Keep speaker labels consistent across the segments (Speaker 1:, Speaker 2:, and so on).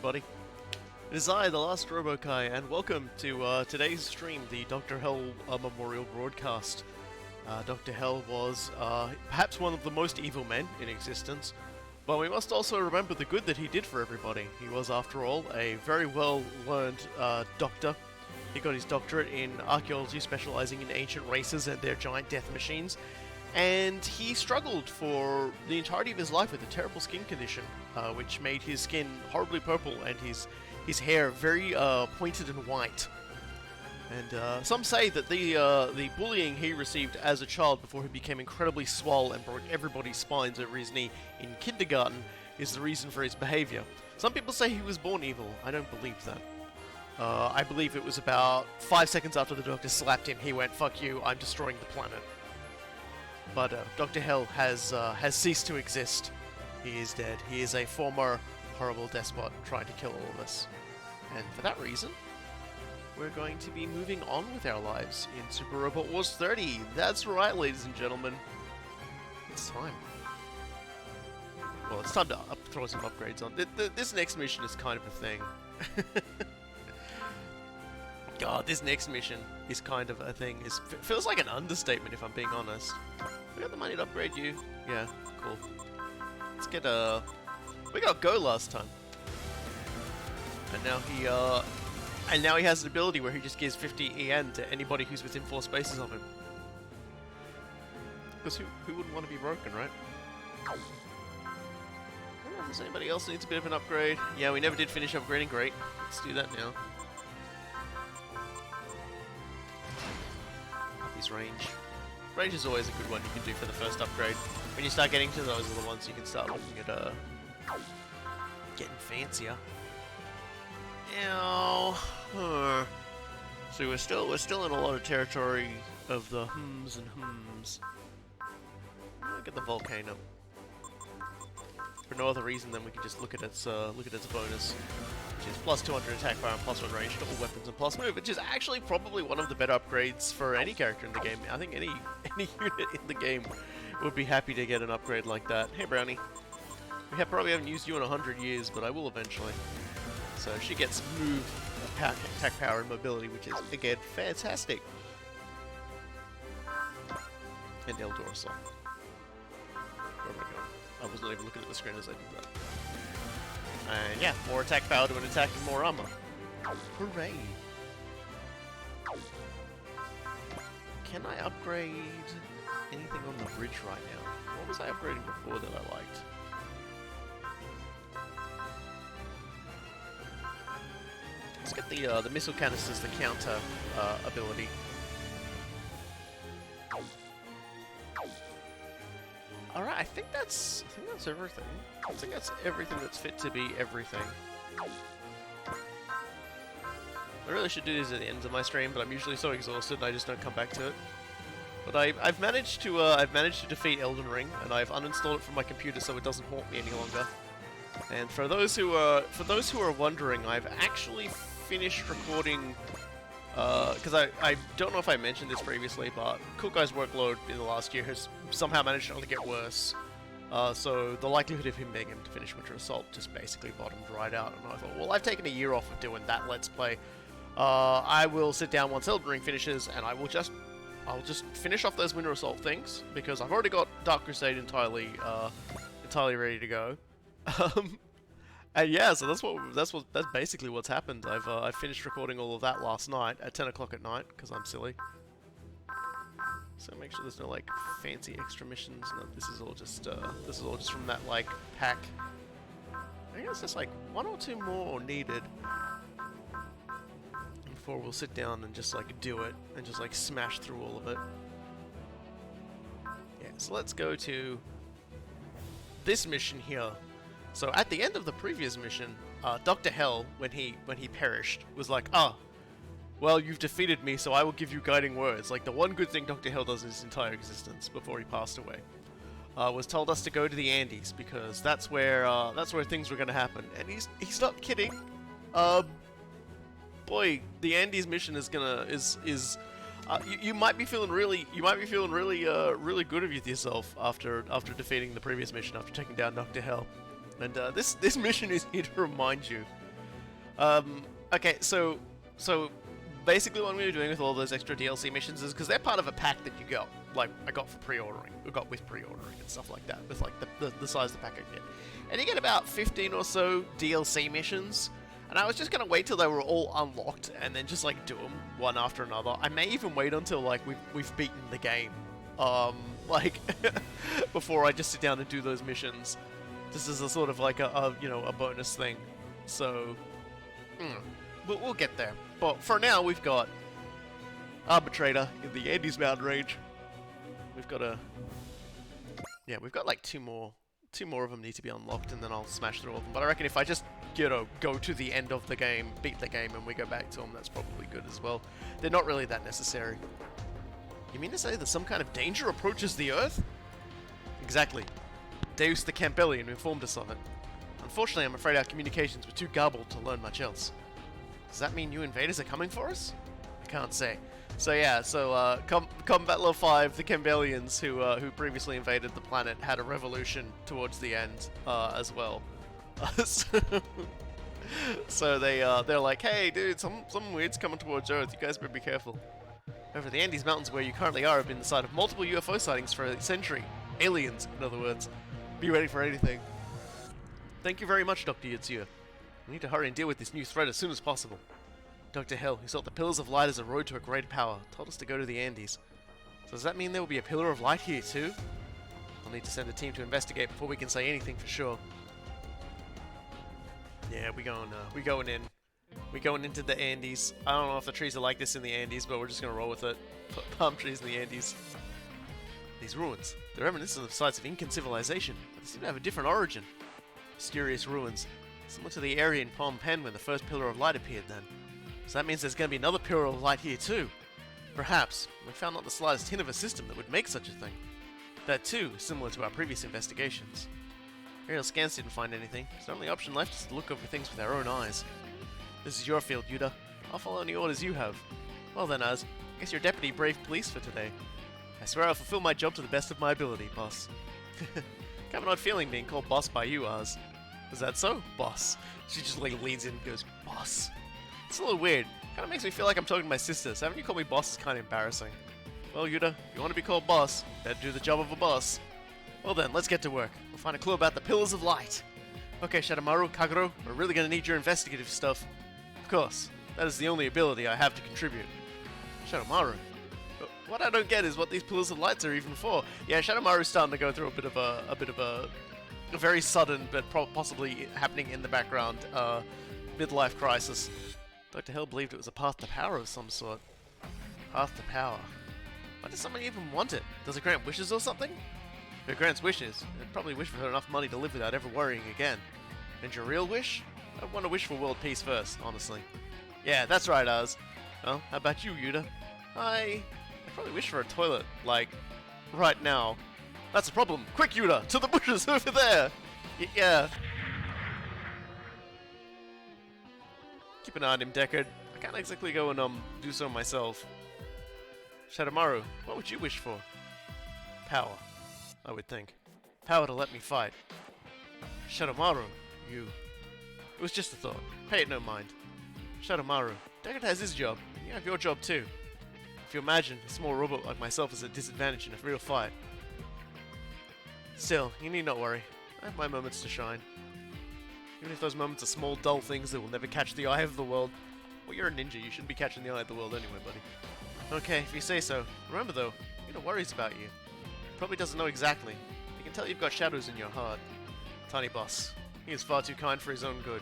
Speaker 1: everybody. It is I, the last Robokai, and welcome to today's stream, the Dr. Hell Memorial Broadcast. Dr. Hell was perhaps one of the most evil men in existence, but we must also remember the good that he did for everybody. He was, after all, a very well-learned doctor. He got his doctorate in archaeology, specializing in ancient races and their giant death machines. And he struggled for the entirety of his life with a terrible skin condition, which made his skin horribly purple and his hair very pointed and white. And some say that the bullying he received as a child before he became incredibly swole and broke everybody's spines over his knee in kindergarten is the reason for his behavior. Some people say he was born evil. I don't believe that. I believe it was about 5 seconds after the doctor slapped him, he went, "Fuck you, I'm destroying the planet." But Dr. Hell has ceased to exist. He is dead. He is a former horrible despot trying to kill all of us. And for that reason, we're going to be moving on with our lives in Super Robot Wars 30. That's right, ladies and gentlemen. It's time. Well, it's time to throw some upgrades on. This next mission is kind of a thing. God, this next mission is kind of a thing. It feels like an understatement, if I'm being honest. We got the money to upgrade you. Yeah, cool. Let's get we got Go last time, and now he has an ability where he just gives 50 EN to anybody who's within 4 spaces of him. Because who wouldn't want to be broken, right? I don't know if there's anybody else who needs a bit of an upgrade. Yeah, we never did finish upgrading. Great. Let's do that now. His range. Range is always a good one you can do for the first upgrade. When you start getting to those are the ones you can start looking at getting fancier. Ow. So we're still in a lot of territory of the hums and hums. Look at the volcano. For no other reason than we can just look at its bonus, which is plus 200 attack power and plus 1 range to all weapons and plus move, which is actually probably one of the better upgrades for any character in the game. I think any unit in the game would be happy to get an upgrade like that. Hey, Brownie. We probably haven't used you in 100 years, but I will eventually. So she gets move, attack power, and mobility, which is, again, fantastic. And Eldor Assault. Where am I going? I was not even looking at the screen as I did that. And yeah, more attack power to an attack and more armor. Hooray! Can I upgrade anything on the bridge right now? What was I upgrading before that I liked? Let's get the missile canisters, the counter ability. Alright, I think that's everything. I think that's everything that's fit to be everything. I really should do this at the end of my stream, but I'm usually so exhausted and I just don't come back to it. But I've managed to defeat Elden Ring, and I've uninstalled it from my computer so it doesn't haunt me any longer. And for those who are wondering, I've actually finished recording. Because I don't know if I mentioned this previously, but Cool Guy's workload in the last year has somehow managed to only get worse. So the likelihood of him being able to finish Winter Assault just basically bottomed right out. And I thought, well, I've taken a year off of doing that Let's Play. I will sit down once Elden Ring finishes, and I'll just finish off those Winter Assault things, because I've already got Dark Crusade entirely ready to go. And yeah, so that's basically what's happened. I finished recording all of that last night at 10 o'clock at night because I'm silly. So make sure there's no like fancy extra missions. No, this is all just from that like pack. I guess there's like 1 or 2 more needed before we'll sit down and just like do it and just like smash through all of it. Yeah, so let's go to this mission here. So at the end of the previous mission, Dr. Hell, when he perished, was like, "Ah, well, you've defeated me, so I will give you guiding words." Like the one good thing Dr. Hell does in his entire existence before he passed away, was told us to go to the Andes because that's where things were going to happen. And he's not kidding. Boy, the Andes mission is you might be feeling really really good with yourself after defeating the previous mission, after taking down Dr. Hell. And this mission is here to remind you Okay, so basically what I'm going to be doing with all those extra DLC missions is because they're part of a pack that you got, like I got for pre-ordering, I got with pre-ordering and stuff like that, with like the size of the pack I get, and you get about 15 or so DLC missions. And I was just gonna wait till they were all unlocked and then just like do them one after another. I may even wait until like we've beaten the game, like before I just sit down and do those missions. This is a sort of like a you know, a bonus thing. So we'll get there. But for now, we've got Arbitrator in the Andes Mountain Range. We've got we've got like two more of them need to be unlocked, and then I'll smash through all of them. But I reckon if I just, you know, go to the end of the game, beat the game, and we go back to them, that's probably good as well. They're not really that necessary. You mean to say that some kind of danger approaches the Earth? Exactly. Deus the Campbellian informed us of it. Unfortunately, I'm afraid our communications were too garbled to learn much else. Does that mean you invaders are coming for us? I can't say. So yeah, Combat Level 5, the Campbellians, who previously invaded the planet, had a revolution towards the end, as well. So they're like, hey dude, some weird's coming towards Earth, you guys better be careful. Over the Andes Mountains where you currently are have been the site of multiple UFO sightings for a century. Aliens, in other words. Be ready for anything. Thank you very much, Dr. Yutsuya. We need to hurry and deal with this new threat as soon as possible. Dr. Hell, who sought the Pillars of Light as a road to a great power, told us to go to the Andes. So does that mean there will be a Pillar of Light here too? I'll need to send a team to investigate before we can say anything for sure. Yeah, we going in. We going into the Andes. I don't know if the trees are like this in the Andes, but we're just gonna roll with it. Palm trees in the Andes. These ruins, they're reminiscent of sites of Incan civilization, but they seem to have a different origin. Mysterious ruins, similar to the area in Phnom Penh when the first Pillar of Light appeared then. So that means there's going to be another Pillar of Light here too. Perhaps. We found not the slightest hint of a system that would make such a thing. That too is similar to our previous investigations. Aerial scans didn't find anything, so the only option left is to look over things with our own eyes. This is your field, Yuta. I'll follow any orders you have. Well then, Az, I guess you're Deputy Brave Police for today. I swear I'll fulfill my job to the best of my ability, boss. Kind of an odd feeling being called boss by you, Az. Is that so, boss? She just like leans in and goes, boss. It's a little weird. Kind of makes me feel like I'm talking to my sister, so having you call me boss is kind of embarrassing. Well, Yuta, if you want to be called boss, better do the job of a boss. Well then, let's get to work. We'll find a clue about the Pillars of Light. Okay, Shadow-Maru, Kagero, we're really going to need your investigative stuff. Of course, that is the only ability I have to contribute. Shadow-Maru? What I don't get is what these Pillars of Lights are even for. Yeah, Shadow-Maru's starting to go through a bit of a very sudden, but possibly happening in the background, midlife crisis. Dr. Hell believed it was a path to power of some sort. Path to power. Why does somebody even want it? Does it grant wishes or something? If it grants wishes, it'd probably wish for enough money to live without ever worrying again. And your real wish? I'd want to wish for world peace first, honestly. Yeah, that's right, Az. Well, how about you, Yuta? I'd probably wish for a toilet, like, right now. That's a problem. Quick, Yuta! To the bushes over there! Yeah. Keep an eye on him, Deckard. I can't exactly go and, do so myself. Shadow-Maru, what would you wish for? Power, I would think. Power to let me fight. Shadow-Maru, you... It was just a thought. Pay it no mind. Shadow-Maru, Deckard has his job, and you have your job too. If you imagine, a small robot like myself is at a disadvantage in a real fight. Still, you need not worry. I have my moments to shine. Even if those moments are small, dull things that will never catch the eye of the world. Well, you're a ninja, you shouldn't be catching the eye of the world anyway, buddy. Okay, if you say so. Remember though, Yuta worries about you. Probably doesn't know exactly. He can tell you've got shadows in your heart. Tiny boss. He is far too kind for his own good.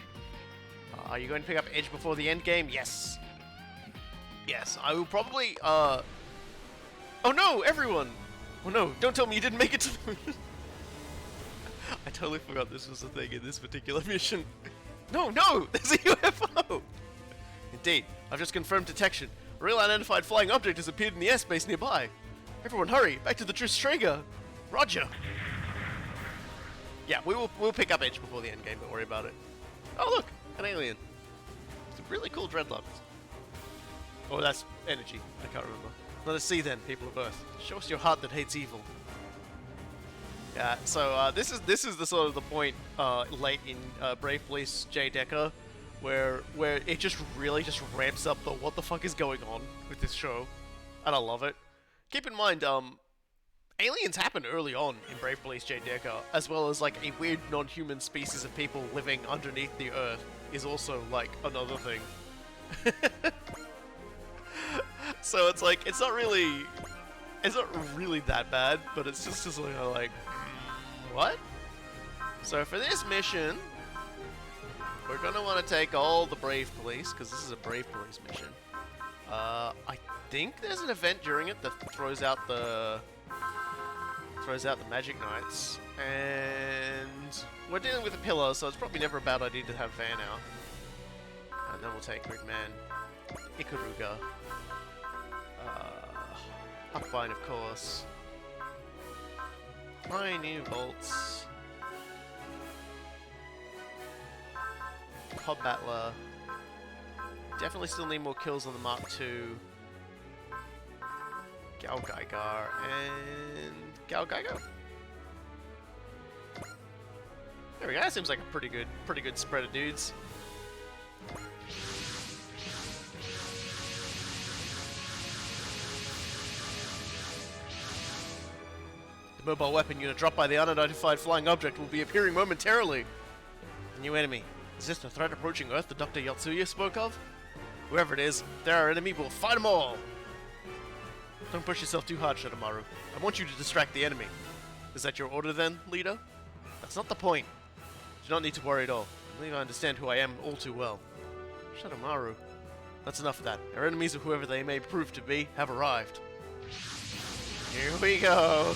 Speaker 1: Are you going to pick up Edge before the end game? Yes. Yes, I will probably, Oh no, everyone! Oh no, don't tell me you didn't make it to the... I totally forgot this was a thing in this particular mission. No, there's a UFO! Indeed, I've just confirmed detection. A real unidentified flying object has appeared in the airspace nearby. Everyone hurry, back to the Tristrega! Roger! Yeah, we'll pick up Edge before the end game, don't worry about it. Oh look, an alien. It's a really cool dreadlocks. Oh, that's energy, I can't remember. Let us see then, people of Earth. Show us your heart that hates evil. Yeah, so this is the sort of the point late in Brave Police J. Decker where it just really just ramps up the what the fuck is going on with this show, and I love it. Keep in mind, aliens happened early on in Brave Police J. Decker, as well as like a weird non-human species of people living underneath the Earth is also like another thing. So it's like it's not really that bad, but it's just like what? So for this mission, we're gonna want to take all the Brave Police, because this is a Brave Police mission. I think there's an event during it that throws out the Magic Knights, and we're dealing with a pillar, so it's probably never a bad idea to have Van out. And then we'll take Gridman, Ikaruga, Upvine, of course, my new Bolts, Cobb Battler. Definitely still need more kills on the Mark II. Gal Gaigar and Gal Gaigo. There we go. That seems like a pretty good spread of dudes. The mobile weapon unit dropped by the unidentified flying object will be appearing momentarily. A new enemy. Is this the threat approaching Earth that Dr. Yotsuya spoke of? Whoever it is, if they're our enemy, we'll fight them all! Don't push yourself too hard, Shadow-Maru. I want you to distract the enemy. Is that your order then, leader? That's not the point. You do not need to worry at all. I believe I understand who I am all too well. Shadow-Maru. That's enough of that. Our enemies, or whoever they may prove to be, have arrived. Here we go!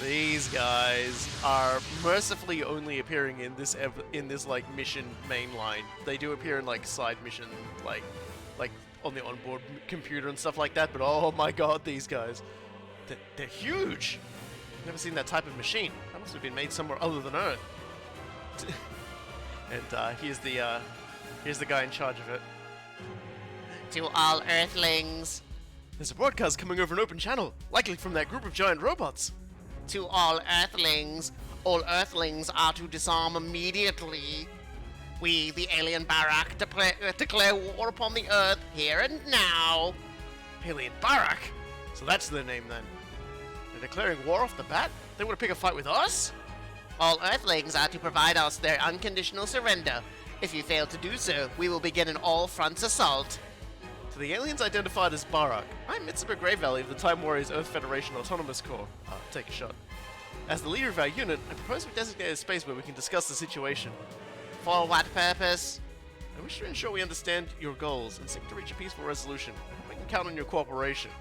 Speaker 1: These guys are mercifully only appearing in this like mission mainline. They do appear in like side mission, like on the onboard computer and stuff like that. But oh my god, these guys, they're huge. Never seen that type of machine. That must have been made somewhere other than Earth. And here's the guy in charge of it. To all Earthlings. There's a broadcast coming over an open channel, likely from that group of giant robots. To all Earthlings are to disarm immediately. We, the alien Barrack, declare war upon the Earth here and now. Alien Barrack? So that's their name then. They're declaring war off the bat? They want to pick a fight with us? All Earthlings are to provide us their unconditional surrender. If you fail to do so, we will begin an all-fronts assault. To the aliens identified as Barrack, I'm Mitsubishi Grey Valley of the Time Warriors Earth Federation Autonomous Corps. Take a shot. As the leader of our unit, I propose we designate a space where we can discuss the situation. For what purpose? I wish to ensure we understand your goals and seek to reach a peaceful resolution. We can count on your cooperation.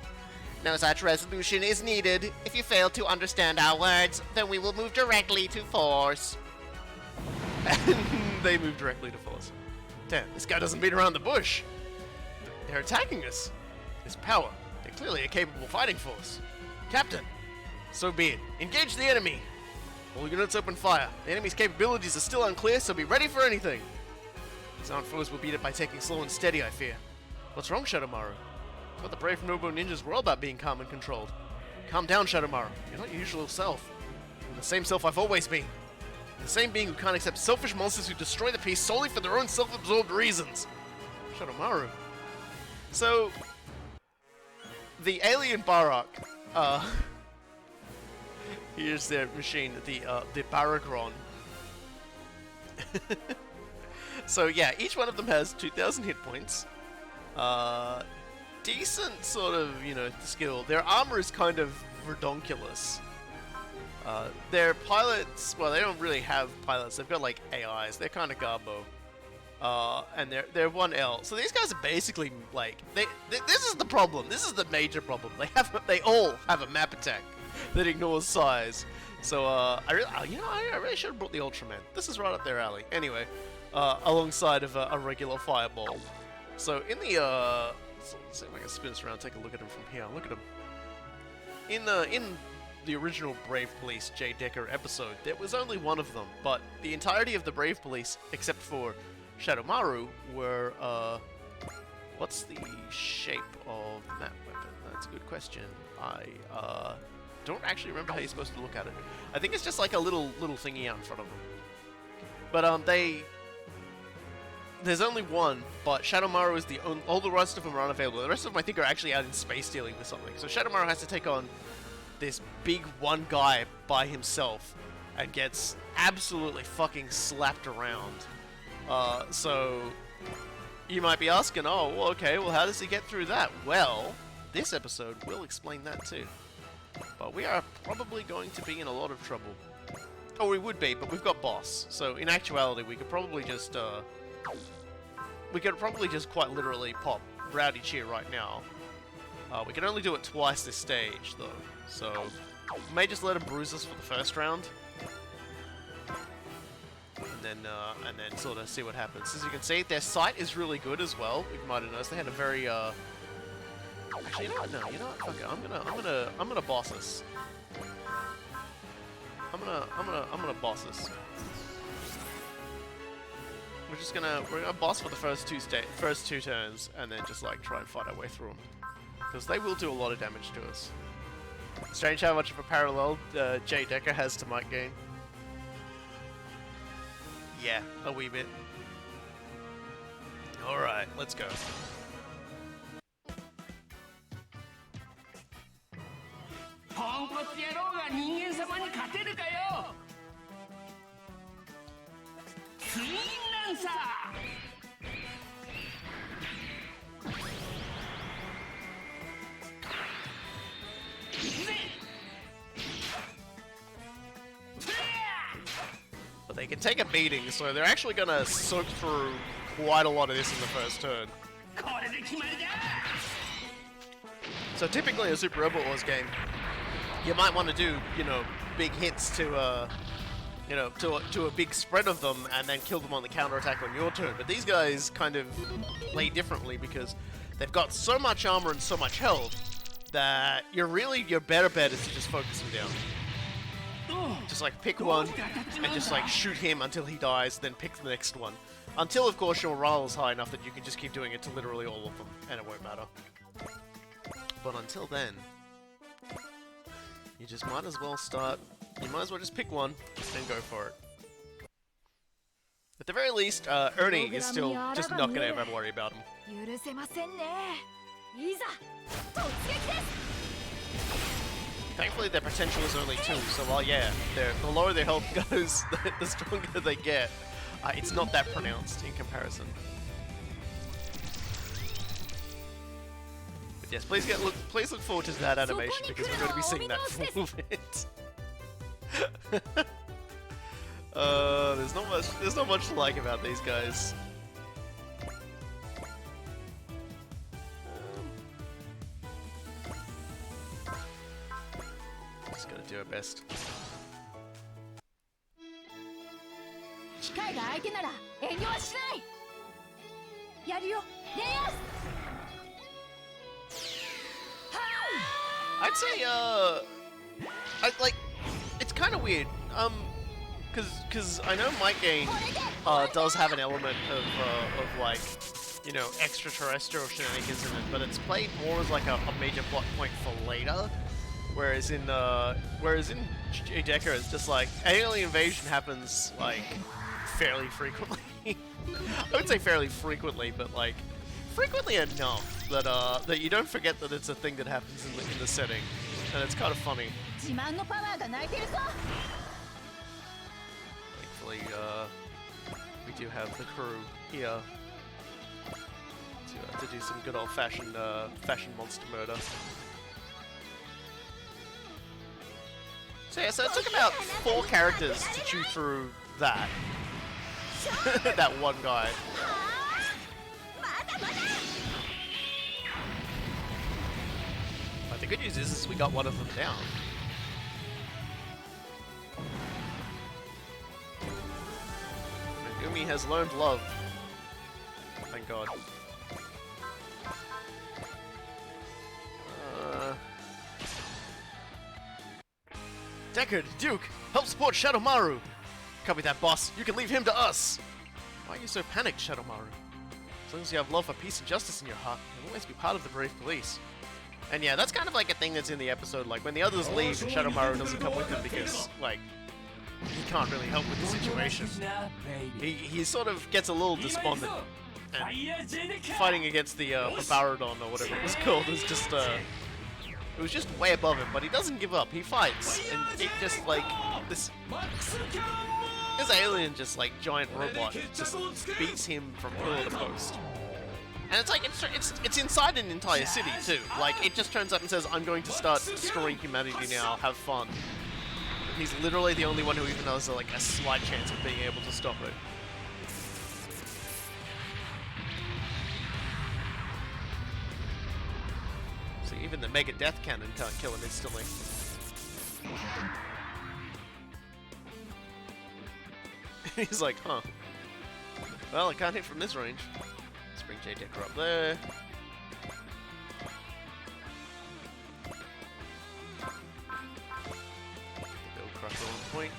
Speaker 1: No such resolution is needed. If you fail to understand our words, then we will move directly to force. And they move directly to force. Damn, this guy doesn't beat around the bush. They're attacking us. His power. They're clearly a capable fighting force. Captain, so be it. Engage the enemy. All units open fire. The enemy's capabilities are still unclear, so be ready for anything. These armed foes will beat it by taking slow and steady, I fear. What's wrong, Shadow-Maru? I thought the brave Nobu ninjas were all about being calm and controlled. Calm down, Shadow-Maru. You're not your usual self. I'm the same self I've always been. The same being who can't accept selfish monsters who destroy the peace solely for their own self-absorbed reasons. Shadow-Maru. So, the alien Barrack, here's their machine, the Barrackron. So yeah, each one of them has 2,000 hit points. Decent sort of, skill. Their armor is kind of redonkulous. Their pilots, well, they don't really have pilots. They've got like AIs. They're kind of garbo. And they're 1L. So these guys are basically like this is the problem. This is the major problem. They all have a map attack that ignores size. So I really should have brought the Ultraman. This is right up their alley. Anyway, alongside of a regular fireball. So in the let's see if I can spin this around. Take a look at them from here. Look at them. In the original Brave Police J. Decker episode, there was only one of them, but the entirety of the Brave Police, except for Shadow-Maru, were, what's the shape of that weapon? That's a good question. I don't actually remember how you're supposed to look at it. I think it's just like a little thingy out in front of them. But there's only one, but Shadow-Maru is the only... All the rest of them are unavailable. The rest of them, I think, are actually out in space dealing with something. So Shadow-Maru has to take on this big one guy by himself and gets absolutely fucking slapped around. So you might be asking, oh, well, okay, well, how does he get through that? Well, this episode will explain that too. But we are probably going to be in a lot of trouble. Oh, we would be, but we've got boss. So in actuality, we could probably just quite literally pop Rowdy Cheer right now. We can only do it twice this stage, though. So we may just let him bruise us for the first round, and then sort of see what happens. As you can see, their sight is really good as well. You might have noticed they had a very actually, you know what? No, you know what? Fuck it. I'm gonna boss us. I'm gonna boss us. We're gonna boss for the first two turns, and then just like try and fight our way through them, because they will do a lot of damage to us. Strange how much of a parallel Jay Decker has to Mike Gain. Yeah, a wee bit. All right, let's go. But they can take a beating, so they're actually gonna soak through quite a lot of this in the first turn. So typically a Super Robot Wars game, you might want to do, you know, big hits to, you know, to a big spread of them and then kill them on the counterattack on your turn. But these guys kind of play differently because they've got so much armor and so much health that your better bet is to just focus them down. Just like pick one and just like shoot him until he dies, then pick the next one. Until, of course, your morale is high enough that you can just keep doing it to literally all of them, and it won't matter. But until then, you just might as well just pick one and go for it. At the very least, Ernie is still just not going to ever worry about him. Thankfully, their potential is only 2, so while, yeah, the lower their health goes, the stronger they get. It's not that pronounced in comparison. But yes, please look forward to that animation, because we're going to be seeing that for a bit. There's not much to like about these guys. Just gonna do our best. I'd say, it's kind of weird, cause I know Mike Gain, does have an element of like, you know, extraterrestrial shenanigans in it, but it's played more as like a major plot point for later, whereas in J. Decker, it's just like, alien invasion happens, like, fairly frequently. I would say fairly frequently, but like, frequently enough that you don't forget that it's a thing that happens in the setting, and it's kind of funny. Thankfully, we do have the crew here to do some good old-fashioned fashion monster murder. So yeah, so it took about 4 characters to chew through that. That one guy. But the good news is we got one of them down. Megumi has learned love. Thank God. Deckard, Duke, help support Shadow-Maru! Copy that, boss. You can leave him to us! Why are you so panicked, Shadow-Maru? As long as you have love for peace and justice in your heart, you'll always be part of the brave police. And yeah, that's kind of like a thing that's in the episode, like when the others leave and Shadow-Maru doesn't come with them because, like, he can't really help with the situation. He sort of gets a little despondent, and fighting against the Baradon or whatever it was called is just it was just way above him. But he doesn't give up. He fights, and it just like this alien, just like giant robot, just beats him from pillar to post. And it's like, it's inside an entire city too. Like, it just turns up and says, I'm going to start destroying humanity now, have fun. And he's literally the only one who even has like a slight chance of being able to stop it. So even the Mega Death Cannon can't kill him instantly. He's like, huh. Well, I can't hit from this range. Bring J-Decker up there. Build Crusher on point.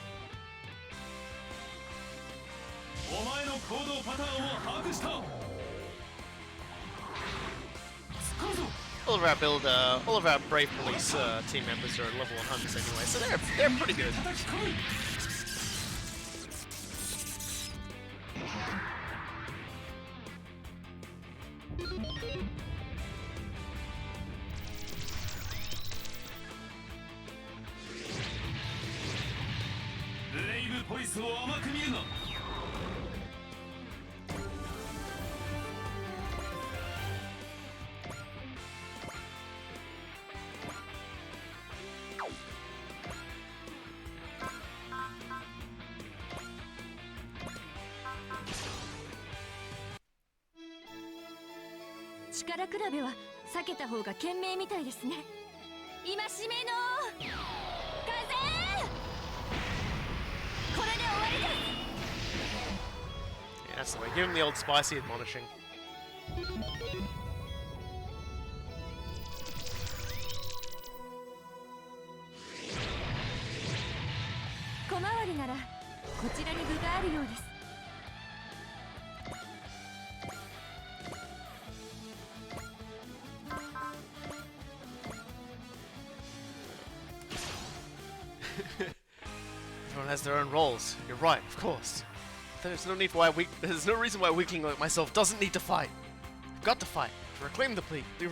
Speaker 1: All of our Brave Police team members are level 100s anyway, so they're pretty good. Yeah, that's the way. Give him the old spicy admonishing. Everyone has their own roles. You're right, of course. There's no reason why a weakling like myself doesn't need to fight. I've got to fight to reclaim the plea. The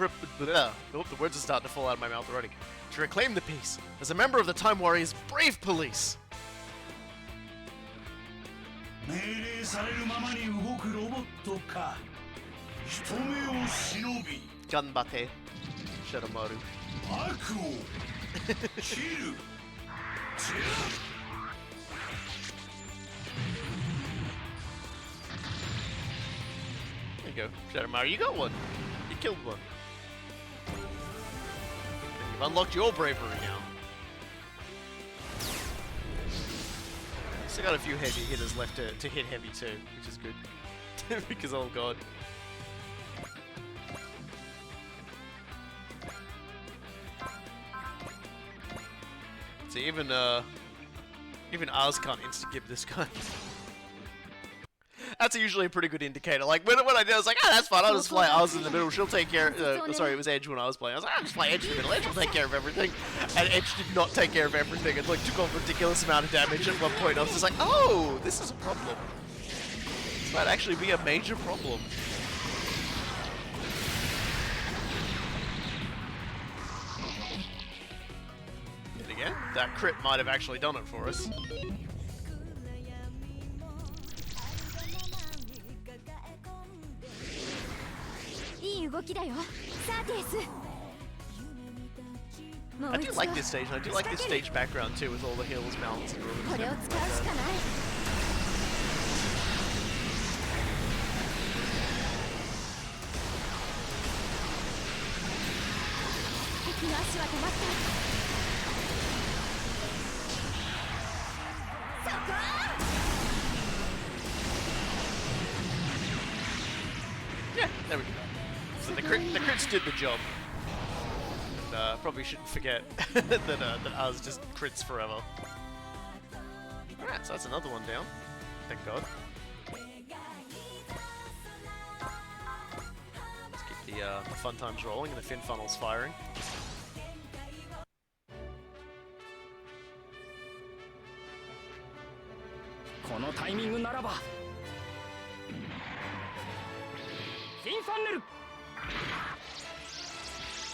Speaker 1: words are starting to fall out of my mouth already. To reclaim the peace as a member of the Time Warriors' Brave Police. Ganbate, Shadow-Maru. There you go, Shadow-Maru, you got one. You killed one. And you've unlocked your bravery now. Still got a few heavy hitters left to hit heavy too, which is good. Because, oh god. So even ours can't insta-gib this guy. That's usually a pretty good indicator. Like, when I did, I was like, ah, that's fine, I'll just fly ours in the middle, she'll take care sorry, it was Edge when I was playing. I was like, I'll just fly Edge in the middle, Edge will take care of everything. And Edge did not take care of everything, and like, took off a ridiculous amount of damage at one point. I was just like, oh, this is a problem. This might actually be a major problem. Yet again, that crit might have actually done it for us. I do like this stage, and I do like this stage background too, with all the hills, mountains, and ruins. And everything like that. Yeah, there we go. So the crits did the job. And, probably shouldn't forget that ours just crits forever. Alright, so that's another one down. Thank God. Let's keep the fun times rolling and the fin funnels firing.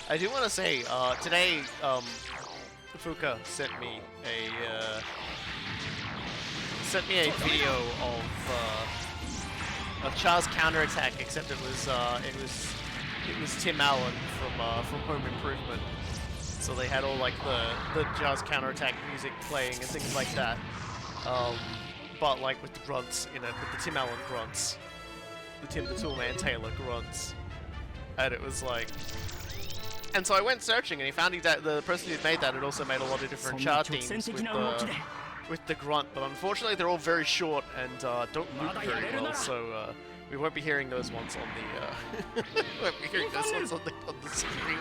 Speaker 1: I do want to say, today, Fuka sent me a video of Char's counterattack, except it was Tim Allen from Home Improvement. So they had all like the Char's counterattack music playing and things like that. But like with the grunts in it, with the Tim Allen grunts, the Tim the Toolman Taylor grunts, and it was like. And so I went searching, and he found that the person who made that had also made a lot of different Char themes with the grunt, but unfortunately they're all very short and don't loop very well, so we won't be hearing those ones on the won't be hearing those ones on the screen.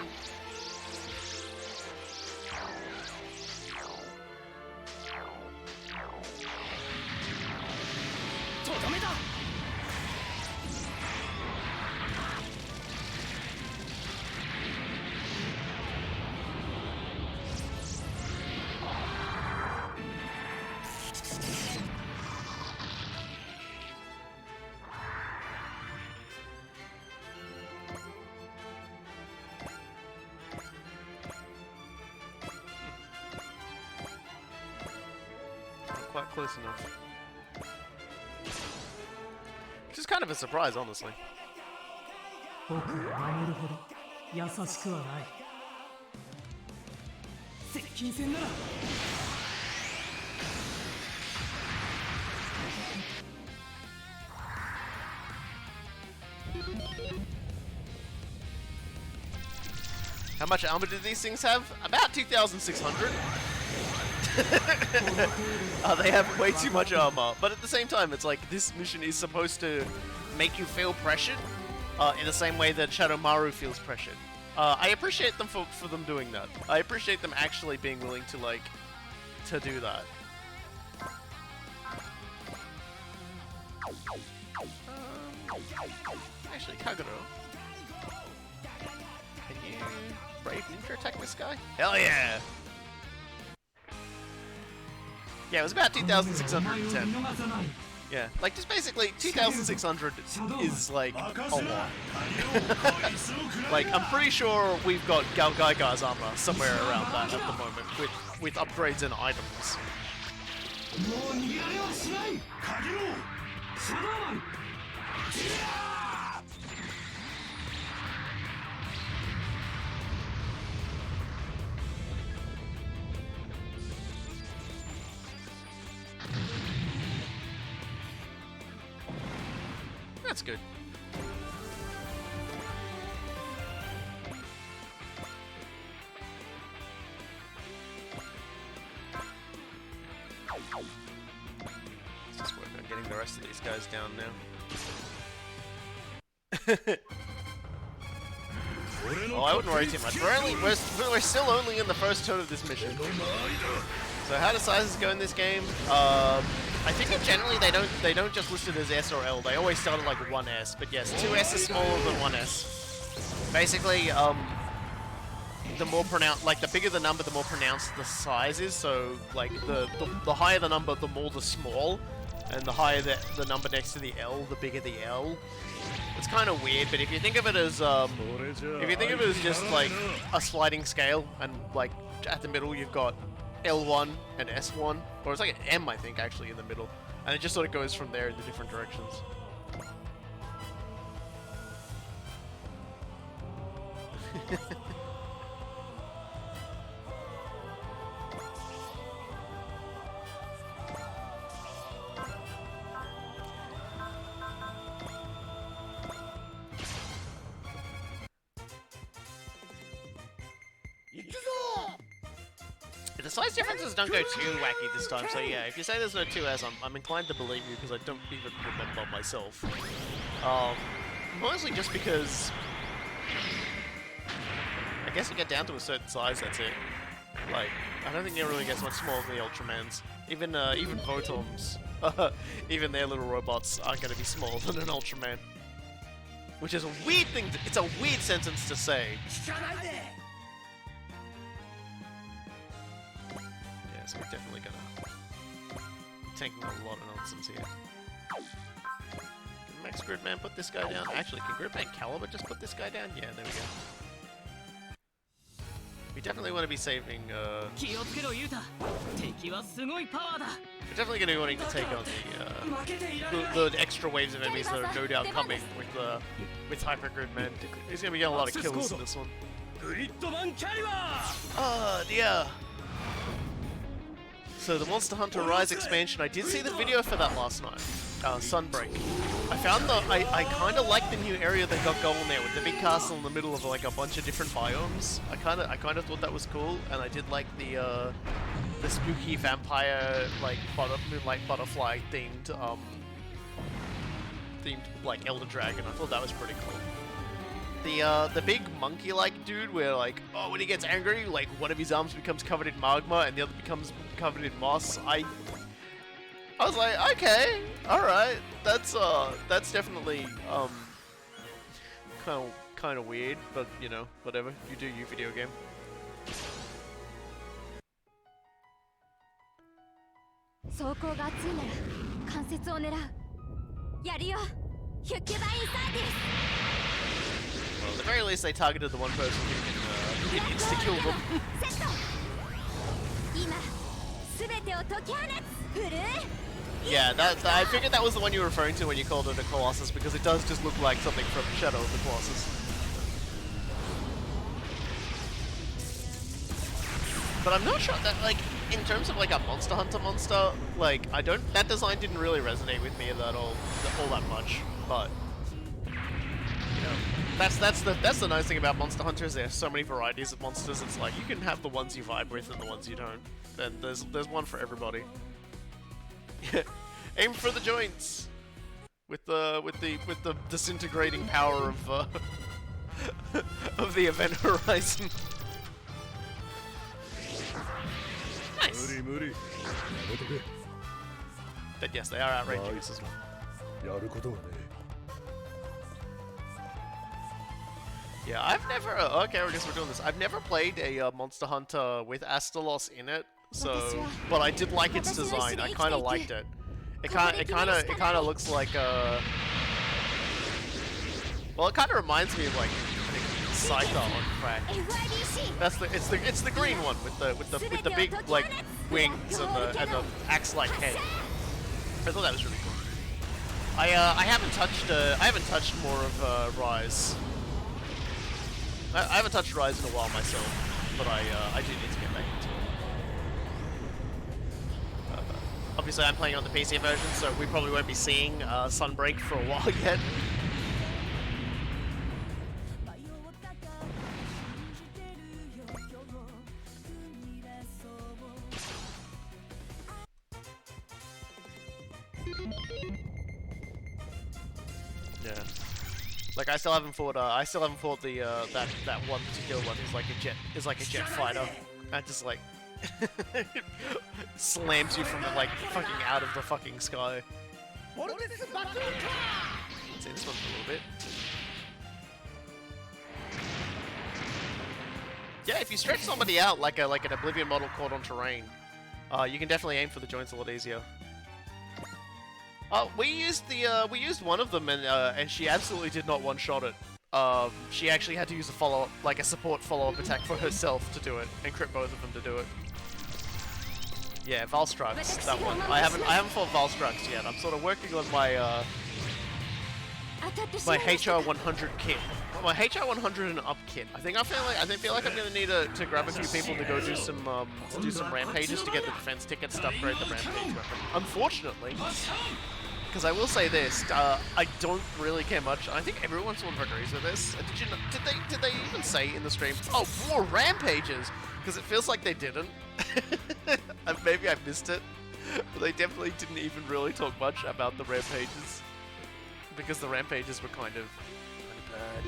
Speaker 1: Quite close enough. Which is kind of a surprise, honestly. How much armor do these things have? About 2,600. They have way too much armor, but at the same time, it's like this mission is supposed to make you feel pressured in the same way that Shadow-Maru feels pressured. I appreciate them for them doing that. I appreciate them actually being willing to to do that. Actually, Kagero, can you Brave Ninja attack this guy? Hell yeah! Yeah, it was about 2,610. Yeah, like just basically 2,600 is like a lot. Like I'm pretty sure we've got Galgaiga's armor somewhere around that at the moment with upgrades and items. That's good. Let's just work on getting the rest of these guys down now. Oh, I wouldn't worry too much. We're still only in the first turn of this mission. So how do sizes go in this game? I think that generally they don't just list it as S or L. They always start at like 1S. But yes, 2S is smaller than 1S. Basically, the more pronounced, like the bigger the number, the more pronounced the size is. So like the higher the number, the more the small, and the higher the number next to the L, the bigger the L. It's kind of weird, but if you think of it as just like a sliding scale, and like at the middle you've got L1 and S1, or it's like an M, I think, actually, in the middle. And it just sort of goes from there in the different directions. The size differences don't go too wacky this time, so yeah, if you say there's no 2S, I'm inclined to believe you, because I don't even remember myself. Mostly just because I guess you get down to a certain size, that's it. Like, I don't think it really gets much smaller than the Ultramans. Even Photoms, even their little robots aren't going to be smaller than an Ultraman. Which is a weird thing, it's a weird sentence to say. So we're definitely gonna tanking a lot of nonsense here. Can Max Gridman put this guy down? Actually, can Gridman Caliber just put this guy down? Yeah, there we go. We definitely want to be saving, we're definitely going to be wanting to take on the extra waves of enemies that are no doubt coming with Hyper Gridman. He's going to be getting a lot of kills in this one. Oh dear! So the Monster Hunter Rise expansion, I did see the video for that last night. Sunbreak. I found I kind of like the new area they got going there with the big castle in the middle of like a bunch of different biomes. I kind of thought that was cool, and I did like the spooky vampire like moonlight butterfly themed like Elder Dragon. I thought that was pretty cool. The big monkey-like dude where like, oh, when he gets angry, like one of his arms becomes covered in magma and the other becomes covered in moss. I was like, okay, alright, that's definitely kind of weird, but you know, whatever. You do you, video game. Well, at the very least, they targeted the one person who can insta-kill them. Yeah, I figured that was the one you were referring to when you called it a Colossus, because it does just look like something from Shadow of the Colossus. But I'm not sure that, like, in terms of like a Monster Hunter monster, like, that design didn't really resonate with me all that much, but you know, that's the nice thing about Monster Hunters. There's so many varieties of monsters. It's like you can have the ones you vibe with and the ones you don't. And there's one for everybody. Aim for the joints with the disintegrating power of of the event horizon. Nice. But yes, they are outraging us as well. Yeah, I've never. Okay, I guess we're doing this. I've never played a Monster Hunter with Astalos in it, so. But I did like its design. I kind of liked it. It kind of looks like well, it kind of reminds me of like I think Scyther on crack. It's the green one with the big like wings and the axe-like head. I thought that was really cool. I haven't touched more of Rise. I haven't touched Rise in a while myself, but I do need to get back into it. Obviously, I'm playing on the PC version, so we probably won't be seeing Sunbreak for a while yet. Yeah. Like I still haven't fought the that one particular one who's like a jet fighter. That just like slams you from like fucking out of the fucking sky. Let's see this one for a little bit. Yeah, if you stretch somebody out like an Oblivion model caught on terrain, you can definitely aim for the joints a lot easier. We used one of them and she absolutely did not one-shot it. She actually had to use a support follow-up attack for herself to do it, and crit both of them to do it. Yeah, Valstrux, that one. I haven't fought Valstrux yet. I'm sort of working on my my HR100 kit. My HR100 and up kit. I feel like I'm gonna need to grab a few people to go do some rampages to get the defense tickets to upgrade the rampage weapon. Unfortunately. Because I will say this, I don't really care much. I think everyone sort of agrees with this. Did they even say in the stream, oh, more rampages? Because it feels like they didn't. Maybe I missed it. But they definitely didn't even really talk much about the rampages. Because the rampages were kind of bad.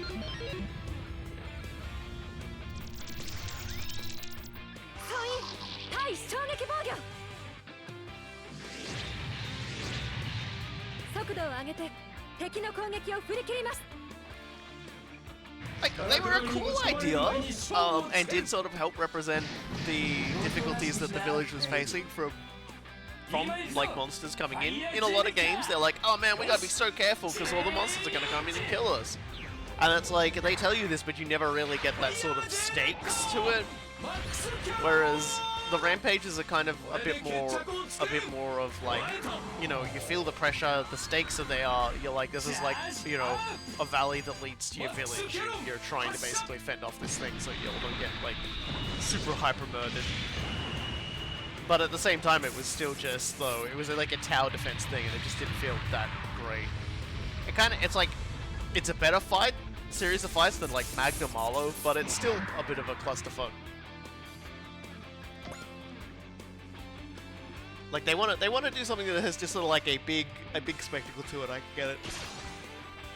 Speaker 1: Like, they were a cool idea, and did sort of help represent the difficulties that the village was facing from from like monsters coming in. In a lot of games, they're like, oh man, we gotta be so careful because all the monsters are gonna come in and kill us. And it's like, they tell you this, but you never really get that sort of stakes to it. Whereas the rampages are kind of a bit more of like, you know, you feel the pressure, the stakes are there. You're like, this is like, you know, a valley that leads to your village. You're trying to basically fend off this thing so you don't get like super hyper murdered. But at the same time, it was still just though it was like a tower defense thing, and it just didn't feel that great. It's a better series of fights than like Magna Marlow, but it's still a bit of a clusterfuck. Like they want to do something that has just sort of like a big spectacle to it. I get it,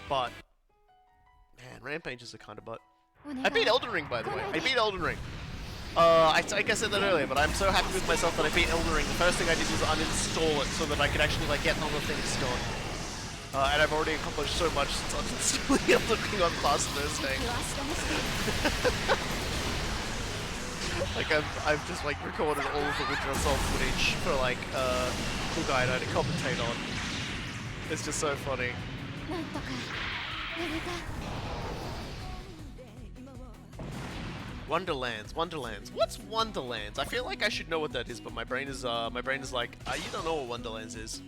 Speaker 1: but man, rampages are kind of butt. I beat Elden Ring, by the way. I beat Elden Ring. I think I said that earlier, but I'm so happy with myself that I beat Elden Ring. The first thing I did was uninstall it so that I could actually like get other things going. And I've already accomplished so much since uninstalling Elden Ring on Class Thursday. Like I've just like recorded all of the Winter Assault footage for like Cool Guy to commentate on. It's just so funny. Wonderlands. What's Wonderlands? I feel like I should know what that is, but my brain is like, you don't know what Wonderlands is.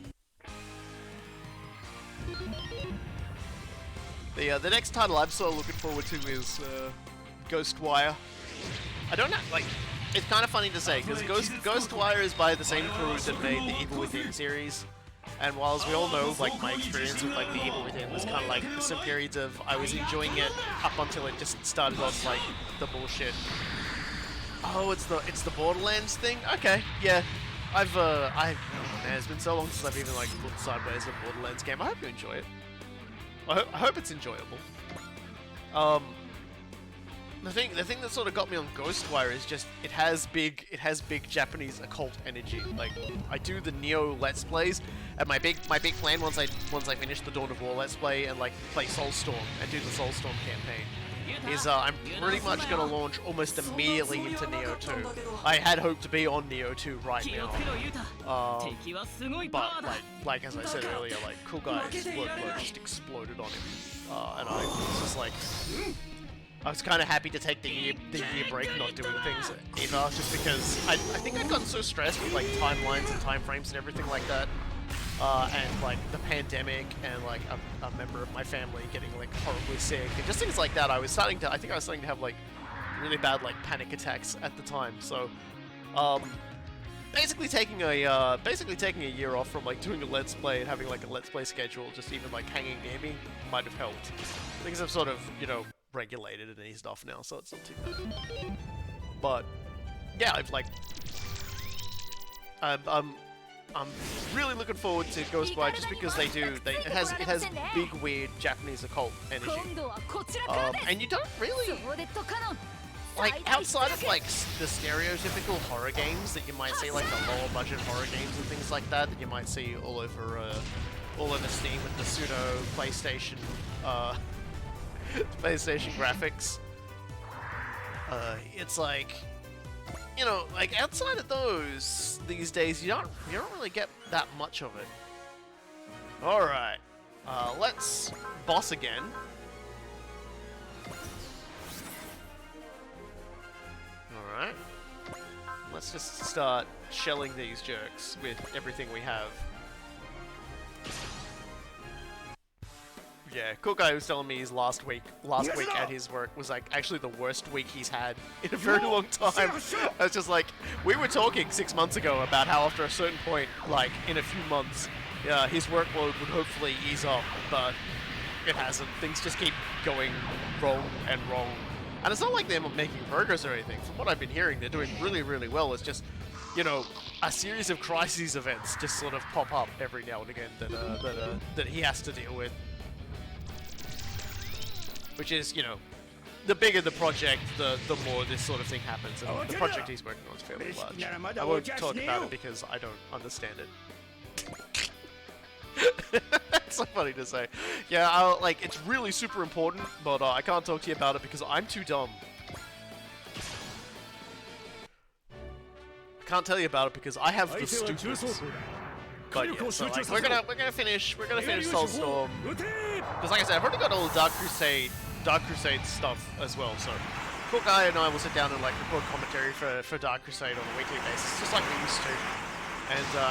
Speaker 1: The next title I'm so looking forward to is Ghostwire. I don't know, like, it's kind of funny to say, because Ghostwire is by the same crew that made the Evil Within series, and whilst we all know, like, my experience with, like, the Evil Within was kind of like some periods of I was enjoying it up until it just started off, like, the bullshit. Oh, it's the Borderlands thing? Okay, yeah. Man, it's been so long since I've even, like, looked sideways at a Borderlands game. I hope you enjoy it. I hope it's enjoyable. The thing that sort of got me on Ghostwire is just it has big Japanese occult energy. Like I do the Neo Let's Plays, and my big plan once I finish the Dawn of War Let's Play and like play Soulstorm and do the Soulstorm campaign is I'm pretty much gonna launch almost immediately into Neo 2. I had hoped to be on Neo 2 right now, but like as I said earlier, like Cool Guy's workload just exploded on him, and I was just like. I was kind of happy to take the year break not doing things either, just because I think I'd gotten so stressed with like timelines and time frames and everything like that, and like the pandemic and like a member of my family getting like horribly sick and just things like that. I think I was starting to have like really bad like panic attacks at the time. So basically taking a year off from like doing a Let's Play and having like a Let's Play schedule, just even like hanging near me, might have helped. Things have sort of, you know, regulated and eased off now, so it's not too bad. But yeah, I'm really looking forward to Ghostwire just because it has big weird Japanese occult energy. And you don't really like outside of like the stereotypical horror games that you might see, like the lower budget horror games and things like that you might see all over Steam with the pseudo PlayStation graphics. It's like, you know, like outside of those these days, you don't really get that much of it. All right, let's boss again. All right, let's just start shelling these jerks with everything we have. Yeah, Cool Guy was telling me his last week at his work was like actually the worst week he's had in a very long time. I was just like, we were talking 6 months ago about how after a certain point, like in a few months, his workload would hopefully ease up, but it hasn't. Things just keep going wrong and wrong. And it's not like they're making progress or anything. From what I've been hearing, they're doing really, really well. It's just, you know, a series of crises events just sort of pop up every now and again that he has to deal with. Which is, you know, the bigger the project, the more this sort of thing happens. And the project he's working on is fairly large. I won't talk about it because I don't understand it. It's so funny to say. Yeah, like, it's really super important, but I can't talk to you about it because I'm too dumb. can't tell you about it because I have the stupids. But yeah, so like, we're gonna finish Soulstorm. Because like I said, I've already got all the Dark Crusade stuff as well. So Cool Guy and I will sit down and like record commentary for Dark Crusade on a weekly basis, just like we used to.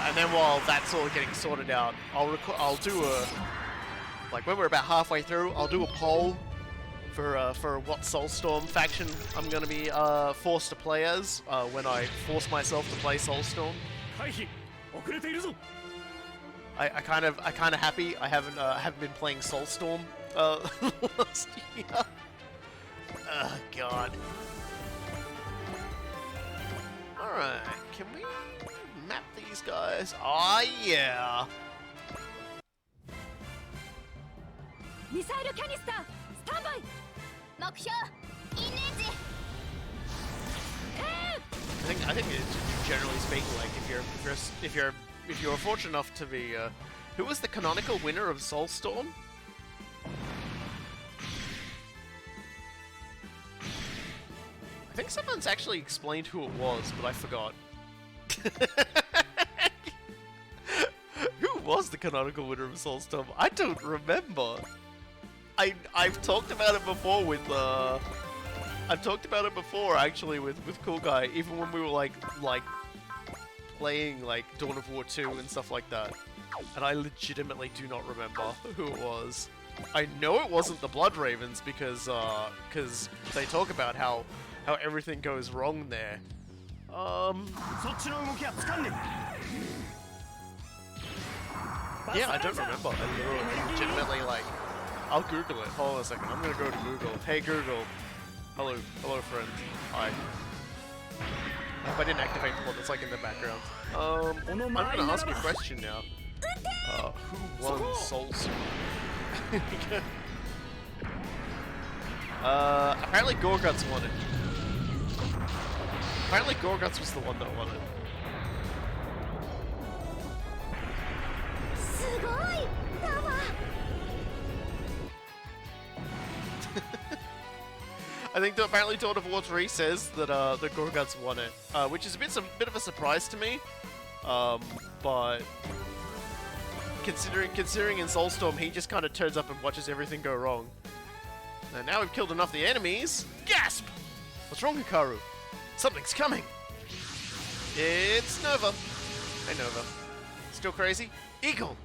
Speaker 1: And then while that's all getting sorted out, I'll do a, like when we're about halfway through, I'll do a poll for what Soulstorm faction I'm gonna be forced to play as when I force myself to play Soulstorm. I kind of happy I haven't been playing Soulstorm last year. Oh god. All right, can we map these guys? Oh yeah.
Speaker 2: Missile canister, standby.
Speaker 1: I think generally speaking, like if you're fortunate enough to be, who was the canonical winner of Soulstorm? I think someone's actually explained who it was, but I forgot. Who was the canonical winner of Soulstorm? I don't remember. I've talked about it before with I've talked about it before actually with Cool Guy, even when we were like playing like Dawn of War 2 and stuff like that. And I legitimately do not remember who it was. I know it wasn't the Blood Ravens because they talk about how everything goes wrong there. Yeah, I don't remember. I legitimately like, I'll Google it. Hold on a second. I'm gonna go to Google. Hey Google. Hello friend. Hi. I hope I didn't activate the one that's like in the background. I'm gonna ask you a question now. Who won Soulstorm? Apparently Gorguts won it. Apparently Gorguts was the one that won it. I think that apparently Dawn of War 3 says that the Gorguts won it, which is a bit of a surprise to me. But considering in Soulstorm he just kind of turns up and watches everything go wrong. And now we've killed enough of the enemies. Gasp! What's wrong, Hikaru? Something's coming. It's Nova. Hey Nova. Still crazy? Eagle.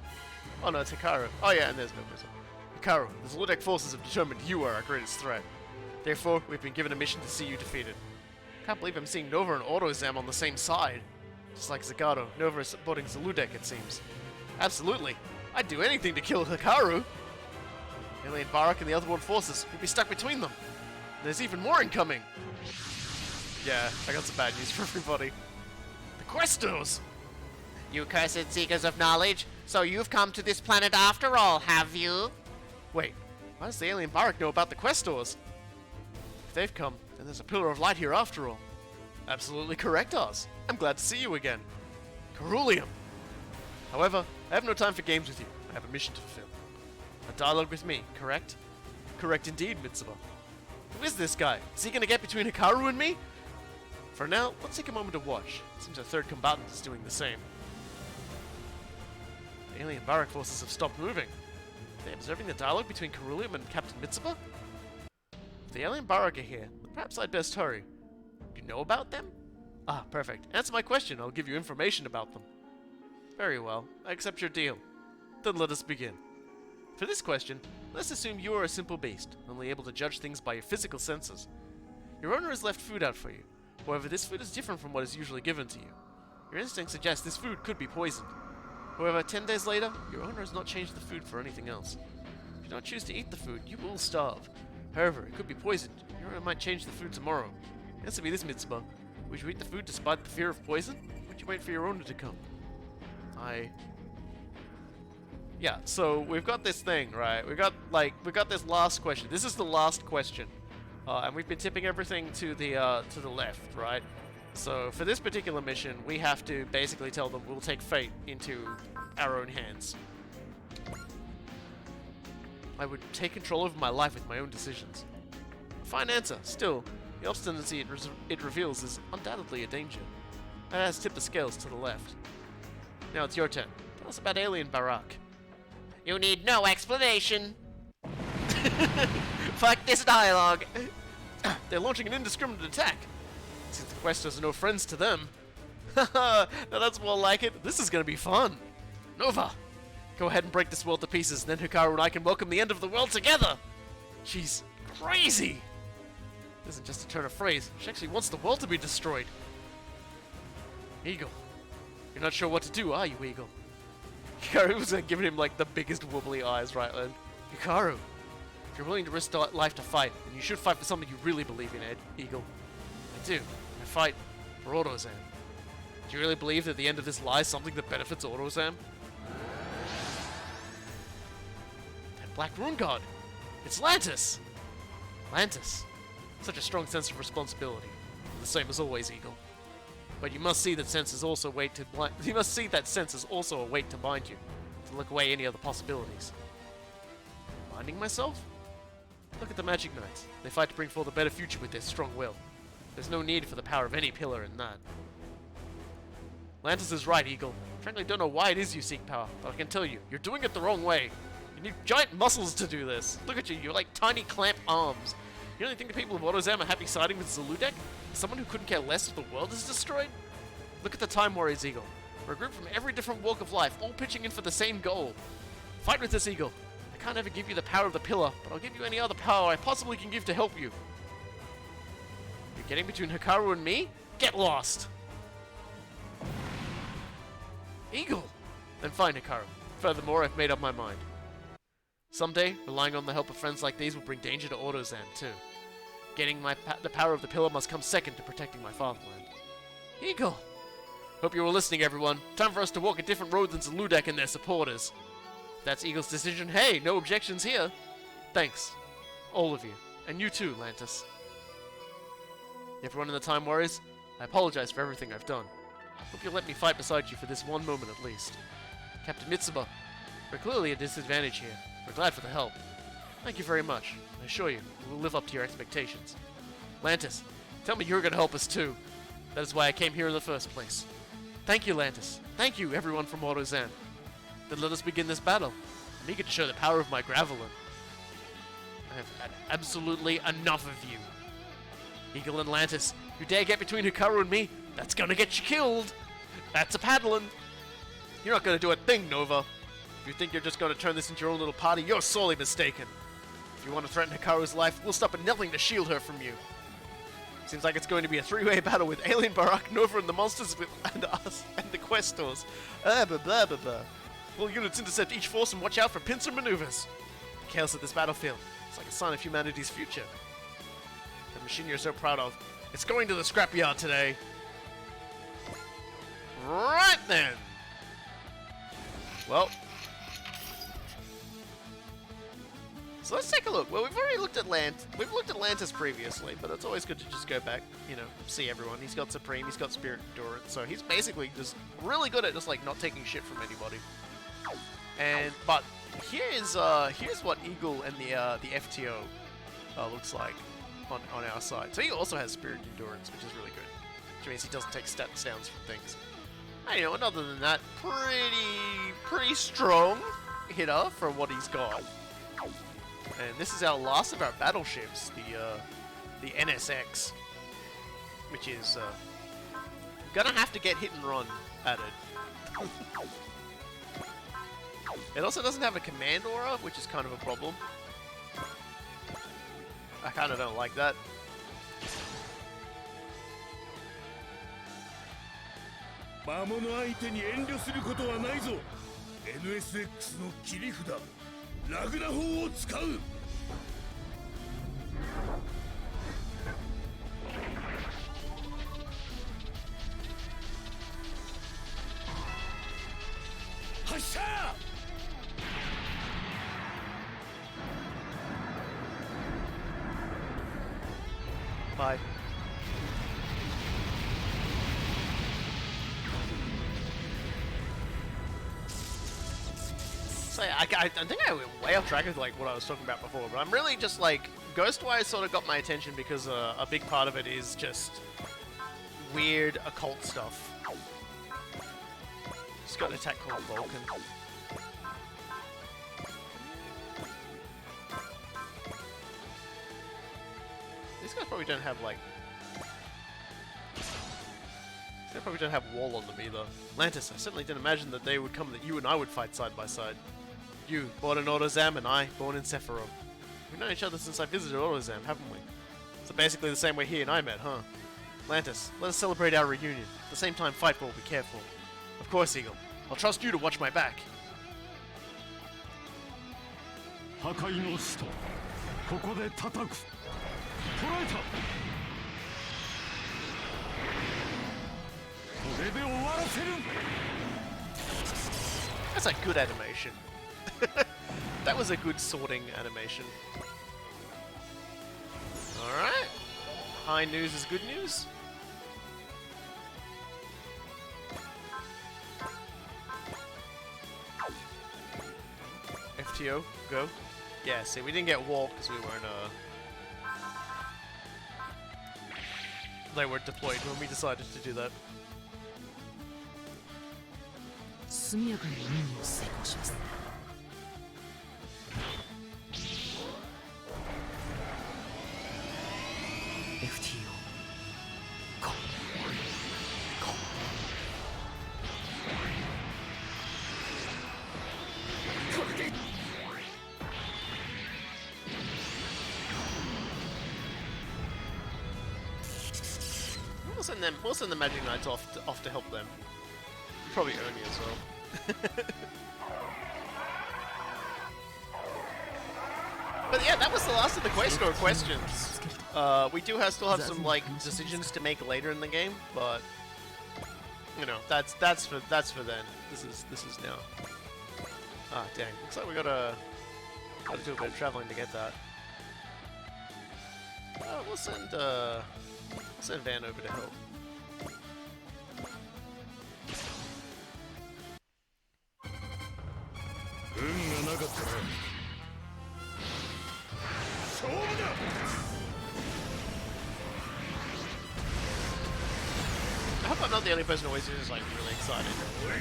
Speaker 1: Oh no, it's Hikaru. Oh yeah, and there's Nova. Hikaru, the Zoldyck forces have determined you are our greatest threat. Therefore, we've been given a mission to see you defeated. Can't believe I'm seeing Nova and Autozam on the same side. Just like Zagato, Nova is supporting Zoldyck, it seems. Absolutely. I'd do anything to kill Hikaru. Alien Barrack and the Otherworld forces will be stuck between them. There's even more incoming. Yeah, I got some bad news for everybody. The questors! You cursed seekers of knowledge, so you've come to this planet after all, have you? Wait, why does the alien Barrack know about the questors? If they've come, then there's a pillar of light here after all. Absolutely correct, Oz. I'm glad to see you again. Ceruleum! However, I have no time for games with you. I have a mission to fulfill. A dialogue with me, correct? Correct indeed, Mitsuba. Who is this guy? Is he gonna get between Hikaru and me? For now, let's take a moment to watch. Seems our third combatant is doing the same. The alien Barrack forces have stopped moving. Are they observing the dialogue between Ceruleum and Captain Mitsuba? If the alien Barrack are here, then perhaps I'd best hurry. Do you know about them? Ah, perfect. Answer my question, I'll give you information about them. Very well, I accept your deal. Then let us begin. For this question, let's assume you are a simple beast, only able to judge things by your physical senses. Your owner has left food out for you. However, this food is different from what is usually given to you. Your instinct suggests this food could be poisoned. However, 10 days later, your owner has not changed the food for anything else. If you don't choose to eat the food, you will starve. However, it could be poisoned. Your owner might change the food tomorrow. Answer me this, Mitsuba. Would you eat the food despite the fear of poison? Or would you wait for your owner to come? Yeah, so we've got this thing, right? We got this last question. This is the last question. And we've been tipping everything to the left, right? So for this particular mission, we have to basically tell them we'll take fate into our own hands. I would take control over my life with my own decisions. Fine answer. Still, the obstinacy it reveals is undoubtedly a danger. That has tipped the scales to the left. Now it's your turn. Tell us about Alien Barrack.
Speaker 3: You need no explanation. Fuck this dialogue.
Speaker 1: They're launching an indiscriminate attack. Since the questors are no friends to them. Haha, now that's more like it. This is gonna be fun. Nova, go ahead and break this world to pieces, and then Hikaru and I can welcome the end of the world together. She's crazy. This isn't just a turn of phrase. She actually wants the world to be destroyed. Eagle, you're not sure what to do, are you, Eagle? Hikaru was giving him like the biggest wobbly eyes right then. Hikaru, if you're willing to risk life to fight, then you should fight for something you really believe in, Eagle. I do. I fight for Autozam. Do you really believe that at the end of this lies something that benefits Autozam? That Black Rune God! It's Lantis! Lantis. Such a strong sense of responsibility. The same as always, Eagle. But you must see that sense is also a weight to bind you, to look away any other possibilities. Binding myself? Look at the Magic Knights. They fight to bring forth a better future with their strong will. There's no need for the power of any pillar in that. Lantis is right, Eagle. Frankly, don't know why it is you seek power, but I can tell you, you're doing it the wrong way. You need giant muscles to do this. Look at you, you're like tiny clamp arms. You really think the people of Autozam are happy siding with Zeludek? Someone who couldn't care less if the world is destroyed? Look at the Time Warriors, Eagle. We're a group from every different walk of life, all pitching in for the same goal. Fight with us, Eagle. I can't ever give you the power of the pillar, but I'll give you any other power I possibly can give to help you. You're getting between Hikaru and me? Get lost! Eagle! Then fine, Hikaru. Furthermore, I've made up my mind. Someday, relying on the help of friends like these will bring danger to Autozam, too. Getting the power of the pillar must come second to protecting my fatherland. Eagle! Hope you were listening, everyone. Time for us to walk a different road than Zeludek and their supporters. If that's Eagle's decision, hey, no objections here. Thanks. All of you. And you too, Lantis. Everyone in the Time Warriors, I apologize for everything I've done. Hope you'll let me fight beside you for this one moment at least. Captain Mitsuba, we're clearly at a disadvantage here. We're glad for the help. Thank you very much. I assure you, we will live up to your expectations. Lantis, tell me you're going to help us too. That is why I came here in the first place. Thank you, Lantis. Thank you, everyone from Autozam. Then let us begin this battle. I'm eager to show the power of my Gravelin. I have had absolutely enough of you. Eagle and Lantis, you dare get between Hikaru and me, that's gonna get you killed. That's a paddling. You're not gonna do a thing, Nova. If you think you're just gonna turn this into your own little party, you're sorely mistaken. If you want to threaten Hikaru's life, we'll stop at nothing to shield her from you. Seems like it's going to be a three-way battle with Alien Barrack, Nova, and the monsters and us and the questors. Blah blah blah blah blah. All units intercept each force and watch out for pincer maneuvers. The chaos of this battlefield is like a sign of humanity's future. The machine you're so proud of, it's going to the scrapyard today. Right then. Well. So let's take a look. Well, we've already looked at We've looked at Lantis previously, but it's always good to just go back, you know, see everyone. He's got Supreme, he's got Spirit Endurance, so he's basically just really good at just like not taking shit from anybody. But here's what Eagle and the FTO looks like on our side. So he also has Spirit Endurance, which is really good, which means he doesn't take stats downs from things. And, you know, and other than that, pretty strong hitter for what he's got. And this is our last of our battleships, the NSX, which is gonna have to get hit and run added. It also doesn't have a command aura, which is kind of a problem. I kind of don't like that.
Speaker 4: NSX の切り札ラグナ砲を使う発射
Speaker 1: Bye. So I think I went way off track of like what I was talking about before, but I'm really just like Ghostwire sort of got my attention because a big part of it is just weird occult stuff. He's got an attack called Vulcan. These guys probably don't have like... They probably don't have wall on them either. Lantis, I certainly didn't imagine that they would come, that you and I would fight side by side. You, born in Autozam, and I, born in Sephiroth. We've known each other since I visited Autozam, haven't we? So basically the same way he and I met, huh? Lantis, let us celebrate our reunion. At the same time, fight well, be careful. Of course, Eagle. I'll trust you to watch my back.
Speaker 4: 破壊の使徒ここで叩く捕らえたこれで終わらせる
Speaker 1: That's a good animation. That was a good sorting animation. Alright. High news is good news. FTO, go. Yeah, see, we didn't get wall because we weren't, they weren't deployed when we decided to do that.
Speaker 2: 速やかに任務を遂行します。FTO ゴーゴー
Speaker 1: We'll send the Magic Knights off to help them. Probably Ernie as well. But yeah, that was the last of the Questor questions. We do still have some like decisions to make later in the game, but you know that's for then. This is now. Ah, dang! Looks like we gotta do a bit of traveling to get that. We'll send Van over to help. I hope I'm not the only person who always is like really excited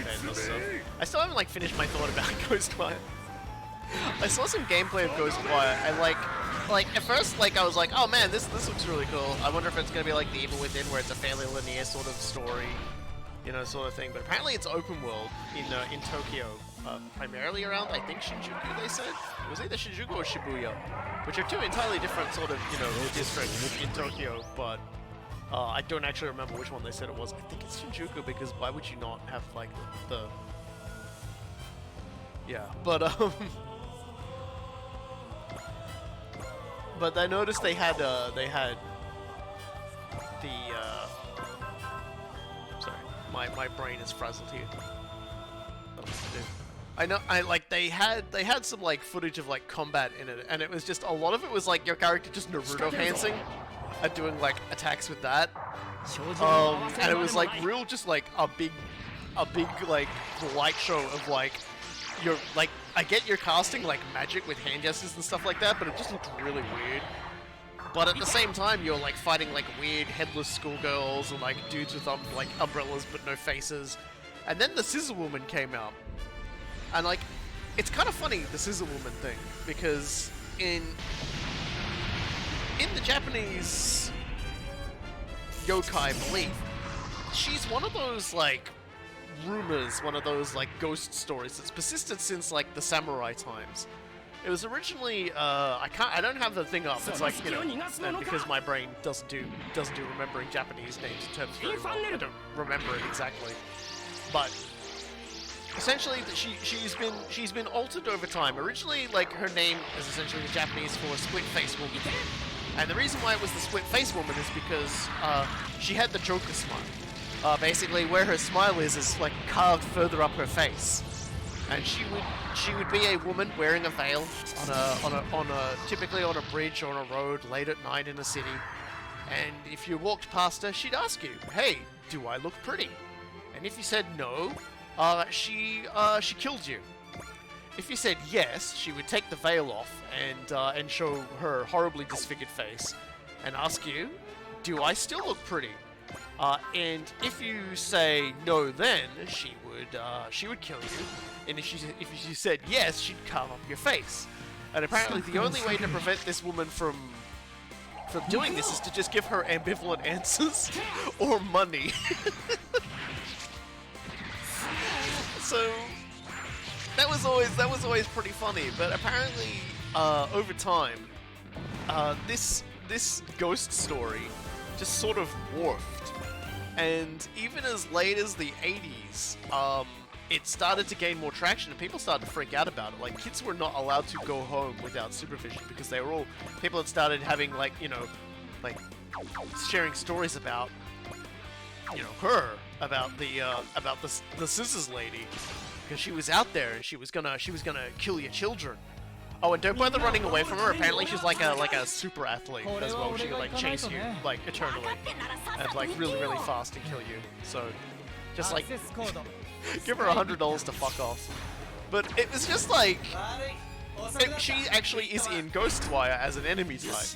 Speaker 1: about this stuff. I still haven't like finished my thought about Ghostwire. I saw some gameplay of Ghostwire and like at first like I was like, oh man, this looks really cool. I wonder if it's gonna be like The Evil Within, where it's a fairly linear sort of story, you know, sort of thing. But apparently it's open world in Tokyo, primarily around I think Shinjuku. They said it was either Shinjuku or Shibuya, which are two entirely different sort of districts in Tokyo. But I don't actually remember which one they said it was. I think it's Shinjuku because why would you not have like the yeah, but but I noticed they had the sorry, my brain is frazzled here. I know they had some like footage of like combat in it, and it was just a lot of it was like your character just Naruto hansing at doing like attacks with that. And it was like real just like a big like light show of like you're like I get you're casting like magic with hand gestures and stuff like that, but it just looked really weird. But at the same time, you're like fighting like weird headless schoolgirls and like dudes with like umbrellas but no faces. And then the Scissor Woman came out, and like it's kind of funny, the Scissor Woman thing, because in the Japanese yokai belief, she's one of those like rumors, one of those like ghost stories that's persisted since like the samurai times. It was originally I don't have the thing up. It's like, you know, and because my brain doesn't do remembering Japanese names and terms very well. I don't remember it exactly. But essentially she's been altered over time. Originally, like, her name is essentially the Japanese for split-face woman. And the reason why it was the split-face woman is because she had the Joker smile. Basically, where her smile is like carved further up her face, and she would be a woman wearing a veil typically on a bridge or on a road late at night in a city. And if you walked past her, she'd ask you, "Hey, do I look pretty?" And if you said no, she killed you. If you said yes, she would take the veil off and show her horribly disfigured face, and ask you, "Do I still look pretty?" And if you say no, then she would kill you. And if she said yes, she'd carve up your face. And apparently, the only way to prevent this woman from doing this is to just give her ambivalent answers or money. So that was always pretty funny. But apparently, over time, this ghost story just sort of morphed, and even as late as the 80s, it started to gain more traction, and people started to freak out about it. Like, kids were not allowed to go home without supervision because they were all people had started having, like, you know, like sharing stories about, you know, her, about the scissors lady, because she was out there and she was gonna kill your children. Oh, and don't bother running away from her. Apparently, she's like a super athlete as well. She can like chase you like eternally and like really fast and kill you. So, just like give her $100 to fuck off. But it was just like she actually is in Ghostwire as an enemy type,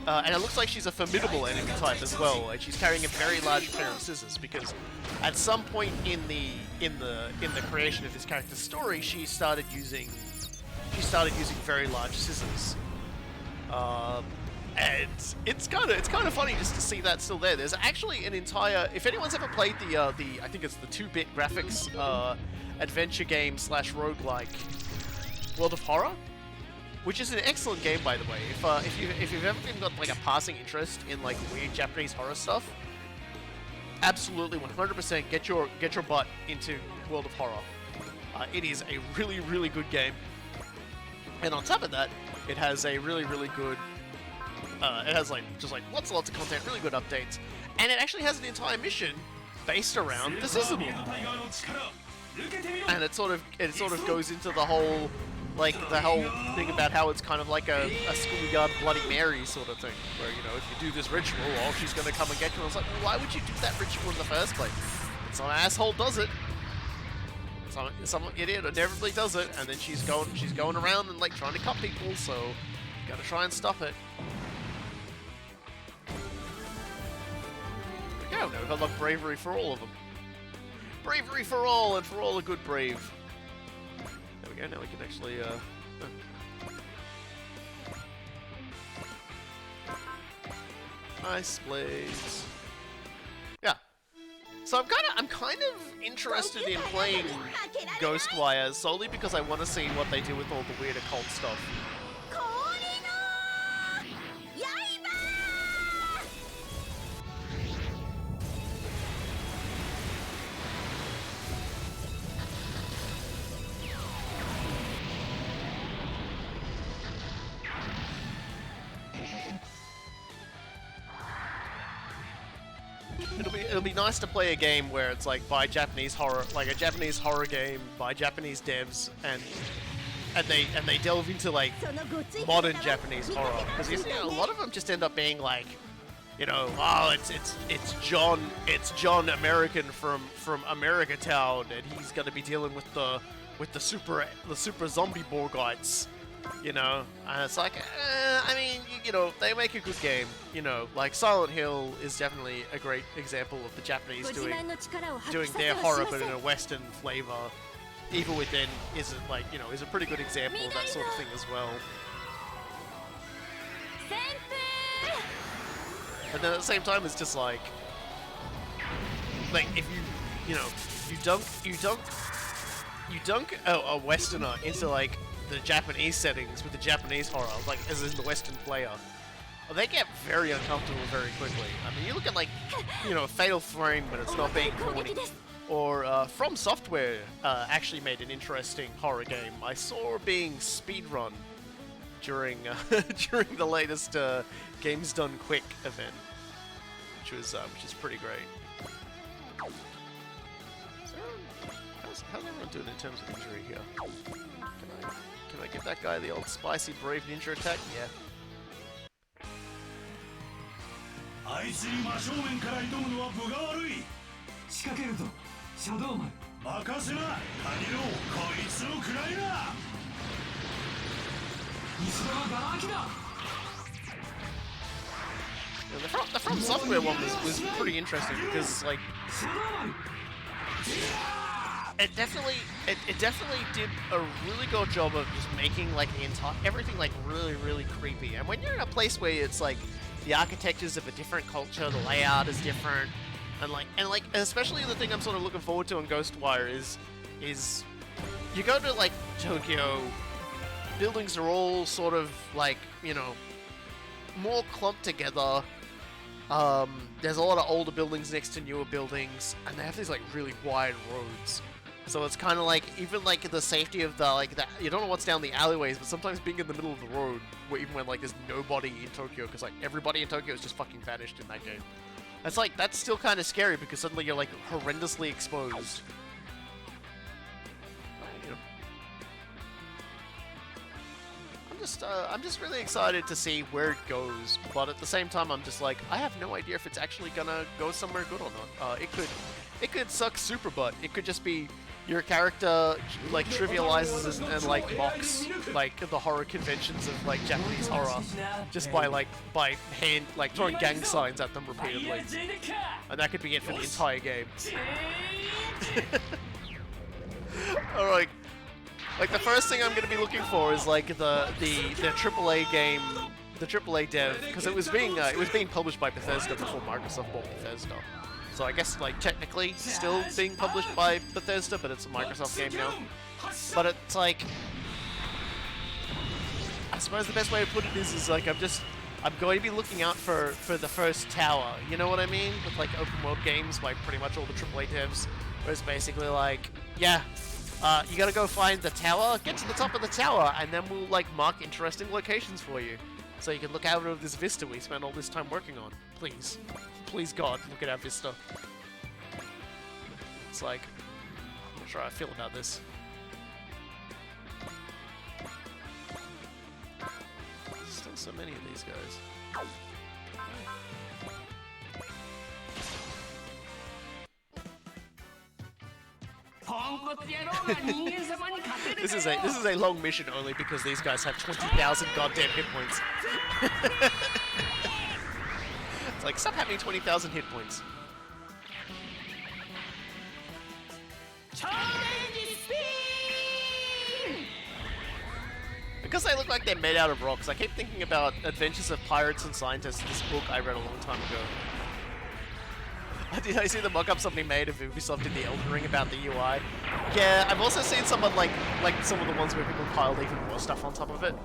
Speaker 1: and it looks like she's a formidable enemy type as well. And she's carrying a very large pair of scissors because at some point in the creation of this character's story, she started using very large scissors, and it's kind of funny just to see that still there. There's actually an entire, if anyone's ever played the I think it's the 2-bit graphics adventure game / roguelike World of Horror, which is an excellent game, by the way. If you've ever even got like a passing interest in like weird Japanese horror stuff, absolutely 100% get your butt into World of Horror. It is a really good game. And on top of that, it has a really good, it has like, just like lots of content, really good updates. And it actually has an entire mission based around the scissor woman. And it sort of goes into the whole thing about how it's kind of like a schoolyard Bloody Mary sort of thing. Where, you know, if you do this ritual, oh, she's going to come and get you. And I was like, well, why would you do that ritual in the first place? Some asshole does it. Some idiot inevitably does it, and then she's going around and like trying to cut people, so you gotta try and stop it. But yeah, we've unlocked bravery for all of them. Bravery for all, and for all a good brave. There we go. Now we can actually nice blaze. Yeah. So I'm kind of interested in playing Ghostwire solely because I want to see what they do with all the weird occult stuff. It'll be nice to play a game where it's like by Japanese horror, like a Japanese horror game by Japanese devs, and they delve into like modern Japanese horror, because you know, a lot of them just end up being like, you know, oh, it's John American from America Town, and he's gonna be dealing with the super zombie Borgites. You know, and it's like, I mean, you know, they make a good game. You know, like Silent Hill is definitely a great example of the Japanese doing their horror, but in a Western flavor. Evil Within is a pretty good example of that sort of thing as well. And then at the same time, it's just like if you dunk a Westerner into like the Japanese settings with the Japanese horror, like as in the Western player, they get very uncomfortable very quickly. I mean, you look at like, you know, Fatal Frame, but it's not being corny. Or From Software actually made an interesting horror game I saw being speedrun during the latest Games Done Quick event, which is pretty great. So, how's everyone doing in terms of injury here? Can I give that guy the old spicy brave ninja attack? Yeah.
Speaker 4: あいつに真正面から挑むのは分が悪い。仕掛けるぞ、シャドウマン。任せな、カニロウ、こいつのくらいな。西側バラキだ。
Speaker 1: The From Software one was pretty interesting because like it definitely did a really good job of just making like the entire everything like really creepy. And when you're in a place where it's like the architecture's of a different culture, the layout is different, and like especially the thing I'm sort of looking forward to on Ghostwire is you go to like Tokyo, buildings are all sort of like, you know, more clumped together. There's a lot of older buildings next to newer buildings, and they have these like really wide roads. So it's kind of like, even like the safety of the, like, that you don't know what's down the alleyways, but sometimes being in the middle of the road, even when like there's nobody in Tokyo, because like everybody in Tokyo is just fucking vanished in that game. That's like, that's still kind of scary because suddenly you're like horrendously exposed. You know. I'm just really excited to see where it goes, but at the same time I'm just like, I have no idea if it's actually gonna go somewhere good or not. It could suck super butt. It could just be your character like trivializes and like mocks like the horror conventions of like Japanese horror just by hand like throwing gang signs at them repeatedly, and that could be it for the entire game. Alright, like the first thing I'm going to be looking for is like the AAA game, the AAA dev, because it was being published by Bethesda before Microsoft bought Bethesda. So I guess, like, technically still being published by Bethesda, but it's a Microsoft game now. But it's like, I suppose the best way to put it is like, I'm going to be looking out for the first tower. You know what I mean? With like open world games, like pretty much all the AAA devs, where it's basically like, yeah, you gotta go find the tower, get to the top of the tower, and then we'll like mark interesting locations for you. So you can look out of this vista we spent all this time working on. Please. Please God, look at our vista. It's like, I'm not sure how I feel about this. Still so many of these guys. This is a long mission only because these guys have 20,000 goddamn hit points. It's like, stop having 20,000 hit points. Because they look like they're made out of rocks, I keep thinking about Adventures of Pirates and Scientists, this book I read a long time ago. Did I see the mock-up somebody made of Ubisoft in the Elden Ring about the UI? Yeah, I've also seen someone like some of the ones where people piled even more stuff on top of it.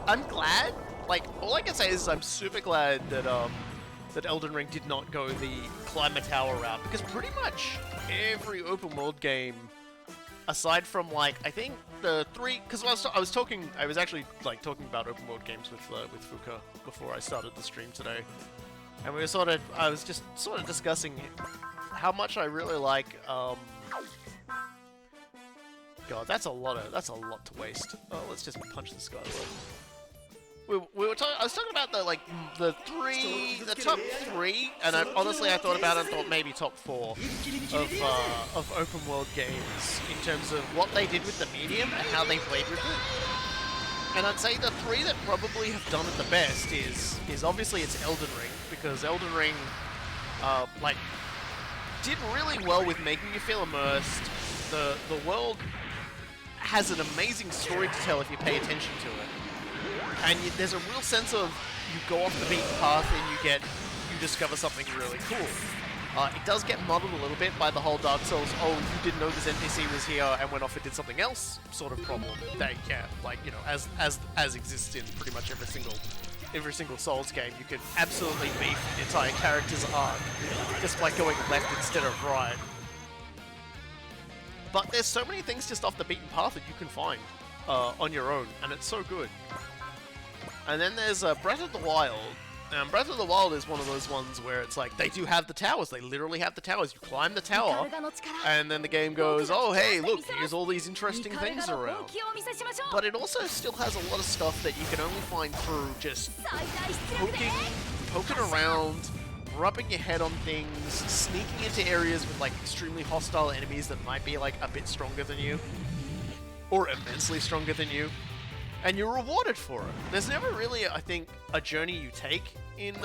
Speaker 1: I'm glad. Like, all I can say is I'm super glad that that Elden Ring did not go the climb a tower route, because pretty much every open world game, aside from like I think the three, because I was actually like talking about open world games with Fuka before I started the stream today. And I was just sort of discussing how much I really like, God, that's a lot to waste. Oh, let's just punch this guy away. I was talking about the top three, and honestly I thought about it and thought maybe top 4 of open world games in terms of what they did with the medium and how they played with it. And I'd say the 3 that probably have done it the best is obviously it's Elden Ring, because Elden Ring did really well with making you feel immersed. The world has an amazing story to tell if you pay attention to it. And there's a real sense of you go off the beaten path and you discover something really cool. It does get muddled a little bit by the whole Dark Souls, oh, you didn't know this NPC was here and went off and did something else sort of problem. That, yeah, like, you know, as exists in pretty much every single Souls game, you can absolutely beef the entire character's arc just by going left instead of right. But there's so many things just off the beaten path that you can find on your own, and it's so good. And then there's Breath of the Wild. And Breath of the Wild is one of those ones where it's like, they do have the towers, they literally have the towers. You climb the tower, and then the game goes, oh hey, look, here's all these interesting things around. But it also still has a lot of stuff that you can only find through just poking around, rubbing your head on things, sneaking into areas with like extremely hostile enemies that might be like a bit stronger than you, or immensely stronger than you. and you're rewarded for it. There's never really, I think, a journey you take in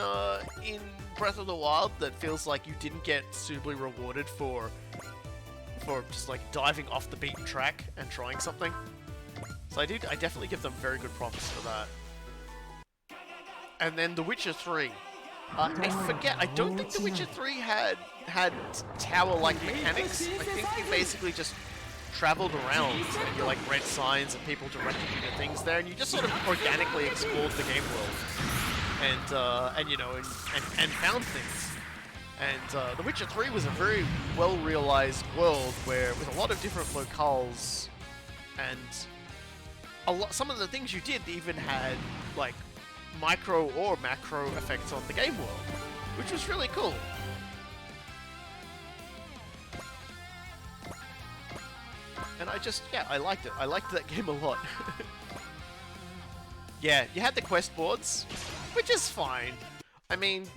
Speaker 1: Breath of the Wild that feels like you didn't get suitably rewarded for just like diving off the beaten track and trying something. So I definitely give them very good props for that. And then The Witcher 3. I forget, I don't think The Witcher 3 had tower-like mechanics. I think you basically just traveled around and you like read signs and people directed you to things there, and you just sort of organically explored the game world and you know and found things. And The Witcher 3 was a very well-realized world where with a lot of different locales, and some of the things you did even had like micro or macro effects on the game world, which was really cool. And I liked it. I liked that game a lot. Yeah, you had the quest boards, which is fine. I mean,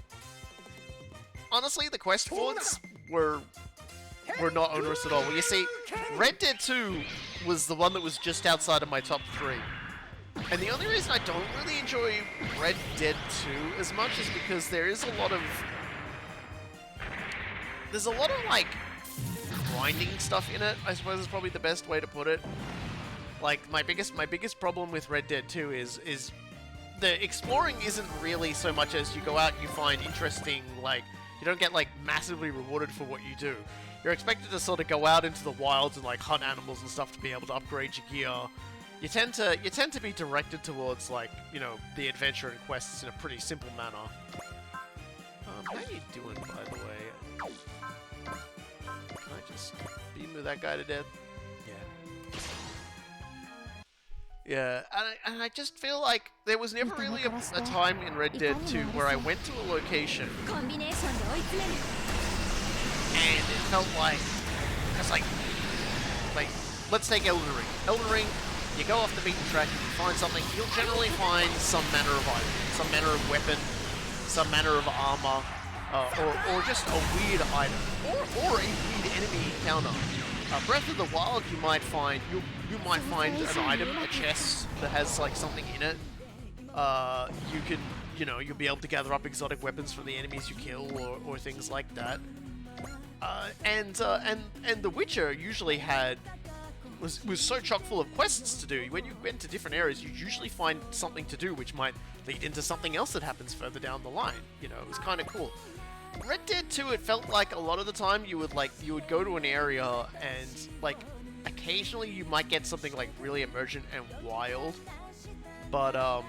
Speaker 1: honestly, the quest boards were not onerous at all. Well, you see, Red Dead 2 was the one that was just outside of my top 3. And the only reason I don't really enjoy Red Dead 2 as much is because there's a lot of like grinding stuff in it, I suppose is probably the best way to put it. Like my biggest problem with Red Dead 2 is the exploring isn't really so much as you go out and you find interesting, like you don't get like massively rewarded for what you do. You're expected to sort of go out into the wilds and like hunt animals and stuff to be able to upgrade your gear. You tend to be directed towards like, you know, the adventure and quests in a pretty simple manner. How you doing, by the way? Can I just beam that guy to death? Yeah. Yeah, and I just feel like there was never really a time in Red Dead 2 where I went to a location and it felt like, it's like let's take Elden Ring. Elden Ring, you go off the beaten track, you find something, you'll generally find some manner of item, some manner of weapon, some manner of armor, or just a weird item, or a weird enemy encounter. Breath of the Wild, you might find an item, a chest that has like something in it. You'll be able to gather up exotic weapons from the enemies you kill, or things like that. And The Witcher usually was so chock full of quests to do. When you went to different areas, you usually find something to do, which might lead into something else that happens further down the line. You know, it was kind of cool. Red Dead 2, it felt like a lot of the time you would go to an area and like occasionally you might get something like really emergent and wild, but I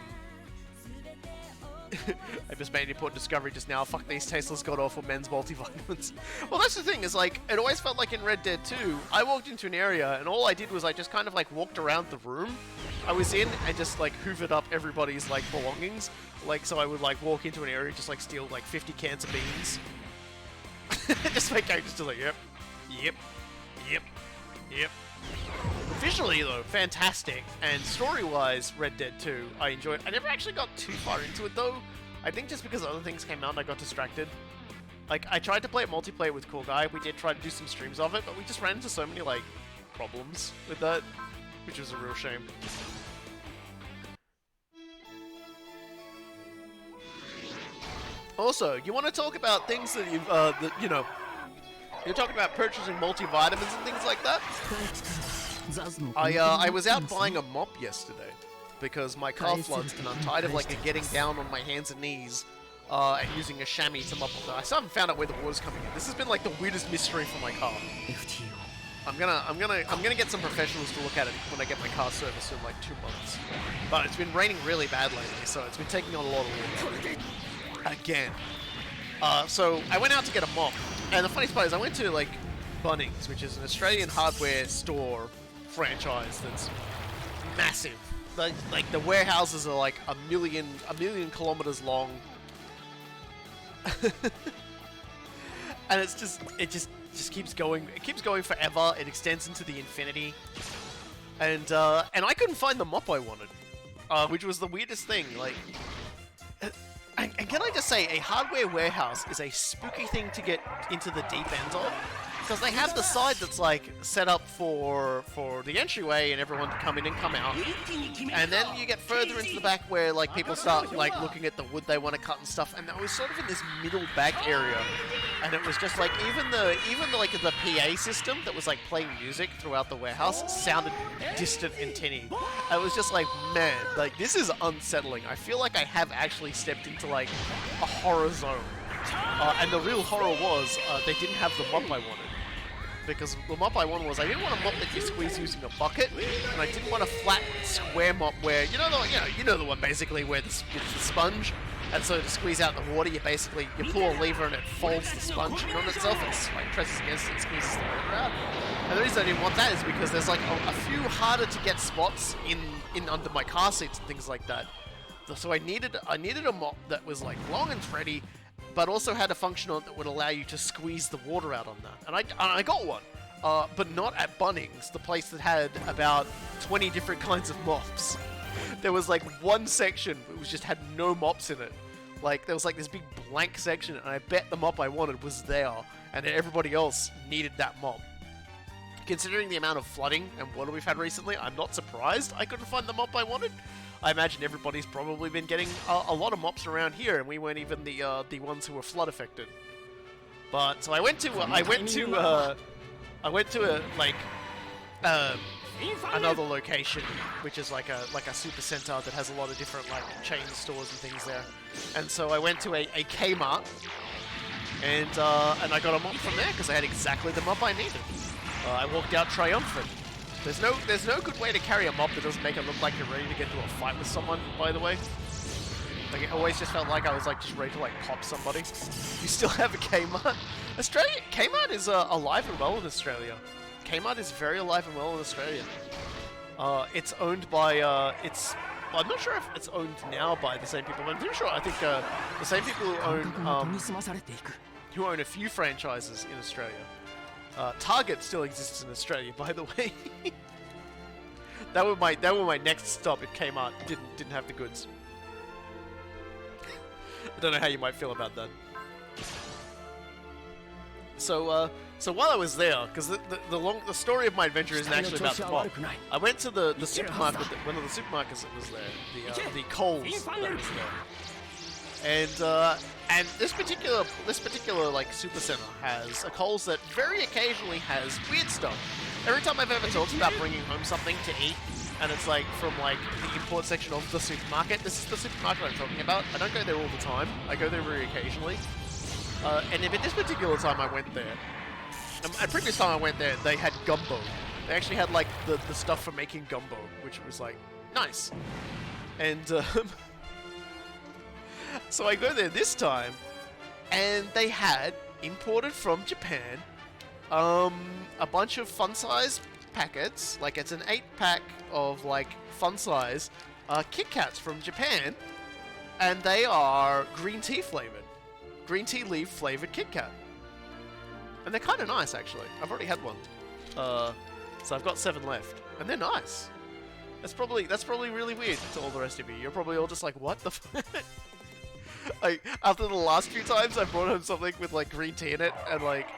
Speaker 1: just made an important discovery just now. Fuck these tasteless god-awful men's multivitamins. Well, that's the thing, is like, it always felt like in Red Dead 2, I walked into an area and all I did was I just kind of like walked around the room I was in and just like hoovered up everybody's like belongings. Like, so I would like walk into an area, just like steal like 50 cans of beans. Just my character's just like, yep. Visually though, fantastic, and story-wise, Red Dead 2, I enjoyed. I never actually got too far into it though. I think just because other things came out and I got distracted. Like, I tried to play it multiplayer with Cool Guy, we did try to do some streams of it, but we just ran into so many like problems with that, which was a real shame. Also, you want to talk about things that you're talking about purchasing multivitamins and things like that? I was out buying a mop yesterday because my car floods and I'm tired of like getting down on my hands and knees and using a chamois to mop up. I still haven't found out where the water's coming in. This has been like the weirdest mystery for my car. I'm gonna get some professionals to look at it when I get my car serviced in like 2 months. But it's been raining really bad lately, so it's been taking on a lot of water. Again. So I went out to get a mop, and the funny part is I went to like Bunnings, which is an Australian hardware store franchise that's massive. Like the warehouses are like a million kilometers long. And it just keeps going. It keeps going forever. It extends into the infinity. And I couldn't find the mop I wanted, which was the weirdest thing. Like, and can I just say, a hardware warehouse is a spooky thing to get into the deep end of, because they have the side that's like set up for the entryway and everyone to come in and come out, and then you get further into the back where like people start like looking at the wood they want to cut and stuff, and that was sort of in this middle back area, and it was just like even the PA system that was like playing music throughout the warehouse sounded distant and tinny. I was just like, man, like this is unsettling. I feel like I have actually stepped into like a horror zone. And the real horror was they didn't have the mop I wanted. Because the mop I wanted was I didn't want a mop that you squeeze using a bucket, and I didn't want a flat square mop where you know the one basically where it's the sponge, and so to squeeze out the water you pull a lever and it folds the sponge in on itself and like presses against it and squeezes the water out. And the reason I didn't want that is because there's like a few harder to get spots in under my car seats and things like that. So I needed a mop that was like long and thready, but also had a function on it that would allow you to squeeze the water out on that. And I got one, but not at Bunnings, the place that had about 20 different kinds of mops. There was like one section which just had no mops in it. Like there was like this big blank section, and I bet the mop I wanted was there, and everybody else needed that mop. Considering the amount of flooding and water we've had recently, I'm not surprised I couldn't find the mop I wanted. I imagine everybody's probably been getting a lot of mops around here, and we weren't even the ones who were flood affected. But so I went to another location, which is like a super center that has a lot of different like chain stores and things there. And so I went to a Kmart, and I got a mop from there because I had exactly the mop I needed. I walked out triumphant. There's no good way to carry a mop that doesn't make it look like you're ready to get into a fight with someone, by the way. Like, it always just felt like I was like just ready to like pop somebody. You still have a Kmart? Kmart is alive and well in Australia. Kmart is very alive and well in Australia. It's owned by, I'm not sure if it's owned now by the same people, but I'm pretty sure, I think the same people who own a few franchises in Australia. Target still exists in Australia, by the way. That were my next stop if Kmart didn't have the goods. I don't know how you might feel about that. So while I was there, because the story of my adventure isn't actually about the mop. I went to the supermarket, one of the supermarkets that was there, the Coles that was there. And this particular like super center has a Coles that very occasionally has weird stuff. Every time I've ever talked about bringing home something to eat, and it's like from like the import section of the supermarket. This is the supermarket I'm talking about. I don't go there all the time. I go there very occasionally. And if at this particular time I went there, and previous time I went there, they had gumbo. They actually had like the stuff for making gumbo, which was like nice. And so I go there this time, and they had imported from Japan a bunch of fun size packets. Like it's an 8-pack of like fun size Kit Kats from Japan, and they are green tea flavored. Green tea leaf flavored Kit Kat. And they're kind of nice, actually. I've already had one. So I've got 7 left. And they're nice. That's probably really weird to all the rest of you. You're probably all just like, what the fuck? Like, after the last few times I brought home something with like green tea in it, and like,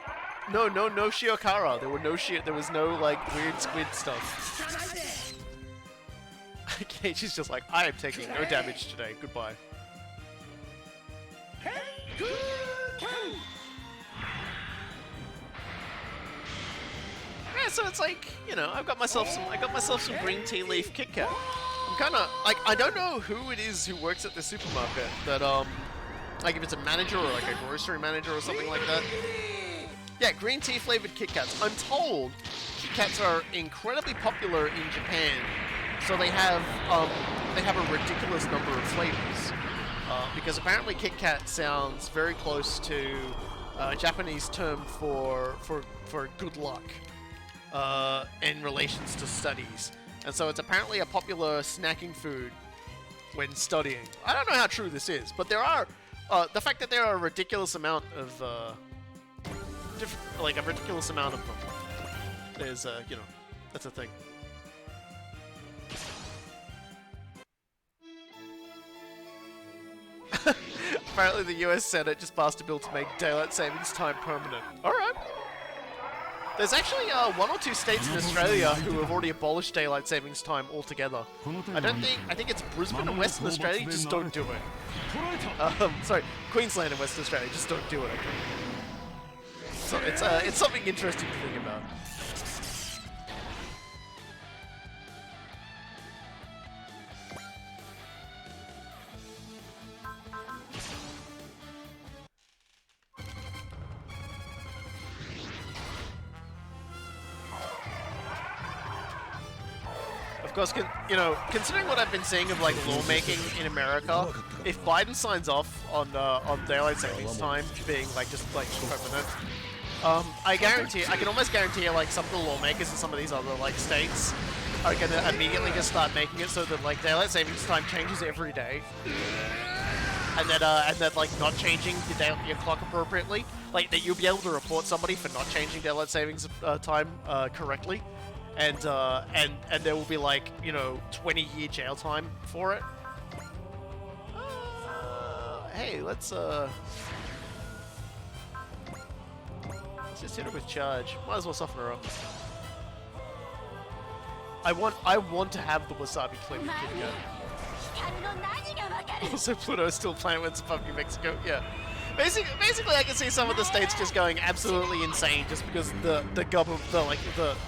Speaker 1: no shiokara. There was no like weird squid stuff. Okay, she's just like, I am taking no damage today. Goodbye. Yeah, so it's like, you know, I got myself some green tea leaf Kit Kat. I'm kind of like, I don't know who it is who works at the supermarket that like if it's a manager or like a grocery manager or something like that. Yeah, green tea flavored Kit Kats. I'm told Kit Kats are incredibly popular in Japan, so they have a ridiculous number of flavors. Because apparently Kit Kat sounds very close to a Japanese term for good luck in relations to studies. And so it's apparently a popular snacking food when studying. I don't know how true this is, but there are, the fact that there are a ridiculous amount of, a ridiculous amount of them, there's, you know, that's a thing. Apparently the US Senate just passed a bill to make daylight savings time permanent. Alright. There's actually one or two states in Australia who have already abolished daylight savings time altogether. I think it's Brisbane and Western Australia just don't do it. Sorry, Queensland and Western Australia just don't do it, I think. So it's something interesting to think about. Of course, you know, considering what I've been seeing of like lawmaking in America, if Biden signs off on daylight savings time being like just like permanent, I can almost guarantee like some of the lawmakers in some of these other like states are gonna immediately just start making it so that like daylight savings time changes every day, and that like not changing your clock appropriately, like that you'll be able to report somebody for not changing daylight savings time correctly. And there will be like, you know, 20-year jail time for it. Hey, let's just hit her with charge. Might as well soften her up. I want to have the wasabi claim Kid Kat. Also, Pluto is still playing with fucking Mexico. Yeah. Basically, I can see some of the states just going absolutely insane just because the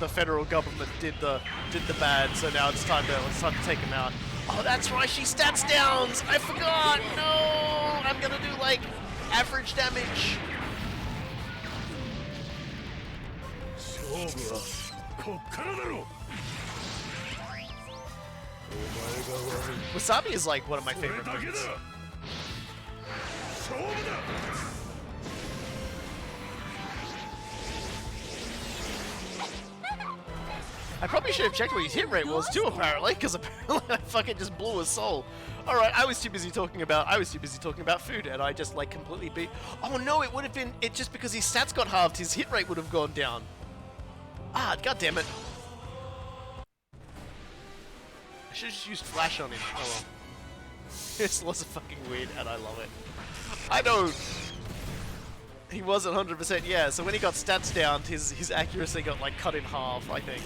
Speaker 1: federal government did the bad. So now it's time to take them out. Oh, that's right. She stats downs. I forgot. No, I'm gonna do like average damage. Wasabi is like one of my favorite movies. I probably should have checked what his hit rate was too, apparently, because apparently I fucking just blew his soul. All right, I was too busy talking about food, and I just like completely beat. Oh no, it would have been just because his stats got halved, his hit rate would have gone down. Ah, god damn it! I should have just used flash on him. Oh well. This was fucking weird, and I love it. I know. He was at 100%, yeah, so when he got stats down, his accuracy got like cut in half, I think.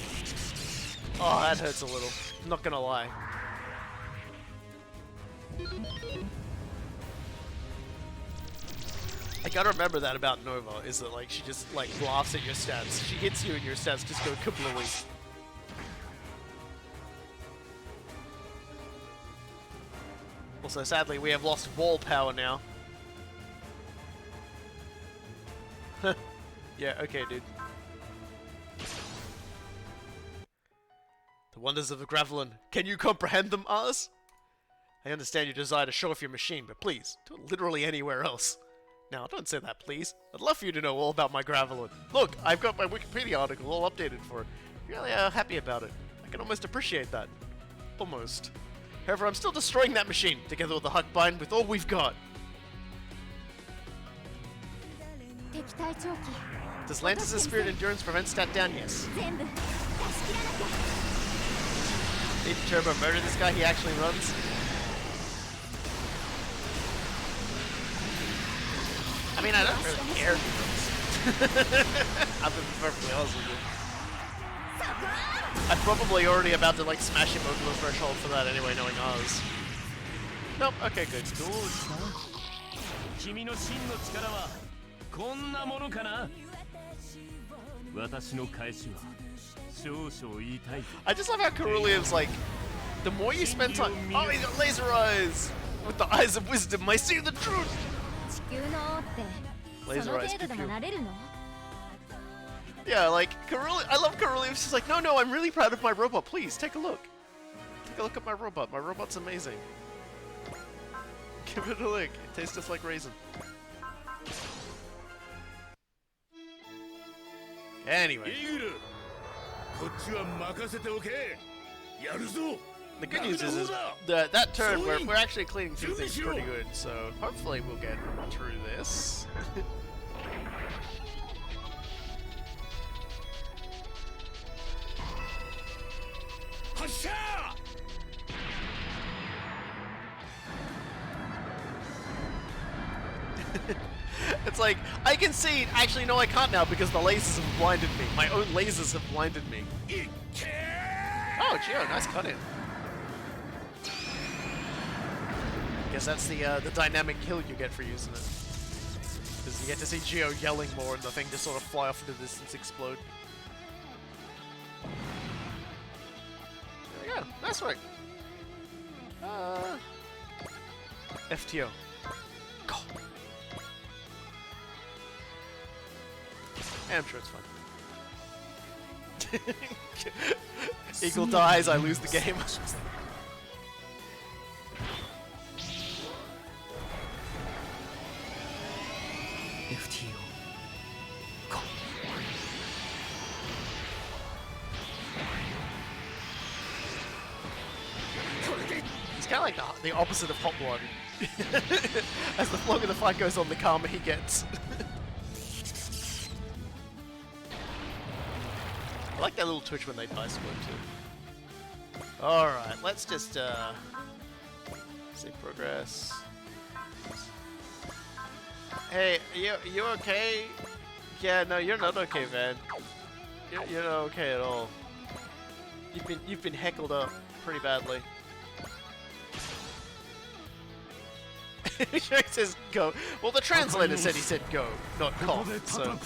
Speaker 1: Oh, that hurts a little. Not gonna lie. I gotta remember that about Nova, is that like she just like laughs at your stats. She hits you and your stats just go kablooey. Also, sadly, we have lost wall power now. Yeah, okay, dude. The wonders of the Gravelin. Can you comprehend them, Ars? I understand your desire to show off your machine, but please, do it literally anywhere else. Now, don't say that, please. I'd love for you to know all about my Gravelin. Look, I've got my Wikipedia article all updated for it. Really happy about it. I can almost appreciate that. Almost. However, I'm still destroying that machine, together with the Huckbind, with all we've got. Does Lantis' Spirit Endurance prevent stat down? Yes. Need to turbo murder this guy, he actually runs. I mean, I don't really care if he runs. I've been perfectly honest with you. I'm probably already about to like smash him over the threshold for that anyway, knowing ours. Nope, okay, good. I just love how Cerulean's like, the more you spend time. Oh, he's got laser eyes! With the eyes of wisdom, I see the truth! Laser eyes, yeah, like, Cerulean, I love Cerulean. She's like, no, I'm really proud of my robot. Please, take a look. Take a look at my robot. My robot's amazing. Give it a lick. It tastes just like raisin. Anyway. The good news is that turn, we're actually cleaning through things pretty good, so hopefully we'll get through this. It's like, I can see, actually no I can't now because the lasers have blinded me. My own lasers have blinded me. Oh, Gio, nice cut in. Guess that's the dynamic kill you get for using it. Because you get to see Gio yelling more and the thing just sort of fly off into the distance, explode. There we go, nice work. FTO. Go. Yeah, I'm sure it's fun. Eagle dies, I lose the game.
Speaker 2: FTO. Go.
Speaker 1: It's kind of like the opposite of Hot Blood. As the longer the fight goes on, the calmer he gets. I like that little twitch when they die squirt too. Alright, let's just see progress. Hey, you okay? Yeah, no, you're not okay, man. You're not okay at all. You've been heckled up pretty badly. He says go. Well, the translator said he said go, not cough. So.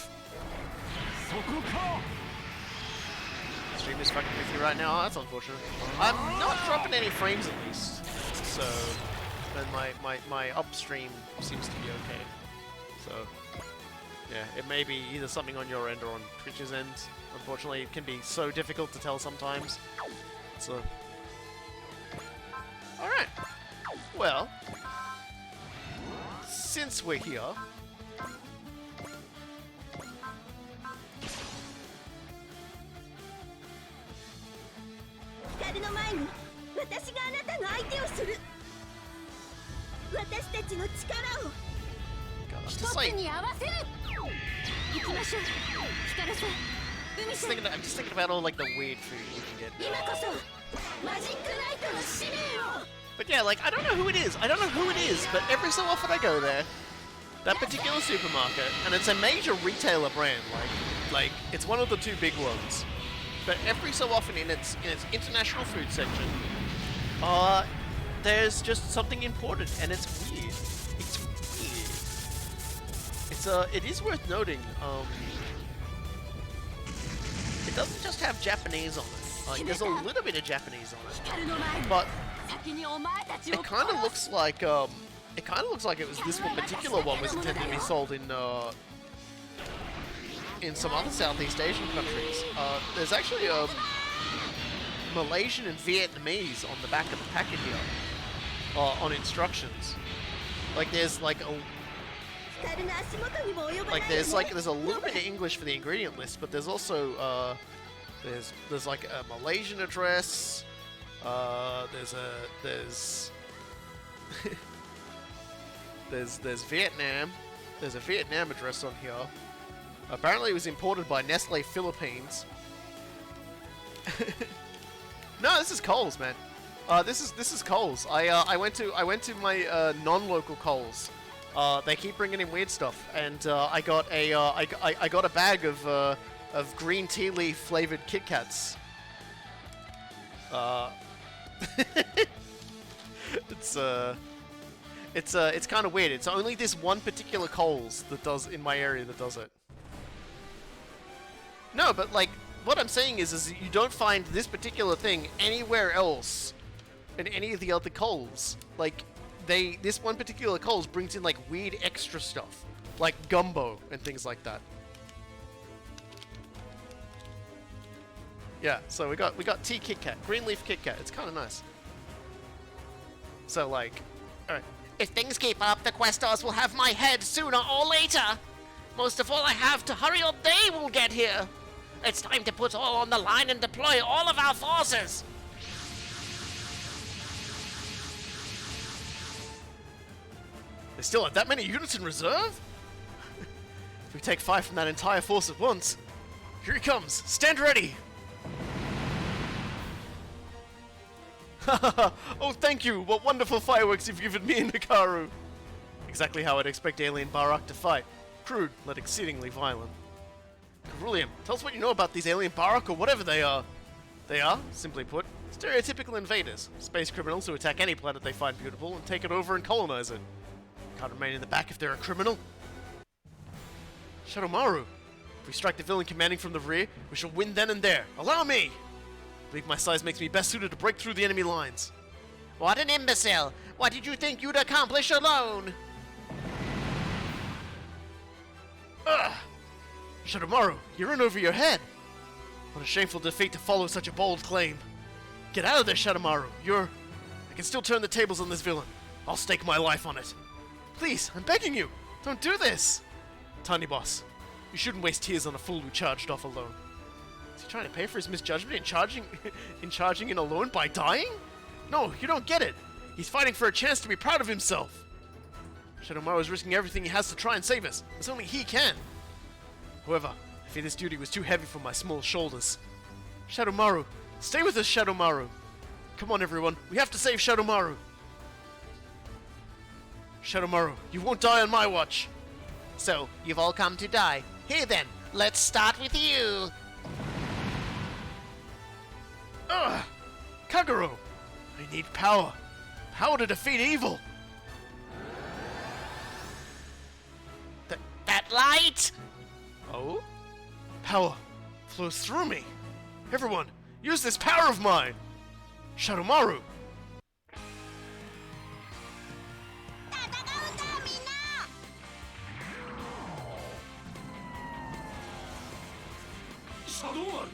Speaker 1: Stream is fucking with you right now. Oh, that's unfortunate. I'm not dropping any frames at least, so then my upstream seems to be okay. So yeah, it may be either something on your end or on Twitch's end. Unfortunately, it can be so difficult to tell sometimes. So all right. Well, since we're here. God, I'm just thinking about all like the weird food you can get. But yeah, like I don't know who it is. But every so often I go there, that particular supermarket, and it's a major retailer brand. Like it's one of the two big ones. But every so often in its international food section, there's just something important, and it's weird. It's weird. It is worth noting. It doesn't just have Japanese on it. Like there's a little bit of Japanese on it, but it kind of looks like it was this one particular one was intended to be sold in some other Southeast Asian countries. There's actually Malaysian and Vietnamese on the back of the packet here, on instructions. Like there's like a there's a little bit of English for the ingredient list, but there's also there's like a Malaysian address. There's Vietnam. There's a Vietnam address on here. Apparently, it was imported by Nestle Philippines. No, this is Coles, man. This is Coles. I went to my non-local Coles. They keep bringing in weird stuff, and I got a bag of green tea leaf flavored Kit Kats. It's kind of weird. It's only this one particular Coles that does in my area that does it. No, but like what I'm saying is you don't find this particular thing anywhere else in any of the other Coles. Like this one particular Coles brings in like weird extra stuff, like gumbo and things like that. Yeah, so we got tea Kit Kat, green leaf Kit Kat. It's kind of nice. So like, all right.
Speaker 3: If things keep up, the questors will have my head sooner or later. Most of all, I have to hurry or they will get here. It's time to put all on the line and deploy all of our forces.
Speaker 1: They still have that many units in reserve? If we take 5 from that entire force at once, here he comes. Stand ready. Oh, thank you! What wonderful fireworks you've given me and Hikaru! Exactly how I'd expect alien Barrack to fight. crude, but exceedingly violent. Cerulean, tell us what you know about these alien Barrack or whatever they are. They are, simply put, stereotypical invaders, space criminals who attack any planet they find beautiful and take it over and colonize it. Can't remain in the back if they're a criminal. Shadow-Maru, if we strike the villain commanding from the rear, we shall win then and there. Allow me! I believe my size makes me best suited to break through the enemy lines.
Speaker 3: What an imbecile! What did you think you'd accomplish alone?
Speaker 1: Ugh! Shadow-Maru, you're in over your head! What a shameful defeat to follow such a bold claim. Get out of there, Shadow-Maru. I can still turn the tables on this villain. I'll stake my life on it. Please, I'm begging you, don't do this! Tiny Boss, you shouldn't waste tears on a fool who charged off alone. Is he trying to pay for his misjudgment in charging in alone by dying? No, you don't get it. He's fighting for a chance to be proud of himself. Shadow-Maru is risking everything he has to try and save us, as only he can. However, I fear this duty was too heavy for my small shoulders. Shadow-Maru, stay with us, Shadow-Maru. Come on, everyone, we have to save Shadow-Maru. Shadow-Maru, you won't die on my watch.
Speaker 3: So, you've all come to die. Here then, let's start with you.
Speaker 1: Ugh! Kagero! I need power. Power to defeat evil.
Speaker 3: That light?
Speaker 1: Oh? Power flows through me. Everyone, use this power of mine. Shadow-Maru.
Speaker 4: Shadow-Maru!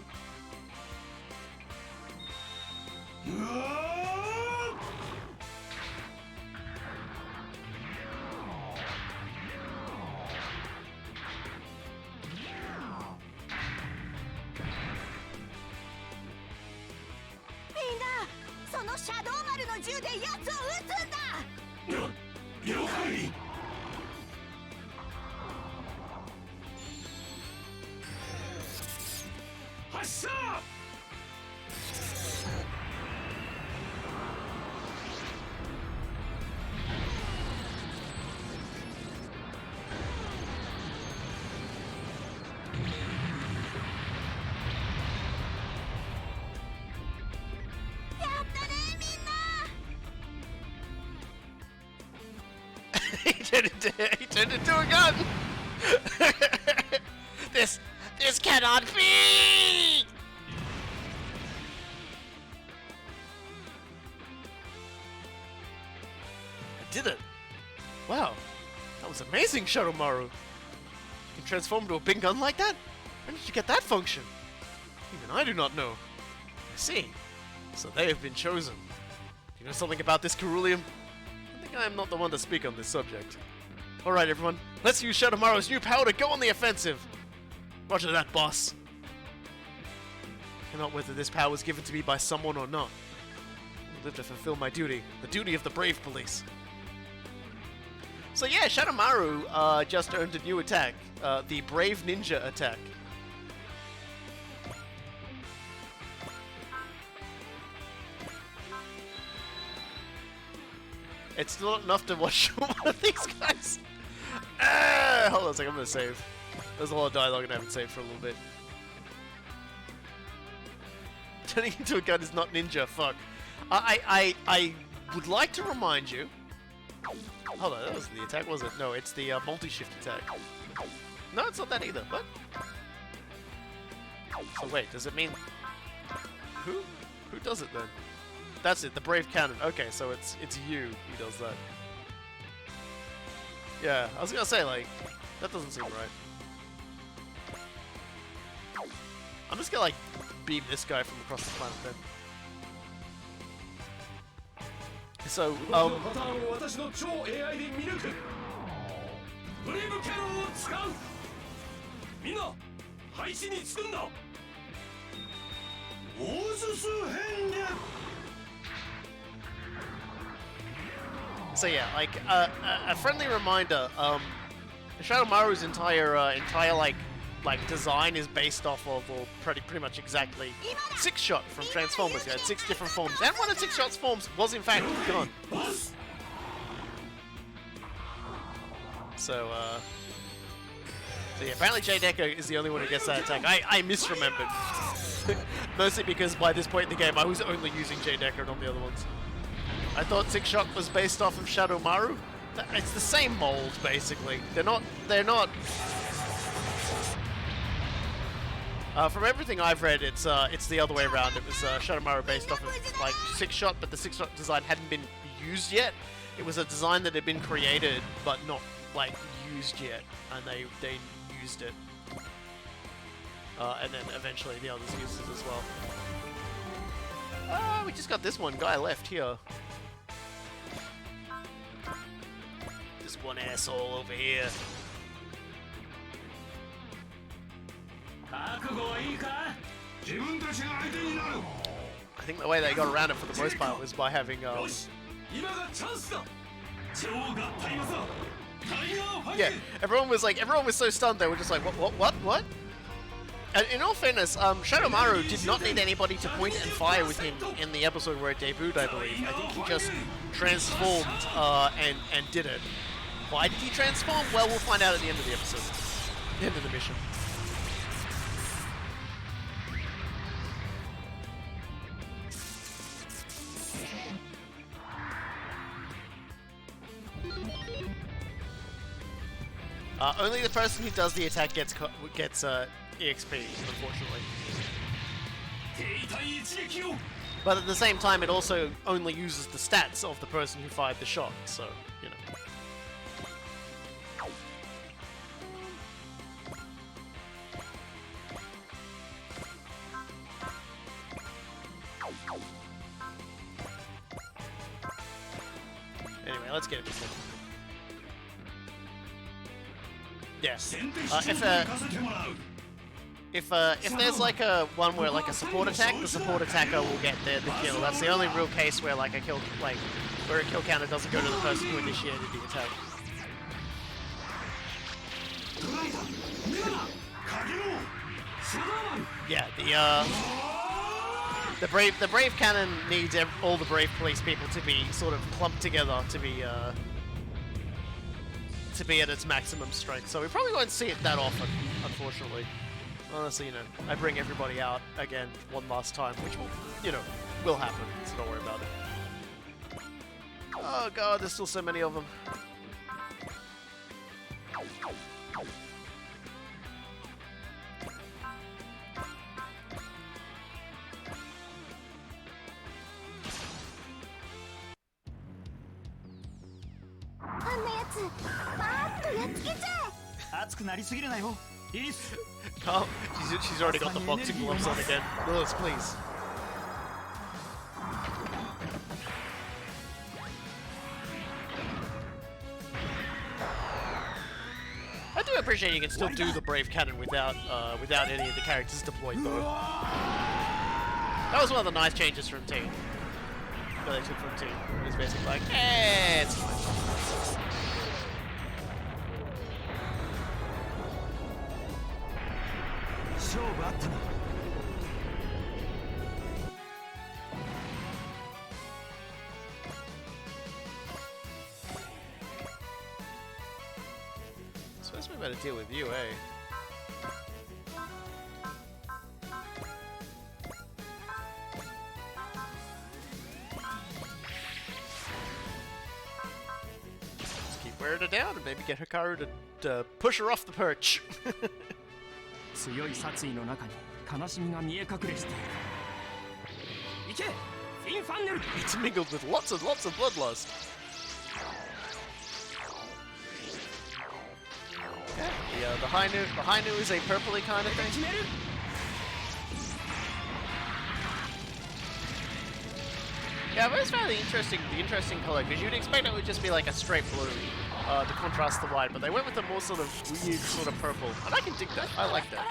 Speaker 1: He turned into a gun!
Speaker 3: This cannot be!
Speaker 1: I did it! Wow, that was amazing, Shadow-Maru. You can transform into a big gun like that? When did you get that function? Even I do not know. I see. So they have been chosen. Do you know something about this, Cerulean? I think I am not the one to speak on this subject. Alright everyone, let's use Shadow-Maru's new power to go on the offensive! Roger that, boss. I cannot whether this power was given to me by someone or not. I live to fulfill my duty, the duty of the brave police. So yeah, Shadow-Maru just earned a new attack, the Brave Ninja attack. It's not enough to watch one of these guys. Hold on a second, I'm gonna save. There's a lot of dialogue and I haven't saved for a little bit. Turning into a gun is not ninja, fuck. I would like to remind you... Hold on, that was the attack, was it? No, it's the multi-shift attack. No, it's not that either, what? So wait, does it mean... Who does it then? That's it, the Brave Cannon. Okay, so it's you who does that. Yeah, I was gonna say, like, that doesn't seem right. I'm just gonna, like, beam this guy from across the planet then. So, So yeah, like a friendly reminder. Shadow-Maru's entire like design is based off of, or pretty much exactly, Six Shot from Transformers. He had 6 different forms, and one of Six Shot's forms was in fact gone. So So yeah, apparently J Decker is the only one who gets that attack. I misremembered. Mostly because by this point in the game I was only using J Decker and not the other ones. I thought Six Shot was based off of Shadow-Maru. It's the same mold, basically. They're not... from everything I've read, it's the other way around. It was Shadow-Maru based off of like Six Shot, but the Six Shot design hadn't been used yet. It was a design that had been created, but not like used yet, and they used it. And then eventually the others used it as well. We just got this one guy left here. This one asshole over here. I think the way they got around it for the most part was by having yeah, everyone was so stunned they were just like, what? And in all fairness, Shadow-Maru did not need anybody to point and fire with him in the episode where it debuted, I believe. I think he just transformed and did it. Why did he transform? Well, we'll find out at the end of the episode. The end of the mission. Only the person who does the attack gets EXP, unfortunately. But at the same time, it also only uses the stats of the person who fired the shot, so, you know. Anyway, let's get it. Yeah. If there's like a one where like a support attack, the support attacker will get the kill. That's the only real case where like where a kill counter doesn't go to the person who initiated the attack. Yeah, the brave cannon needs all the brave police people to be sort of clumped together to be at its maximum strength. So we probably won't see it that often, unfortunately. Honestly, you know, I bring everybody out again one last time, which will happen, so don't worry about it. Oh god, there's still so many of them. Oh, she's already got the boxing gloves on again. Lewis, please. I do appreciate you can still do the brave cannon without any of the characters deployed though. That was one of the nice changes from Team. That they took from Team. It was basically like, it's fine. Suppose we better deal with you, eh? Just keep wearing her down and maybe get Hikaru to push her off the perch. It's mingled with lots of bloodlust. Yeah, the Hainu is a purpley kind of thing. Yeah, I've always found the interesting color, because you'd expect it would just be like a straight blue to contrast the white, but they went with a more sort of weird sort of purple, and I can dig that. I like that.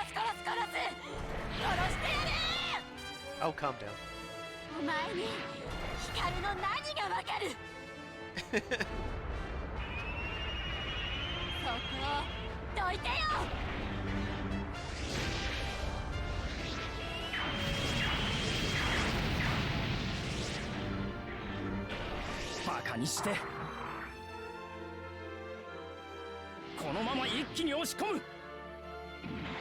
Speaker 1: Oh, calm down.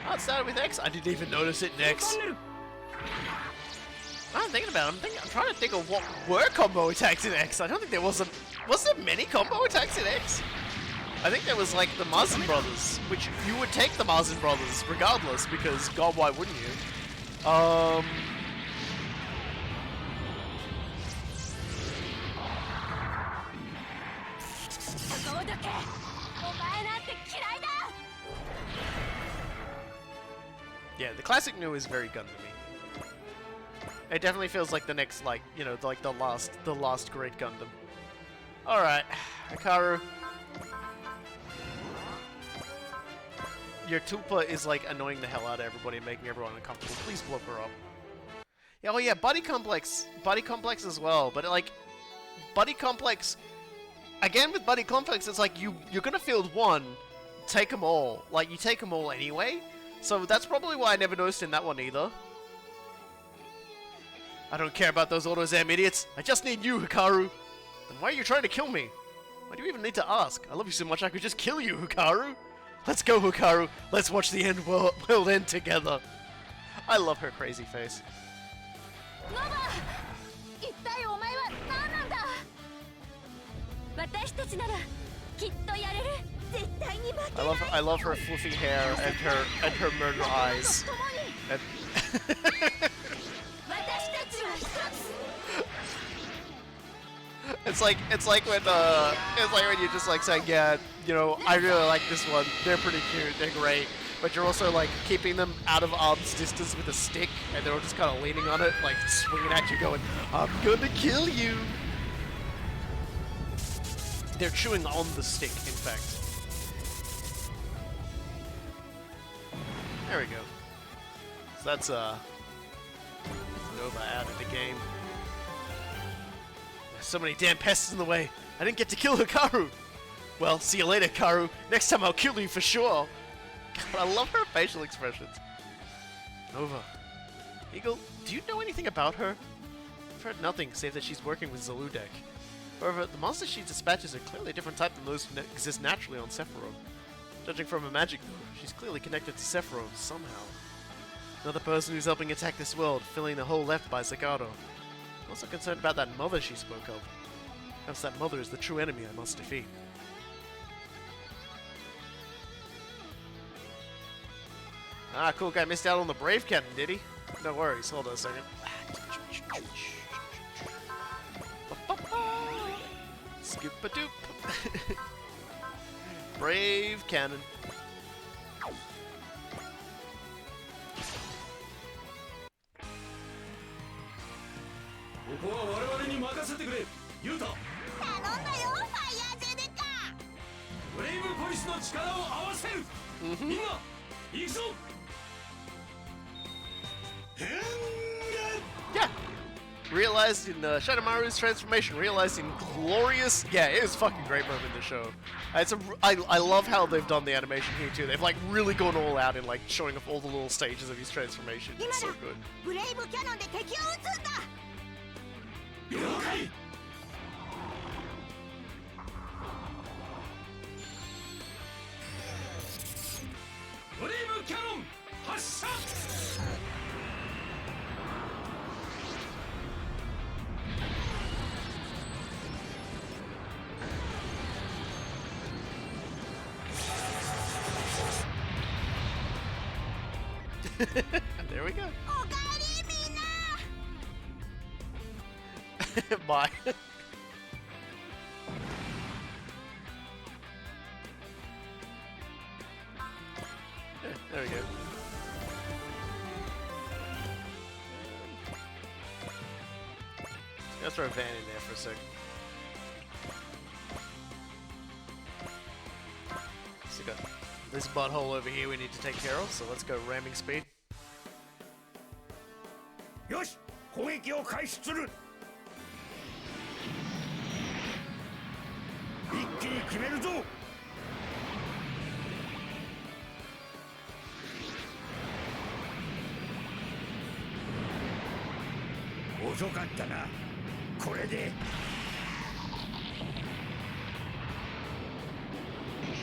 Speaker 1: Oh, it started with X. I didn't even notice it next. I'm thinking about it. I'm trying to think of what were combo attacks in X. I don't think there was there many combo attacks in X? I think there was like the Mazin brothers, which you would take the Mazin brothers regardless, because God, why wouldn't you? Yeah, the classic new is very Gundam-y. It definitely feels like the next, like, you know, like the last great Gundam. Alright, Hikaru. Your Tulpa is, like, annoying the hell out of everybody and making everyone uncomfortable. Please blow her up. Yeah, oh yeah, Body Complex as well, but, like, Body Complex... Again, with Buddy Complex, it's like you're gonna field one, take them all. Like, you take them all anyway. So that's probably why I never noticed in that one either. I don't care about those AutoZam idiots. I just need you, Hikaru. Then why are you trying to kill me? Why do you even need to ask? I love you so much I could just kill you, Hikaru. Let's go, Hikaru. Let's watch the world end together. I love her crazy face. I love her fluffy hair and her murder eyes. And it's like when you're just like saying, yeah, you know, I really like this one. They're pretty cute. They're great. But you're also like keeping them out of arm's distance with a stick, and they're all just kind of leaning on it, like swinging at you, going, "I'm gonna kill you." They're chewing on the stick, in fact. There we go. So that's Nova out of the game. There's so many damn pests in the way. I didn't get to kill Hikaru. Well, see you later, Karu. Next time I'll kill you for sure. God, I love her facial expressions. Nova. Eagle, do you know anything about her? I've heard nothing save that she's working with Zaludek. However, the monsters she dispatches are clearly a different type than those who exist naturally on Sephiroth. Judging from her magic, though, she's clearly connected to Sephiroth somehow. Another person who's helping attack this world, filling the hole left by Zagato. I'm also concerned about that mother she spoke of. Perhaps that mother is the true enemy I must defeat. Ah, cool guy missed out on the Brave Cannon, did he? No worries, hold on a second. Scoop-a-doop. Brave Cannon. Yeah. Realized in Shadow-Maru's transformation, realized in glorious... Yeah, it is a fucking great moment in the show. I love how they've done the animation here too. They've like really gone all out in like showing off all the little stages of his transformation. It's so good. There we go. Bye. There we go. Let's throw a van in there for a sec. So got this butthole over here we need to take care of, so let's go ramming speed.
Speaker 4: よし、攻撃を開始する。一気に決めるぞ。遅かったな。これで。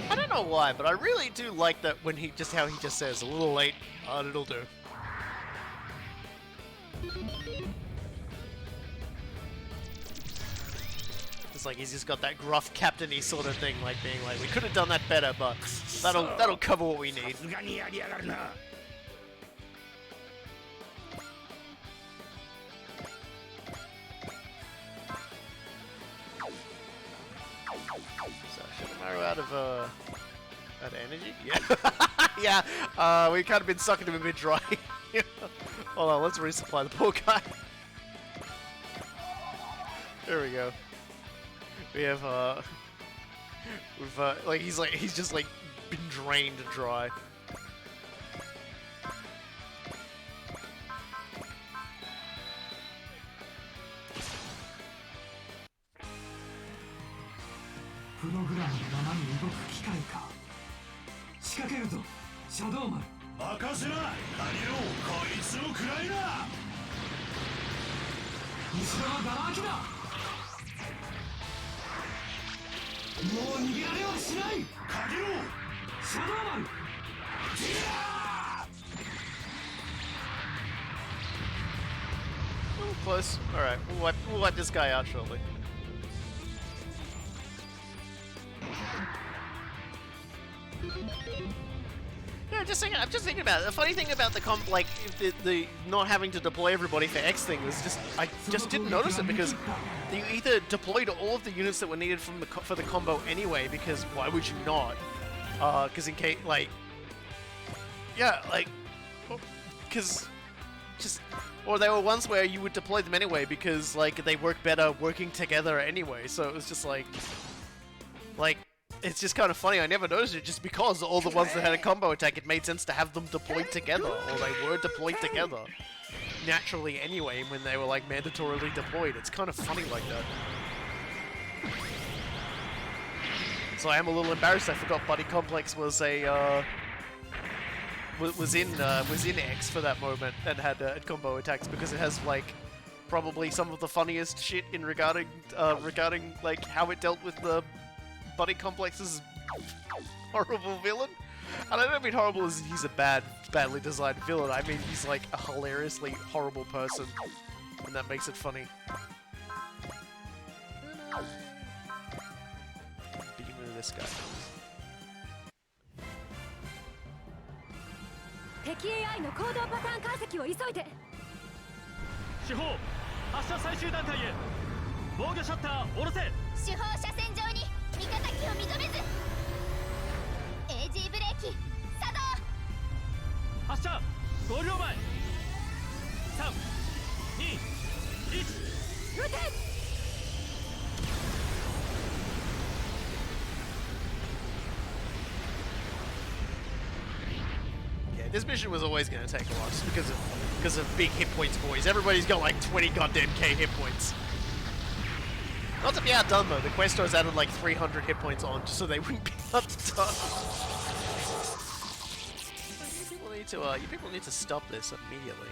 Speaker 1: I don't know why, but I really do like that when how he just says, a little late, but it'll do. It's like he's just got that gruff captain-y sort of thing, like being like, we could have done that better, but that'll cover what we need. So Shadow-Maru out of energy? Yeah. Yeah, we've kind of been sucking him a bit dry. Hold on, let's resupply the poor guy. There we go. We have he's just like been drained dry.
Speaker 4: Shadow-Maru. 任せな、カニロー、こいつを食らいな。後ろはガラ空きだ。もう逃げられはしない。カニロー、シャドウマル。
Speaker 1: Close. Alright, we'll wipe this guy out shortly. Yeah, I'm just thinking about it. The funny thing about the not having to deploy everybody for X thing was I just didn't notice it because you either deployed all of the units that were needed for the combo anyway, because why would you not? Because in case, or there were ones where you would deploy them anyway because they work better working together anyway. So it was just it's just kind of funny. I never noticed it just because all the ones that had a combo attack, it made sense to have them deployed together, or they were deployed together naturally anyway when they were mandatorily deployed. It's kind of funny like that. So I am a little embarrassed. I forgot Buddy Complex was was in X for that moment and had combo attacks because it has probably some of the funniest shit in regarding how it dealt with the Buddy Complex's horrible villain. And I don't mean horrible as he's a badly designed villain. I mean he's a hilariously horrible person, and that makes it funny. Begin with this guy.
Speaker 5: 敵 AI の行動パターン解析を急いで。
Speaker 6: 主砲発射最終段階へ。防御シャッター下ろせ。
Speaker 5: 主砲車線上に味方機を認めず。AG ブレーキ作動。
Speaker 6: 発射5秒前。3、2、1。撃て。
Speaker 1: This mission was always going to take a while just because of big hit points, boys. Everybody's got 20 goddamn K hit points. Not to be outdone though, the questors added 300 hit points on just so they wouldn't be outdone. You people need to stop this immediately.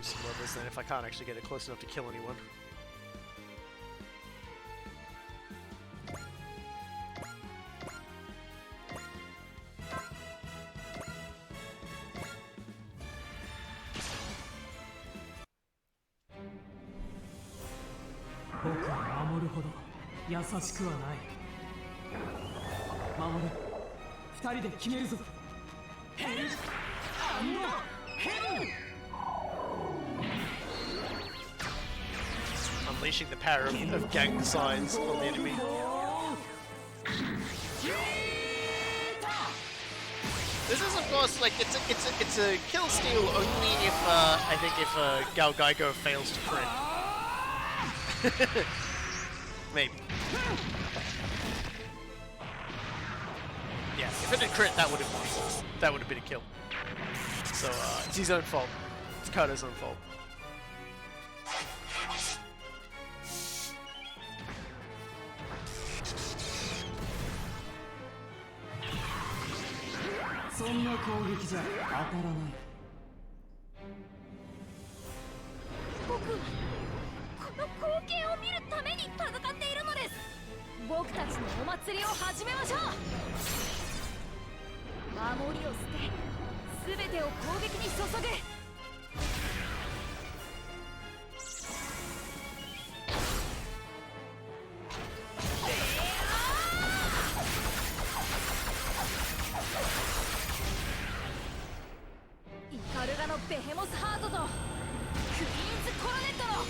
Speaker 1: Some others then if I can't actually get it close enough to kill anyone. Unleashing the power of gang signs on the enemy. This is, of course, it's a kill steal only if I think if Gal Geigo fails to crit. Maybe. Yeah, if it had crit, that would have won. That would have been a kill. So it's his own fault. It's Koda's own fault.
Speaker 2: そんな攻撃じゃ当たらない。
Speaker 5: 僕はこの光景を見るために戦っているのです。僕たちのお祭りを始めましょう。守りを捨て全てを攻撃に注ぐ。イカルガのベヘモスハートとクイーンズコロネットの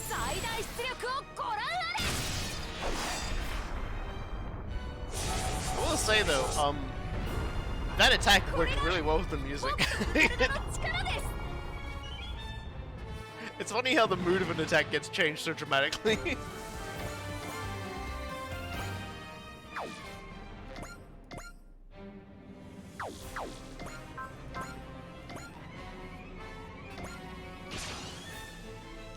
Speaker 5: 最大出力をご覧あれ。
Speaker 1: I will say though, that attack worked really well with the music. It's funny how the mood of an attack gets changed so dramatically.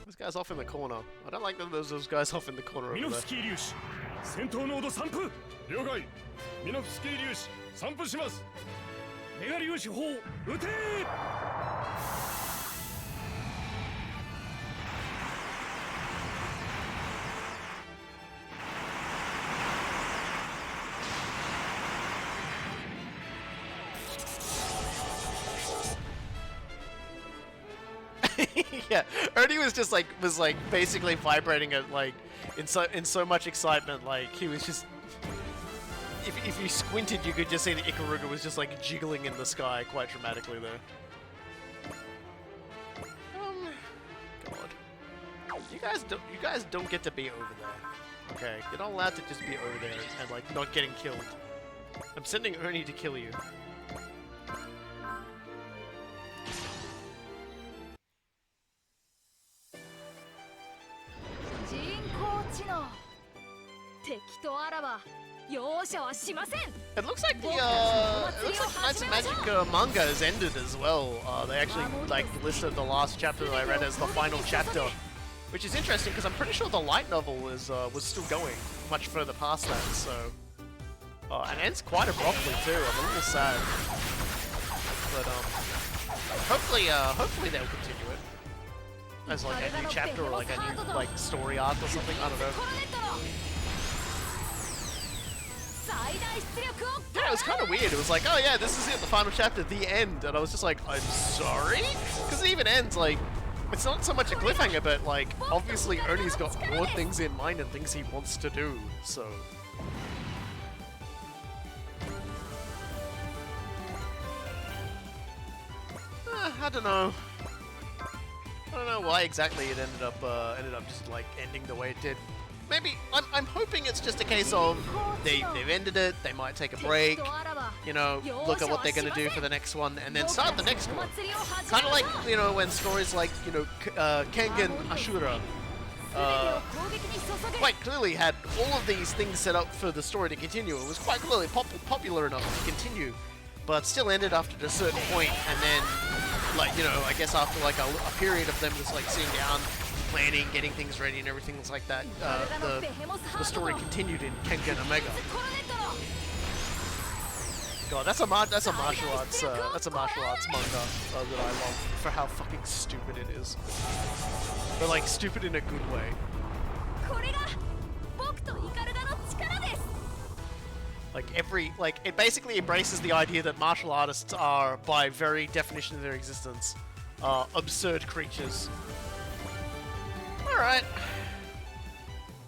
Speaker 1: This guy's off in the corner. I don't like that there's those guys off in the corner over there.
Speaker 6: 戦闘濃度3分了解ミノフスキー粒子散布しますメガ粒子砲撃て
Speaker 1: Yeah, Ernie was just like basically vibrating at like in so much excitement, like he was just if you squinted you could just see that Ikaruga was just like jiggling in the sky quite dramatically there. God. You guys don't get to be over there. Okay? You're not allowed to just be over there and like not getting killed. I'm sending Ernie to kill you. It looks like the Magic manga has ended as well. They actually like listed the last chapter that I read as the final chapter, which is interesting because I'm pretty sure the light novel was still going much further past that. So and ends quite abruptly too. I'm a little sad, but hopefully they'll continue it as like a new chapter or like a new like story arc or something. I don't know. Yeah, it was kind of weird. It was like, oh yeah, this is it, the final chapter, the end. And I was just like, I'm sorry? Because it even ends, like, it's not so much a cliffhanger, but like, obviously Ernie's got more things in mind and things he wants to do, so... I don't know. I don't know why exactly it ended up just like ending the way it did. Maybe I'm hoping it's just a case of they've ended it. They might take a break, you know, look at what they're gonna do for the next one, and then start the next one. Kind of like, you know, when stories like, you know, Kengan Ashura quite clearly had all of these things set up for the story to continue. It was quite clearly popular enough to continue, but still ended after a certain point, and then, like, you know, I guess after like a period of them just like sitting down, planning, getting things ready, and everything was like that. The story continued in Kengan Omega. God, that's a martial arts manga that I love for how fucking stupid it is. But like stupid in a good way. Like it basically embraces the idea that martial artists are, by very definition of their existence, absurd creatures. Alright.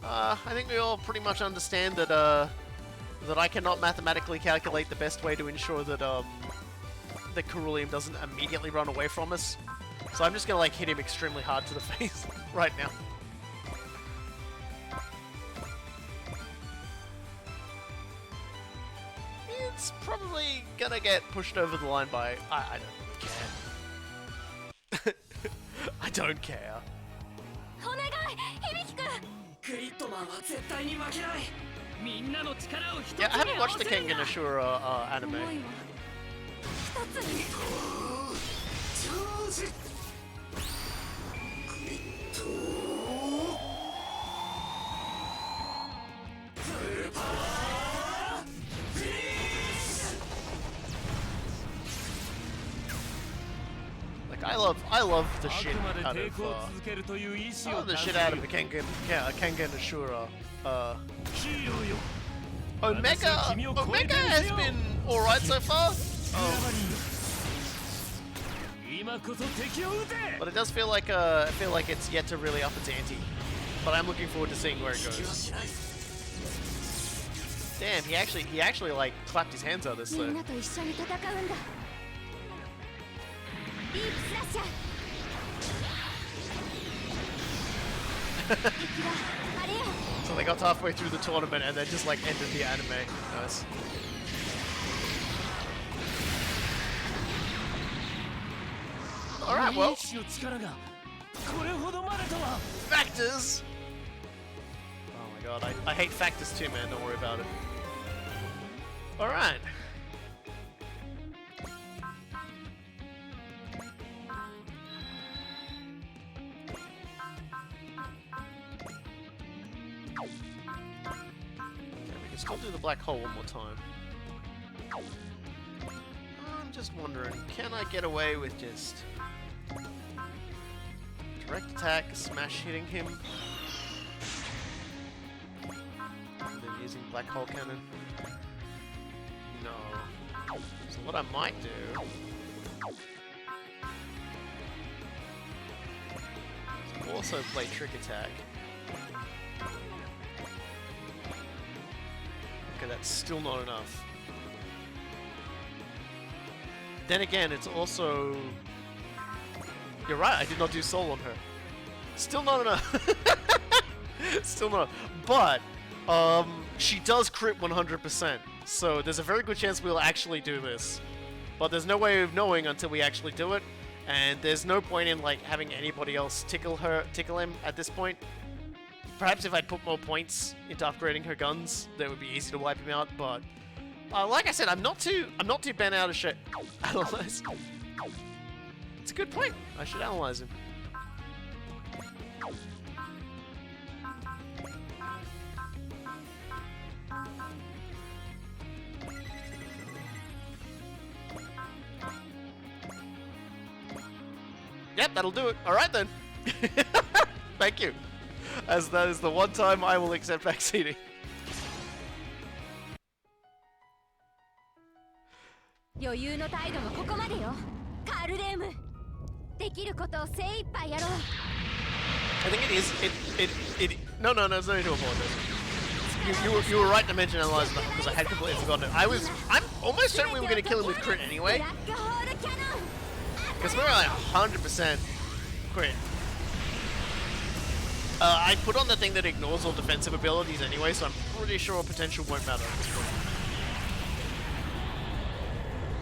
Speaker 1: I think we all pretty much understand that, that I cannot mathematically calculate the best way to ensure that, that Cerulean doesn't immediately run away from us. So I'm just gonna, like, hit him extremely hard to the face right now. It's probably gonna get pushed over the line by... I don't care. I don't care. Yeah, I haven't watched the Kengan Ashura anime. I love the shit out of Kengan Ashura. Omega has been alright so far. But it does feel like it's yet to really up its ante. But I'm looking forward to seeing where it goes. Damn, he actually like clapped his hands out this thing. So they got halfway through the tournament and then just like ended the anime. Nice. Alright, well. Factors! Oh my god, I hate factors too, man. Don't worry about it. Alright. Still do the black hole one more time. I'm just wondering, can I get away with just direct attack, smash hitting him, and then using black hole cannon? No. So what I might do is also play trick attack. Okay, that's still not enough. Then again, it's also... You're right, I did not do soul on her. Still not enough. Still not. But, she does crit 100%. So there's a very good chance we'll actually do this. But there's no way of knowing until we actually do it. And there's no point in like having anybody else tickle him at this point. Perhaps if I'd put more points into upgrading her guns, that would be easy to wipe him out. But like I said, I'm not too bent out of shit. Analyze. It's a good point. I should analyze him. Yep, that'll do it. All right then. Thank you. As that is the one time I will accept backseating.
Speaker 5: 余裕の態度もここまでよ。カルレーム。できることを精一杯やろう。
Speaker 1: I think it is. No, there's no need to apologize. You were right to mention analyzing that because I had completely forgotten it. I'm almost certain we were going to kill him with crit anyway. Because we're like 100% crit. I put on the thing that ignores all defensive abilities anyway, so I'm pretty sure potential won't matter at this point.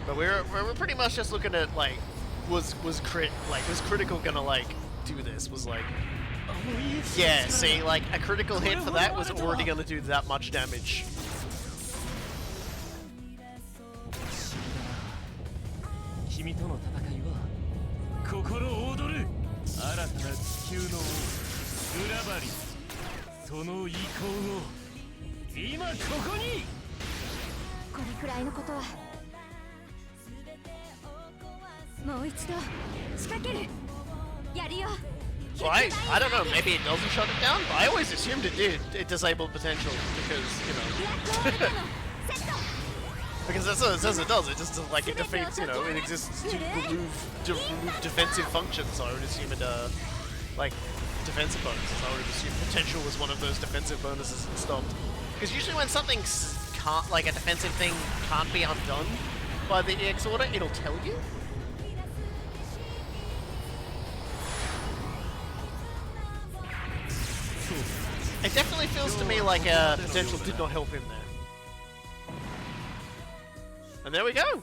Speaker 1: But we're pretty much just looking at like, was critical gonna like do this? Was like, yeah, see, like a critical hit for that was already gonna do that much damage. Well, I don't know, maybe it doesn't shut it down, but I always assumed it did. It disabled potential, because, you know... because that's what it says it does, it just, like, it defeats, you know, it exists to remove defensive functions, so I would assume it, like, defensive bonuses. I would assume potential was one of those defensive bonuses and stopped. Because usually when something can't, like, a defensive thing can't be undone by the EX order, it'll tell you. It definitely feels to me like potential did not help him there. And there we go!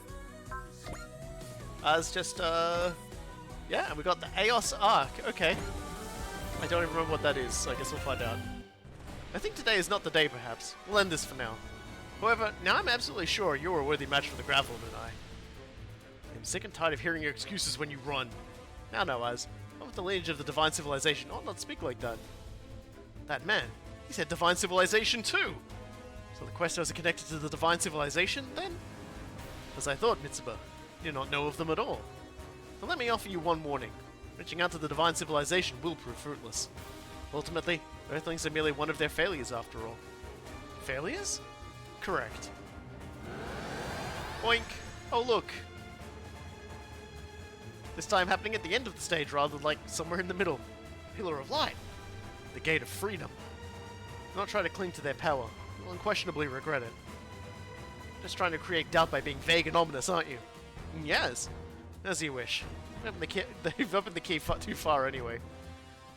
Speaker 1: It's just, yeah, and we got the Aos arc, okay. I don't even remember what that is, so I guess we'll find out. I think today is not the day, perhaps. We'll end this for now. However, now I'm absolutely sure you're a worthy match for the Gravelin and I. I'm sick and tired of hearing your excuses when you run. Now, Az, what with the lineage of the Divine Civilization? Oh, not speak like that. That man, he said Divine Civilization too! So the questors are connected to the Divine Civilization, then? As I thought, Mitsuba. You do not know of them at all. And let me offer you one warning. Reaching out to the divine civilization will prove fruitless. Ultimately, Earthlings are merely one of their failures after all. Failures? Correct. Oink! Oh look! This time happening at the end of the stage rather than like somewhere in the middle. Pillar of Light. The Gate of Freedom. Do not try to cling to their power. You'll unquestionably regret it. Just trying to create doubt by being vague and ominous, aren't you? Yes. As you wish. They've opened the key too far anyway.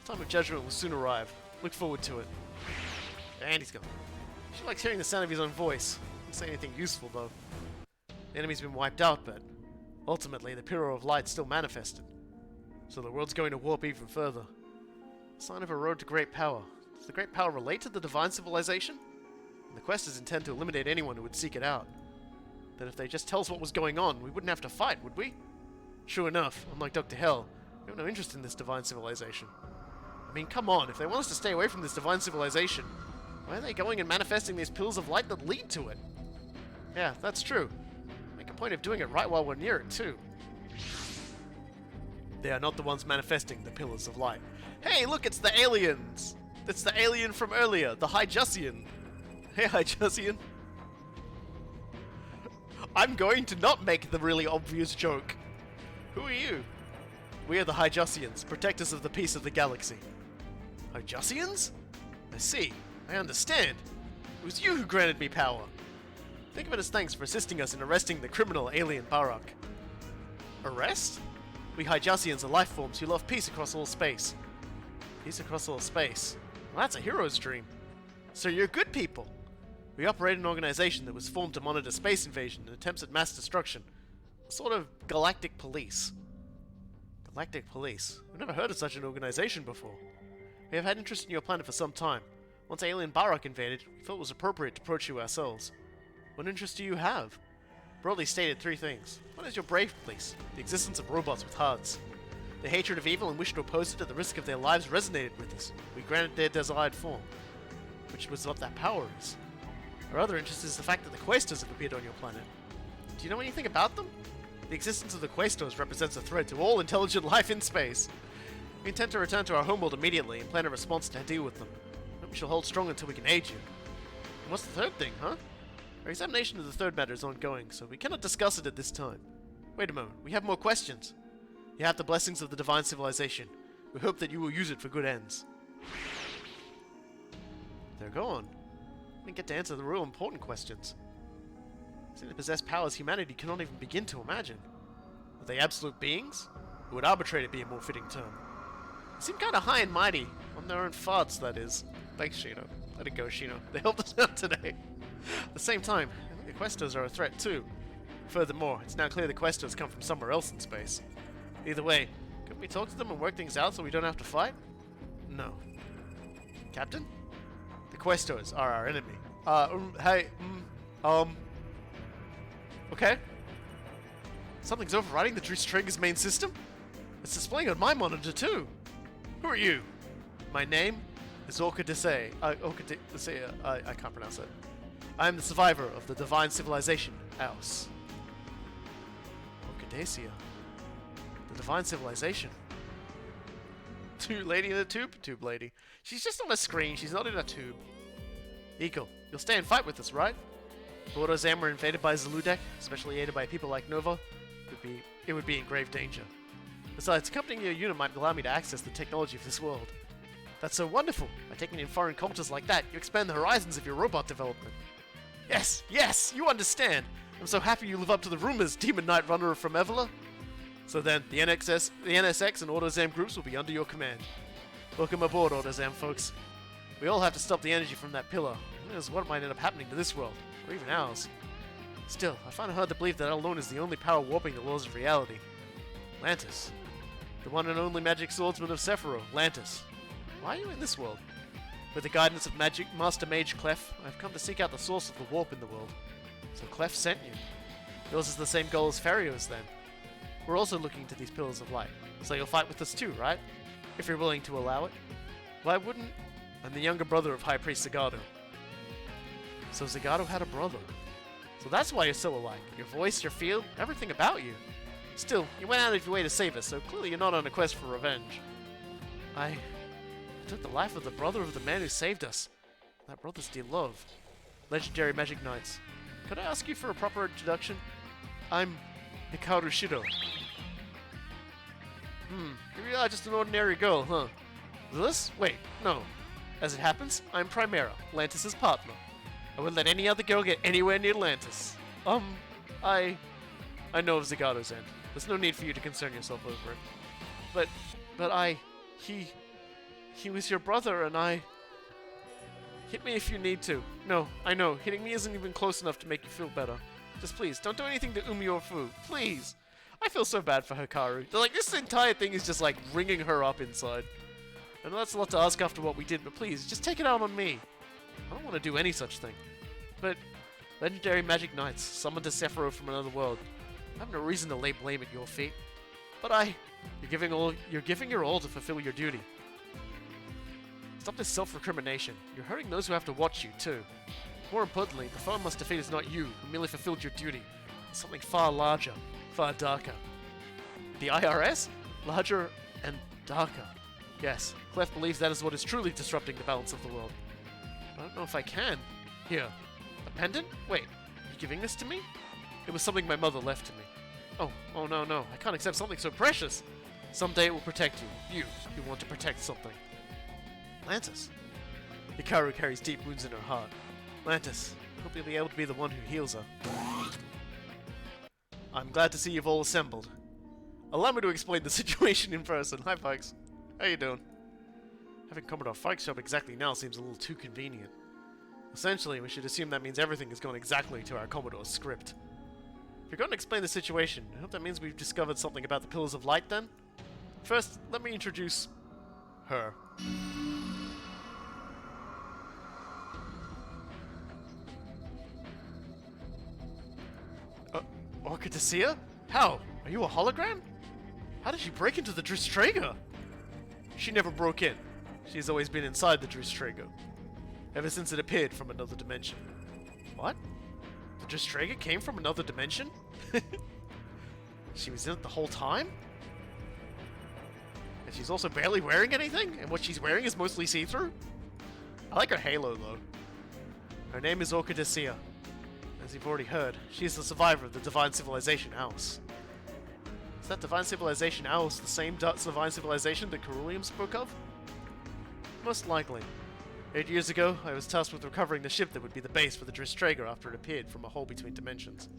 Speaker 1: The time of judgment will soon arrive. Look forward to it. And he's gone. She likes hearing the sound of his own voice. Doesn't say anything useful though. The enemy's been wiped out, but ultimately the Pillar of Light still manifested. So the world's going to warp even further. A sign of a road to great power. Does the great power relate to the divine civilization? And the questors intend to eliminate anyone who would seek it out. Then if they just tell us what was going on, we wouldn't have to fight, would we? True enough, unlike Dr. Hell, we have no interest in this divine civilization. I mean, come on, if they want us to stay away from this divine civilization, why are they going and manifesting these pillars of light that lead to it? Yeah, that's true. Make a point of doing it right while we're near it, too. They are not the ones manifesting the pillars of light. Hey, look, it's the aliens! It's the alien from earlier, the Hyjusian. Hey, Hyjusian. I'm going to not make the really obvious joke. Who are you? We are the Hyjusians, protectors of the peace of the galaxy. Hyjusians? I see. I understand. It was you who granted me power. Think of it as thanks for assisting us in arresting the criminal alien Barrack. Arrest? We Hyjusians are life forms who love peace across all space. Peace across all space. Well, that's a hero's dream. So you're good people. We operate an organization that was formed to monitor space invasion and attempts at mass destruction. A sort of galactic police. Galactic police? I've never heard of such an organization before. We have had interest in your planet for some time. Once alien Barrack invaded, we felt it was appropriate to approach you ourselves. What interest do you have? Broadly stated, 3 things. One is your brave police, the existence of robots with hearts. Their hatred of evil and wish to oppose it at the risk of their lives resonated with us. We granted their desired form, which was what that power is. Our other interest is the fact that the questors have appeared on your planet. Do you know anything about them? The existence of the questors represents a threat to all intelligent life in space. We intend to return to our homeworld immediately and plan a response to deal with them. But we shall hold strong until we can aid you. And what's the third thing, huh? Our examination of the third matter is ongoing, so we cannot discuss it at this time. Wait a moment, we have more questions. You have the blessings of the divine civilization. We hope that you will use it for good ends. They're gone. We didn't get to answer the real important questions. Seem to possess powers humanity cannot even begin to imagine. Are they absolute beings? Or would arbitrator be a more fitting term? They seem kind of high and mighty. On their own farts, that is. Thanks, Shino. Let it go, Shino. They helped us out today. At the same time, I think the questors are a threat too. Furthermore, it's now clear the questors come from somewhere else in space. Either way, couldn't we talk to them and work things out so we don't have to fight? No. Captain? The questors are our enemy. Okay. Something's overriding the Dristringer's main system? It's displaying on my monitor too. Who are you? My name is Orcadese. I can't pronounce it. I am the survivor of the divine civilization, Aus. Orcadesia. The divine civilization. Lady in a tube? Tube lady. She's just on a screen, she's not in a tube. Eagle, you'll stay and fight with us, right? If Autozam were invaded by Zaludek, especially aided by people like Nova, it would be in grave danger. Besides, accompanying your unit might allow me to access the technology of this world. That's so wonderful! By taking in foreign cultures like that, you expand the horizons of your robot development. Yes, yes, you understand! I'm so happy you live up to the rumors, Demon Knight Runner from Evola. So then, the NSX and Autozam groups will be under your command. Welcome aboard, Autozam folks. We all have to stop the energy from that pillar. Who knows what might end up happening to this world, or even ours. Still, I find it hard to believe that alone is the only power warping the laws of reality. Lantis. The one and only magic swordsman of Sephiroth, Lantis. Why are you in this world? With the guidance of Master Mage Clef, I have come to seek out the source of the warp in the world. So Clef sent you. Yours is the same goal as Ferrio's then. We're also looking to these pillars of light, so you'll fight with us too, right? If you're willing to allow it. Why wouldn't? I'm the younger brother of High Priest Zagato. So Zagato had a brother. So that's why you're so alike. Your voice, your feel, everything about you. Still, you went out of your way to save us, so clearly you're not on a quest for revenge. I took the life of the brother of the man who saved us. That brother's dear love. Legendary Magic Knights. Could I ask you for a proper introduction? I'm Hikaru Shido. You are just an ordinary girl, huh? This? Wait, no. As it happens, I'm Primera, Lantis' partner. I wouldn't let any other girl get anywhere near Lantis. I know of Zagato's end. There's no need for you to concern yourself over it. But he was your brother, and I... Hit me if you need to. No, I know, hitting me isn't even close enough to make you feel better. Just please, don't do anything to Umi or Fu. Please! I feel so bad for Hikaru. Like, this entire thing is just, like, ringing her up inside. I know that's a lot to ask after what we did, but please, just take it out on me. I don't want to do any such thing. But, legendary magic knights, summoned to Sephiroth from another world. I have no reason to lay blame at your feet. But you're giving your all to fulfill your duty. Stop this self-recrimination. You're hurting those who have to watch you, too. More importantly, the foe must defeat is not you, who merely fulfilled your duty. It's something far larger, far darker. The IRS? Larger and darker. Yes, Clef believes that is what is truly disrupting the balance of the world. I don't know if I can. Here. A pendant? Wait, you giving this to me? It was something my mother left to me. Oh no, I can't accept something so precious. Someday it will protect you. You want to protect something. Lantis. Hikaru carries deep wounds in her heart. Lantis, I hope you'll be able to be the one who heals her. I'm glad to see you've all assembled. Allow me to explain the situation in person. Hi, Fikes. How you doing? Having Commodore Fikes show up exactly now seems a little too convenient. Essentially, we should assume that means everything has gone exactly to our Commodore's script. If you're going to explain the situation, I hope that means we've discovered something about the Pillars of Light, then? First, let me introduce... her. Orchidacia? How? Are you a hologram? How did she break into the Drustraga? She never broke in. She's always been inside the Drustraga. Ever since it appeared from another dimension. What? The Drustraga came from another dimension? She was in it the whole time? And she's also barely wearing anything? And what she's wearing is mostly see-through? I like her halo, though. Her name is Orchidacia. As you've already heard, she is the survivor of the Divine Civilization Ouse. Is that Divine Civilization Ouse the same Divine Civilization that Ceruleum spoke of? Most likely. 8 years ago, I was tasked with recovering the ship that would be the base for the Drustraga after it appeared from a hole between dimensions.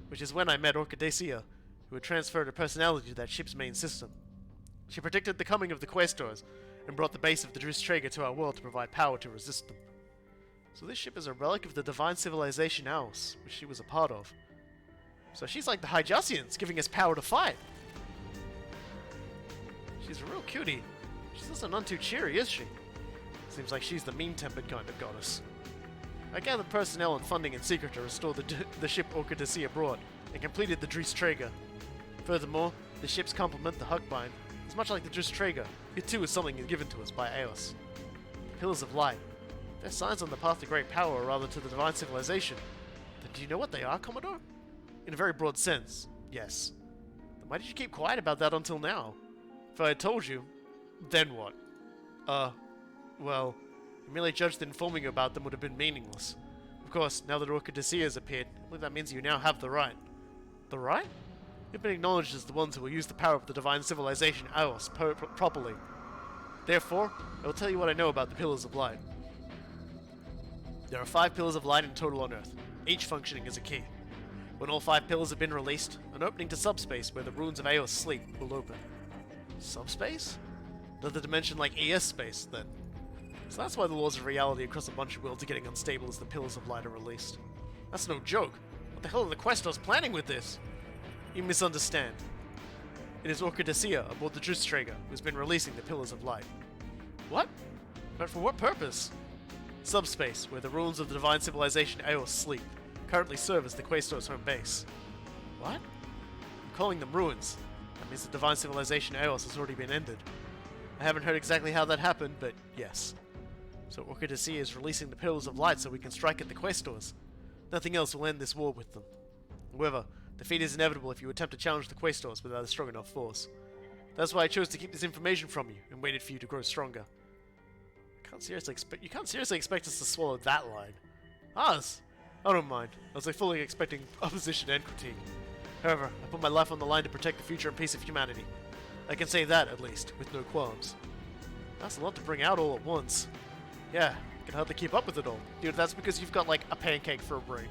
Speaker 1: Which is when I met Orchidacia, who had transferred her personality to that ship's main system. She predicted the coming of the questors, and brought the base of the Drustraga to our world to provide power to resist them. So this ship is a relic of the Divine Civilization Ouse, which she was a part of. So she's like the Hyjasians, giving us power to fight. She's a real cutie. She doesn't none too cheery, is she? Seems like she's the mean-tempered kind of goddess. I gathered personnel and funding in secret to restore the ship Orchidacia brought, and completed the Drustraga. Furthermore, the ship's complement, the Huckbind, is much like the Drustraga. It too is something given to us by Eos. The Pillars of Light. They're signs on the path to great power, or rather to the Divine Civilization. But do you know what they are, Commodore? In a very broad sense, yes. Then why did you keep quiet about that until now? If I had told you, then what? Well, I merely judged that informing you about them would have been meaningless. Of course, now that Orchidacia has appeared, I believe that means you now have the right. The right? You've been acknowledged as the ones who will use the power of the Divine Civilization Ours properly. Therefore, I will tell you what I know about the Pillars of Light. There are 5 Pillars of Light in total on Earth, each functioning as a key. When all 5 pillars have been released, an opening to subspace where the ruins of Eos sleep will open. Subspace? Another dimension like ES space, then. So that's why the laws of reality across a bunch of worlds are getting unstable as the Pillars of Light are released. That's no joke. What the hell are the questors planning with this? You misunderstand. It is Orchidacia aboard the Drustraga who's been releasing the Pillars of Light. What? But for what purpose? Subspace, where the ruins of the Divine Civilization Eos sleep, currently serve as the Questor's home base. What? I'm calling them ruins. That means the Divine Civilization Eos has already been ended. I haven't heard exactly how that happened, but yes. So Orchidacia is releasing the Pillars of Light so we can strike at the Questors. Nothing else will end this war with them. However, Defeat is inevitable if you attempt to challenge the questors without a strong enough force. That's why I chose to keep this information from you and waited for you to grow stronger. You can't seriously expect us to swallow that line. Us? I don't mind. I was fully expecting opposition and critique. However, I put my life on the line to protect the future and peace of humanity. I can say that, at least, with no qualms. That's a lot to bring out all at once. Yeah, I can hardly keep up with it all. Dude, that's because you've got, like, a pancake for a brain.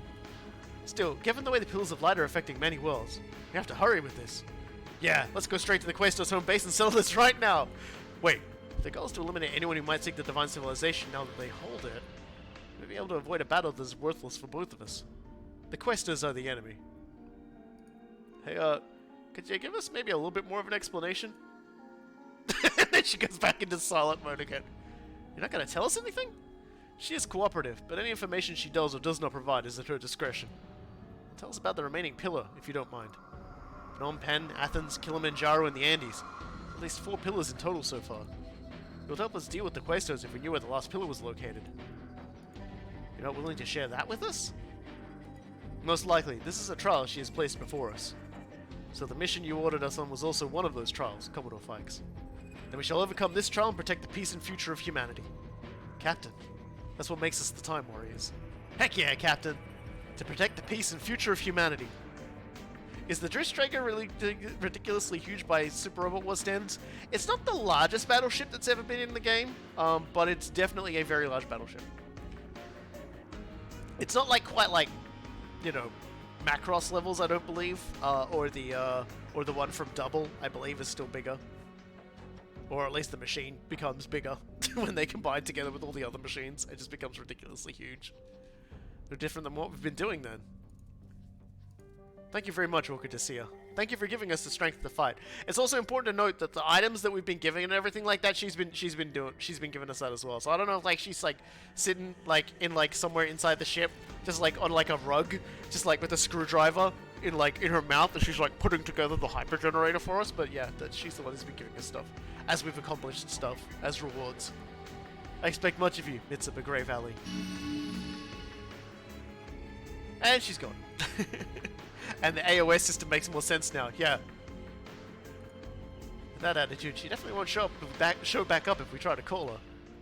Speaker 1: Still, given the way the Pillars of Light are affecting many worlds, we have to hurry with this. Yeah, let's go straight to the Questors' home base and settle this right now! Wait, if the goal is to eliminate anyone who might seek the Divine Civilization now that they hold it, we'll be able to avoid a battle that is worthless for both of us. The Questors are the enemy. Hey, could you give us maybe a little bit more of an explanation? And then she goes back into silent mode again. You're not going to tell us anything? She is cooperative, but any information she does or does not provide is at her discretion. Tell us about the remaining pillar, if you don't mind. Phnom Penh, Athens, Kilimanjaro, and the Andes. At least 4 pillars in total so far. It would help us deal with the questors if we knew where the last pillar was located. You're not willing to share that with us? Most likely, this is a trial she has placed before us. So the mission you ordered us on was also one of those trials, Commodore Fikes. Then we shall overcome this trial and protect the peace and future of humanity. Captain, that's what makes us the Time Warriors. Heck yeah, Captain! To protect the peace and future of humanity. Is the Dristrager really ridiculously huge by Super Robot Wars standards? It's not the largest battleship that's ever been in the game, but it's definitely a very large battleship. It's not like quite like, you know, Macross levels, I don't believe, or the one from Double, I believe, is still bigger. Or at least the machine becomes bigger when they combine together with all the other machines. It just becomes ridiculously huge. They're different than what we've been doing then. Thank you very much, Orchid Desea. Thank you for giving us the strength to fight. It's also important to note that the items that we've been giving and everything like that, she's been giving us that as well. So I don't know if like she's like sitting like in like somewhere inside the ship, just like on like a rug, just like with a screwdriver in her mouth, and she's like putting together the hyper generator for us. But yeah, she's the one who's been giving us stuff as we've accomplished stuff as rewards. I expect much of you, Mitsuba Grey Valley. And she's gone. And the AOS system makes more sense now, yeah. With that attitude, she definitely won't show back up if we try to call her.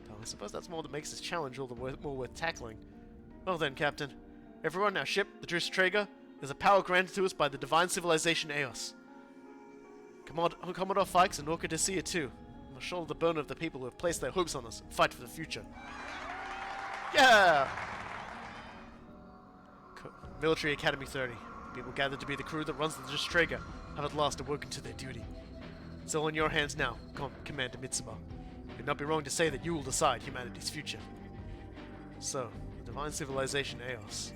Speaker 1: Though I suppose that's more that makes this challenge all the more worth tackling. Well then, Captain. Everyone, our ship, the Dristrager, is a power granted to us by the Divine Civilization Eos. Commodore Fikes and Orchid Desea too. We'll shoulder the burden of the people who have placed their hopes on us and fight for the future. Yeah! Military Academy 30. People gathered to be the crew that runs the Dristrager have at last awoken to their duty. It's all in your hands now, Commander Mitsuba. It would not be wrong to say that you will decide humanity's future. So, the Divine Civilization Eos.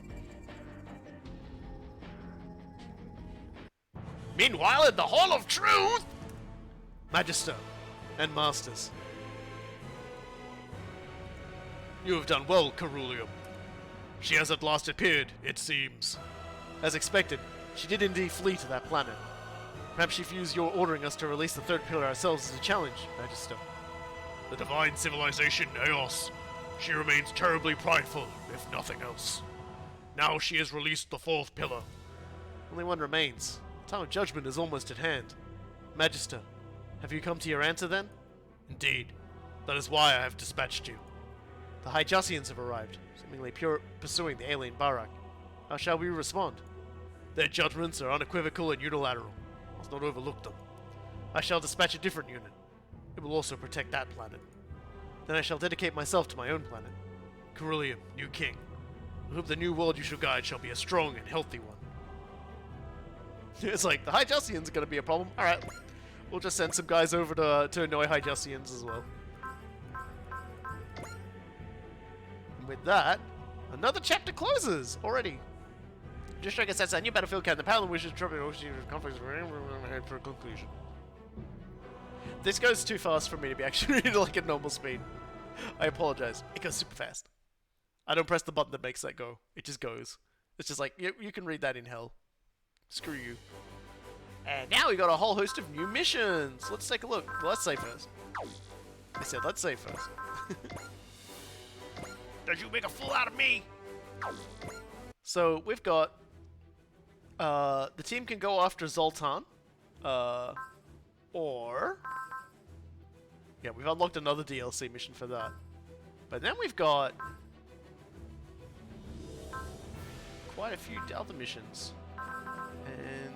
Speaker 1: Meanwhile, in the Hall of Truth! Magister and Masters. You have done well, Ceruleum. She has at last appeared, it seems. As expected, she did indeed flee to that planet. Perhaps she views your ordering us to release the third pillar ourselves as a challenge, Magister. The Divine Civilization Eos. She remains terribly prideful, if nothing else. Now she has released the fourth pillar. Only one remains. The time of judgment is almost at hand. Magister, have you come to your answer then? Indeed. That is why I have dispatched you. The Hyjasians have arrived, seemingly pursuing the alien Barrack. How shall we respond? Their judgments are unequivocal and unilateral. I must not overlook them. I shall dispatch a different unit. It will also protect that planet. Then I shall dedicate myself to my own planet. Ceruleum, new king. I hope the new world you shall guide shall be a strong and healthy one. It's like, the Hyjasians are going to be a problem. Alright, we'll just send some guys over to annoy Hyjasians as well. And with that, another chapter closes already. Dristrager sets a new battlefield count. The Paladin wishes to conflicts for a conclusion. This goes too fast for me to be actually reading like a normal speed. I apologize. It goes super fast. I don't press the button that makes that go. It just goes. It's just like, you can read that in hell. Screw you. And now we got a whole host of new missions. Let's take a look. Well, let's say first. I said let's say first. Don't you make a fool out of me! So we've got The team can go after Zoltan. Or... Yeah, we've unlocked another DLC mission for that. But then we've got... quite a few other missions. And...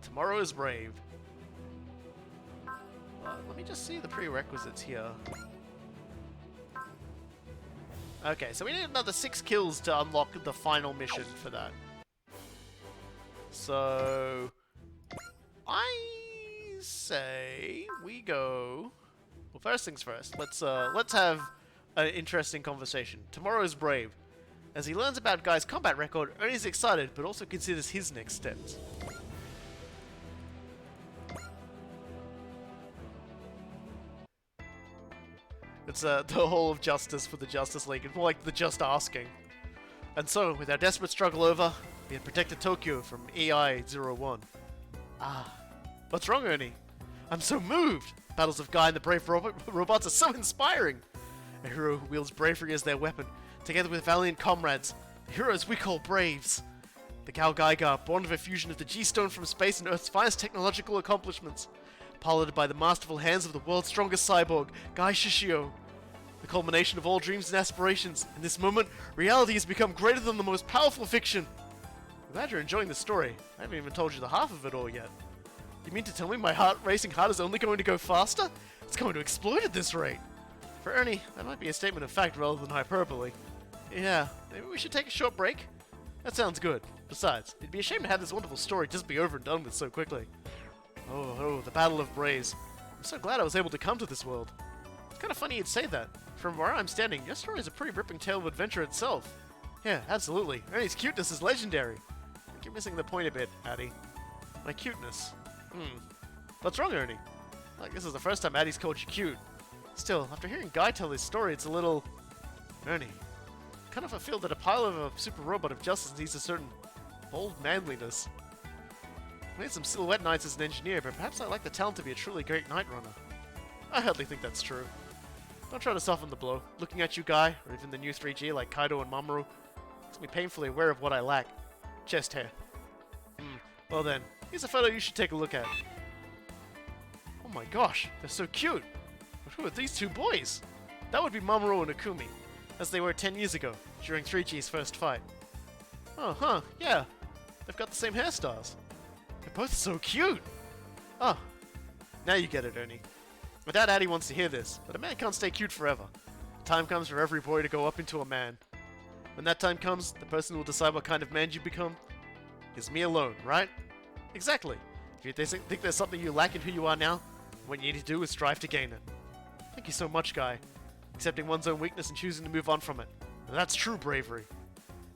Speaker 1: Tomorrow is Brave. Let me just see the prerequisites here. Okay, so we need another 6 kills to unlock the final mission for that. So... I say we go... Well, first things first. Let's have an interesting conversation. Tomorrow is Brave. As he learns about Guy's combat record, Ernie's excited, but also considers his next steps. It's the Hall of Justice for the Justice League. It's more like the just asking. And so, with our desperate struggle over, we had protected Tokyo from EI-01. Ah. What's wrong, Ernie? I'm so moved! Battles of Guy and the brave robots are so inspiring! A hero who wields bravery as their weapon, together with valiant comrades, the heroes we call Braves. The Gao Gaiga, born of a fusion of the G-Stone from space and Earth's finest technological accomplishments. Piloted by the masterful hands of the world's strongest cyborg, Guy Shishio. The culmination of all dreams and aspirations. In this moment, reality has become greater than the most powerful fiction. I'm glad you're enjoying the story. I haven't even told you the half of it all yet. You mean to tell me my racing heart is only going to go faster? It's going to explode at this rate. For Ernie, that might be a statement of fact rather than hyperbole. Yeah, maybe we should take a short break? That sounds good. Besides, it'd be a shame to have this wonderful story just be over and done with so quickly. Oh, the Battle of Braves. I'm so glad I was able to come to this world. It's kind of funny you'd say that. From where I'm standing, your story is a pretty ripping tale of adventure itself. Yeah, absolutely. Ernie's cuteness is legendary. I think you're missing the point a bit, Addie. My cuteness. What's wrong, Ernie? Like, this is the first time Addie's called you cute. Still, after hearing Guy tell his story, it's a little... Ernie. Kind of a feel that a pilot of a super robot of justice needs a certain bold manliness. I made some silhouette nights as an engineer, but perhaps I lack the talent to be a truly great night runner. I hardly think that's true. Don't try to soften the blow. Looking at you, Guy, or even the new 3G like Kaido and Mamoru, makes me painfully aware of what I lack. Chest hair. Well then, here's a photo you should take a look at. Oh my gosh, they're so cute! But who are these two boys? That would be Mamoru and Akumi, as they were 10 years ago, during 3G's first fight. Oh, yeah. They've got the same hairstyles. They're both so cute! Oh, now you get it, Ernie. My dad Addie wants to hear this, but a man can't stay cute forever. Time comes for every boy to go up into a man. When that time comes, the person who will decide what kind of man you become is me alone, right? Exactly. If you think there's something you lack in who you are now, what you need to do is strive to gain it. Thank you so much, Guy. Accepting one's own weakness and choosing to move on from it. And that's true bravery.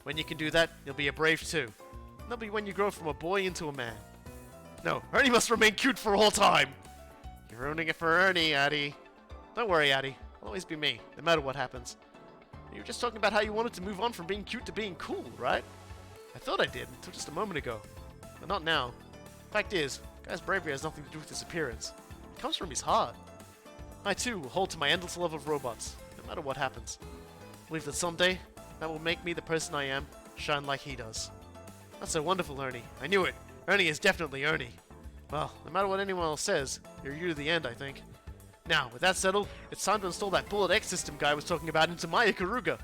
Speaker 1: When you can do that, you'll be a brave too. And that'll be when you grow from a boy into a man. No, Ernie must remain cute for all time! You're ruining it for Ernie, Addie. Don't worry, Addie. I'll always be me, no matter what happens. You were just talking about how you wanted to move on from being cute to being cool, right? I thought I did, until just a moment ago. But not now. Fact is, Guy's bravery has nothing to do with his appearance. It comes from his heart. I too will hold to my endless love of robots, no matter what happens. I believe that someday, that will make me the person I am, shine like he does. That's so wonderful, Ernie. I knew it. Ernie is definitely Ernie. Well, no matter what anyone else says, you're you to the end, I think. Now, with that settled, it's time to install that Bullet X system Guy was talking about into my Ikaruga.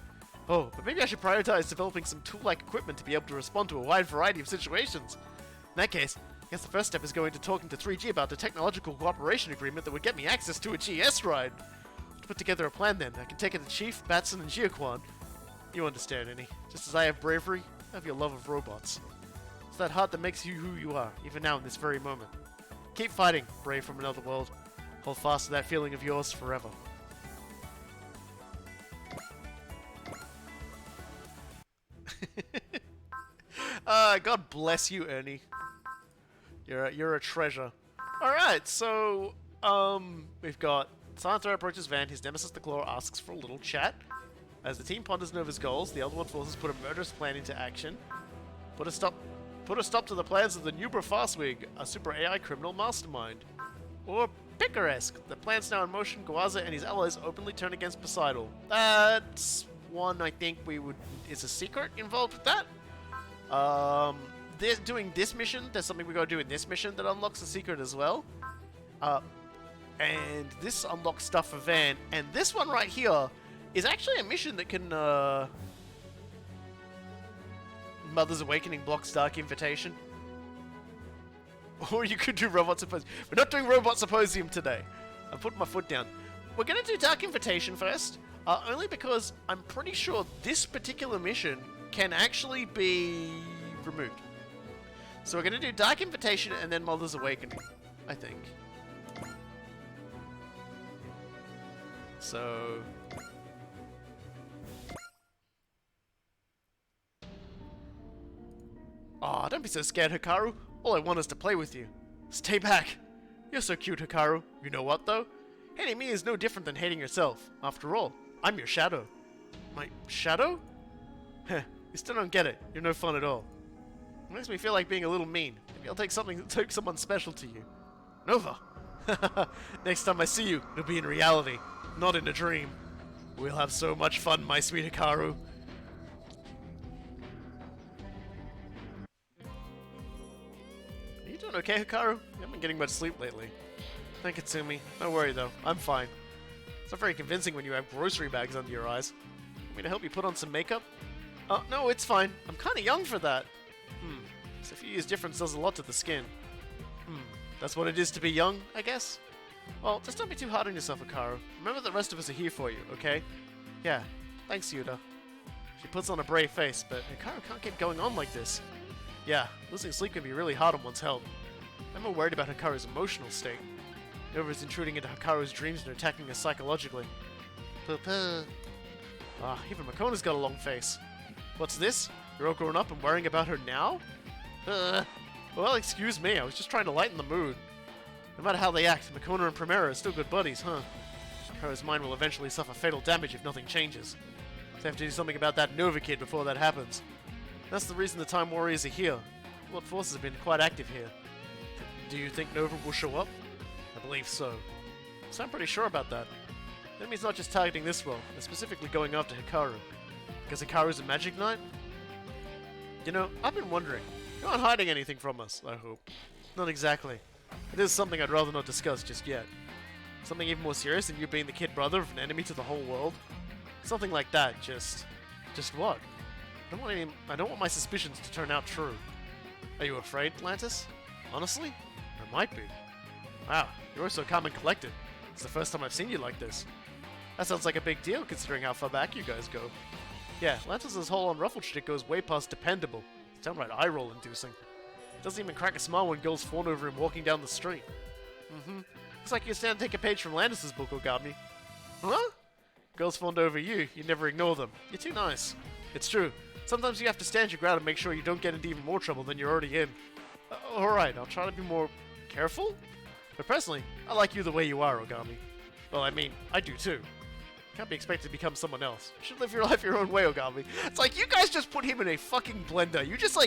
Speaker 1: Oh, but maybe I should prioritize developing some tool-like equipment to be able to respond to a wide variety of situations. In that case, I guess the first step is going to talking to 3G about the technological cooperation agreement that would get me access to a GS ride. To put together a plan then, I can take it to Chief, Batson, and Giaquan. You understand, Annie. Just as I have bravery, I have your love of robots. It's that heart that makes you who you are, even now in this very moment. Keep fighting, brave from another world. Hold fast to that feeling of yours forever. God bless you, Ernie. You're a treasure. Alright, so, we've got Santo approaches Van, his nemesis the Claw asks for a little chat. As the team ponders Nova's goals, the Elder One forces put a murderous plan into action. Put a stop to the plans of the Nubra Fastwig, a super AI criminal mastermind. Or picaresque. The plan's now in motion, Guaza and his allies openly turn against Poseidon. That's one I think is a secret involved with that. Doing this mission, there's something we gotta do in this mission that unlocks a secret as well. And this unlocks stuff for Van, and this one right here is actually a mission that can, Mother's Awakening blocks Dark Invitation. Or you could do Robot Symposium. We're not doing Robot Symposium today. I'm putting my foot down. We're gonna do Dark Invitation first, only because I'm pretty sure this particular mission can actually be removed. So we're gonna do Dark Invitation and then Mother's Awakening, I think. So... Aw, don't be so scared, Hikaru. All I want is to play with you. Stay back. You're so cute, Hikaru. You know what, though? Hating me is no different than hating yourself. After all, I'm your shadow. My shadow? Heh, you still don't get it. You're no fun at all. It makes me feel like being a little mean. Maybe I'll take someone special to you. Nova! Next time I see you, it'll be in reality, not in a dream. We'll have so much fun, my sweet Hikaru. Are you doing okay, Hikaru? You haven't been getting much sleep lately. Thank you, Tsumi. Don't worry, though. I'm fine. It's not very convincing when you have grocery bags under your eyes. Want me to help you put on some makeup? Oh, no, it's fine. I'm kind of young for that. So a few years difference does a lot to the skin. That's what it is to be young, I guess? Well, just don't be too hard on yourself, Hikaru. Remember the rest of us are here for you, okay? Yeah, thanks, Yuta. She puts on a brave face, but Hikaru can't keep going on like this. Yeah, losing sleep can be really hard on one's health. I'm more worried about Hikaru's emotional state. Nova's intruding into Hikaru's dreams and attacking her psychologically. Even Makona's got a long face. What's this? You're all grown up and worrying about her now? Well, excuse me, I was just trying to lighten the mood. No matter how they act, Makona and Primera are still good buddies, huh? Hikaru's mind will eventually suffer fatal damage if nothing changes. So I have to do something about that Nova kid before that happens. That's the reason the Time Warriors are here. The Lord Forces have been quite active here. Do you think Nova will show up? I believe so. So I'm pretty sure about that. The enemy's not just targeting this world, they're specifically going after Hikaru. Because Hikaru's a magic knight? You know, I've been wondering. You're not hiding anything from us, I hope. Not exactly. It is something I'd rather not discuss just yet. Something even more serious than you being the kid brother of an enemy to the whole world? Something like that, just what? I don't want my suspicions to turn out true. Are you afraid, Atlantis? Honestly? I might be. Wow, you're always so calm and collected. It's the first time I've seen you like this. That sounds like a big deal, considering how far back you guys go. Yeah, Atlantis' whole unruffled shtick goes way past dependable. It's downright eye-roll inducing. Doesn't even crack a smile when girls fawn over him walking down the street. Looks like you stand to take a page from Landis' book, Ogami. Huh? Girls fawned over you, you never ignore them. You're too nice. It's true. Sometimes you have to stand your ground and make sure you don't get into even more trouble than you're already in. Alright, I'll try to be more careful. But personally, I like you the way you are, Ogami. Well, I mean, I do too. Can't be expected to become someone else. You should live your life your own way, Ogami. It's like you guys just put him in a fucking blender. You just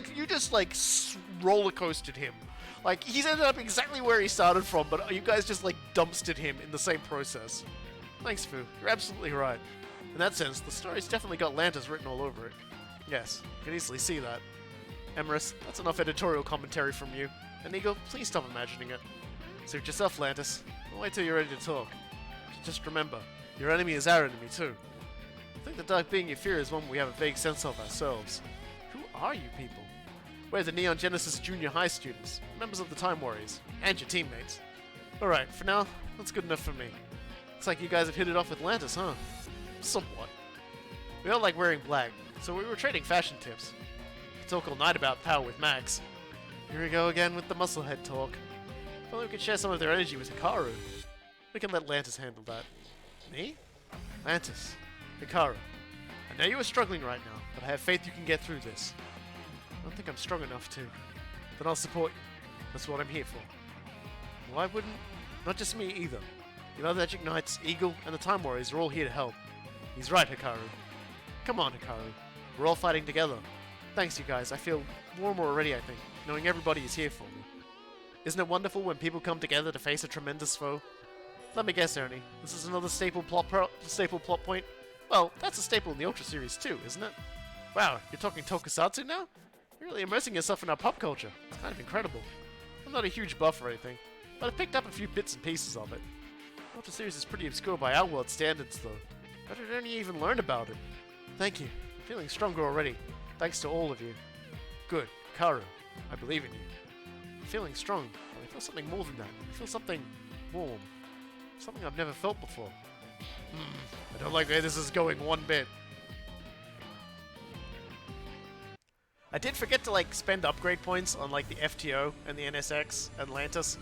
Speaker 1: roller coasted him. Like, he's ended up exactly where he started from, but you guys just like dumpstered him in the same process. Thanks, Fu. You're absolutely right. In that sense, the story's definitely got Lantis written all over it. Yes, you can easily see that. Emerus, that's enough editorial commentary from you. And Eagle, please stop imagining it. Suit yourself, Lantis. I'll wait till you're ready to talk. Just remember, your enemy is our enemy too. I think the dark being you fear is one we have a vague sense of ourselves. Who are you people? We're the Neon Genesis Junior High students, members of the Time Warriors, and your teammates. Alright, for now, that's good enough for me. Looks like you guys have hit it off with Lantis, huh? Somewhat. We all like wearing black, so we were trading fashion tips. We could talk all night about power with Max. Here we go again with the musclehead talk. If only we could share some of their energy with Hikaru. We can let Lantis handle that. Me? Lantis. Hikaru. I know you are struggling right now, but I have faith you can get through this. I don't think I'm strong enough to. Then I'll support you. That's what I'm here for. Why wouldn't? Not just me either. The other Magic Knights, Eagle, and the Time Warriors are all here to help. He's right, Hikaru. Come on, Hikaru. We're all fighting together. Thanks, you guys. I feel warmer already, I think, knowing everybody is here for me. Isn't it wonderful when people come together to face a tremendous foe? Let me guess, Ernie. This is another staple plot point? Well, that's a staple in the Ultra series too, isn't it? Wow, you're talking tokusatsu now? You're really immersing yourself in our pop culture. It's kind of incredible. I'm not a huge buff or anything, but I've picked up a few bits and pieces of it. The Ultra series is pretty obscure by our world standards, though. How did any even learn about it? Thank you. I'm feeling stronger already. Thanks to all of you. Good. Karu, I believe in you. I'm feeling strong, but I feel something more than that. I feel something warm. Something I've never felt before. I don't like where this is going one bit. I did forget to like spend upgrade points on like the FTO and the NSX Atlantis,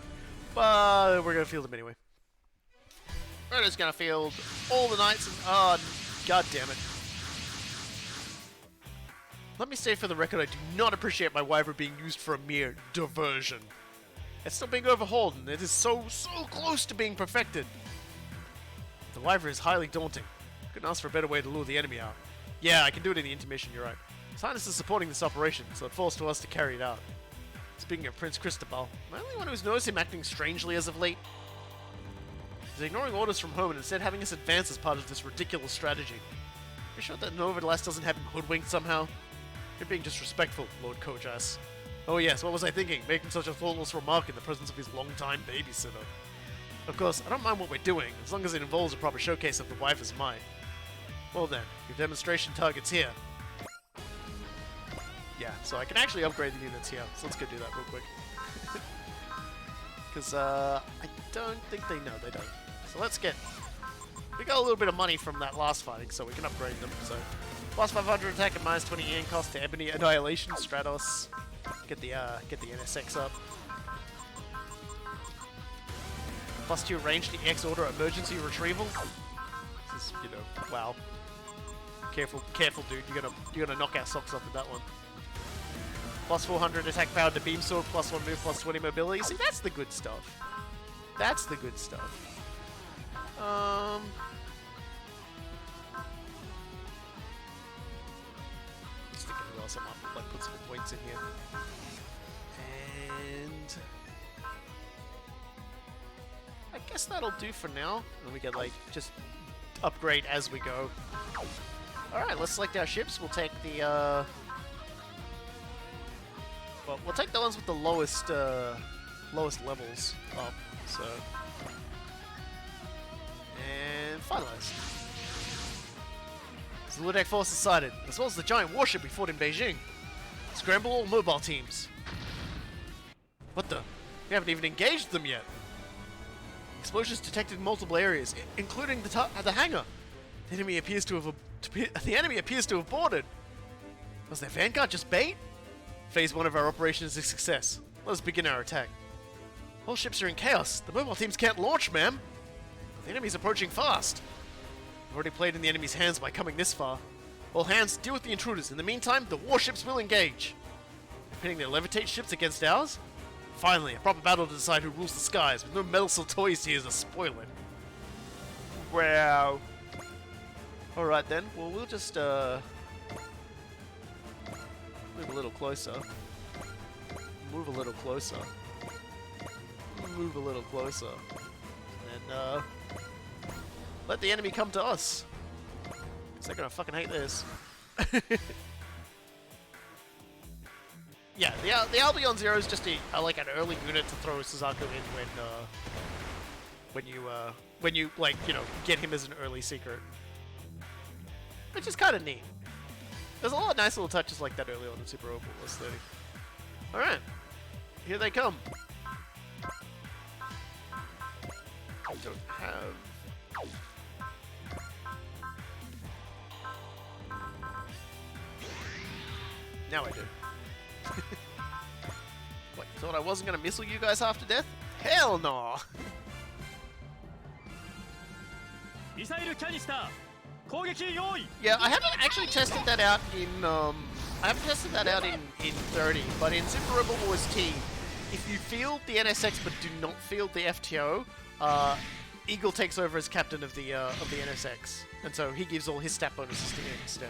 Speaker 1: but we're gonna field them anyway. We're just gonna field all the knights and oh, god damn it. Let me say for the record, I do not appreciate my wyvern being used for a mere diversion. It's still being overhauled and it is so close to being perfected. The wyvern is highly daunting. Couldn't ask for a better way to lure the enemy out. Yeah, I can do it in the intermission, you're right. His Highness is supporting this operation, so it falls to us to carry it out. Speaking of Prince Cristobal, am I the only one who's noticed him acting strangely as of late? He's ignoring orders from home and instead having us advance as part of this ridiculous strategy. Are you sure that Novadelast doesn't have him hoodwinked somehow? You're being disrespectful, Lord Kojas. Oh yes, what was I thinking? Making such a thoughtless remark in the presence of his longtime babysitter. Of course, I don't mind what we're doing, as long as it involves a proper showcase of the wyvern's might. Well then, your demonstration target's here. Yeah, so I can actually upgrade the units here, so let's go do that real quick. Because, I don't think they know, they don't. So let's get... We got a little bit of money from that last fighting, so we can upgrade them, so... Plus 500 attack and minus 20 yen cost to Ebony Annihilation, Stratos. Get the NSX up. Plus 2 range to EX order emergency retrieval. This is, you know, wow. Careful, dude. You're gonna knock our socks off with that one. Plus 400 attack power to beam sword. Plus 1 move. Plus 20 mobility. See, that's the good stuff. That's the good stuff. Just thinking who else I might like put some points in here. And I guess that'll do for now. And we can like just upgrade as we go. Alright, let's select our ships. We'll take the well, we'll take the ones with the lowest levels up, so and finalize. Zuludeck force is sighted, as well as the giant warship we fought in Beijing. Scramble all mobile teams. What the? We haven't even engaged them yet. Explosions detected in multiple areas, including the hangar. The enemy appears to have boarded. Was their vanguard just bait? Phase 1 of our operation is a success. Let us begin our attack. All ships are in chaos. The mobile teams can't launch, ma'am. The enemy's approaching fast. We've already played in the enemy's hands by coming this far. All hands, deal with the intruders. In the meantime, the warships will engage. Pitting their levitate ships against ours? Finally, a proper battle to decide who rules the skies, with no meddlesome toys here to spoil it. Wow. Alright then, well we'll just move a little closer. Move a little closer. Move a little closer. And let the enemy come to us. Cause they're gonna fucking hate this. Yeah, the Albion Zero is just like an early unit to throw Suzaku in when you like, you know, get him as an early secret. Which is kind of neat. There's a lot of nice little touches like that early on in Super Opal Plus 30. Alright, here they come. I don't have... Now I do. What, you thought I wasn't gonna missile you guys half to death? Hell no! Yeah, I haven't actually tested that out in I haven't tested that out in 30, but in Super Robot Wars T, if you field the NSX but do not field the FTO, Eagle takes over as captain of the NSX, and so he gives all his stat bonuses to him instead.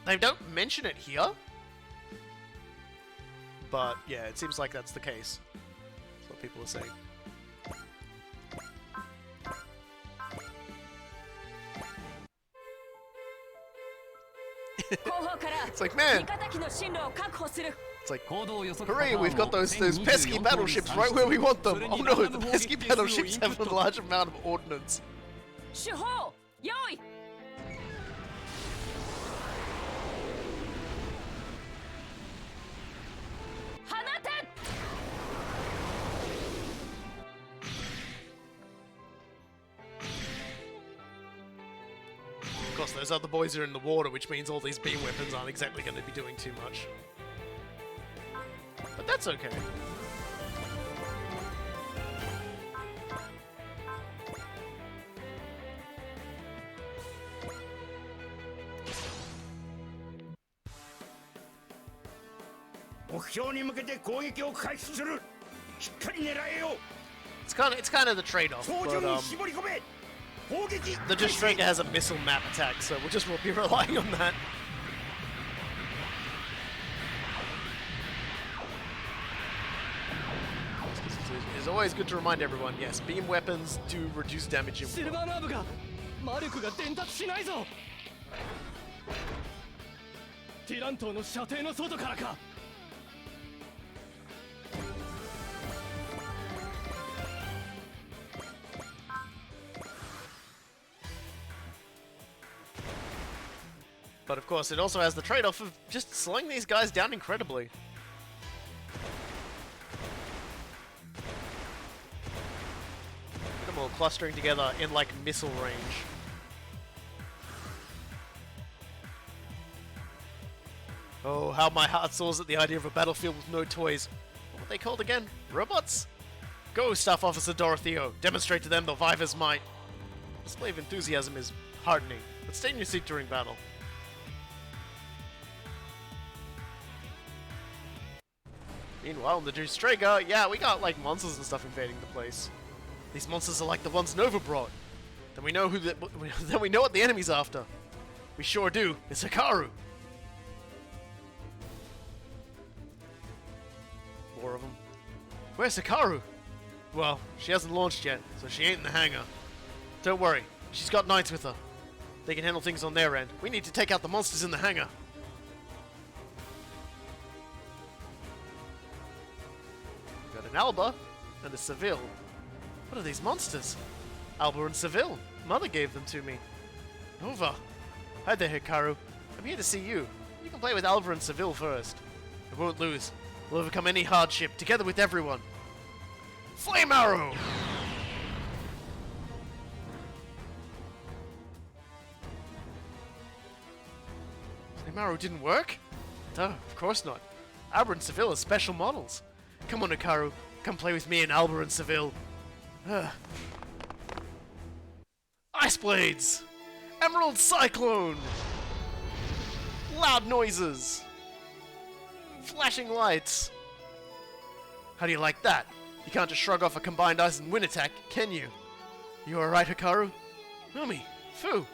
Speaker 1: They don't mention it here, but yeah, it seems like that's the case. That's what people are saying. It's like, man, it's like, hooray, we've got those pesky battleships right where we want them. Oh no, the pesky battleships have a large amount of ordnance.
Speaker 5: 手法用意
Speaker 1: Of course, those other boys are in the water, which means all these beam weapons aren't exactly going to be doing too much. But that's okay. It's kind of the trade-off, but the Destroyer has a missile map attack, so we'll just be relying on that. It's always good to remind everyone, yes, beam weapons do reduce damage in war. But of course, it also has the trade-off of just slowing these guys down incredibly. Get them all clustering together in, like, missile range. Oh, how my heart soars at the idea of a battlefield with no toys. What were they called again? Robots? Go, Staff Officer Dorotheo. Demonstrate to them the Vivor's might. Display of enthusiasm is heartening, but stay in your seat during battle. Meanwhile, in the Destroyer, yeah, we got, like, monsters and stuff invading the place. These monsters are like the ones Nova brought. Then we know then we know what the enemy's after. We sure do. It's Hikaru. More of them. Where's Hikaru? Well, she hasn't launched yet, so she ain't in the hangar. Don't worry, she's got knights with her. They can handle things on their end. We need to take out the monsters in the hangar. Got an Alba and a Seville. What are these monsters? Alba and Seville. Mother gave them to me. Nova. Hi there, Hikaru. I'm here to see you. You can play with Alba and Seville first. I won't lose. We'll overcome any hardship, together with everyone. Flame Arrow! Flame Arrow didn't work? No, of course not. Alba and Seville are special models. Come on, Hikaru. Come play with me and Alba and Seville. Ice Blades! Emerald Cyclone! Loud noises! Flashing lights! How do you like that? You can't just shrug off a combined ice and wind attack, can you? You alright, Hikaru? Mummy, Fu!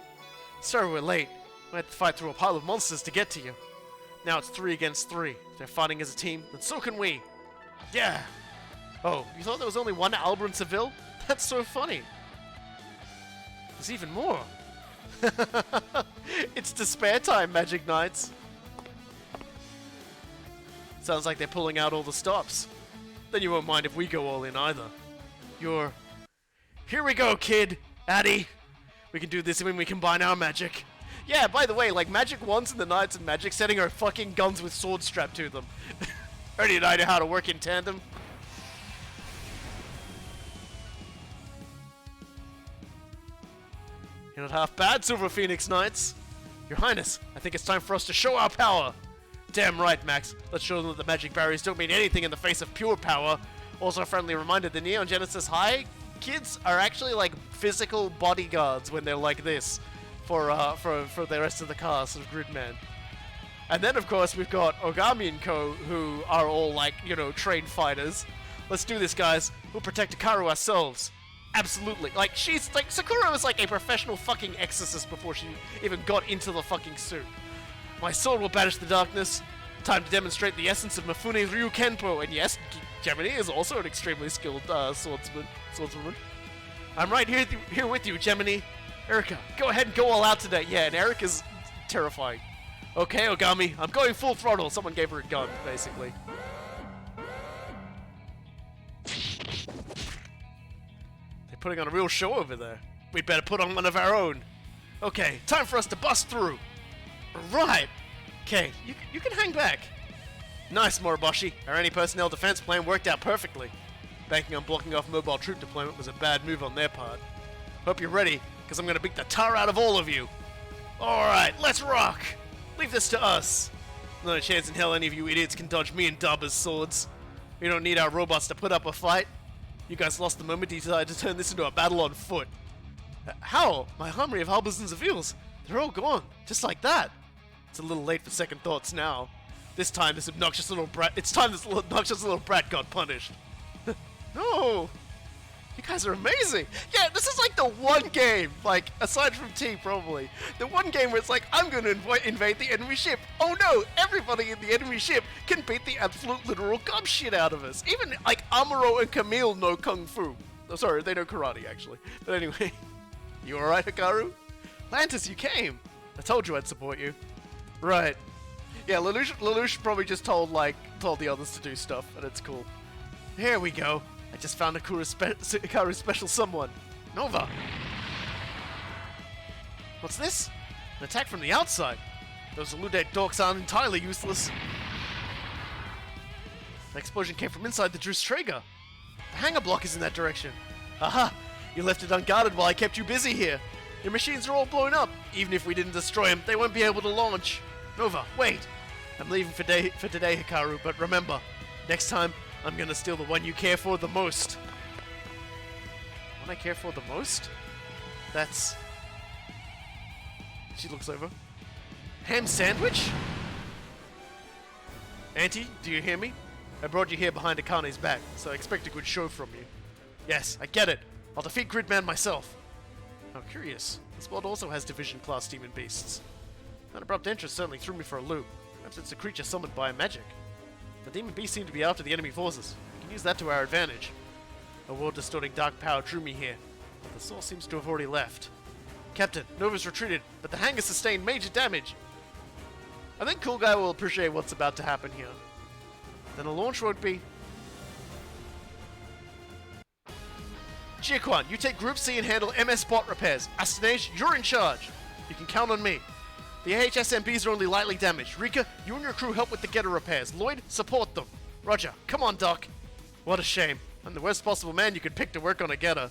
Speaker 1: Sorry we're late. We had to fight through a pile of monsters to get to you. Now it's 3 against 3. If they're fighting as a team, then so can we. Yeah! Oh, you thought there was only one Alba and Seville? That's so funny. There's even more. It's despair time, Magic Knights. Sounds like they're pulling out all the stops. Then you won't mind if we go all in either. Here we go, kid! Addy! We can do this when we combine our magic. Yeah, by the way, like, magic wands in the Knights and magic setting are fucking guns with swords strapped to them. Ernie and I know how to work in tandem. You're not half bad, Silver Phoenix Knights. Your Highness, I think it's time for us to show our power. Damn right, Max. Let's show them that the magic barriers don't mean anything in the face of pure power. Also, a friendly reminder, the Neon Genesis High kids are actually like physical bodyguards when they're like this for the rest of the cast of Gridman. And then, of course, we've got Ogami and Co, who are all like, you know, trained fighters. Let's do this, guys. We'll protect Hikaru ourselves. Absolutely. Like, she's like, Sakura was like a professional fucking exorcist before she even got into the fucking suit. My sword will banish the darkness. Time to demonstrate the essence of Mifune Ryu Kenpo. And yes, Gemini is also an extremely skilled swordswoman. I'm right here with you, Gemini. Erica, go ahead and go all out today. Yeah, and Erica's terrifying. Okay, Ogami, I'm going full throttle. Someone gave her a gun, basically. They're putting on a real show over there. We'd better put on one of our own. Okay, time for us to bust through. Right. Okay, you can hang back. Nice, Moriboshi. Our anti-personnel defense plan worked out perfectly. Banking on blocking off mobile troop deployment was a bad move on their part. Hope you're ready, because I'm going to beat the tar out of all of you. Alright, let's rock! Leave this to us. Not a chance in hell any of you idiots can dodge me and Daba's swords. We don't need our robots to put up a fight. You guys lost the moment you decided to turn this into a battle on foot. How? My armory of halberds and Seville's. They're all gone, just like that. It's a little late for second thoughts now. It's time this obnoxious little brat got punished. No! You guys are amazing! Yeah, this is like the one game, like, aside from T probably, the one game where it's like, I'm gonna invade the enemy ship. Oh no, everybody in the enemy ship can beat the absolute literal gob shit out of us. Even, like, Amuro and Camille know Kung Fu. Oh, sorry, they know karate, actually. But anyway, you alright, Hikaru? Lantis, you came! I told you I'd support you. Right. Yeah, Lelouch probably just told the others to do stuff, and it's cool. Here we go. I just found Hikaru's special someone. Nova! What's this? An attack from the outside. Those Elude dorks aren't entirely useless. The explosion came from inside the Drustraga. The hangar block is in that direction. Aha! You left it unguarded while I kept you busy here. Your machines are all blown up. Even if we didn't destroy them, they won't be able to launch. Nova, wait! I'm leaving for today, Hikaru, but remember, next time, I'm gonna steal the one you care for the most. One I care for the most? That's... She looks over. Ham sandwich? Auntie, do you hear me? I brought you here behind Akane's back, so I expect a good show from you. Yes, I get it. I'll defeat Gridman myself. How curious. This world also has division-class demon beasts. That abrupt entrance certainly threw me for a loop. Perhaps it's a creature summoned by a magic. The demon beasts seem to be after the enemy forces. We can use that to our advantage. A world-distorting dark power drew me here. The source seems to have already left. Captain, Nova's retreated, but the hangar sustained major damage. I think Cool Guy will appreciate what's about to happen here. Then a launch won't be... Jiaquan, you take Group C and handle MS spot repairs. Astanage, you're in charge. You can count on me. The AHSMBs are only lightly damaged. Rika, you and your crew help with the getter repairs. Lloyd, support them. Roger. Come on, Doc. What a shame. I'm the worst possible man you could pick to work on a getter.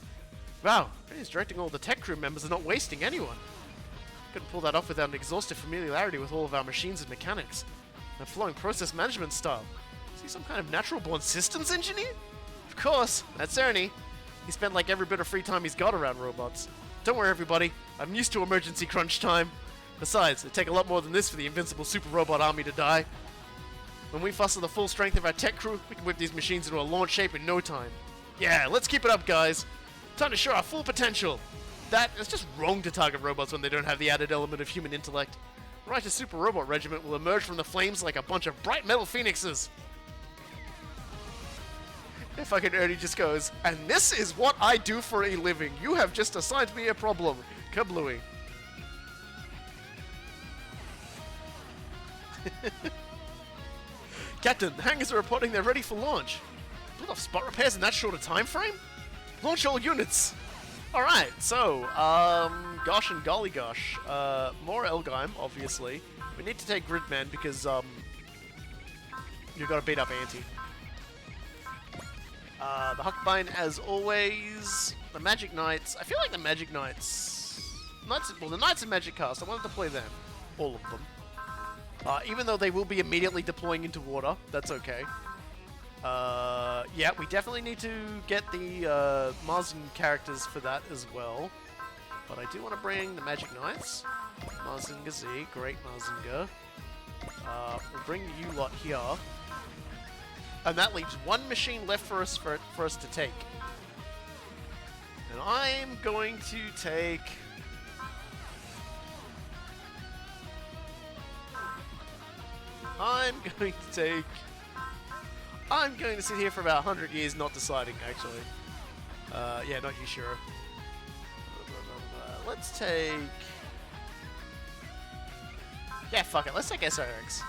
Speaker 1: Wow, he's directing all the tech crew members and not wasting anyone. Couldn't pull that off without an exhaustive familiarity with all of our machines and mechanics. And flowing process management style. Is he some kind of natural-born systems engineer? Of course, that's Ernie. He spent like every bit of free time he's got around robots. Don't worry, everybody. I'm used to emergency crunch time. Besides, it'd take a lot more than this for the invincible super robot army to die. When we foster the full strength of our tech crew, we can whip these machines into a launch shape in no time. Yeah, let's keep it up, guys. Time to show our full potential. It's just wrong to target robots when they don't have the added element of human intellect. Right, a super robot regiment will emerge from the flames like a bunch of bright metal phoenixes. If fucking Ernie just goes, and this is what I do for a living. You have just assigned me a problem. Kablooey. Captain, the hangars are reporting they're ready for launch. Pulled off spot repairs in that short a time frame? Launch all units! Alright, so, gosh and golly gosh. More Elgheim, obviously. We need to take Gridman because, you've got to beat up Auntie. The Huckbine, as always. The Magic Knights. I feel like the Magic Knights... the Knights of Magic Cast, I wanted to play them. All of them. Even though they will be immediately deploying into water, that's okay. Yeah, we definitely need to get the Mazin characters for that as well. But I do want to bring the Magic Knights. Mazinga Z, great Mazinga. We'll bring you lot here. And that leaves one machine left for us to take. And I'm going to take... I'm going to sit here for about 100 years not deciding, actually. Yeah, not you, sure. Let's take... Yeah, fuck it. Let's take SRX.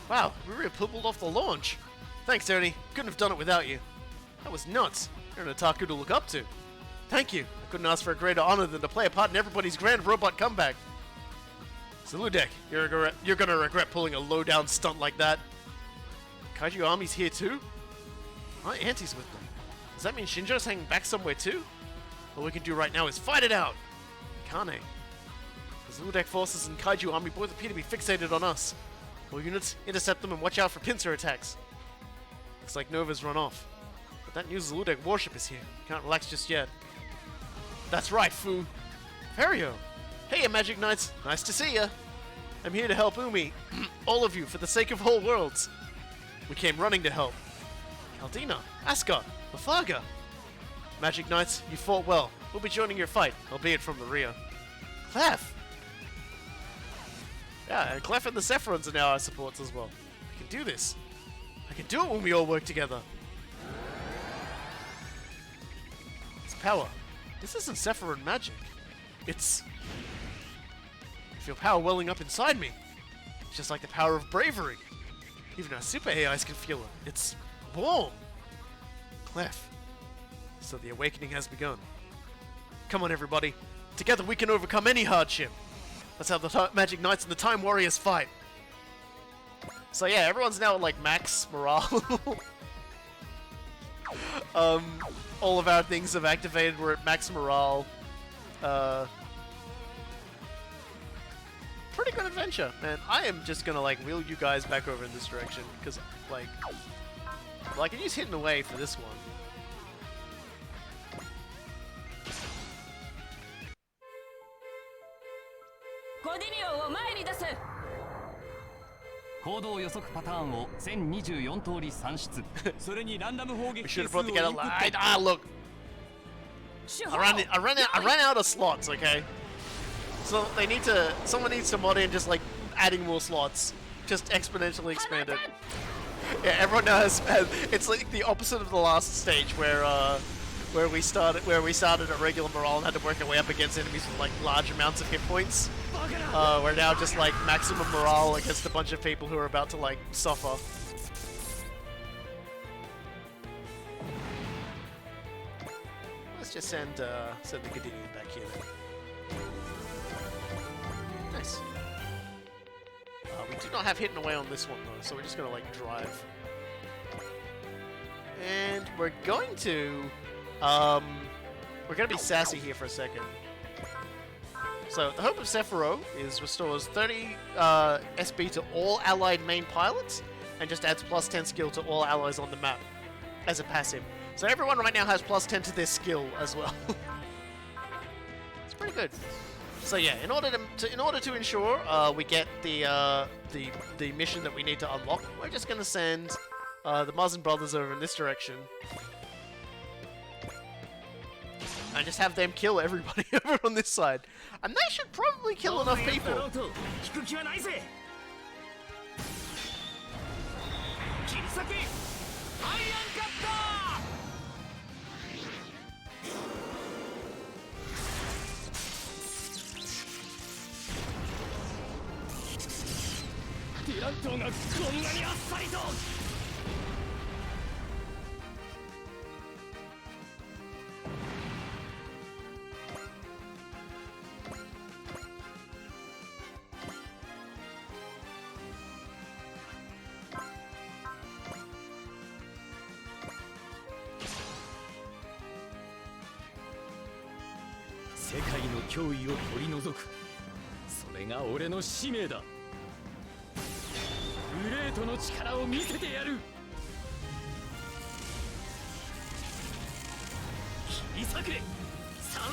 Speaker 1: Wow, we really pulled off the launch. Thanks, Ernie. Couldn't have done it without you. That was nuts. You're an otaku to look up to. Thank you. I couldn't ask for a greater honor than to play a part in everybody's grand robot comeback. Zaludek, you're gonna regret pulling a low-down stunt like that. Kaiju Army's here too? My auntie's with them. Does that mean Shinjo's hanging back somewhere too? All we can do right now is fight it out. Can't I? The Zaludek forces and Kaiju Army both appear to be fixated on us. All units, intercept them and watch out for pincer attacks. Looks like Nova's run off. But that new Zaludek warship is here. Can't relax just yet. That's right, Fu. Ferio. Hey, Magic Knights. Nice to see ya. I'm here to help Umi. All of you, for the sake of whole worlds. We came running to help. Caldina, Ascot, Lafaga. Magic Knights, you fought well. We'll be joining your fight, albeit from the rear. Clef. Yeah, and Clef and the Sephiroths are now our supports as well. I can do this. I can do it when we all work together. It's power. This isn't Sephiroth magic. It's... I feel power welling up inside me. It's just like the power of bravery. Even our super AIs can feel it. It's warm. Clef. So the awakening has begun. Come on, everybody. Together we can overcome any hardship. That's how the Magic Knights and the Time Warriors fight. So yeah, everyone's now at like max morale. All of our things have activated. We're at max morale. Pretty good adventure, man. I am just gonna like wheel you guys back over in this direction because like I can use hidden away for this one.
Speaker 7: We should
Speaker 1: have brought together. Look, I ran out of slots. Okay, so someone needs to mod in just like adding more slots, just exponentially expand it. Yeah, everyone now has. It's like the opposite of the last stage where we started at regular morale and had to work our way up against enemies with like large amounts of hit points. We're now just like maximum morale against a bunch of people who are about to like suffer. Let's just send the Gadinian back here then. Nice. We do not have hidden away on this one though, so we're just gonna like drive. And we're going to be sassy here for a second. So, the Hope of Sephiroth restores 30 SB to all allied main pilots, and just adds plus 10 skill to all allies on the map as a passive. So everyone right now has plus 10 to their skill as well. It's pretty good. So yeah, in order to ensure we get the mission that we need to unlock, we're just gonna send the Mazin brothers over in this direction. And just have them kill everybody over on this side. And they should probably kill enough people.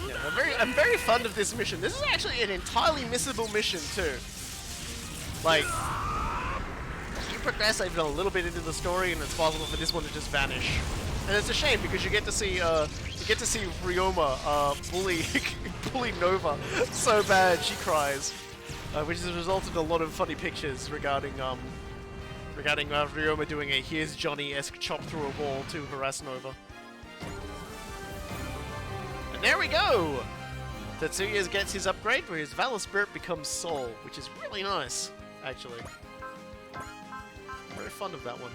Speaker 1: Yeah, I'm very fond of this mission. This is actually an entirely missable mission too. Like, you progress even a little bit into the story, and it's possible for this one to just vanish. And it's a shame because you get to see Ryoma bully Nova so bad she cries, which has resulted in a lot of funny pictures regarding regarding Ryoma doing a Here's Johnny-esque chop through a wall to harass Nova. And there we go! Tetsuya gets his upgrade where his Valor Spirit becomes Soul, which is really nice, actually. I'm very fond of that one.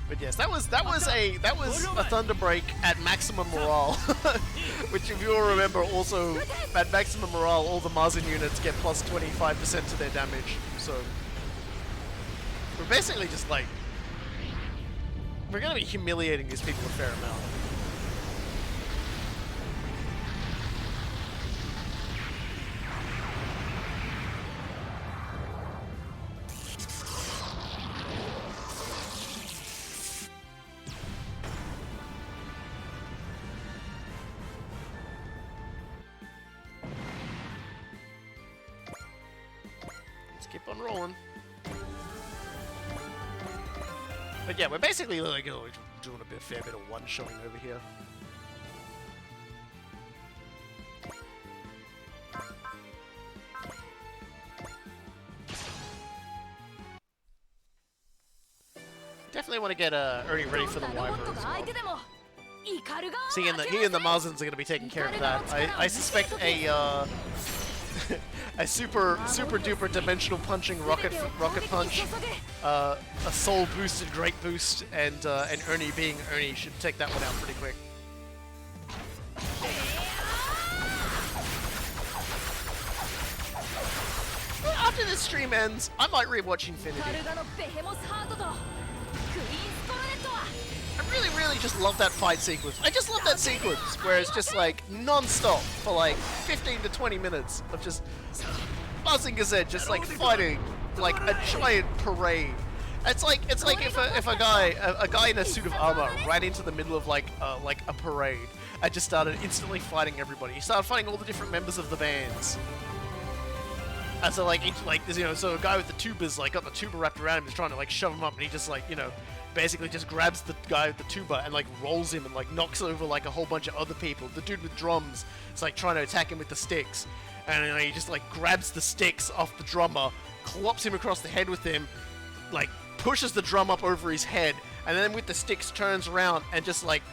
Speaker 1: But yes, that was a Thunder Break at maximum morale, which if you all remember, also at maximum morale, all the Mazin units get plus 25% to their damage. So we're basically just like we're gonna be humiliating these people a fair amount. Keep on rolling. But yeah, we're basically like doing a fair bit of one-shotting over here. Definitely want to get Ernie ready for the Wyvern as well. See, he and the Mazins are going to be taking care of that. I suspect a super duper dimensional punching rocket punch, a soul boosted great boost, and Ernie being Ernie should take that one out pretty quick. After this stream ends, I might rewatch Infinity. I really just love that fight sequence. I just love that sequence where it's just like non-stop for like 15 to 20 minutes of just Mazin Kaiser just like fighting like a giant parade. It's like if a guy in a suit of armor ran into the middle of like a parade and just started instantly fighting everybody. He started fighting all the different members of the bands. And so like so a guy with the tubas like got the tuba wrapped around him, is trying to like shove him up, and he just like basically just grabs the guy with the tuba and like rolls him and like knocks over like a whole bunch of other people. The dude with drums is like trying to attack him with the sticks, and he just like grabs the sticks off the drummer, clops him across the head with him, like pushes the drum up over his head, and then with the sticks turns around and just like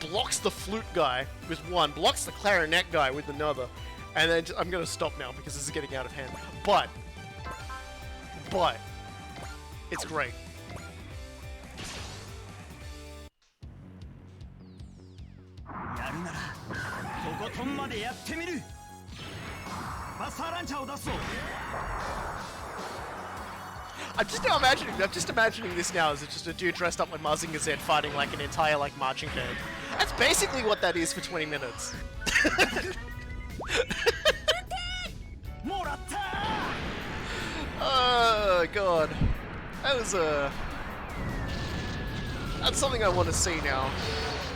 Speaker 1: blocks the flute guy with one, blocks the clarinet guy with another, and then I'm gonna stop now because this is getting out of hand. But it's great. I'm just imagining this now as just a dude dressed up like Mazin Kaiser fighting like an entire like marching band. That's basically what that is for 20 minutes. Oh god, that's something I want to see now.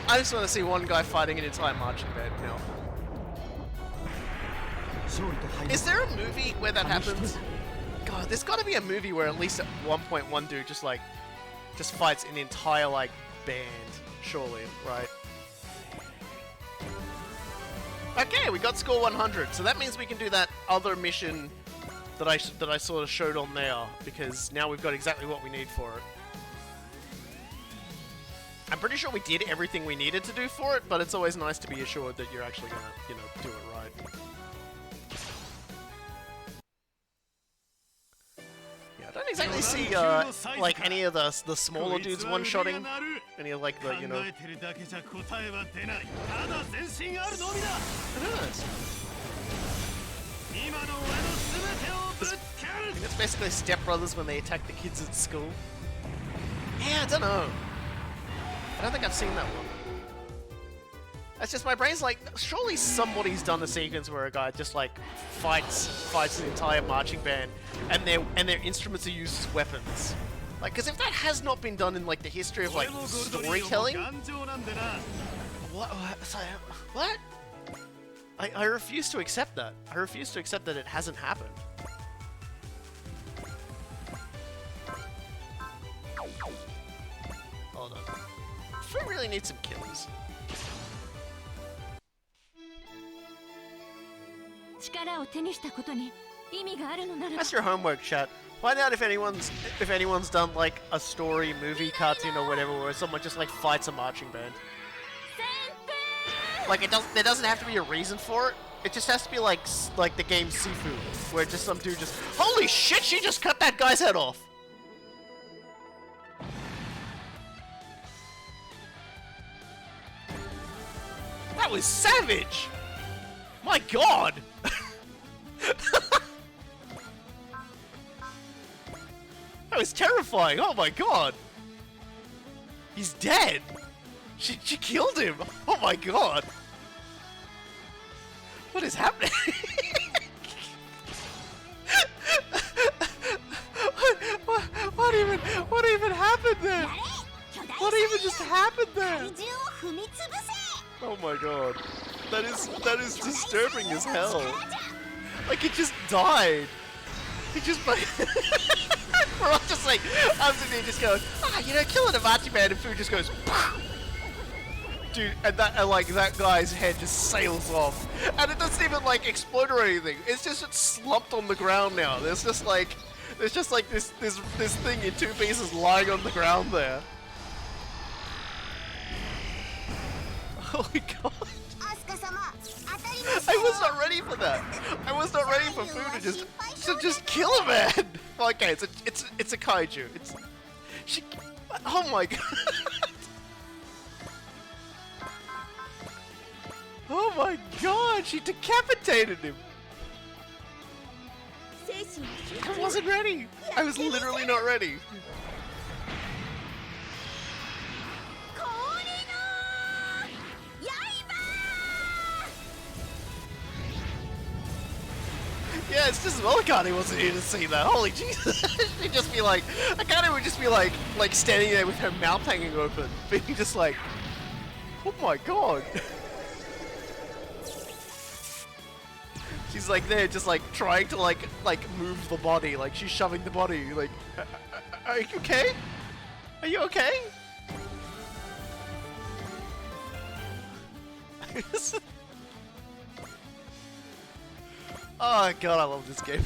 Speaker 1: I just want to see one guy fighting an entire marching band now. Is there a movie where that happens? God, there's got to be a movie where at least at one point one dude just fights an entire like band, surely, right? Okay, we got score 100, so that means we can do that other mission that I sort of showed on there, because now we've got exactly what we need for it. I'm pretty sure we did everything we needed to do for it, but it's always nice to be assured that you're actually gonna, do it right. Yeah, I don't exactly see like any of the smaller dudes one-shotting. Any of like the, I don't know. I think it's basically Step Brothers when they attack the kids at school. Yeah, I don't know. I don't think I've seen that one. That's just my brain's like, surely somebody's done a sequence where a guy just like fights an entire marching band, and their instruments are used as weapons. Like, because if that has not been done in like the history of like storytelling, what? I refuse to accept that. I refuse to accept that it hasn't happened. Hold on. We really need some kills.
Speaker 5: 力を手にしたことに意味があるのなら
Speaker 1: That's your homework, chat. Find out if anyone's done like a story, movie, cartoon, or whatever, where someone just like fights a marching band. Like there doesn't have to be a reason for it. It just has to be like the game Sifu, where just some dude just, holy shit, she just cut that guy's head off. That was savage. My God. That was terrifying. Oh my God. He's dead. She killed him. Oh my God. What is happening? What even happened there? What even just happened there? Oh my God. That is disturbing as hell. Like it just died. It just we're all just like, I'm sitting there just going, you know, killing a marching band, and food just goes, dude, and that guy's head just sails off, and it doesn't even like explode or anything. It's slumped on the ground now. There's just like this thing in 2 pieces lying on the ground there. Holy God. I was not ready for that. I was not ready for food to just kill a man. Okay, it's a kaiju. Oh my God. Oh my God, she decapitated him. I wasn't ready. I was literally not ready. Yeah, it's just Akane wasn't here to see that. Holy Jesus. She'd just be like, Akane would just be like standing there with her mouth hanging open, being just like, oh my God. She's like there just like trying to like move the body, like she's shoving the body, like, are you okay? Are you okay? Oh God, I love this game.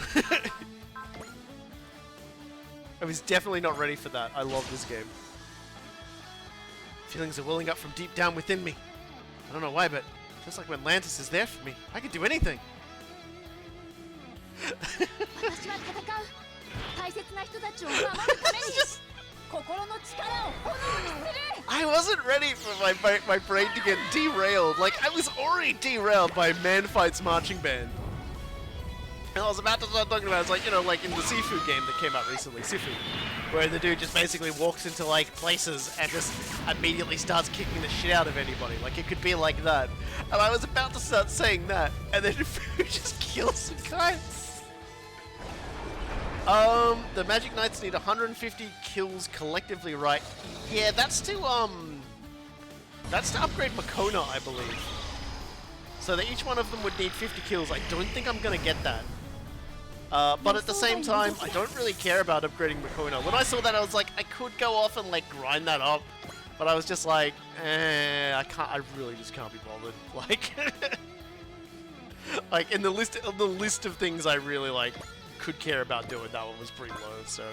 Speaker 1: I was definitely not ready for that. I love this game. Feelings are welling up from deep down within me. I don't know why, but it feels like when Lantis is there for me, I can do anything. I wasn't ready for my brain to get derailed. Like, I was already derailed by Man Fights Marching Band. And I was about to start talking about, it's like, you know, like in the Sifu game that came out recently, Sifu, where the dude just basically walks into like places and just immediately starts kicking the shit out of anybody. Like, it could be like that. And I was about to start saying that, and then Fu just kills the guy. The Magic Knights need 150 kills collectively, right? Yeah, that's to upgrade Makona, I believe. So that each one of them would need 50 kills. I don't think I'm gonna get that. But at the same time, I don't really care about upgrading Makona. When I saw that, I was like, I could go off and like grind that up, but I was just like, I really just can't be bothered. Like, like in the list of things I really like could care about doing, that one was pretty low. So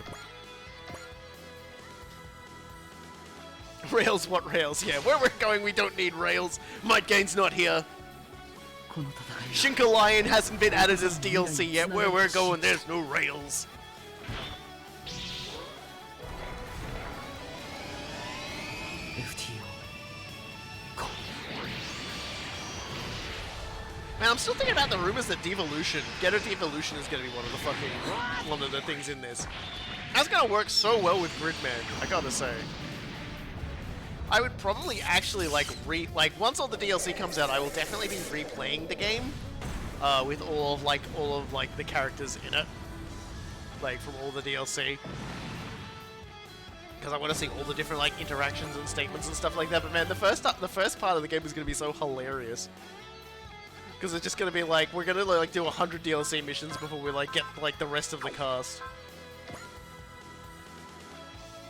Speaker 1: rails, what rails? Yeah, where we're going, we don't need rails. Might Gain's not here. Shinka Lion hasn't been added as DLC yet. Where we're going, there's no rails. Man, I'm still thinking about the rumors that devolution, Getter Devolution is gonna be one of the things in this. That's gonna work so well with Gridman, I gotta say. I would probably actually like once all the DLC comes out, I will definitely be replaying the game with all of the characters in it, like from all the DLC, because I want to see all the different like interactions and statements and stuff like that. But man, the first part of the game is going to be so hilarious. Because it's just gonna be like, we're gonna like do 100 DLC missions before we like get like the rest of the cast.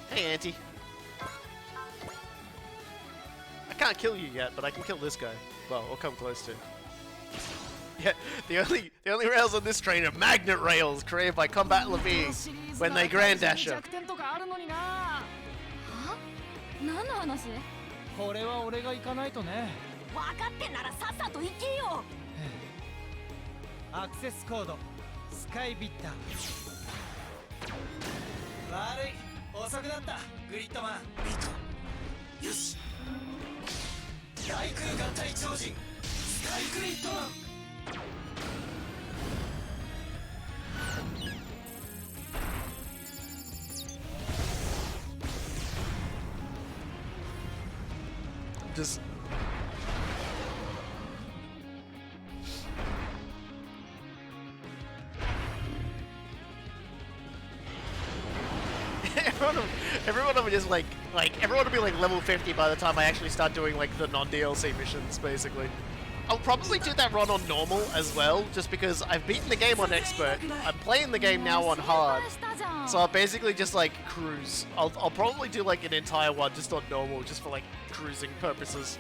Speaker 1: Hey, Auntie. I can't kill you yet, but I can kill this guy. Well, or come close to. Yeah, the only rails on this train are magnet rails created by Combat Levine when they Grand Dasher.
Speaker 5: 何の話？
Speaker 7: これは俺が行かないとね。
Speaker 5: 分かってんならさっさと行けよ。
Speaker 7: アクセスコードスカイビッター。悪い、遅くなったグリッドマン。よし。大空合体超人スカイグリッドマン。
Speaker 1: Just everyone will just like everyone will be like level 50 by the time I actually start doing like the non-DLC missions, basically. I'll probably do that run on normal as well, just because I've beaten the game on expert. I'm playing the game now on hard, so I'll basically just like cruise. I'll probably do like an entire one just on normal, just for like cruising purposes.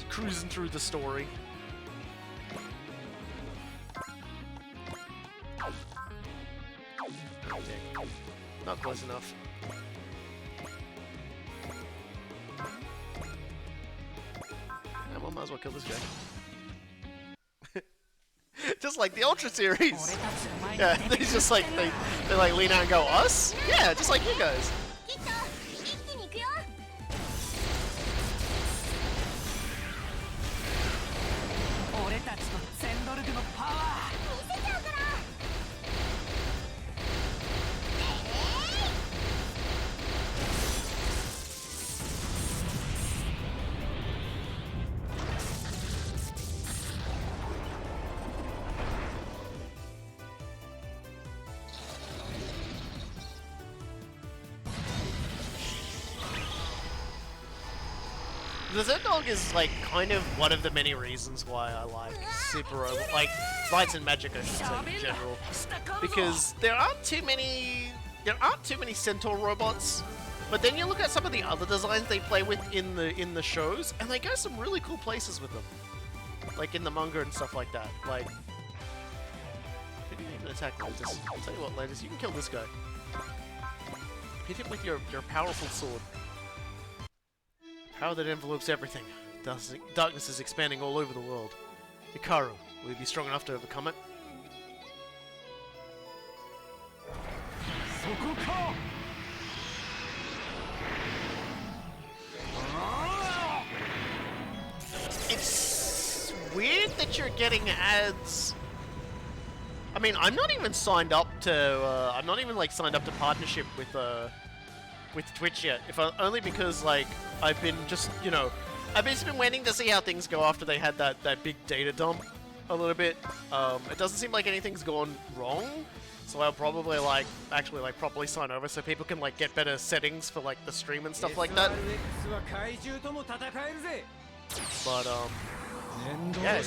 Speaker 1: Cruising through the story. Not close enough. Yeah, well, might as well kill this guy. Just like the Ultra series. Yeah, they just like they like lean out and go, us? Yeah, just like you guys.
Speaker 7: 俺たちのゼンドルグのパワー見せちゃうから。
Speaker 1: The Z-Dog is like kind of one of the many reasons why I like Super Robot, like Lights and Magic, I should say, in general, because there aren't too many Centaur robots. But then you look at some of the other designs they play with in the shows, and they go some really cool places with them, like in the manga and stuff like that. Like, who didn't even attack Lantis? I'll tell you what, Lantis, you can kill this guy. Hit him with your powerful sword. Power that envelopes everything. Darkness is expanding all over the world. Hikaru, will you be strong enough to overcome it? It's weird that you're getting ads. I mean, I'm not even signed up to. I'm not even like signed up to partnership with Twitch yet. Only because like I've been just I've just been waiting to see how things go after they had that big data dump a little bit. It doesn't seem like anything's gone wrong, so I'll probably actually properly sign over so people can like get better settings for like the stream and stuff like that. But yeah,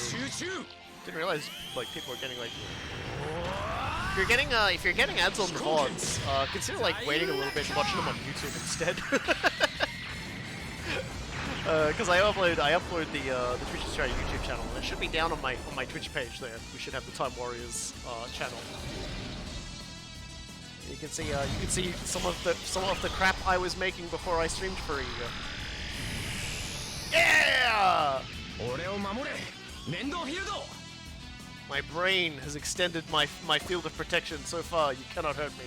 Speaker 1: didn't realize like people are getting like. If you're getting ads on the VODs, consider like waiting a little bit and watching them on YouTube instead. Because I upload the Twitch Australia YouTube channel, and it should be down on my Twitch page there. We should have the Time Warriors channel. You can see some of the crap I was making before I streamed for a year. Yeah! My brain has extended my field of protection so far, you cannot hurt me.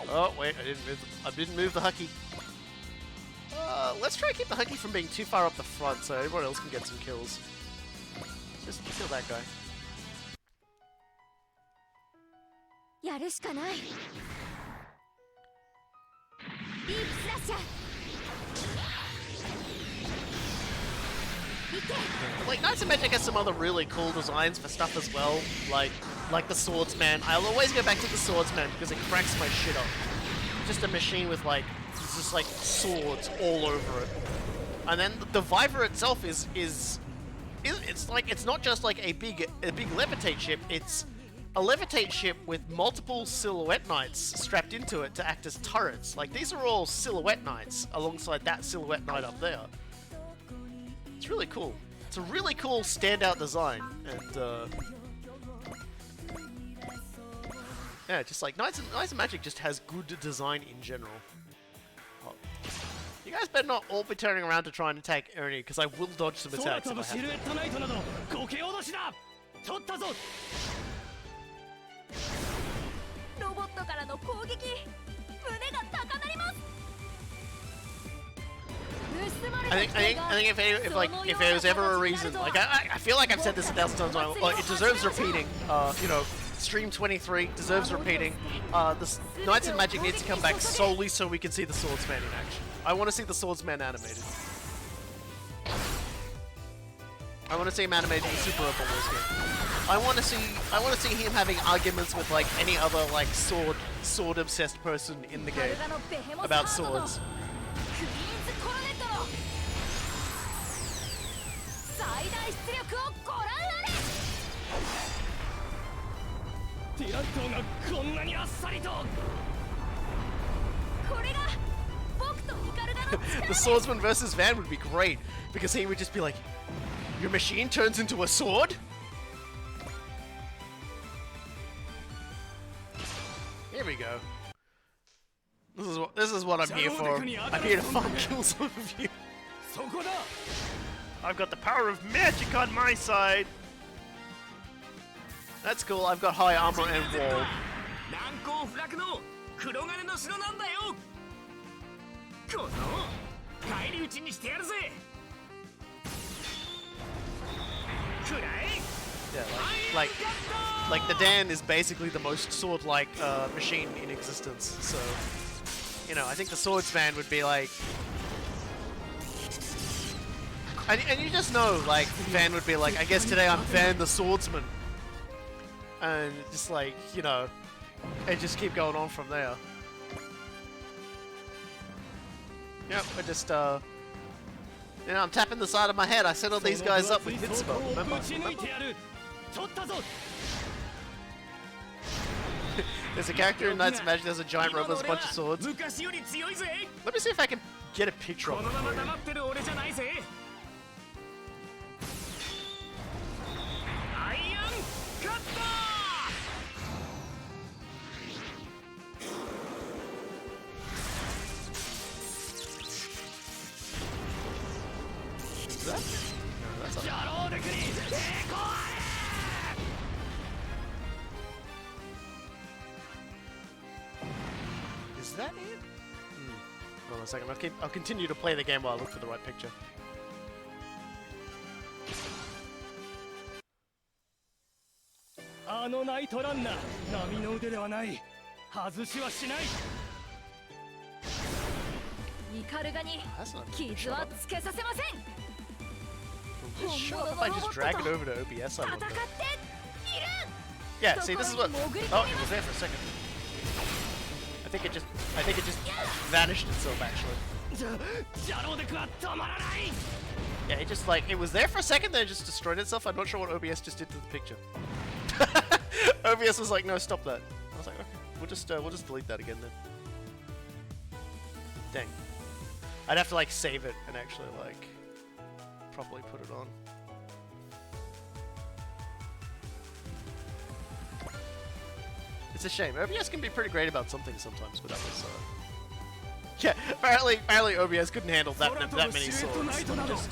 Speaker 1: Oh, wait, I didn't move the Hucky. Let's try to keep the Hucky from being too far up the front so everyone else can get some kills. Just kill that guy.
Speaker 5: やるしかない。ディープスラッシャー。
Speaker 1: Like, Knights of Magic has some other really cool designs for stuff as well, like the Swordsman. I'll always go back to the Swordsman because it cracks my shit up. Just a machine with like there's just like swords all over it. And then the Viper itself is it's like, it's not just like a big levitate ship, it's a levitate ship with multiple silhouette knights strapped into it to act as turrets. Like, these are all silhouette knights alongside that silhouette knight up there. It's really cool. It's a really cool standout design, and yeah, just like Knights and Magic just has good design in general. Oh. You guys better not all be turning around to try and attack Ernie, because I will dodge some attacks if I have to.
Speaker 5: ロボットからの攻撃、胸が高鳴ります。
Speaker 1: I think if there was ever a reason, like I feel like I've said this 1,000 times, like, it deserves repeating. You know, Stream 23 deserves repeating. The Knights and Magic needs to come back solely so we can see the Swordsman in action. I want to see the Swordsman animated. I want to see him animated in Super Robot Wars game. I want to see him having arguments with like any other like sword obsessed person in the game about swords.
Speaker 5: 最大出力をご覧あれ。
Speaker 6: ティラットがこんなにあっさりと。
Speaker 5: これが僕とヒカルガの力。
Speaker 1: The swordsman versus Van would be great because he would just be like, "Your machine turns into a sword." Here we go. This is what I'm here for. I'm here to fucking kill some of you. I've got the power of magic on my side. That's cool. I've got high armor and wall. Yeah, like the Dan is basically the most sword-like machine in existence. So, you know, I think the swordsman would be like. And you just know, like, Van would be like, I guess today I'm Van the Swordsman. And just like, you know, and just keep going on from there. Yep, I just, you know, I'm tapping the side of my head. I set all these guys up with Mitzvah, remember? There's a character in Knights of Magic that has a giant robot with a bunch of swords. Let me see if I can get a picture of it. Is that? No, that's not. Is that it? Hold on a second. I'll continue to play the game while I look for the right picture. That's not sure if I just drag it over to OBS, I wonder. Yeah, see, this is what. Oh, it was there for a second. I think it just vanished itself, actually. Yeah, it just like it was there for a second, then it just destroyed itself. I'm not sure what OBS just did to the picture. OBS was like, no, stop that. I was like, okay, we'll just delete that again then. Dang. I'd have to like save it and actually like properly put it on. It's a shame. OBS can be pretty great about something sometimes, but that was yeah. Apparently OBS couldn't handle that many swords. Just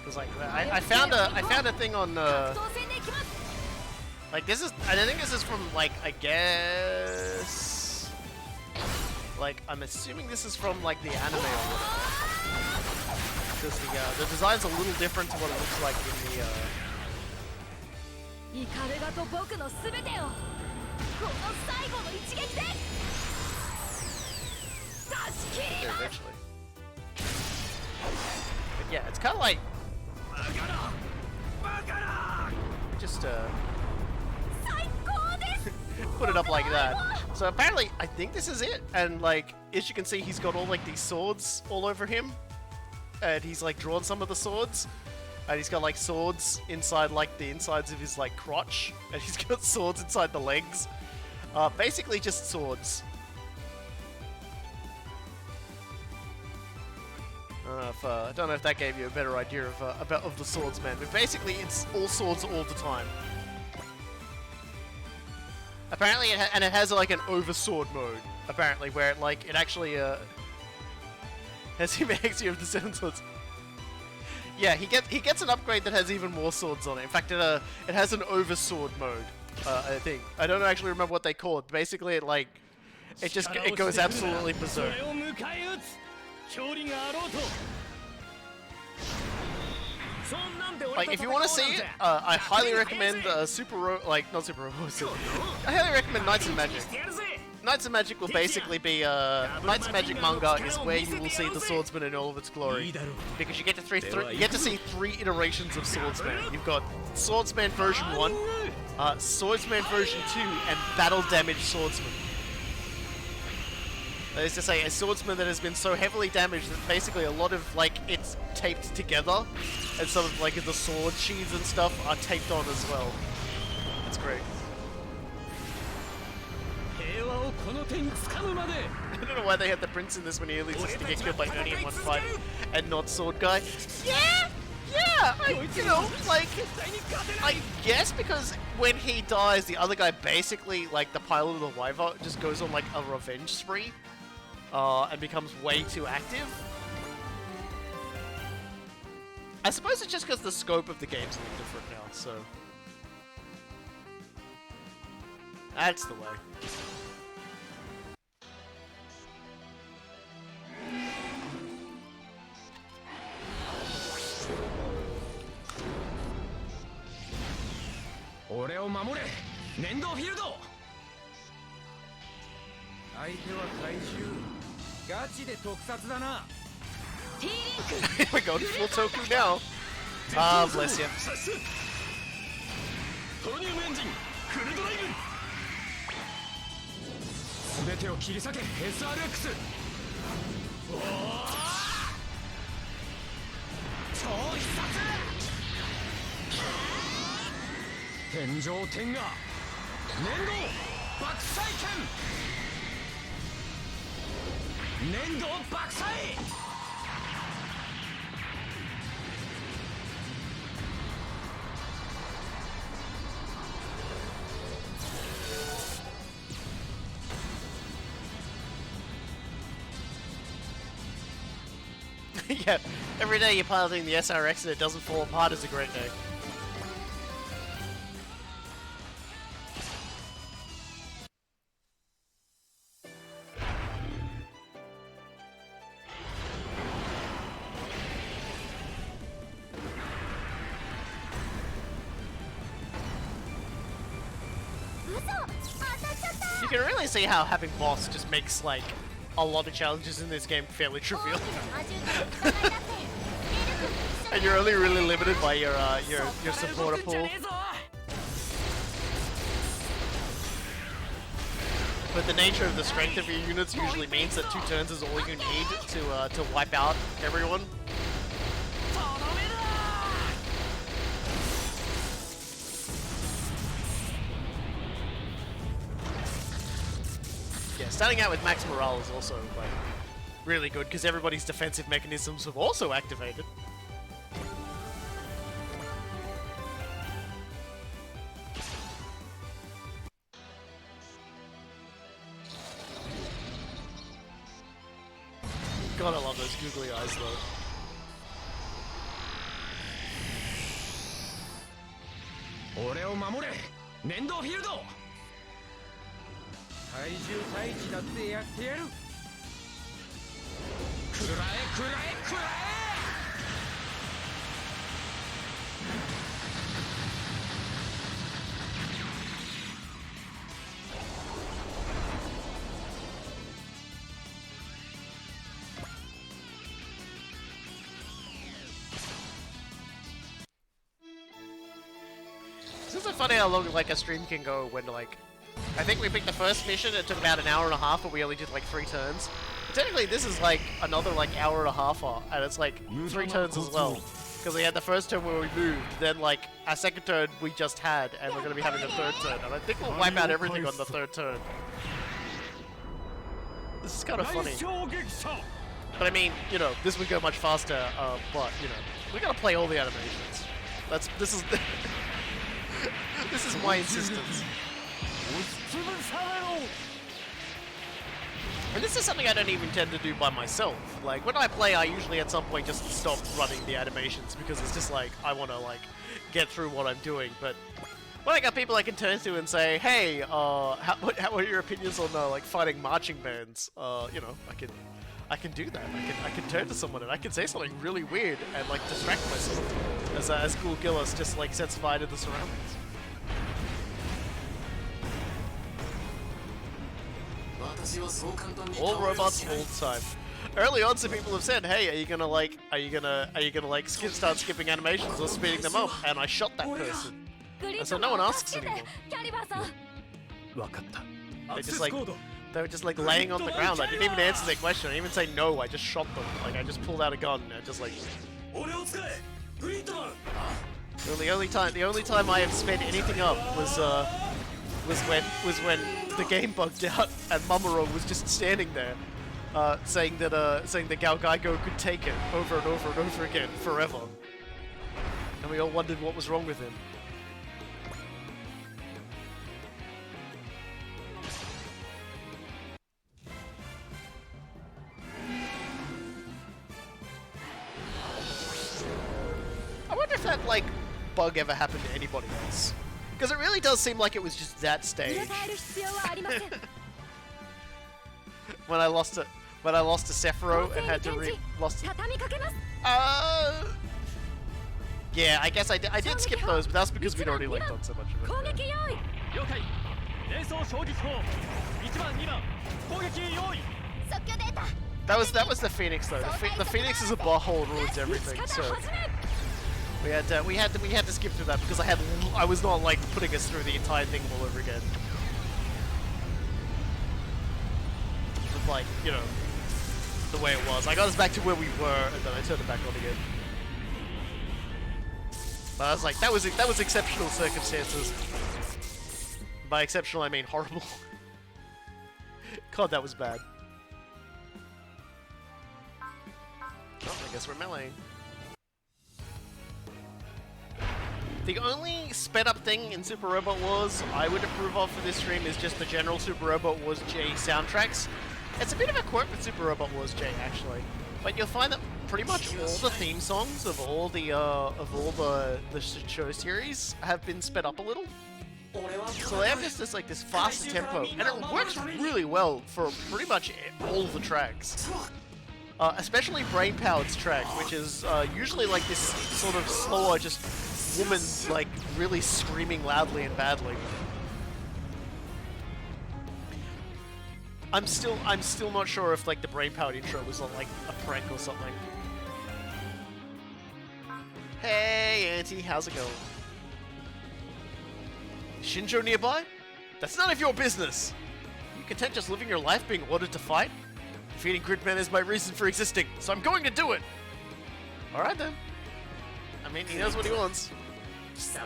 Speaker 1: Cause like I found a thing on like this is I think this is from like I guess like I'm assuming this is from like the anime or whatever. Because the design's a little different to what it looks like in the
Speaker 5: この最後の一撃で出し切り
Speaker 1: Yeah,
Speaker 5: ます
Speaker 1: eventually. But yeah, it's kind of like just
Speaker 5: 最高です
Speaker 1: put it up like that. So apparently, I think this is it. And like, as you can see, he's got all like these swords all over him, and he's like drawn some of the swords, and he's got like swords inside like the insides of his like crotch, and he's got swords inside the legs. Basically, just swords. I don't know if that gave you a better idea of the swordsman, but basically it's all swords all the time. Apparently, it has like an oversword mode. Apparently, where it actually has him actually of the 7 swords. Yeah, he gets an upgrade that has even more swords on it. In fact, it has an oversword mode. I think I don't actually remember what they call it. Basically, it goes absolutely berserk. Like, if you want to see it, I highly recommend I highly recommend Knights of Magic. Knights of Magic will basically be Knights of Magic manga is where you will see the swordsman in all of its glory, because you get to see 3 iterations of swordsman. You've got swordsman version 1, swordsman version 2, and battle damage swordsman. That is to say, a swordsman that has been so heavily damaged that basically a lot of, like, it's taped together, and some of, like, the sword sheaths and stuff are taped on as well. It's great. I don't know why they had the prince in this when he only just to get killed by Ernie in one fight, and not Sword Guy. Yeah! I guess because when he dies, the other guy basically, like, the pilot of the Wyver, just goes on, like, a revenge spree. And becomes way too active. I suppose it's just because the scope of the game's a little different now, so... That's the way. We're going full Toku now. Ah, bless you. Yeah, every day you're piloting the SRX and it doesn't fall apart is a great day. You can really see how having boss just makes, like, a lot of challenges in this game fairly trivial. And you're only really limited by your supporter pool. But the nature of the strength of your units usually means that 2 turns is all you need to wipe out everyone. Yeah, starting out with max morale is also, like, really good because everybody's defensive mechanisms have also activated. God, I love those googly eyes though. It's just so funny how long like a stream can go when like I think we picked the first mission, it took about an hour and a half, but we only did like 3 turns. Technically this is like another like hour and a half and it's like 3 turns as well. Because we had the first turn where we moved, then like our second turn we just had, and we're gonna be having a 3rd turn, and I think we'll wipe out everything on the 3rd turn. This is kind of funny. But I mean, you know, this would go much faster, but you know, we gotta play all the animations. This is this is my insistence. And this is something I don't even tend to do by myself. Like, when I play, I usually at some point just stop running the animations because it's just like, I want to, like, get through what I'm doing. But when I got people I can turn to and say, hey, what are your opinions on, like, fighting marching bands? You know, I can do that. I can turn to someone and I can say something really weird and, like, distract myself as Ghoul Gillis just, like, sets fire to the surroundings. All robots all the time. Early on, some people have said, "Hey, are you gonna start skipping animations or speeding them up?" And I shot that person. And so no one asks anymore. They were just like laying on the ground. I didn't even answer their question. I didn't even say no. I just shot them. Like I just pulled out a gun and just like. Well, the only time I have sped anything up was when the game bugged out and Mamoru was just standing there, saying that Galgaigo could take it over and over and over again forever, and we all wondered what was wrong with him. I wonder if that like bug ever happened to anybody else. Because it really does seem like it was just that stage. When I lost to Sephiroth and had to lost to... Yeah, I guess I did skip those, but that's because we'd already like done so much of it. That was the Phoenix though. The Phoenix is a butthole and ruins everything, so... We had to skip through that because I was not like putting us through the entire thing all over again. Just like, you know, the way it was. I got us back to where we were and then I turned it back on again. But I was like, that was exceptional circumstances. By exceptional I mean horrible. God, that was bad. Oh, I guess we're meleeing. The only sped up thing in Super Robot Wars I would approve of for this stream is just the general Super Robot Wars J soundtracks. It's a bit of a quirk with Super Robot Wars J actually, but you'll find that pretty much all the theme songs of all the show series have been sped up a little. So they have this faster tempo, and it works really well for pretty much all the tracks. Especially Brain Powered's track, which is usually like this sort of slower, just woman like really screaming loudly and badly. I'm still not sure if like the Brain Powered intro was like a prank or something. Hey Auntie, how's it going? Shinjo nearby? That's none of your business! You content just living your life being ordered to fight? Defeating Gridman is my reason for existing, so I'm going to do it! Alright then. I mean, he knows what he wants. So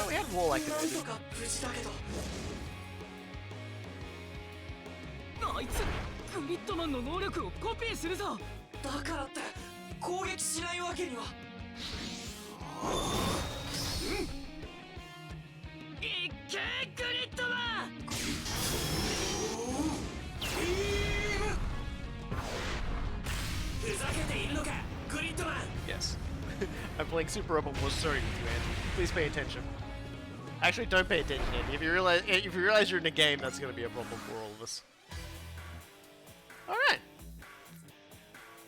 Speaker 1: we had wall activated.
Speaker 7: あいつグリッドマンの能力をコピーするぞ。だからって攻撃しないわけには。いけグリッドマン。ふざけているのかグリッドマン。
Speaker 1: Yes. I'm playing Super Robot Wars Story with you, Andy. Please pay attention. Actually, don't pay attention, Andy. If you realize you're in a game, that's going to be a problem for all of us. Alright.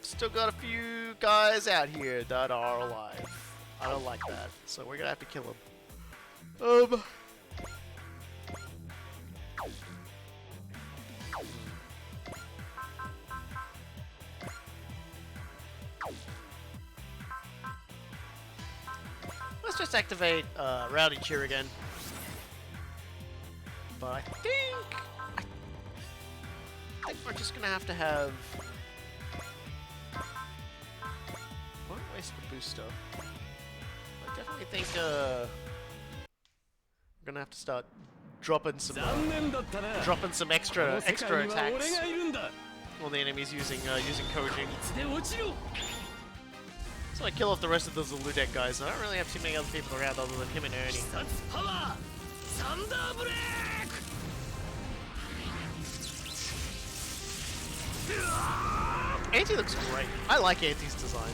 Speaker 1: Still got a few guys out here that are alive. I don't like that, so we're gonna have to kill them. just activate Rowdy Cheer again. But I think we're just gonna have to have. Won't waste the booster. I definitely think we're gonna have to start dropping some extra attacks while the enemy's using Koji. So I kill off the rest of those Ludek guys. I don't really have too many other people around other than him and Ernie. Anti looks great. I like Anti's design.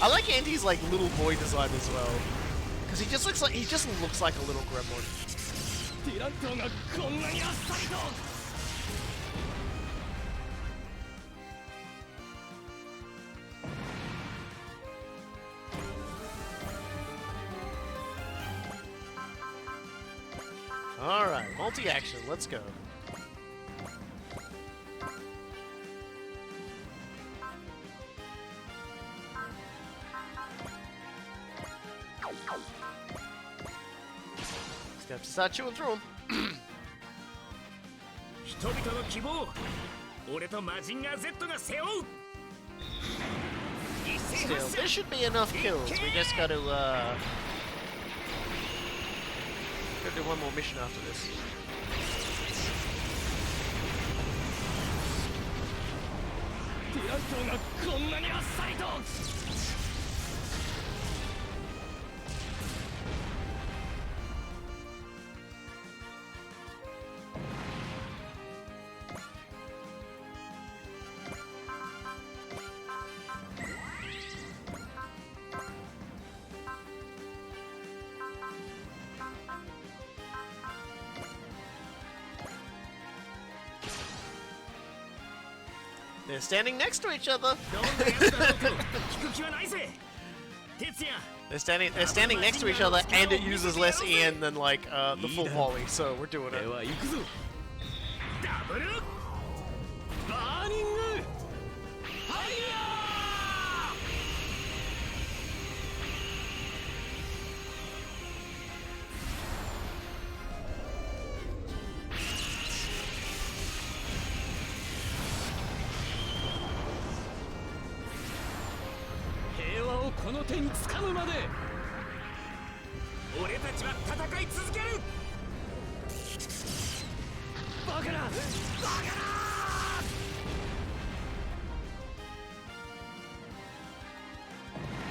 Speaker 1: I like Anti's like little boy design as well, because he just looks like a little gremlin. Alright, multi-action, let's go. Just gonna have to start chewing through them. Still, there should be enough kills. We just gotta do one more mission after this. They're standing next to each other. They're standing next to each other, and it uses less EN than like the full volley. So we're doing it.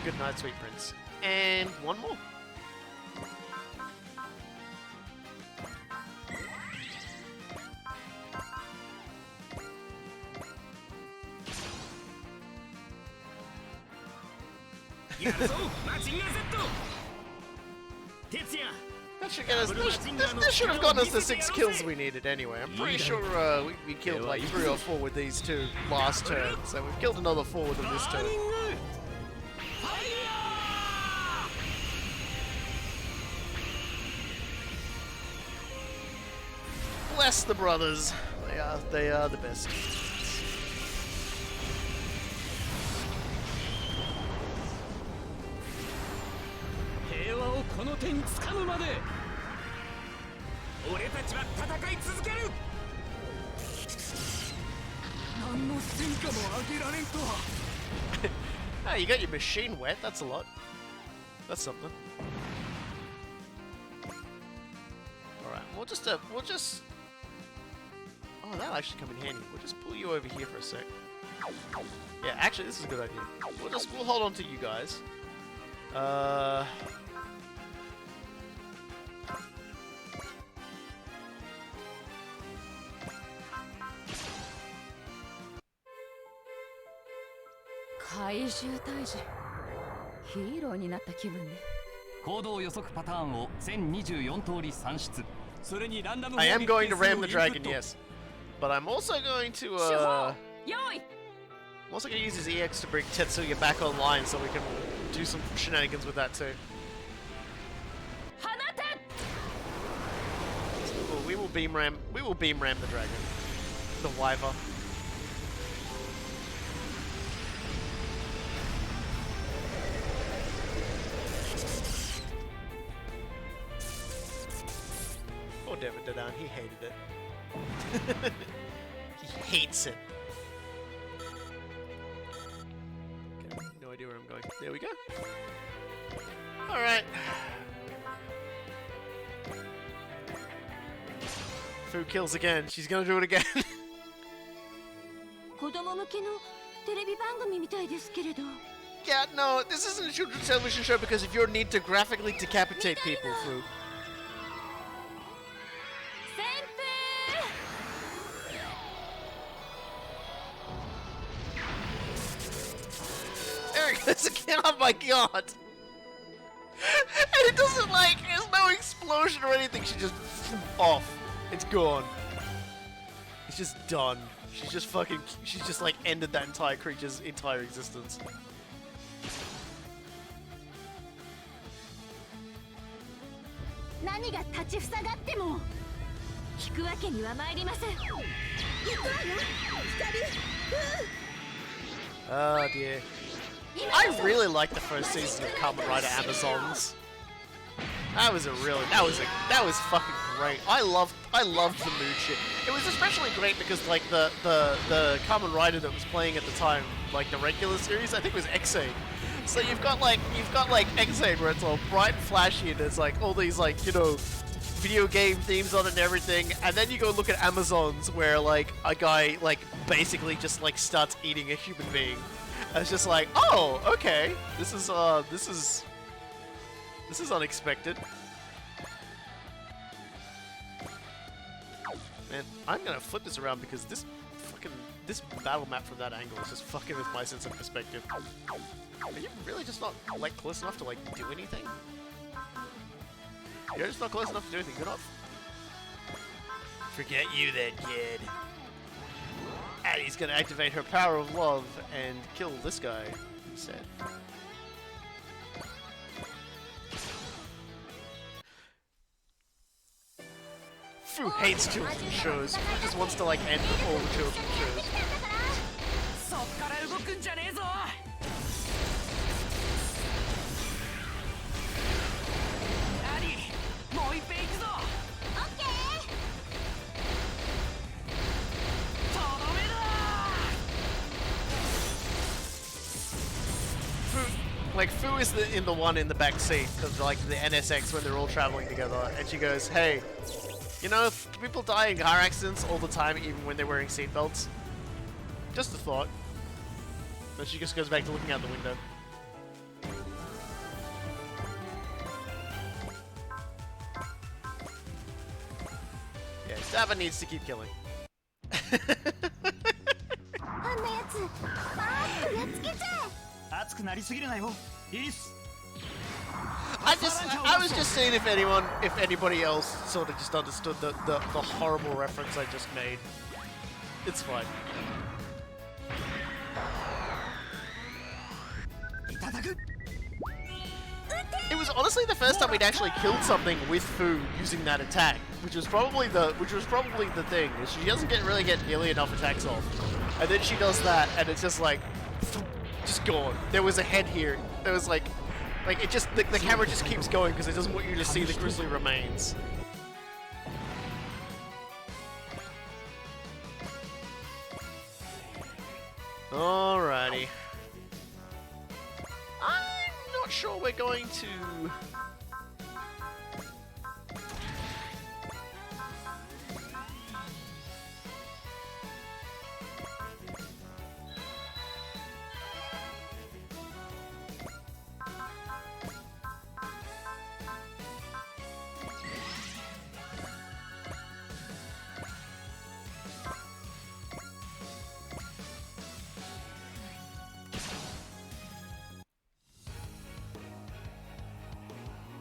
Speaker 1: Good night, sweet prince. And one more. That should get us. This should have gotten us the 6 kills we needed anyway. I'm pretty sure we killed like 3 or 4 with these 2 last turn, so we've killed another 4 with them this turn. Bless the brothers. They are the best. Ah, you got your machine wet. That's a lot. That's something. All right, we'll just. Oh, that'll actually come in handy. We'll just pull you over here for a sec. Yeah, actually, this is a good idea. We'll hold on to you guys. I am going to ram the dragon, yes. But I'm also going to, I'm also going to use his EX to bring Tetsuya back online so we can do some shenanigans with that too. So we will beam ram the dragon. The Wyver. Devin down. He hated it. He hates it. Okay, no idea where I'm going. There we go. Alright. Fu kills again. She's gonna do it again.
Speaker 5: 子供向けのテレビ番組みたいですけれど。
Speaker 1: Yeah, no, this isn't a children's television show because of your need to graphically decapitate people, Fu.
Speaker 5: 旋風
Speaker 1: There it goes again, oh my god! And it doesn't like, there's no explosion or anything, she just off. It's gone. It's just done. She's just like ended that entire creature's entire existence.
Speaker 5: 何が立ちふさがっても引くわけには参りません。行くわよ、光。
Speaker 1: Oh dear. I really like the first season of Kamen Rider Amazons. That was fucking great. I loved the mood shit. It was especially great because like the Kamen Rider that was playing at the time, like the regular series, I think it was X-Aid. So you've got like X-Aid where it's all bright and flashy and there's like all these like, you know, video game themes on it and everything, and then you go look at Amazons where like a guy like basically just like starts eating a human being. And it's just like, oh, okay. This is unexpected. Man, I'm gonna flip this around because this battle map from that angle is just fucking with my sense of perspective. Are you really just not like close enough to like do anything? You're just not close enough to do anything. You're not. Forget you then, kid. Addie's gonna activate her power of love and kill this guy instead. Fu hates children's shows. Fu just wants to like end all the children's shows.
Speaker 7: そっから動くんじゃねえぞ。アリ、もう一遍行くぞ。
Speaker 5: オッケー。
Speaker 7: とどめだ。
Speaker 1: Like Fu is in the one in the back seat of like the NSX when they're all traveling together, and she goes, "Hey, you know, people die in car accidents all the time, even when they're wearing seatbelts. Just a thought." But she just goes back to looking out the window. Yeah, Sava needs to keep killing.
Speaker 5: あんなやつ、パーッとやっつけちゃえ。
Speaker 7: 熱くなりすぎるなよ。リリス。
Speaker 1: I was just seeing if anybody else sort of just understood the horrible reference I just made. It's fine.
Speaker 7: いただく。
Speaker 1: It was honestly the first time we'd actually killed something with Fu using that attack, which was probably the thing. Is she doesn't really get nearly enough attacks off, and then she does that, and it's just like, just gone. There was a head here. There was like it just the camera just keeps going because it doesn't want you to see the grisly remains. Alrighty. I'm not sure we're going to...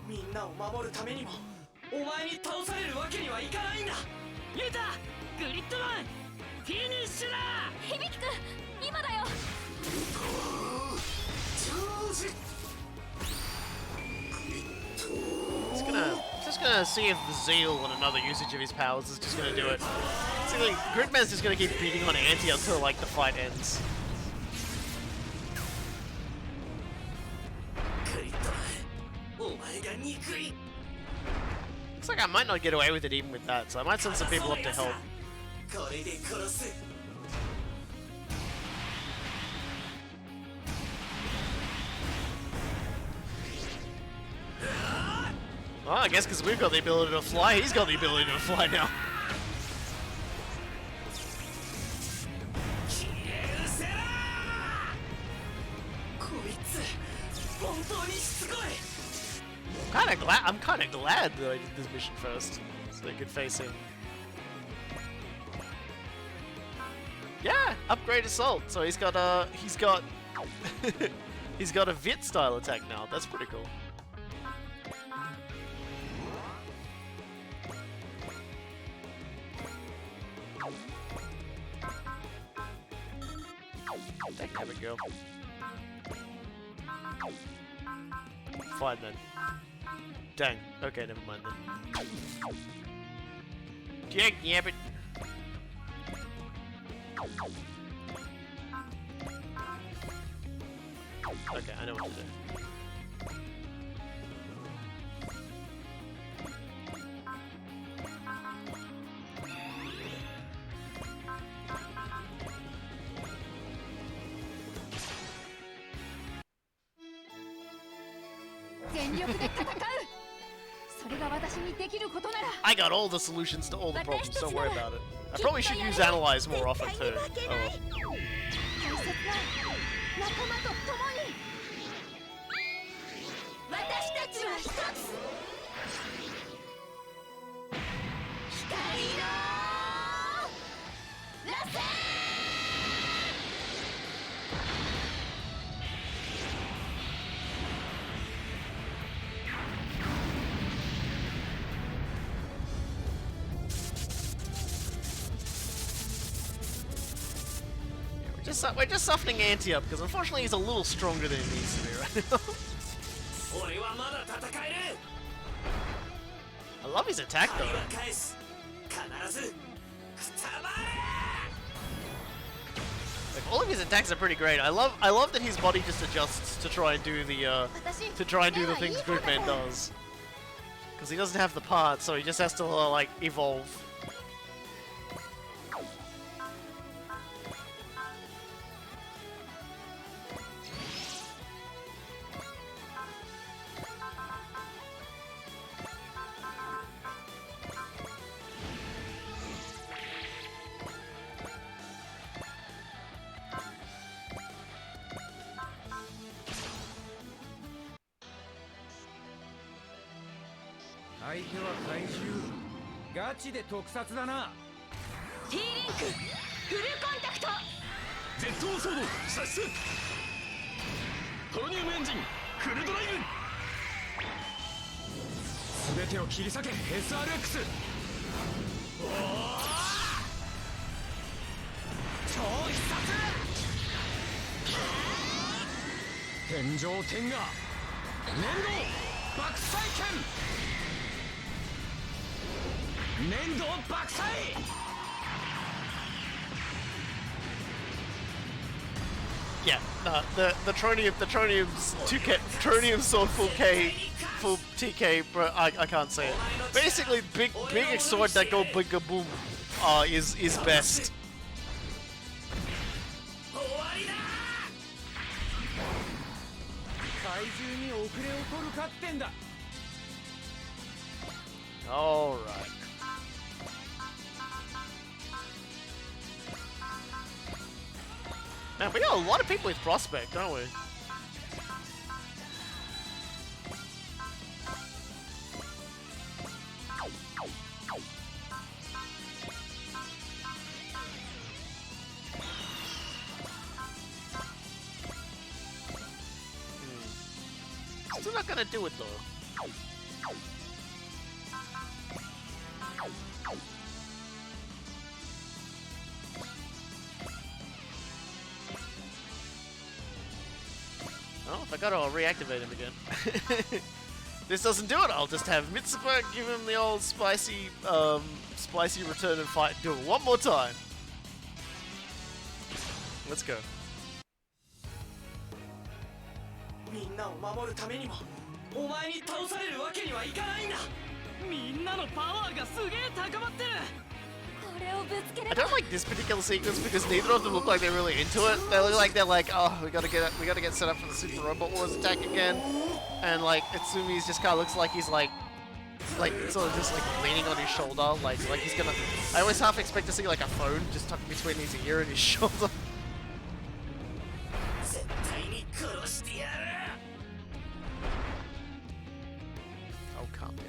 Speaker 7: みんなを守るためにもお前に倒されるわけにはいかないんだ。見えた、グリッドマン、フィニッシュだ。
Speaker 5: 響くん、今だよ。
Speaker 1: Just gonna see if the zeal on another usage of his powers is just gonna do it. See, like, Gridman's just gonna keep beating on Anti until like the fight ends.
Speaker 7: グリッドマン、お前が憎い。
Speaker 1: Looks like I might not get away with it even with that, so I might send some people up to help.
Speaker 7: これで殺す
Speaker 1: Well, I guess because we've got the ability to fly, he's got the ability to fly now.
Speaker 7: 消え失せろこいつ本当にしつこい
Speaker 1: I'm kind of glad that I did this mission first, so I could face him. Yeah, upgrade assault. So he's got a he's got a Vit style attack now. That's pretty cool. There we go. Fine then. Dang. Okay, never mind then. Yeah, but. Okay, I know what to do. I got all the solutions to all the problems, don't worry about it. I probably should use Analyze more often too. Oh well.
Speaker 5: 私たちは一つ光の螺旋
Speaker 1: We're just softening Anti up because unfortunately he's a little stronger than he needs to be right now.
Speaker 7: 俺はまだ戦える
Speaker 1: I love his attack
Speaker 7: 借り
Speaker 1: though.
Speaker 7: は返す必ずくたばれ
Speaker 1: Like all of his attacks are pretty great. I love that his body just adjusts to try and do the things Gridman does. Because he doesn't have the parts, so he just has to like evolve.
Speaker 7: T リンクフルコンタクト
Speaker 6: Z ソード射出トロニウムエンジンフルドライブ全てを切り裂け SRX
Speaker 7: 超必殺
Speaker 6: 天上天下粘土爆砕剣粘土爆砕
Speaker 1: Yeah, the Tronium's 2K Tronium sword full TK, bro. I can't say it. Basically, big sword that go bigga boom is best.
Speaker 7: 終わりだ
Speaker 6: 怪獣に遅れを取るかってんだ
Speaker 1: All right. Man, we got a lot of people with Prospect, don't we? Still not gonna do it though. Oh, if I gotta, I'll reactivate him again. This doesn't do it, I'll just have Mitsuba give him the old spicy return and fight. Do it one more time. Let's go.
Speaker 7: みんなを守るためにもお前に倒されるわけにはいかないんだ
Speaker 1: I don't like this particular sequence because neither of them look like they're really into it. They look like they're like, oh, we gotta get set up for the Super Robot Wars attack again. And like Itsumi's just kind of looks like he's like sort of just like leaning on his shoulder, like he's gonna. I always half expect to see like a phone just tucked between his ear and his shoulder. Oh, calm down.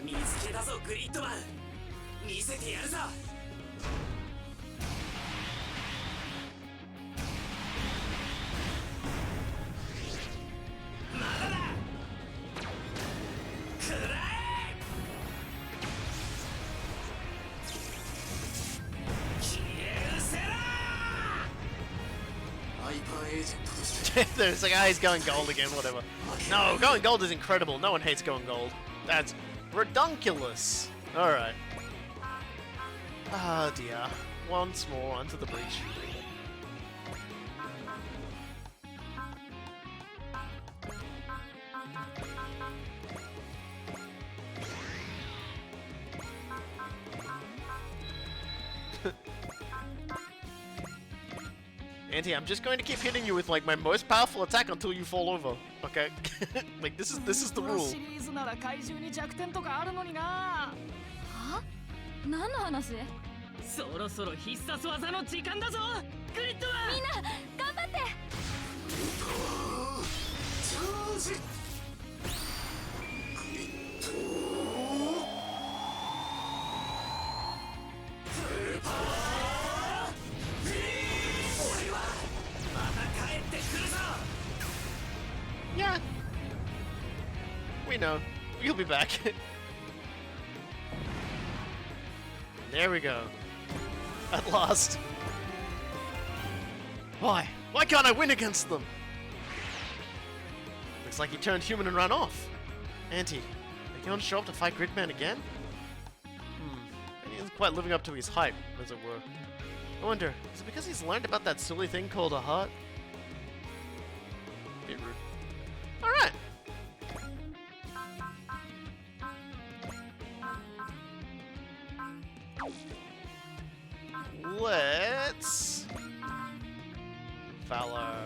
Speaker 1: There's a guy who's going gold again, whatever. No, going gold is incredible. No one hates going gold. That's redunculous. Alright. Ah, dear. Once more onto the breach. Auntie, I'm just going to keep hitting you with like my most powerful attack until you fall over. Okay? Like this is the rule.
Speaker 5: 何の話？
Speaker 2: そろそろ必殺技の時間だぞグリッドマン。
Speaker 5: みんな頑張って。
Speaker 1: Yeah. We know. You'll be back. There we go. At last. Why? Why can't I win against them? Looks like he turned human and ran off. Auntie, are you going to show up to fight Gridman again? And he isn't quite living up to his hype, as it were. I wonder, is it because he's learned about that silly thing called a heart? Bit rude. Alright. Let's... Valor.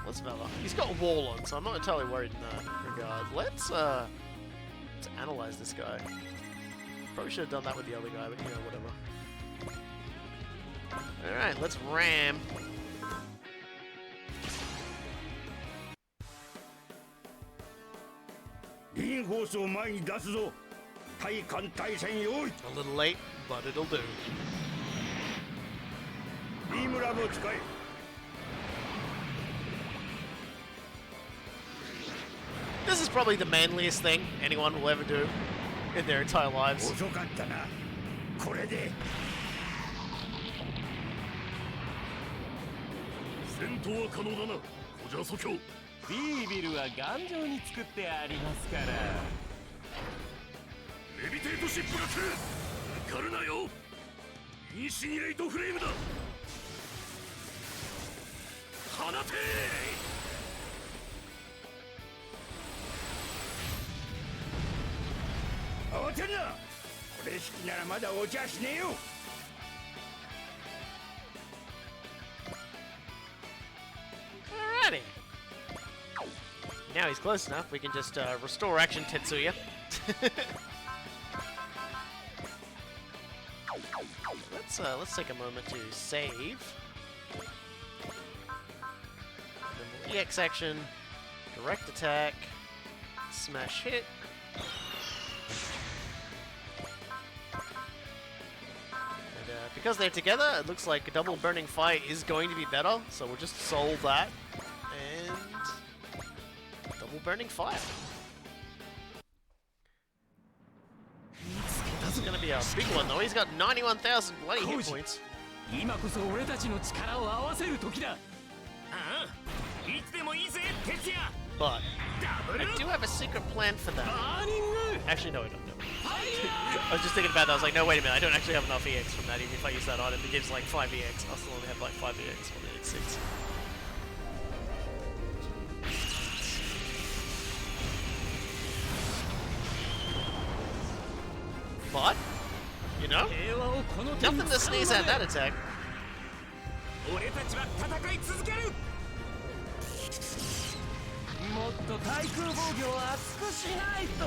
Speaker 1: Let's Valor. He's got a wall on, so I'm not entirely worried in that regard. Let's analyze this guy. Probably should have done that with the other guy, but you know, whatever. Alright, let's ram.
Speaker 6: A
Speaker 1: little late, but it'll do. This is probably the manliest thing anyone will ever do in their entire lives. Alrighty. Now he's close enough, we can just restore action Tetsuya. Let's take a moment to save. And then EX action, direct attack, smash hit. And because they're together, it looks like a double burning fire is going to be better, so we'll just solve that. And double burning fire. That's gonna be a big one though. He's got 91,000 bloody hit points. But I do have a secret plan for that. Actually, no, I don't know. I was just thinking about that. I was like, no, wait a minute. I don't actually have enough EX from that. Even if I use that item, it gives like 5 EX. I'll still only have like 5 EX on the EX6. No? Nothing to sneeze at that attack.
Speaker 6: 俺たちは戦い続ける。もっと対空防御を厚くしないと。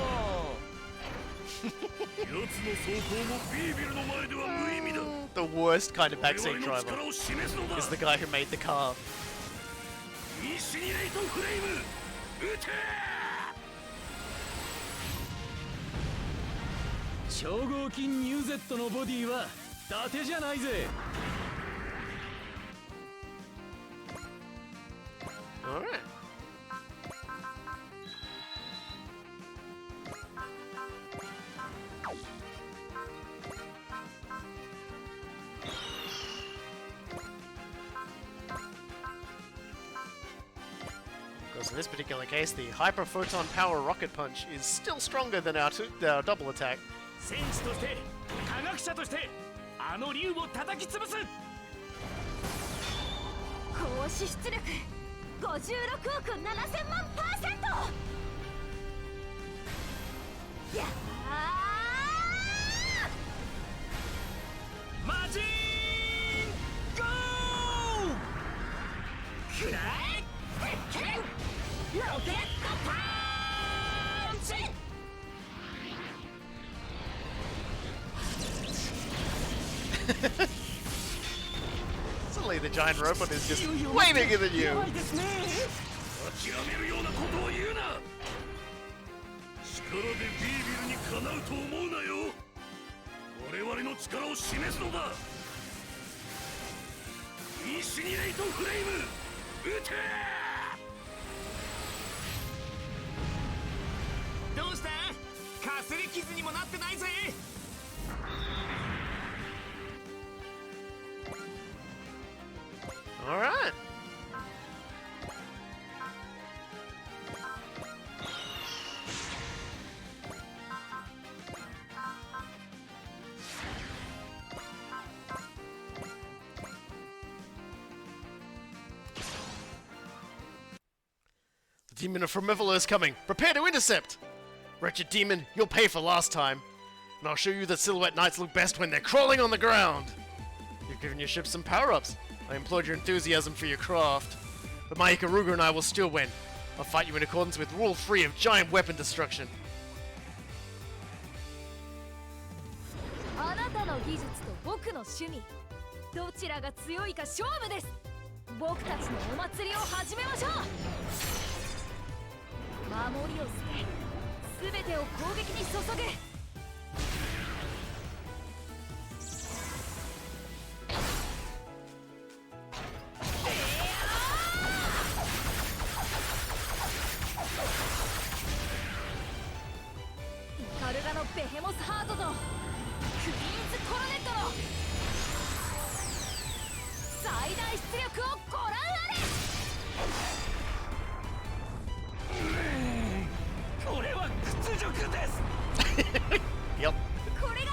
Speaker 6: 奴の走行もビービルの前では無意味だ。
Speaker 1: The worst kind of backseat driver is the guy who made the car.
Speaker 6: インシニレートフレーム、撃て！超合金ニューゼットのボディは伊達じゃないぜ。
Speaker 1: Alright. Because in this particular case, the Hyper Photon Power Rocket Punch is still stronger than our double attack.
Speaker 6: 戦士として科学者としてあの竜を叩き潰す。
Speaker 5: 高支出力56億7000万%。やー
Speaker 6: マジンゴー！くらえ！鉄拳！ロケットパンチ！
Speaker 1: Suddenly the giant robot is just way bigger than you.
Speaker 6: 諦めるようなことを言うな。力でビービルにかなうと思うなよ。我々の力を示すのだ。インシニレートフレーム、撃て！どうした？かすり傷にもなってないぜ。
Speaker 1: Alright. The demon of Formivolo is coming. Prepare to intercept! Wretched demon, you'll pay for last time. And I'll show you that Silhouette Knights look best when they're crawling on the ground. You've given your ship some power-ups. I implored your enthusiasm for your craft. But my Ikaruga and I will still win. I'll fight you in accordance with rule 3 of giant weapon destruction.
Speaker 5: あなたの技術と僕の趣味、どちらが強いか勝負です。僕たちのお祭りを始めましょう。守りを捨て、全てを攻撃に注げ。カルガのベヘモスハートとクイーンズコロネットの最大出力をご覧あれ。
Speaker 6: これは屈辱です。
Speaker 1: Yep.
Speaker 5: これが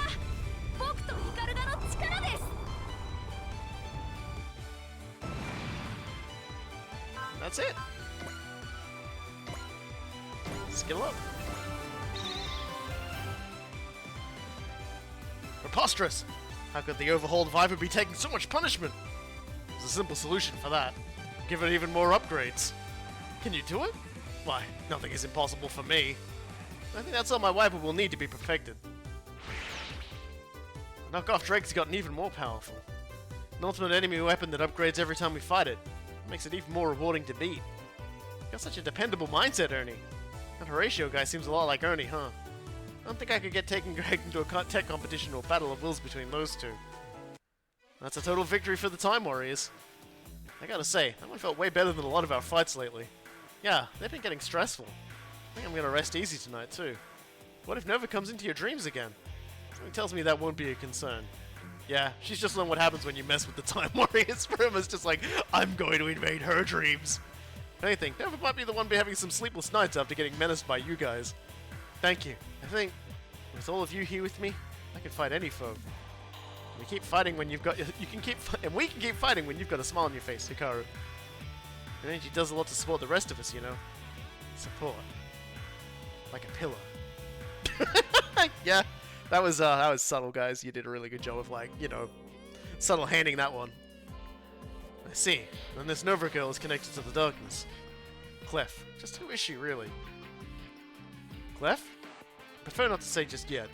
Speaker 5: 僕とヒカルガの力です。
Speaker 1: That's it. Skill up. Preposterous! How could the overhauled Viper be taking so much punishment? There's a simple solution for that. Give it even more upgrades. Can you do it? Why, nothing is impossible for me. I think that's all my Viper will need to be perfected. Knockoff Drake's gotten even more powerful. An ultimate enemy weapon that upgrades every time we fight it. Makes it even more rewarding to beat. Got such a dependable mindset, Ernie. That Horatio guy seems a lot like Ernie, huh? I don't think I could get dragged into a tech competition or battle of wills between those two. That's a total victory for the Time Warriors. I gotta say, that one felt way better than a lot of our fights lately. Yeah, they've been getting stressful. I think I'm gonna rest easy tonight too. What if Nova comes into your dreams again? Something tells me that won't be a concern. Yeah, she's just learned what happens when you mess with the Time Warriors. Ruma's just like, I'm going to invade her dreams. If anything, Nova might be the one be having some sleepless nights after getting menaced by you guys. Thank you. I think, with all of you here with me, I can fight any foe. We keep fighting when you've got, and we can keep fighting when you've got a smile on your face, Hikaru. Your energy does a lot to support the rest of us, you know. Support. Like a pillar. Yeah, That was subtle, guys. You did a really good job of, like, you know, subtle handing that one. I see. Then this Nova girl is connected to the darkness. Clef. Just who is she, really? Clef? Prefer not to say just yet.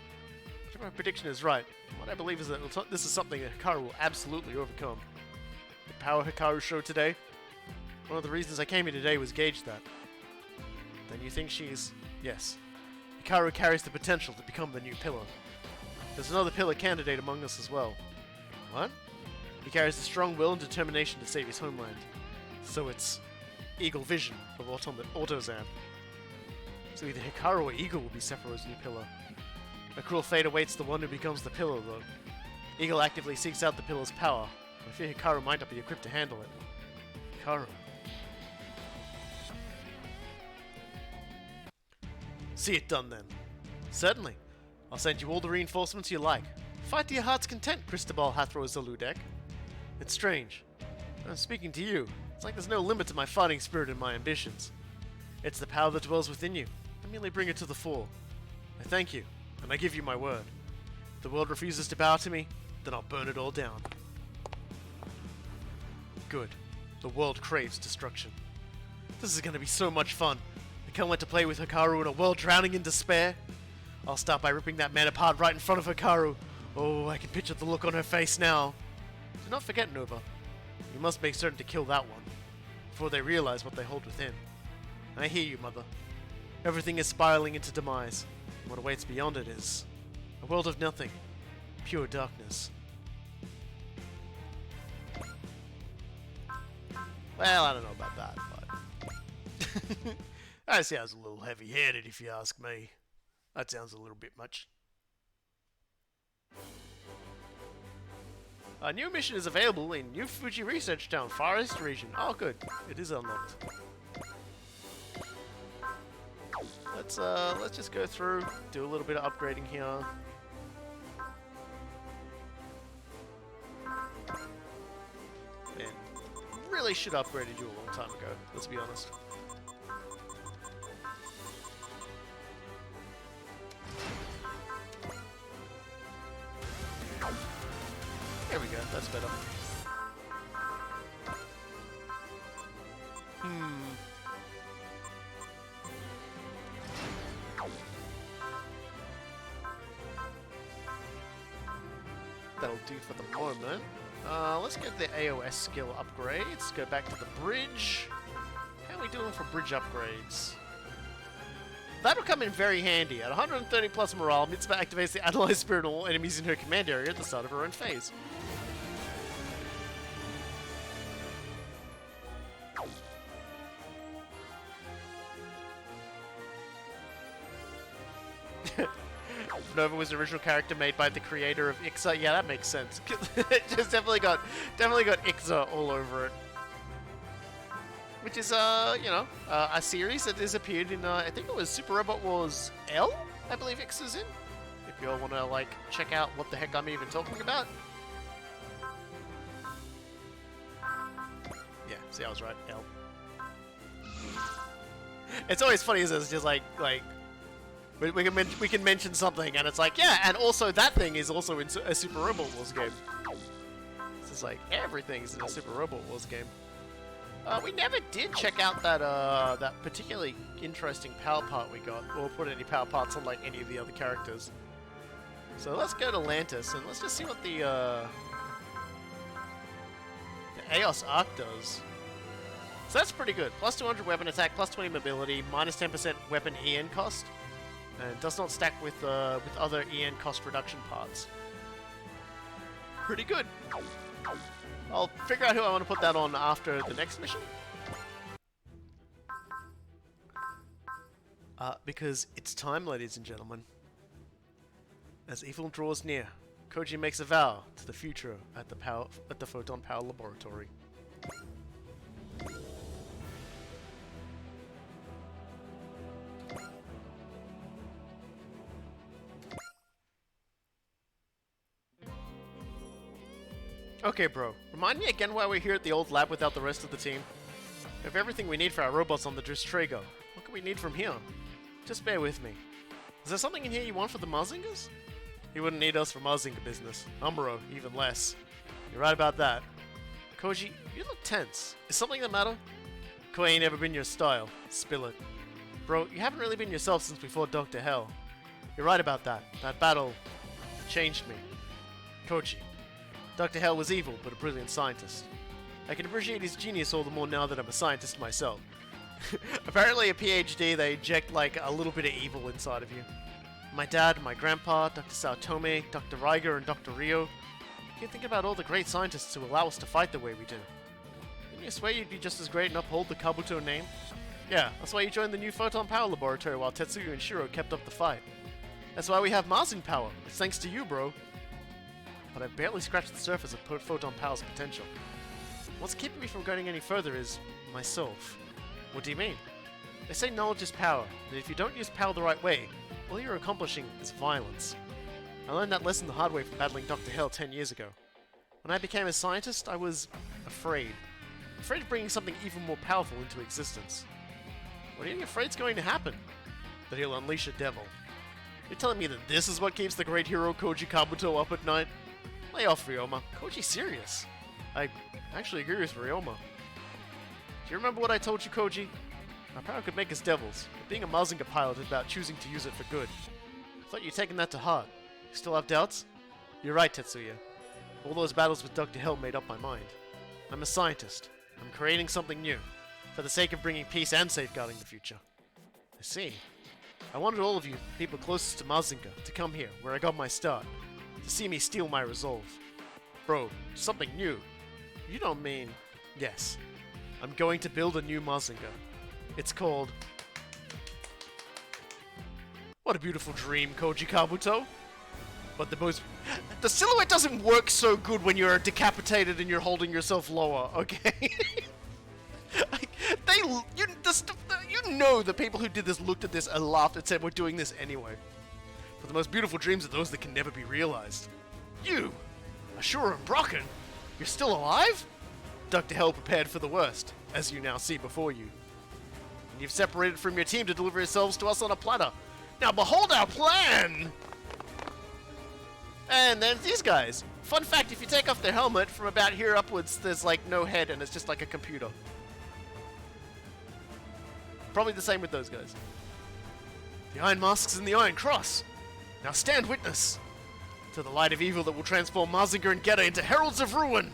Speaker 1: If my prediction is right, what I believe is that this is something that Hikaru will absolutely overcome. The power Hikaru showed today, one of the reasons I came here today was gauge that. Then you think she's... Yes. Hikaru carries the potential to become the new pillar. There's another pillar candidate among us as well. What? He carries a strong will and determination to save his homeland. So it's Eagle Vision of Autozan. So either Hikaru or Eagle will be Sephiroth's new pillar. A cruel fate awaits the one who becomes the pillar, though. Eagle actively seeks out the pillar's power. I fear Hikaru might not be equipped to handle it. Hikaru. See it done then. Certainly. I'll send you all the reinforcements you like. Fight to your heart's content, Cristobal Hathro Zaludek. It's strange. I'm speaking to you. It's like there's no limit to my fighting spirit and my ambitions. It's the power that dwells within you. I merely bring it to the fore. I thank you, and I give you my word. If the world refuses to bow to me, then I'll burn it all down. Good. The world craves destruction. This is going to be so much fun. I can't wait to play with Hikaru in a world drowning in despair. I'll start by ripping that man apart right in front of Hikaru. Oh, I can picture the look on her face now. Do not forget, Nova. You must make certain to kill that one, before they realize what they hold within. I hear you, Mother. Everything is spiraling into demise. What awaits beyond it is a world of nothing. Pure darkness. Well, I don't know about that, but... That sounds a little heavy-handed, if you ask me. That sounds a little bit much. A new mission is available in New Fuji Research Town, Far East region. Oh, good. It is unlocked. Let's just go through, do a little bit of upgrading here. And really should have upgraded you a long time ago, let's be honest. There we go, that's better. That'll do for the moment. Let's get the AOS skill upgrades. Go back to the bridge. How are we doing for bridge upgrades? That'll come in very handy. At 130 plus morale, Mitsuba activates the analyzed spirit on all enemies in her command area at the start of her own phase. Nova was the original character made by the creator of Ixa. Yeah, that makes sense. It just definitely got Ixa all over it. Which is, you know, a series that has appeared in, I think it was Super Robot Wars L, I believe Ixa's in. If you all want to, like, check out what the heck I'm even talking about. Yeah, see, I was right, L. It's always funny, isn't it? It's just like we can mention something, and it's like, yeah, and also that thing is also in a Super Robot Wars game. It's just like, everything's in a Super Robot Wars game. We never did check out that that particularly interesting power part we got, or put any power parts on like any of the other characters. So let's go to Lantis and let's just see what the Aos Arc does. So that's pretty good. Plus 200 weapon attack, plus 20 mobility, minus 10% weapon EN cost, and does not stack with other EN cost reduction parts. Pretty good. I'll figure out who I want to put that on after the next mission. Because it's time, ladies and gentlemen. As evil draws near, Koji makes a vow to the future at the Photon Power Laboratory. Okay, bro. Remind me again why we're here at the old lab without the rest of the team. We have everything we need for our robots on the Dristrago. What can we need from here? Just bear with me. Is there something in here you want for the Mazingers? He wouldn't need us for Mazinga business. Amuro, even less. You're right about that. Koji, you look tense. Is something the matter? Koi ain't ever been your style. Spill it. Bro, you haven't really been yourself since before Dr. Hell. You're right about that. That battle changed me. Koji. Dr. Hell was evil, but a brilliant scientist. I can appreciate his genius all the more now that I'm a scientist myself. Apparently a PhD, they inject like a little bit of evil inside of you. My dad, my grandpa, Dr. Saotome, Dr. Riger, and Dr. Rio. You think about all the great scientists who allow us to fight the way we do. Didn't you swear you'd be just as great and uphold the Kabuto name? Yeah, that's why you joined the new Photon Power Laboratory while Tetsuya and Shiro kept up the fight. That's why we have Mazin Power. It's thanks to you, bro. But I've barely scratched the surface of Photon Power's potential. What's keeping me from going any further is myself. What do you mean? They say knowledge is power, and if you don't use power the right way, all you're accomplishing is violence. I learned that lesson the hard way from battling Dr. Hell 10 years ago. When I became a scientist, I was afraid. Afraid of bringing something even more powerful into existence. What are you afraid's going to happen? That he'll unleash a devil. You're telling me that this is what keeps the great hero Koji Kabuto up at night? Lay off, Ryoma. Koji's serious. I actually agree with Ryoma. Do you remember what I told you, Koji? Our power could make us devils, but being a Mazinga pilot is about choosing to use it for good. I thought you'd taken that to heart. You still have doubts? You're right, Tetsuya. All those battles with Dr. Hell made up my mind. I'm a scientist. I'm creating something new, for the sake of bringing peace and safeguarding the future. I see. I wanted all of you, people closest to Mazinga, to come here, where I got my start, to see me steal my resolve. Bro, something new. You don't mean... Yes. I'm going to build a new Mazinga. It's called... What a beautiful dream, Koji Kabuto. But the silhouette doesn't work so good when you're decapitated and you're holding yourself lower, okay? You know the people who did this looked at this and laughed and said, we're doing this anyway. But the most beautiful dreams are those that can never be realized. You, Ashura and Brocken, you're still alive? Dr. Hell prepared for the worst, as you now see before you. And you've separated from your team to deliver yourselves to us on a platter. Now behold our plan! And then these guys. Fun fact, if you take off their helmet, from about here upwards, there's like no head and it's just like a computer. Probably the same with those guys. The Iron Masks and the Iron Cross. Now stand witness to the light of evil that will transform Mazinga and Geta into heralds of ruin.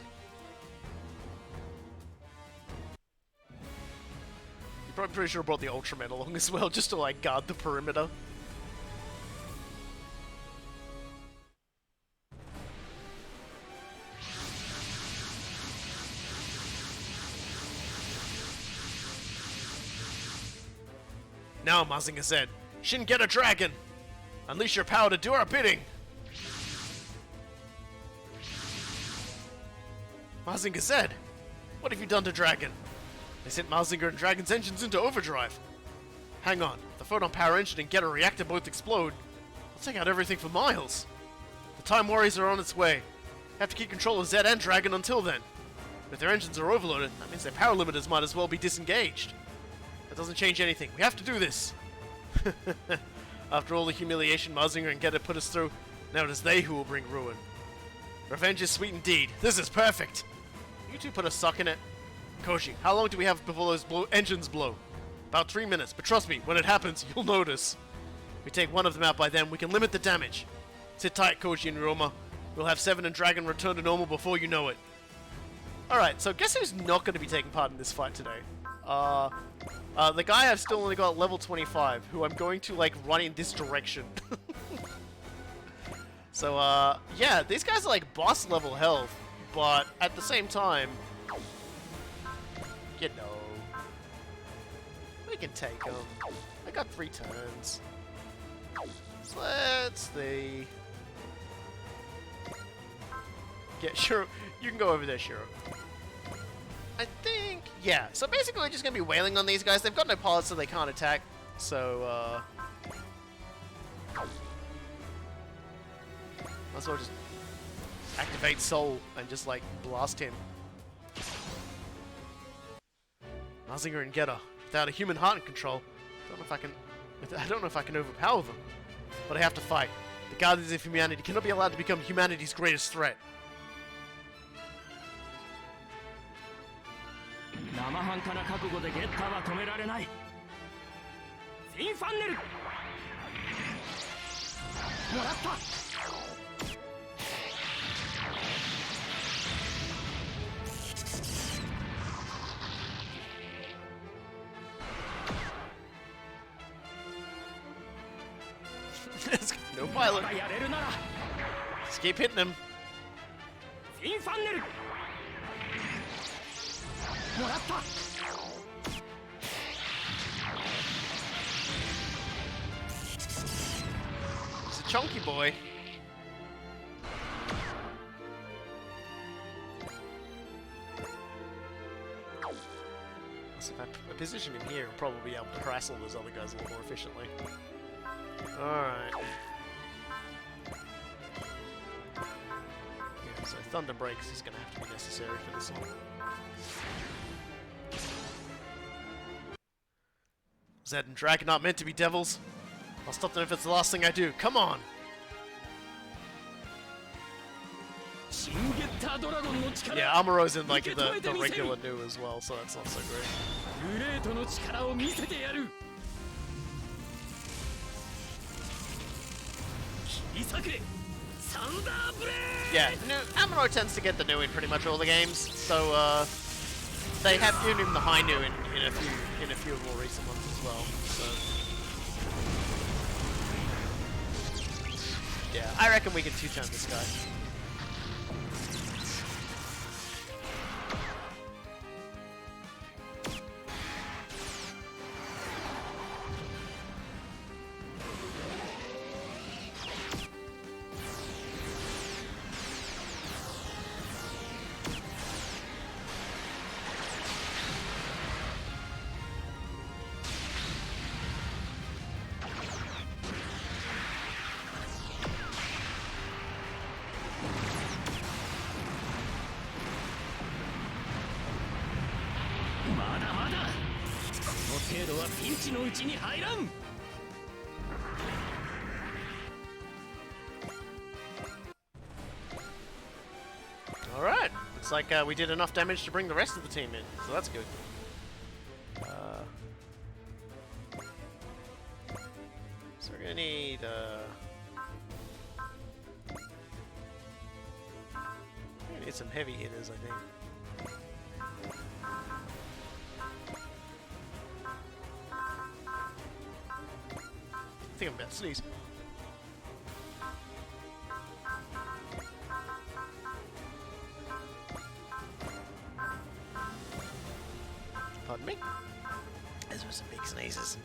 Speaker 1: You probably pretty sure brought the Ultraman along as well, just to like guard the perimeter. Now, Mazinga said, Shin Geta Dragon! Unleash your power to do our bidding! Mazinga said, what have you done to Dragon? They sent Mazinga and Dragon's engines into overdrive. Hang on, the Photon Power engine and Geta reactor both explode. They'll take out everything for miles. The Time Warriors are on its way. Have to keep control of Zed and Dragon until then. If their engines are overloaded, that means their power limiters might as well be disengaged. That doesn't change anything. We have to do this. After all the humiliation Mazinga and Geta put us through, now it is they who will bring ruin. Revenge is sweet indeed. This is perfect. You two put a suck in it. Koji, how long do we have before those engines blow? About 3 minutes, but trust me, when it happens, you'll notice. If we take one of them out by then, we can limit the damage. Sit tight, Koji and Ryoma. We'll have Seven and Dragon return to normal before you know it. Alright, so guess who's not going to be taking part in this fight today? The guy I've still only got level 25, who I'm going to, like, run in this direction. So, yeah, these guys are, like, boss level health, but at the same time, you know, we can take them. I got 3 turns. So let's see. Yeah, sure, you can go over there, Shiro. I think, yeah. So basically, we're just gonna be wailing on these guys. They've got no pilots, so they can't attack. So, might as well just activate Soul and just like blast him. Mazinga and Geta, without a human heart in control, I don't know if I can overpower them, but I have to fight. The Guardians of Humanity cannot be allowed to become humanity's greatest threat.
Speaker 2: 生半可な覚悟でゲッターは止められない。フィンファンネル。もらった。
Speaker 1: No pilot. Just keep hitting him.
Speaker 2: フィンファンネル。もらった。
Speaker 1: He's a chunky boy. So if I position him here, I'll probably be able to harass all those other guys a little more efficiently. Alright. Yeah, so Thunder Breaks is going to have to be necessary for this one. Zed and Dragon aren't meant to be devils. I'll stop them if it's the last thing I do. Come on! Yeah, Amuro's in like the regular new as well, so that's not so great. Yeah, Amuro tends to get the new in pretty much all the games, so they have given him the high new in a few of more recent ones as well. So yeah, I reckon we can two-turn this guy. Alright, looks like we did enough damage to bring the rest of the team in, so that's good. So we're gonna need some heavy hitters, I think. I think I'm about to sneeze. Pardon me? Those were some big sneezes.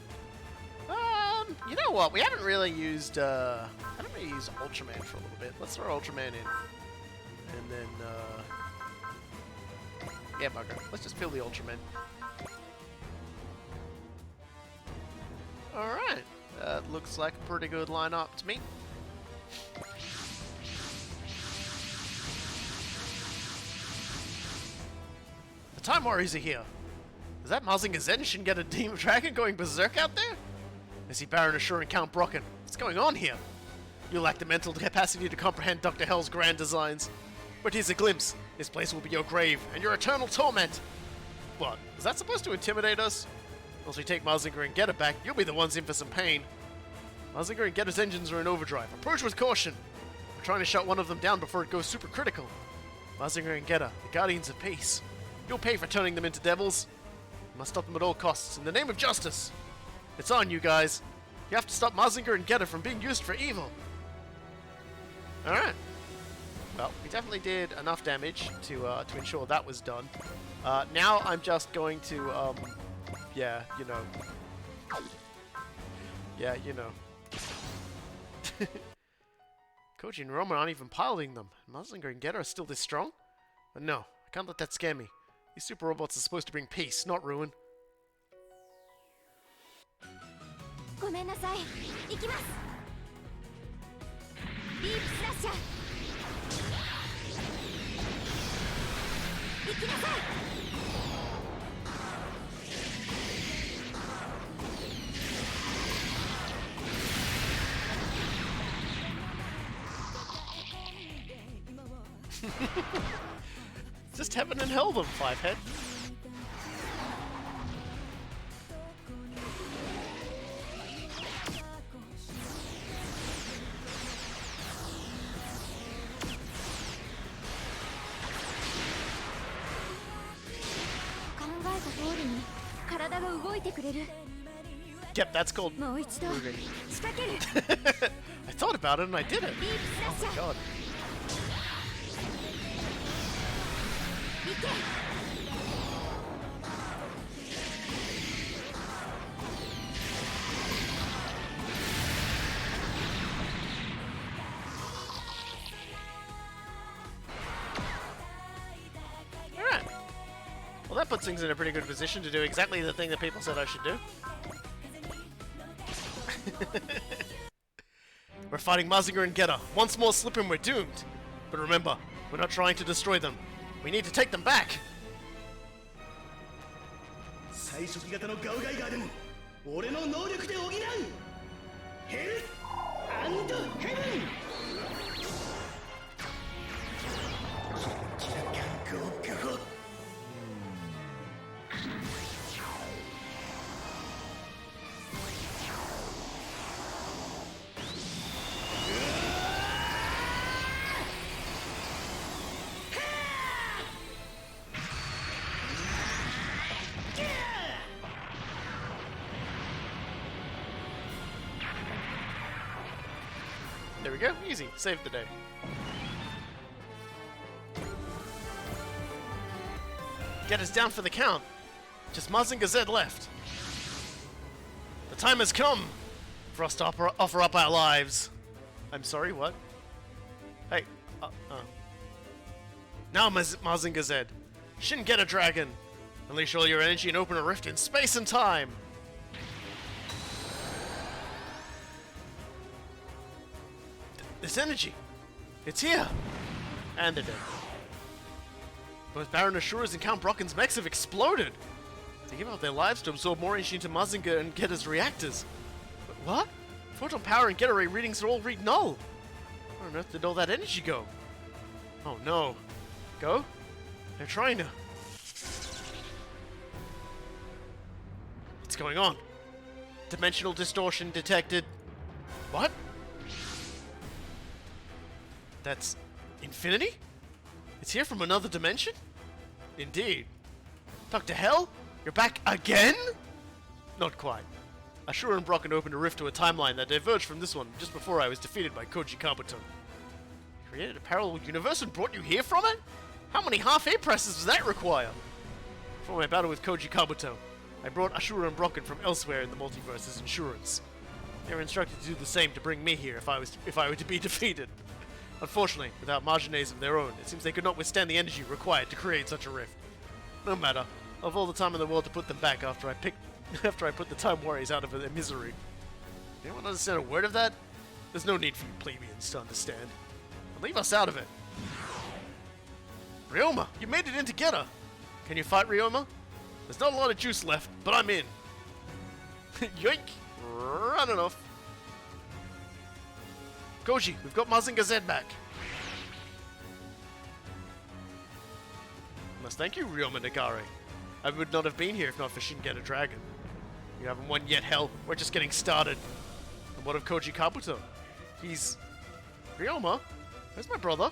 Speaker 1: You know what? We haven't really used Ultraman for a little bit. Let's throw Ultraman in. And then, yeah, bugger. Let's just fill the Ultraman. Alright. That looks like a pretty good lineup to me. The Time Warriors are here. Is that Mazin Kaiser get a Demon Dragon going berserk out there? I see Baron Ashur and Count Brocken. What's going on here? You lack the mental capacity to comprehend Dr. Hell's grand designs. But here's a glimpse. This place will be your grave and your eternal torment. What? Is that supposed to intimidate us? Once we take Mazinger and Getter back, you'll be the ones in for some pain. Mazinger and Getter's engines are in overdrive. Approach with caution. We're trying to shut one of them down before it goes super critical. Mazinger and Getter, the Guardians of Peace. You'll pay for turning them into devils. You must stop them at all costs, in the name of justice. It's on, you guys. You have to stop Mazinger and Getter from being used for evil. Alright. Well, we definitely did enough damage to ensure that was done. Now I'm just going to, yeah, you know. Yeah, you know. Koji and Roma aren't even piloting them. Mazinger and Getter are still this strong? But no, I can't let that scare me. These super robots are supposed to bring peace, not ruin.
Speaker 5: ごめんなさい。行きます。ディープスラッシャー。行きなさい。
Speaker 1: Just heaven and hell them, Fivehead. Yep, that's called moving. I thought about it and I did it. Oh my god. Alright. Well, that puts things in a pretty good position to do exactly the thing that people said I should do. We're fighting Mazinger and Getter. Once more slip and we're doomed. But remember, we're not trying to destroy them. We need to take them back.
Speaker 4: 最初期型のガウガイガーでも俺の能力で補うヘルアンドヘブンキラカンゴーガホ
Speaker 1: There we go. Easy. Saved the day. Get us down for the count. Just Mazinger Z left. The time has come for us to offer up our lives. I'm sorry, what? Hey. Now, Mazinger Z. Shin get a dragon. Unleash all your energy and open a rift in space and time. This energy! It's here! And they're dead. Both Baron Ashura's and Count Brocken's mechs have exploded! They give up their lives to absorb more energy into Mazinger and Getter's reactors. But what? Photon power and Getter ray readings are all read null! Where on earth did all that energy go? Oh no. Go? They're trying to... What's going on? Dimensional distortion detected. What? That's infinity? It's here from another dimension? Indeed. Dr. Hell? You're back again? Not quite. Ashura and Brocken opened a rift to a timeline that diverged from this one just before I was defeated by Koji Kabuto. Created a parallel universe and brought you here from it? How many half-air presses does that require? For my battle with Koji Kabuto, I brought Ashura and Brocken from elsewhere in the multiverse as insurance. They were instructed to do the same to bring me here if I were to be defeated. Unfortunately, without margines of their own, it seems they could not withstand the energy required to create such a rift. No matter, I'll have all the time in the world to put them back after I put the Time Warriors out of their misery. Anyone understand a word of that? There's no need for you plebeians to understand. And leave us out of it. Ryoma, you made it in together. Can you fight, Ryoma? There's not a lot of juice left, but I'm in. Yoink! Running off. Koji, we've got Mazinger Z back. Must thank you, Ryoma Nagare. I would not have been here if not for Shin Get a Dragon. You haven't won yet, hell. We're just getting started. And what of Koji Kabuto? He's... Ryoma? Where's my brother?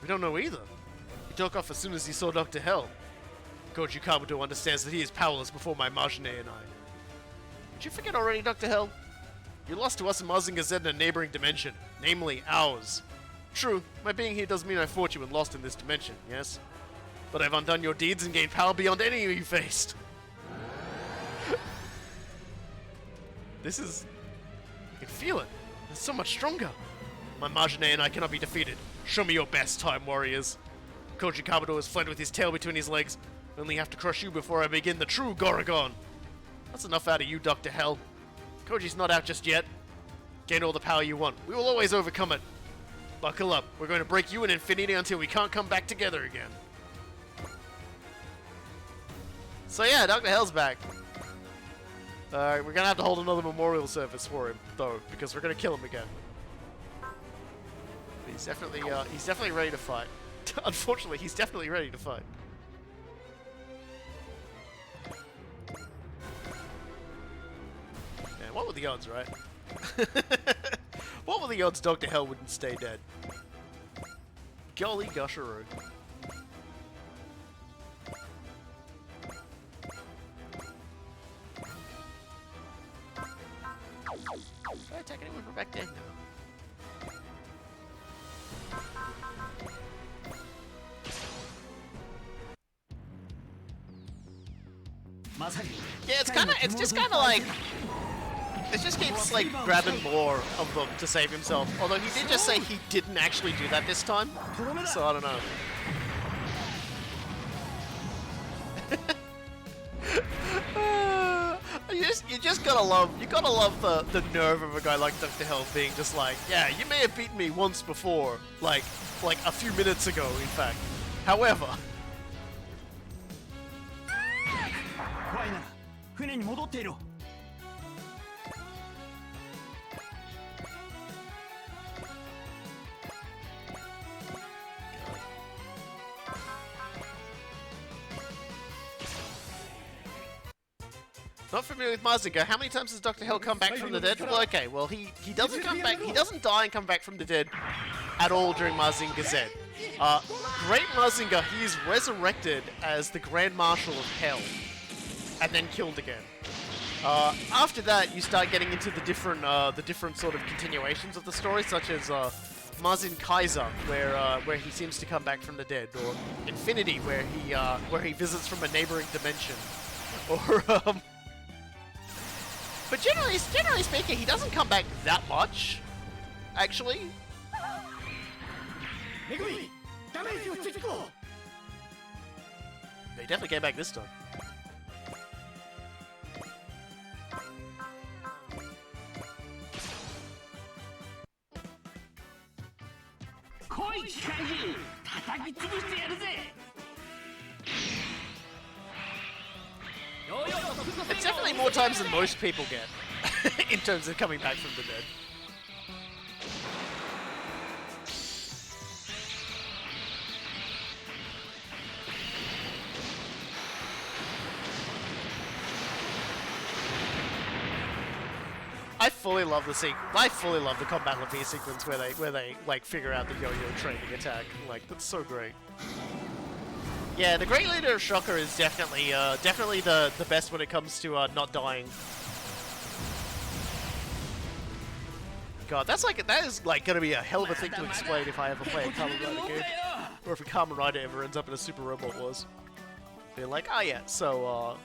Speaker 1: We don't know either. He took off as soon as he saw Dr. Hell. Koji Kabuto understands that he is powerless before my Margine and I. Did you forget already, Dr. Hell? You lost to us in Mazinger Z in a neighboring dimension, namely ours. True, my being here does mean I fought you and lost in this dimension, yes? But I've undone your deeds and gained power beyond any you faced. This is... I can feel it. It's so much stronger. My Margine and I cannot be defeated. Show me your best, Time Warriors. Koji Kabuto has fled with his tail between his legs. Only have to crush you before I begin the true Goragon. That's enough out of you, Dr. Hell. Koji's not out just yet. Gain all the power you want. We will always overcome it. Buckle up. We're going to break you in infinity until we can't come back together again. So yeah, Dr. Hell's back. We're going to have to hold another memorial service for him, though, because we're going to kill him again. He's definitely ready to fight. Unfortunately, he's definitely ready to fight. Man, what were the odds, right? What were the odds Dr. Hell wouldn't stay dead? Golly gusheroo. Should I attack anyone from back then? No. Yeah, it's just kind of like, it just keeps like grabbing more of them to save himself. Although he did just say he didn't actually do that this time, so I don't know. You just gotta love the nerve of a guy like Dr. Hell being just like, yeah, you may have beaten me once before, like a few minutes ago, in fact. However.
Speaker 2: 怖いなら船に戻っていろ
Speaker 1: Not familiar with Mazin Kaiser. How many times has Dr. Hell come back from the dead? Well, okay, well he doesn't come back. He doesn't die and come back from the dead at all during Mazin Kaiser. Great Mazinger, he is resurrected as the Grand Marshal of Hell, and then killed again. After that, you start getting into the different sort of continuations of the story, such as Mazin Kaiser, where he seems to come back from the dead, or Infinity, where he visits from a neighboring dimension, or but generally speaking, he doesn't come back that much, actually. They definitely came back this time. It's definitely more times than most people get in terms of coming back from the dead. I fully love the combat Lapis sequence where they like figure out the yo-yo training attack. Like, that's so great. Yeah, the Great Leader of Shocker is definitely the best when it comes to not dying. God, that is like gonna be a hell of a thing to explain if I ever play a Kamen Rider game, or if a Kamen Rider ever ends up in a Super Robot Wars. Be like, oh yeah, so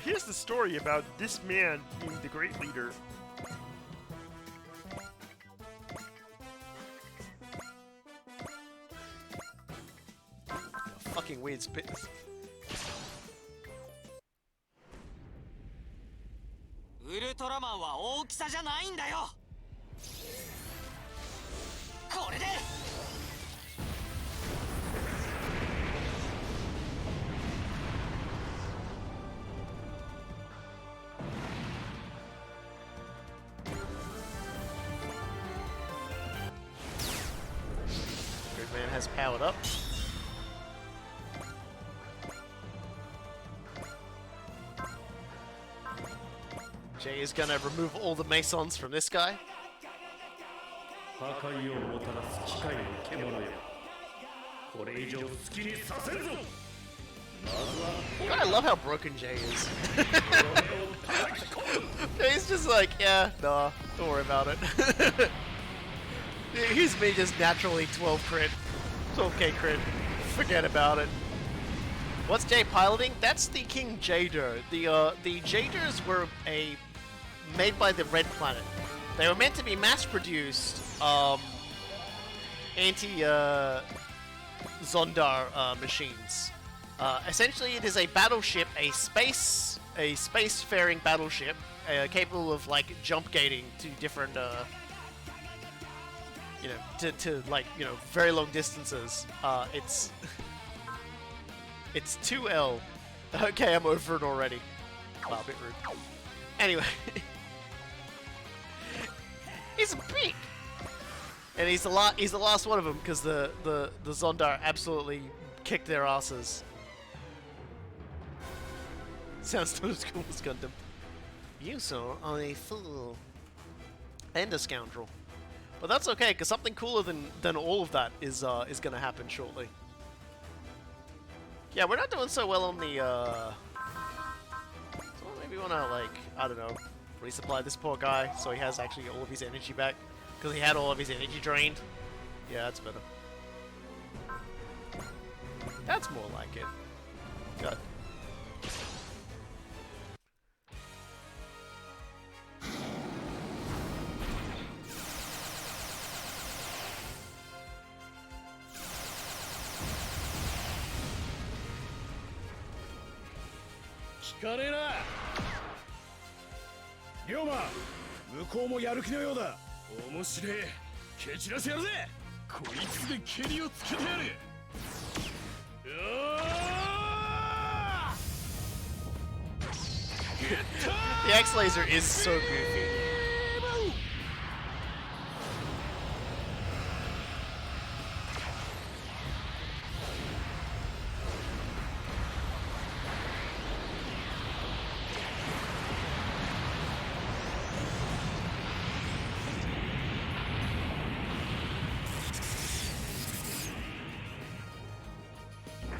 Speaker 1: here's the story about this man being the Great Leader. Fucking weird spit.
Speaker 7: Ultraman は大きさじゃないんだよ。これで。
Speaker 1: Gridman has powered up. Jay is gonna remove all the Masons from this guy. God, I love how broken Jay is. Jay's just like, yeah, nah, don't worry about it. He's me just naturally 12k crit. Forget about it. What's Jay piloting? That's the King Jader. The Jaders were made by the Red Planet. They were meant to be mass-produced anti-Zondar machines. Essentially, it is a battleship, a space-faring battleship, capable of like jump gating to different, to like very long distances. It's 2L. Okay, I'm over it already. Wow, a bit rude. Anyway. He's big! And he's the last one of them because the Zondar absolutely kicked their asses. Sounds not as cool as Gundam. You, sir, are a fool. And a scoundrel. But that's okay, because something cooler than all of that is going to happen shortly. Yeah, we're not doing so well on the, So maybe we want to, like, I don't know, resupply this poor guy so he has actually all of his energy back. Because he had all of his energy drained. Yeah, that's better. That's more like it. God.
Speaker 6: Ryoma, 向こうもやる気のようだ。面白い。蹴散らせやるぜ。こいつで蹴りをつけてやる。
Speaker 1: The X laser is so goofy.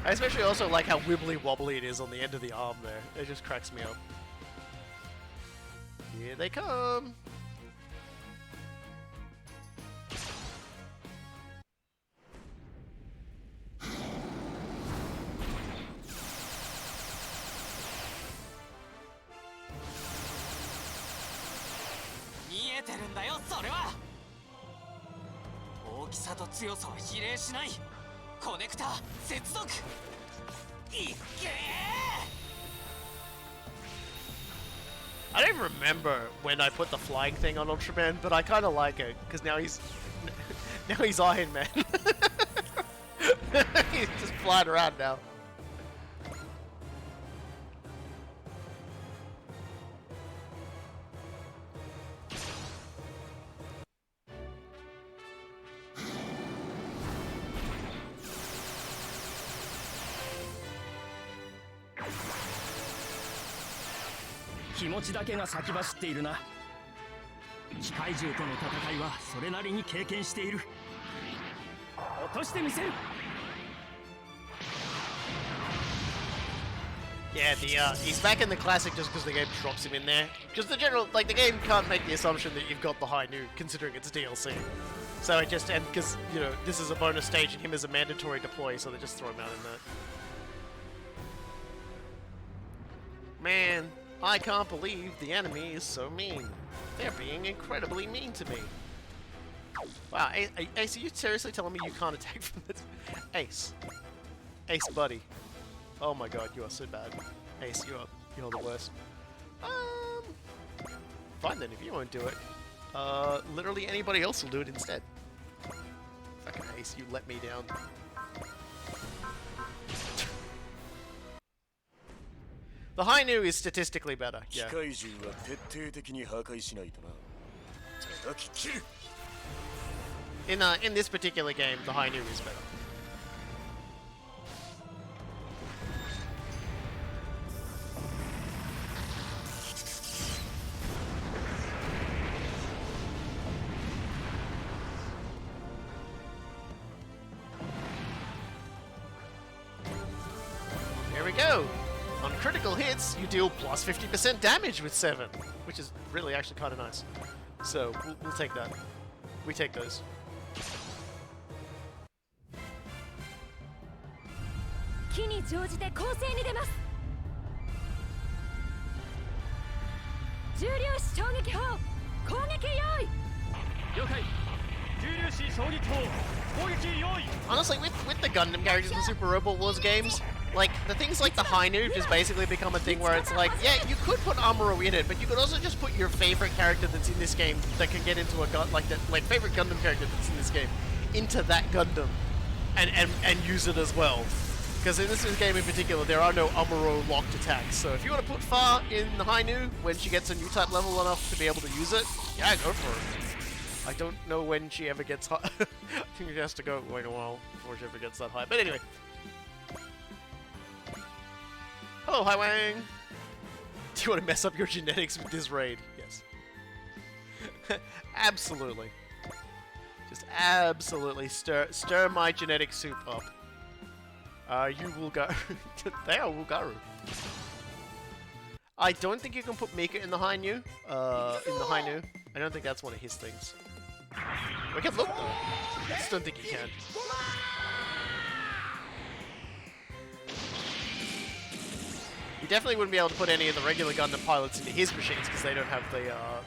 Speaker 1: I especially also like how wibbly wobbly it is on the end of the arm there. It just cracks me up. Here they come! I don't remember when I put the flying thing on Ultraman, but I kind of like it because now he's Iron Man. He's just flying around now. Yeah, he's back in the classic just because the game drops him in there. Because the game can't make the assumption that you've got the high new, considering it's DLC. So it just, and because, you know, this is a bonus stage and him is a mandatory deploy, so they just throw him out in that. Man, I can't believe the enemy is so mean. They're being incredibly mean to me. Wow, Ace, are you seriously telling me you can't attack from this? Ace. Ace, buddy. Oh my god, you are so bad. Ace, you're the worst. Fine then, if you won't do it. Literally anybody else will do it instead. Fucking Ace, you let me down. The high new is statistically better, yeah. In this particular game, the high new is better. There we go. On critical hits, you deal plus 50% damage with 7, which is really actually kind of nice. So, we'll take that. We take those. Honestly, with the Gundam characters in Super Robot Wars games, like, the things like the high noob just basically become a thing where it's like, yeah, you could put Amuro in it, but you could also just put your favorite character that's in this game that can get into a favorite Gundam character that's in this game into that Gundam and use it as well. Because in this game in particular, there are no Amuro locked attacks. So if you want to put Fa in the high noob when she gets a new type level enough to be able to use it, yeah, go for it. I don't know when she ever gets high. I think she has to go quite a while before she ever gets that high. But anyway. Hello, Hai Wang! Do you want to mess up your genetics with this raid? Yes. Absolutely. Just absolutely stir my genetic soup up. You will go. They are Wulgaru. I don't think you can put Mika in the Hainu. I don't think that's one of his things. We can look though. I just don't think you can. You definitely wouldn't be able to put any of the regular Gundam pilots into his machines because they don't have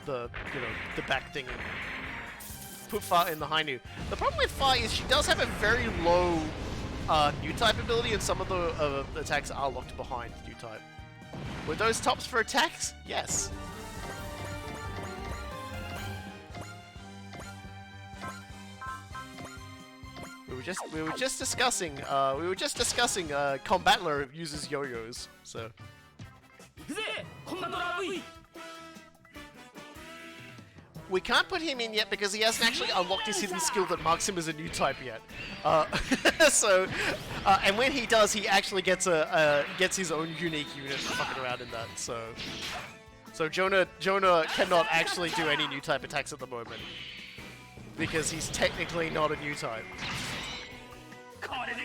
Speaker 1: the back thing. Put Fa in the Hainu. The problem with Fa is she does have a very low new type ability, and some of the attacks are locked behind new type. Were those tops for attacks? Yes. We were just discussing Combatler uses yo-yos, so. We can't put him in yet because he hasn't actually unlocked his hidden skill that marks him as a new type yet. And when he does, he actually gets his own unique unit fucking around in that. So Jonah cannot actually do any new type attacks at the moment because he's technically not a new type.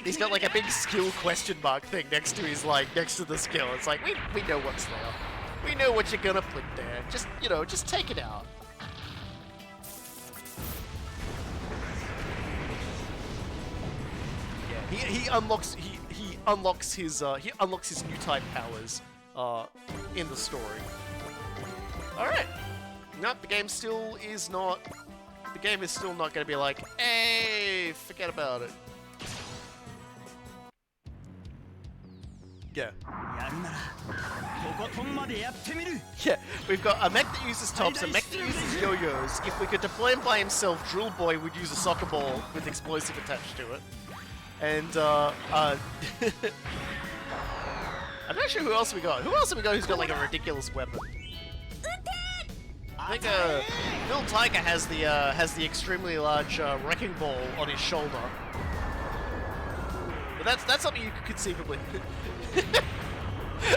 Speaker 1: He's got like a big skill question mark thing next to his next to the skill. It's like we know what's there. We know what you're gonna put there. Just take it out. He unlocks his new type powers in the story. All right. No, the game is still not going to be like, hey, forget about it. Yeah. Yeah, we've got a mech that uses tops, a mech that uses yo-yos. If we could deploy him by himself, Drill Boy would use a soccer ball with explosive attached to it. And, I'm not sure who else we got. Who else have we got who's got like a ridiculous weapon? I think, Bill Tiger has the extremely large, wrecking ball on his shoulder. But that's something you could conceivably...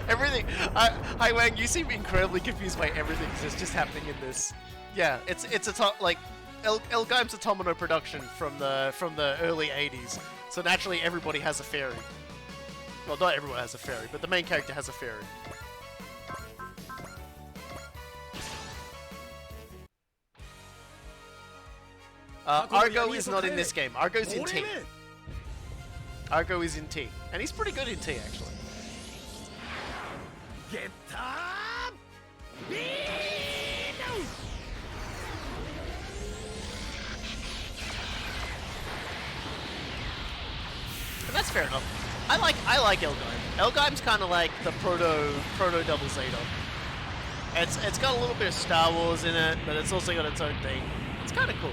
Speaker 1: Everything... Hi Wang, you seem incredibly confused by everything that's just happening in this. Yeah, it's like... Elgaim's Automino production from the early 80s. So naturally, everybody has a fairy. Well, not everyone has a fairy, but the main character has a fairy. Argo is not in this game. Argo's in T. Argo is in T. And he's pretty good in T, actually. Get up! And that's fair enough. I like Elgaim. Elgaim's kind of like the proto Double Zeta. It's got a little bit of Star Wars in it, but it's also got its own thing. It's kind of cool.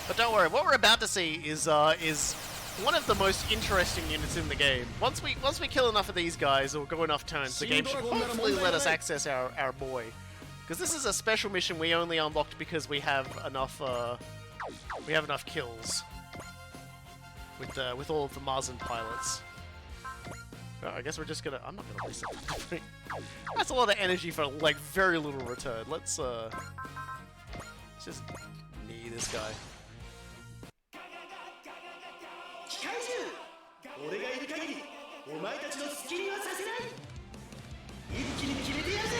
Speaker 1: But don't worry, what we're about to see is one of the most interesting units in the game. Once we kill enough of these guys or go enough turns, the game should hopefully let us access our boy. Because this is a special mission we only unlocked because we have enough kills with all of the Mazin pilots. Oh, I guess we're just gonna. I'm not gonna waste it. That's a lot of energy for like very little return. Let's just knee this guy.
Speaker 7: 俺がいる限りお前たちの好きにはさせない一気に決めてやるぜ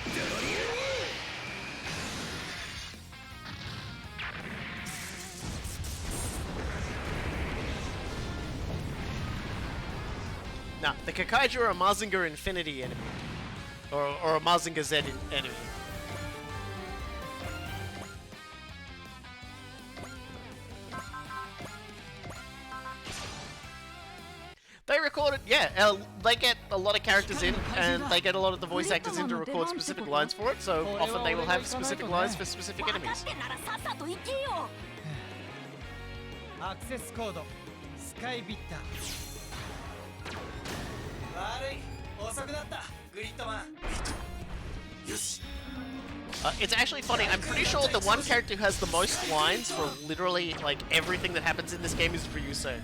Speaker 7: ドリル
Speaker 1: Nah, the Kakaiju are a Mazinger Infinity enemy. Or a Mazinger Z enemy. They recorded, yeah, they get a lot of characters in, and they get a lot of the voice actors in to record specific lines for it, so often they will have specific lines for specific enemies.
Speaker 7: アクセスコード使いビッタ悪い遅くなったグリッドマン
Speaker 6: よし
Speaker 3: It's actually funny. I'm pretty sure the one character who has the most lines for literally like everything that happens in this game is Ryusei.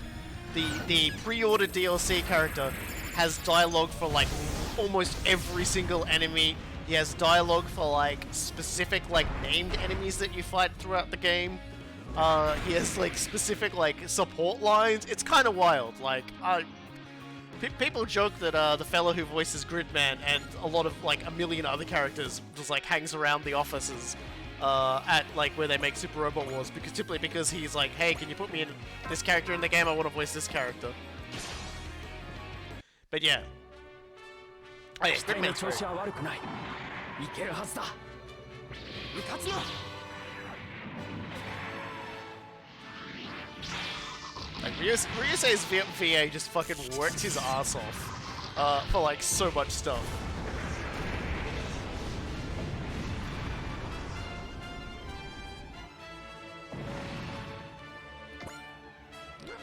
Speaker 3: The pre-ordered DLC character has dialogue for like almost every single enemy. He has dialogue for like specific like named enemies that you fight throughout the game. He has like specific like support lines. It's kind of wild. Like people joke that the fellow who voices Gridman and a lot of like a million other characters just like hangs around the offices at like where they make Super Robot Wars simply because he's like, hey, can you put me in this character in the game? I want to voice this character. But yeah. Oh yeah,
Speaker 2: 機体の
Speaker 3: Gridman's
Speaker 2: 調
Speaker 3: great.
Speaker 2: 子は悪くない。いけるはずだ。うかつな。
Speaker 3: Like Ryusei's VA just fucking works his ass off for like so much stuff.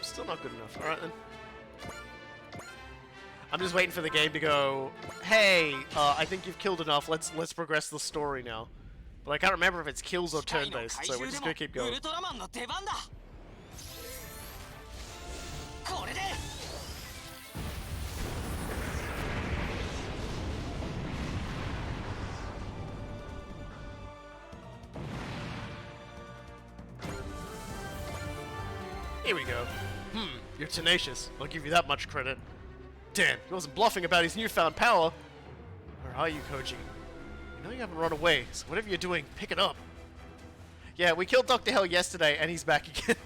Speaker 3: Still not good enough. All right then. I'm just waiting for the game to go, hey, I think you've killed enough. Let's progress the story now. But I can't remember if it's kills or turn-based, so we're just gonna keep going.
Speaker 7: これで
Speaker 3: Here we go. You're tenacious. I'll give you that much credit. Damn, he wasn't bluffing about his newfound power. Where are you, Koji? You know you haven't run away, so whatever you're doing, pick it up. Yeah, we killed Dr. Hell yesterday, and he's back again.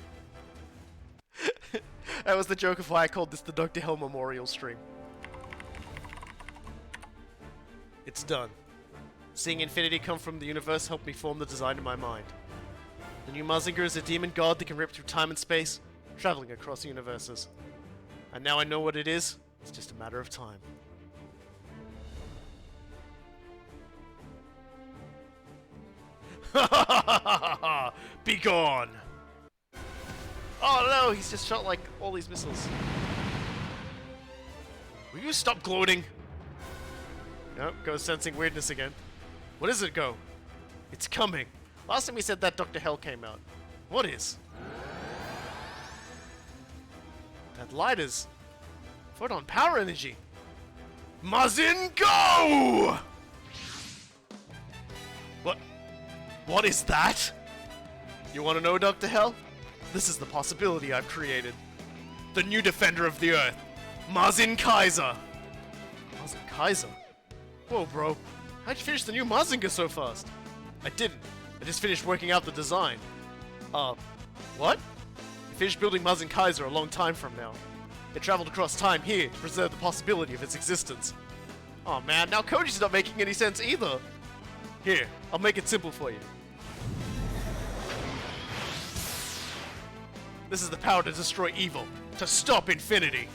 Speaker 3: That was the joke of why I called this the Dr. Hell Memorial stream. It's done. Seeing infinity come from the universe helped me form the design in my mind. The new Mazinger is a demon god that can rip through time and space, traveling across universes. And now I know what it is, it's just a matter of time. Be gone! Oh no, he's just shot like all these missiles. Will you stop gloating? Nope, Go sensing weirdness again. What is it, Go? It's coming. Last time we said that, Dr. Hell came out. What is? That light is photon power energy. Mazin, go! What is that? You want to know, Dr. Hell? This is the possibility I've created. The new defender of the Earth, Mazin Kaiser. Mazin Kaiser? Whoa, bro. How'd you finish the new Mazinger so fast? I didn't. I just finished working out the design. What? I finished building Mazin Kaiser a long time from now. It traveled across time here to preserve the possibility of its existence. Oh man, now Koji's not making any sense either. Here, I'll make it simple for you. This is the power to destroy evil, to stop infinity.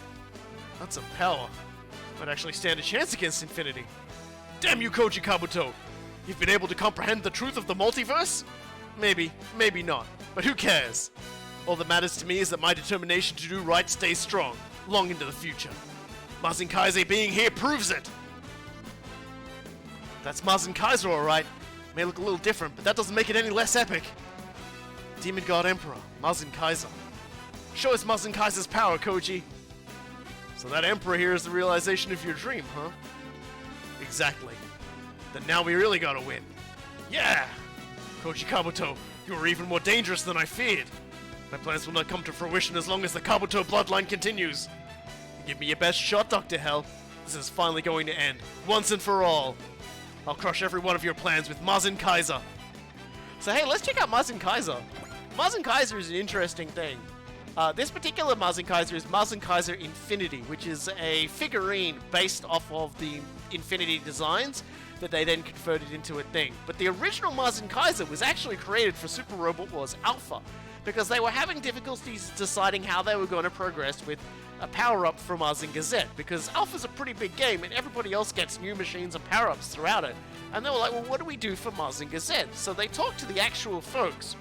Speaker 3: That's some power. Might actually stand a chance against infinity. Damn you, Koji Kabuto! You've been able to comprehend the truth of the multiverse? Maybe, maybe not. But who cares? All that matters to me is that my determination to do right stays strong, long into the future. Mazin Kaiser being here proves it! That's Mazin Kaiser, alright. May look a little different, but that doesn't make it any less epic. Demon God Emperor, Mazin Kaiser. Show us Mazin Kaiser's power, Koji. So that Emperor here is the realization of your dream, huh? Exactly. Then now we really gotta win. Yeah! Koji Kabuto, you are even more dangerous than I feared. My plans will not come to fruition as long as the Kabuto bloodline continues. Give me your best shot, Dr. Hell. This is finally going to end, once and for all. I'll crush every one of your plans with Mazin Kaiser. So hey, let's check out Mazin Kaiser. Mazin Kaiser is an interesting thing. This particular Mazin Kaiser is Mazin Kaiser Infinity, which is a figurine based off of the Infinity designs that they then converted into a thing. But the original Mazin Kaiser was actually created for Super Robot Wars Alpha, because they were having difficulties deciding how they were going to progress with a power-up for Mazinger Z, because Alpha's a pretty big game and everybody else gets new machines and power-ups throughout it. And they were like, well, what do we do for Mazinger Z? So they talked to the actual folks,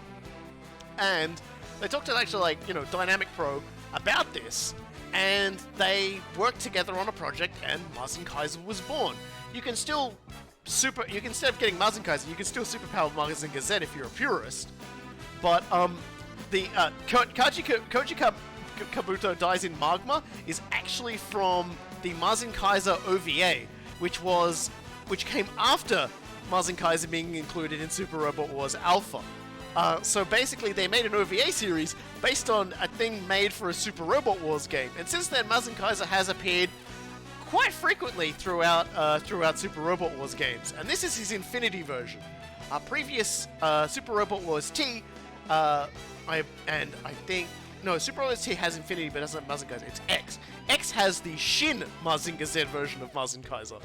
Speaker 3: and They talked to actually, like, you know, Dynamic Pro about this, and they worked together on a project, and Mazin Kaiser was born. You can still instead of getting Mazin Kaiser, you can still superpower Mazin Gazette if you're a purist. But the Koji Kabuto Dies in Magma is actually from the Mazin Kaiser OVA, which came after Mazin Kaiser being included in Super Robot Wars Alpha. So basically, they made an OVA series based on a thing made for a Super Robot Wars game, and since then, Mazin Kaiser has appeared quite frequently throughout Super Robot Wars games, and this is his Infinity version. Previous Super Robot Wars T, Super Robot Wars T has Infinity, but doesn't have Mazin Kaiser. It's X. X has the Shin Mazinger Z version of Mazin Kaiser.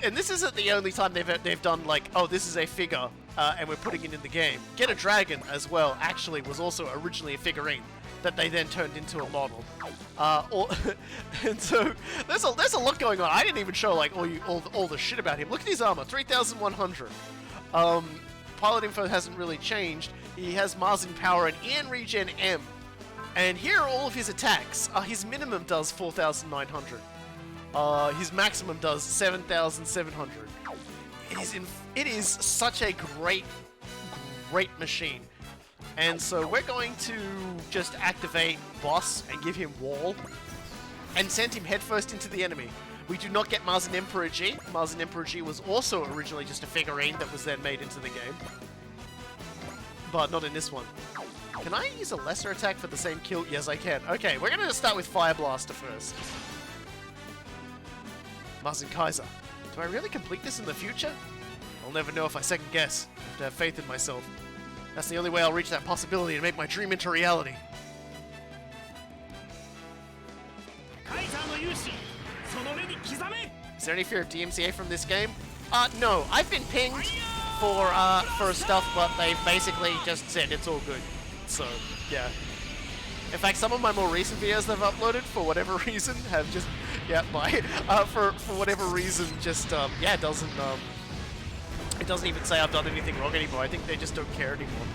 Speaker 3: And this isn't the only time they've done, like, oh, this is a figure, and we're putting it in the game. Get a Dragon, as well, actually was also originally a figurine that they then turned into a model. And so there's a lot going on. I didn't even show, like, all the shit about him. Look at his armor, 3,100. Pilot info hasn't really changed. He has Mazin Power and Ian Regen M. And here are all of his attacks. His minimum does 4,900. His maximum does 7,700. It is such a great machine. And so we're going to just activate Boss and give him Wall and send him headfirst into the enemy. We do not get Mazin Emperor G. Mazin Emperor G was also originally just a figurine that was then made into the game. But not in this one. Can I use a lesser attack for the same kill? Yes, I can. Okay, we're going to start with Fire Blaster first. Mazin Kaiser. Do I really complete this in the future? I'll never know if I second guess. I have to have faith in myself. That's the only way I'll reach that possibility and make my dream into reality. Is there any fear of DMCA from this game? No. I've been pinged for stuff, but they've basically just said it's all good. So, yeah. In fact, some of my more recent videos they've uploaded, for whatever reason, have just... Yeah, for whatever reason, just, yeah, it doesn't even say I've done anything wrong anymore. I think they just don't care anymore.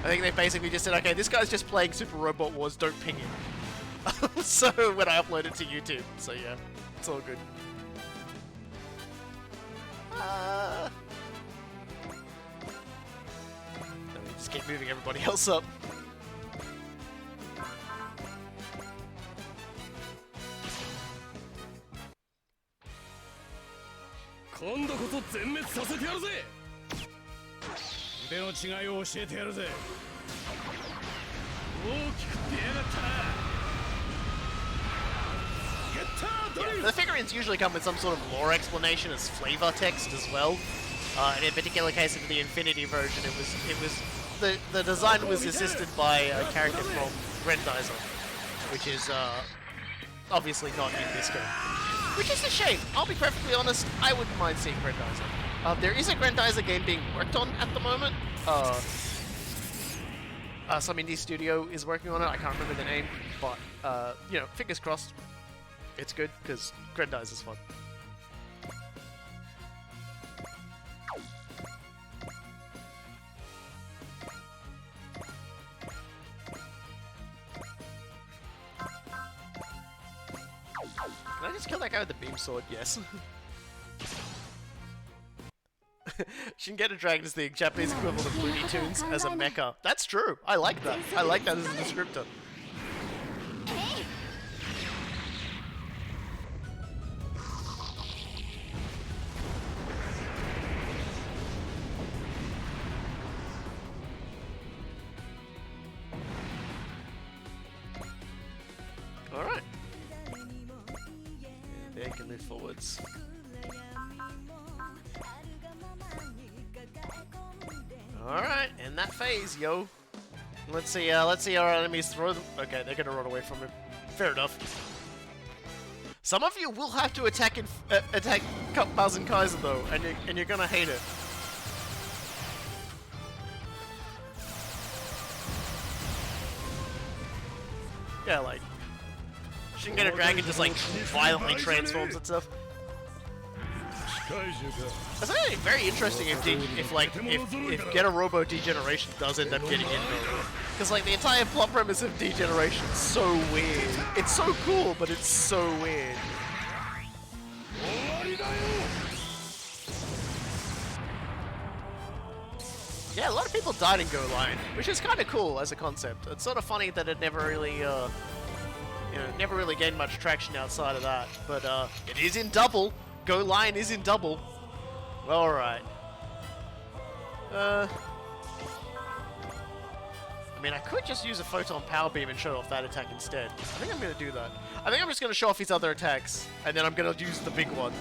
Speaker 3: I think they basically just said, okay, this guy's just playing Super Robot Wars, don't ping him. So, when I upload it to YouTube. So, yeah, it's all good. Let me just keep moving everybody else up. Yeah, the figurines usually come with some sort of lore explanation as flavor text as well. And in particular case of the Infinity version, the design was assisted by a character from Grendizer, which is obviously not in this game. Which is a shame. I'll be perfectly honest, I wouldn't mind seeing Grendizer. There is a Grendizer game being worked on at the moment. Some indie studio is working on it. I can't remember the name, but you know, fingers crossed. It's good because Grendizer's fun. Can I just kill that guy with the beam sword? Yes. Shingeki Dragon is the Japanese equivalent of Looney Tunes as a mecha. That's true. I like that. I like that as a descriptor. Alright. They can move forwards. Alright, in that phase, yo. Let's see our enemies throw them. Okay, they're gonna run away from him. Fair enough. Some of you will have to attack Mazin Kaiser though, and you're gonna hate it. Yeah, like Shingeki Dragon just like violently transforms and stuff. That's actually very interesting if Getter Robo Degeneration does end up getting in though. Because like the entire plot premise of Degeneration is so weird. It's so cool, but it's so weird. Yeah, a lot of people died in Go Line, which is kind of cool as a concept. It's sort of funny that it never really, never really gained much traction outside of that. But it is in double. Go Line is in double. Well, alright. I mean, I could just use a Photon Power Beam and show off that attack instead. I think I'm going to do that. I think I'm just going to show off his other attacks, and then I'm going to use the big one.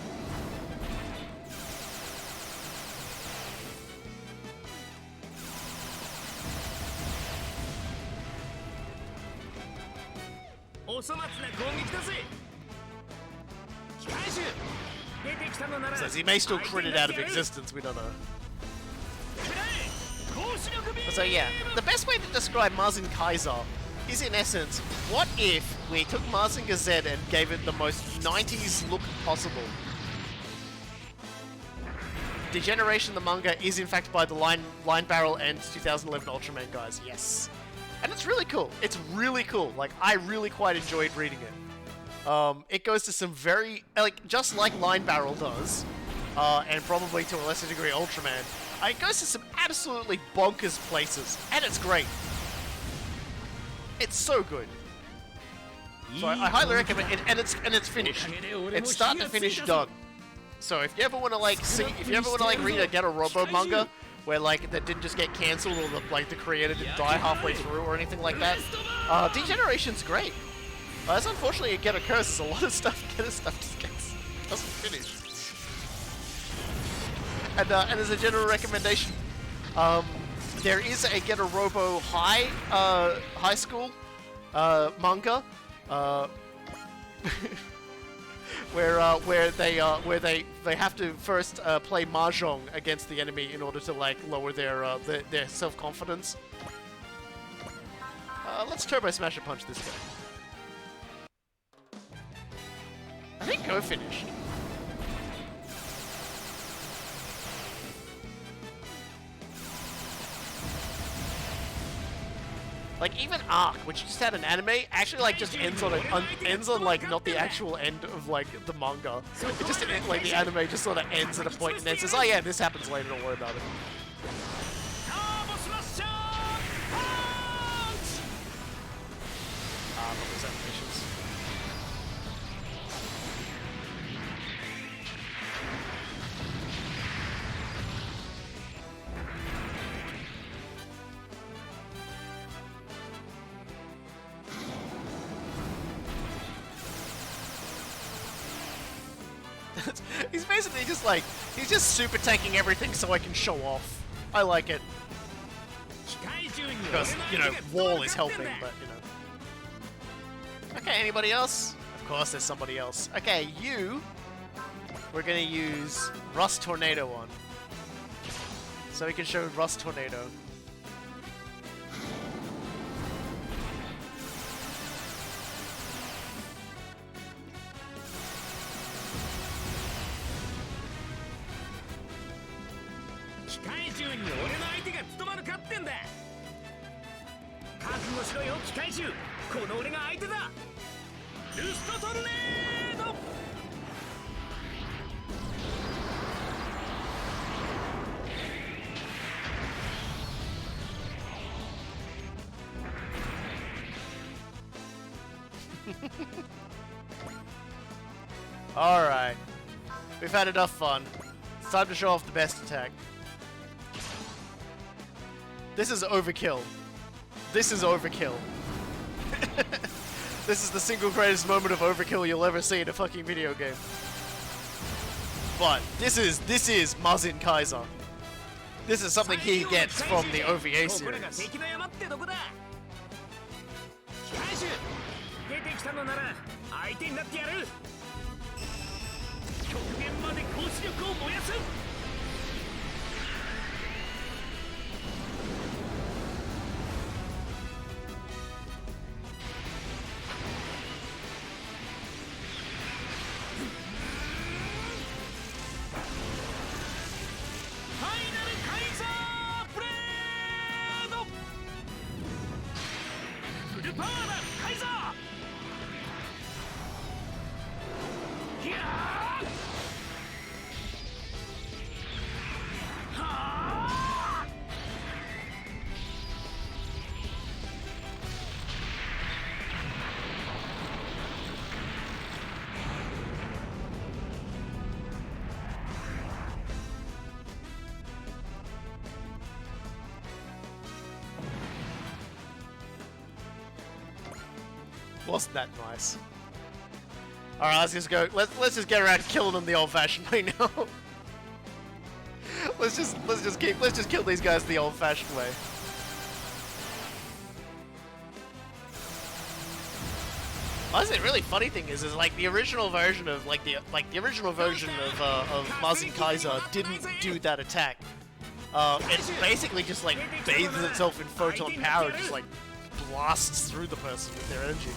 Speaker 3: Says he may still crit it out of existence, we don't know. So yeah, the best way to describe Mazin Kaiser is in essence, what if we took Mazinger Z and gave it the most 90s look possible? Degeneration the manga is in fact by the Line Barrel and 2011 Ultraman guys, yes. And it's really cool. It's really cool. Like, I really quite enjoyed reading it. It goes to some very, like, just like Line Barrel does, and probably to a lesser degree Ultraman, it goes to some absolutely bonkers places, and it's great. It's so good. So I highly recommend it, and it's finished. It's start to finish done. So if you ever want to like read a Getter Robo manga where like that didn't just get cancelled or the creator didn't die halfway through or anything like that, Degeneration's great. That's unfortunately a Getter curse. A lot of stuff, Getter stuff just doesn't finish. And as a general recommendation, there is a Getter Robo high school manga where they have to first play mahjong against the enemy in order to like lower their self-confidence. Let's Turbo Smasher Punch this guy. I think Go finished. Like even Arc, which just had an anime, actually like just ends on like not the actual end of like the manga. It just like the anime just sort of ends at a point and then says, "Oh yeah, this happens later. Don't worry about it." Not those animations. He's basically just like, he's just super tanking everything so I can show off. I like it. Because, you know, Wall is helping, but, you know. Okay, anybody else? Of course there's somebody else. Okay, you, we're gonna use Rust Tornado on. So we can show Rust Tornado. Alright. We've had enough fun. It's time to show off the best attack. This is overkill. This is overkill. This is the single greatest moment of overkill you'll ever see in a fucking video game. But this is Mazin Kaiser. This is something he gets from the OVA series.
Speaker 2: ルパワーだカイザー。ヒャーはあ。
Speaker 3: Wasn't that nice? All right, let's just go. Let's just get around killing them the old-fashioned way now. let's just kill these guys the old-fashioned way. Honestly, the really funny thing is like the original version of the original version of Mazin Kaiser didn't do that attack. It basically just like bathes itself in photon power, just like blasts through the person with their energy.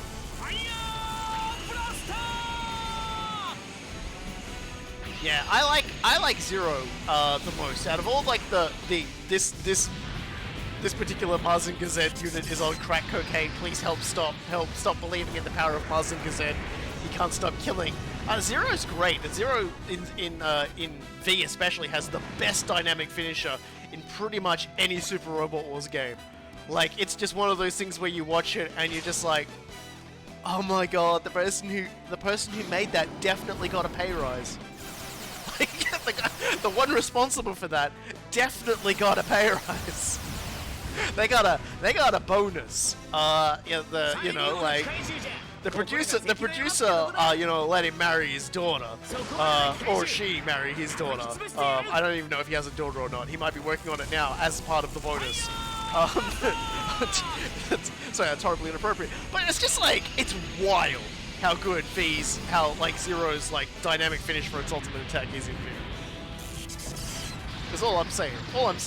Speaker 3: Yeah, I like Zero the most out of all like this particular Mazin Gazette unit is on crack cocaine. Please help stop believing in the power of Mazin Gazette. He can't stop killing. Zero's great. And Zero in V especially has the best dynamic finisher in pretty much any Super Robot Wars game. Like it's just one of those things where you watch it and you're just like, oh my god, the person who made that definitely got a pay rise. The one responsible for that definitely got a pay rise. They got a bonus. The producer, let him marry his daughter, or she marry his daughter. I don't even know if he has a daughter or not. He might be working on it now as part of the bonus. Sorry, that's horribly inappropriate. But it's just like, it's wild how good Zero's like dynamic finish for its ultimate attack is in V. That's all I'm saying. I'm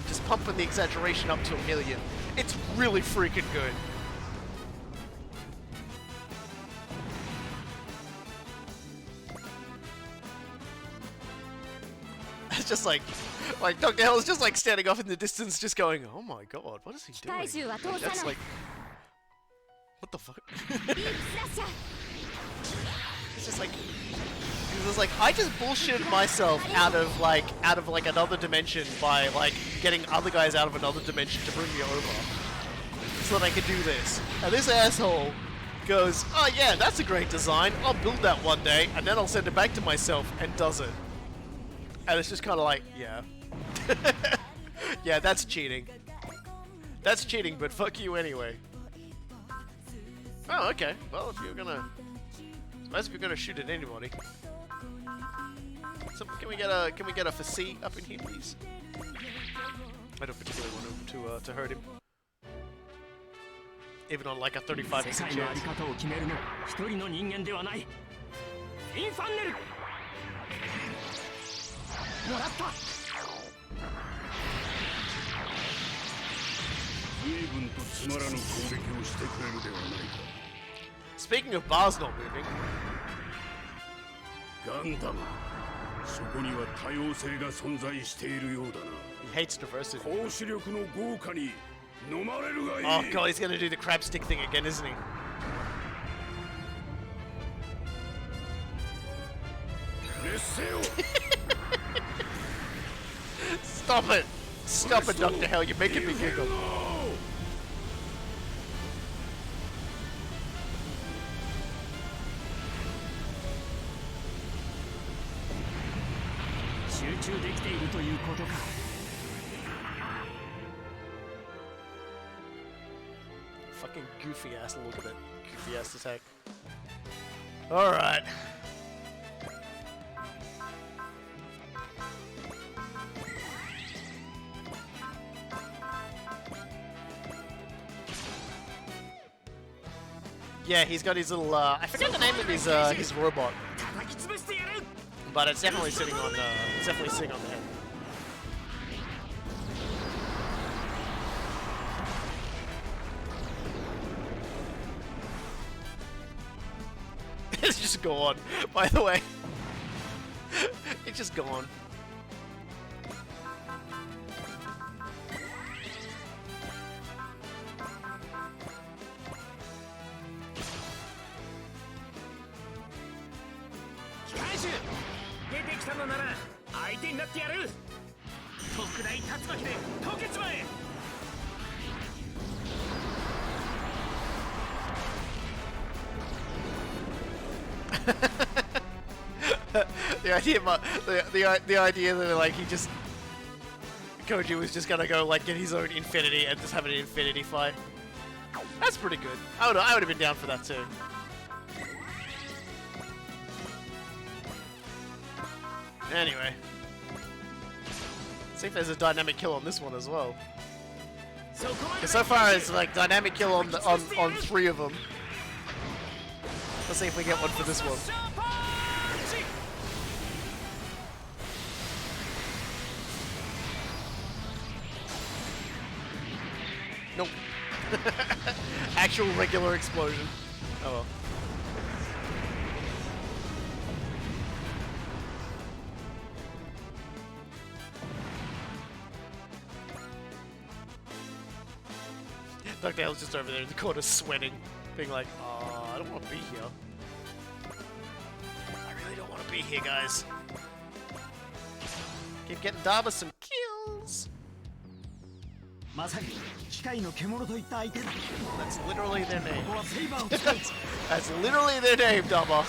Speaker 3: just pumping the exaggeration up to 1,000,000. It's really freaking good. It's just like Dr. Hell is just like standing off in the distance, just going, "Oh my god, what is he doing?" That's like, what the fuck? It's just like. It was like I just bullshitted myself out of another dimension by like getting other guys out of another dimension to bring me over, so that I could do this. And this asshole goes, "Oh yeah, that's a great design. I'll build that one day, and then I'll send it back to myself," and does it. And it's just kind of like, yeah, yeah, that's cheating. That's cheating, but fuck you anyway. Oh, okay. Well, if you're gonna shoot at anybody. So can we get a facade up in here, please? I don't particularly want to hurt him, even on like a 35% chance. Speaking of bars not moving.
Speaker 6: Gundam.
Speaker 3: He hates diversity.
Speaker 6: 高視力の豪華に飲まれるがいい。
Speaker 3: Oh god, he's gonna do the crab stick thing again, isn't he? Stop it! Stop it, Dr. Hell, you're making me giggle. Fucking goofy ass look at it. Goofy ass attack. Alright. Yeah, he's got his little, I forget the name of his robot. But it's definitely sitting on, the head. It's just gone, by the way. It's just gone.
Speaker 2: シュ出てきたのなら相手になってやる。特大竜巻で溶けちまえ。
Speaker 3: the idea that like he just Koji was just gonna go like get his own infinity and just have an infinity fight. That's pretty good. I would have been down for that too. Anyway, see if there's a dynamic kill on this one as well. Because so far it's like dynamic kill on 3 of them. Let's see if we get one for this one. Nope. Actual regular explosion. Oh well. Dr. Hell's just over there in the corner sweating, being like, I don't want to be here. I really don't want to be here, guys. Keep getting Daba some kills.
Speaker 2: That's
Speaker 3: literally their name. That's literally their name, Daba.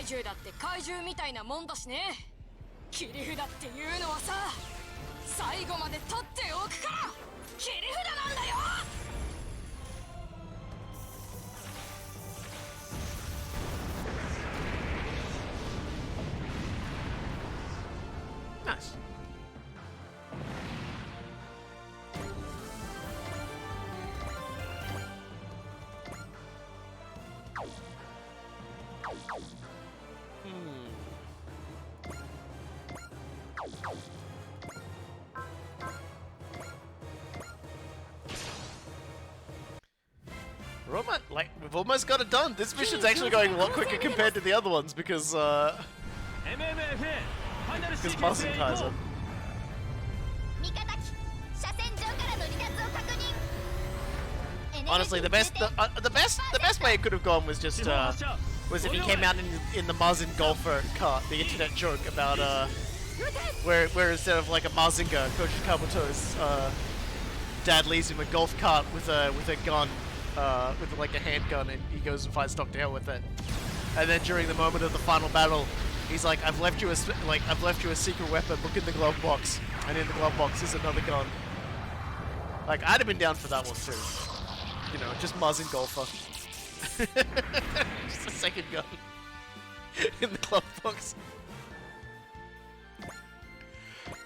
Speaker 5: Kaiju だって怪獣みたいなもんだしね。切り札っていうのはさ、最後まで取っておくから切り札なんだよ。
Speaker 3: Nice. We've almost got it done. This mission's actually going a lot quicker compared to the other ones because Mazin Kaiser. Honestly, the best way it could have gone was just was if he came out in the Mazin golfer cart, the internet joke about where instead of like a Mazinga, Koji Kabuto's dad leaves him a golf cart with a gun, with like a handgun, and he goes and fights Dr. Hell with it. And then during the moment of the final battle, he's like, I've left you a secret weapon. Look in the glove box, and in the glove box is another gun. Like, I'd have been down for that one too. You know, just Mazin golfer. Just a second gun in the glove box.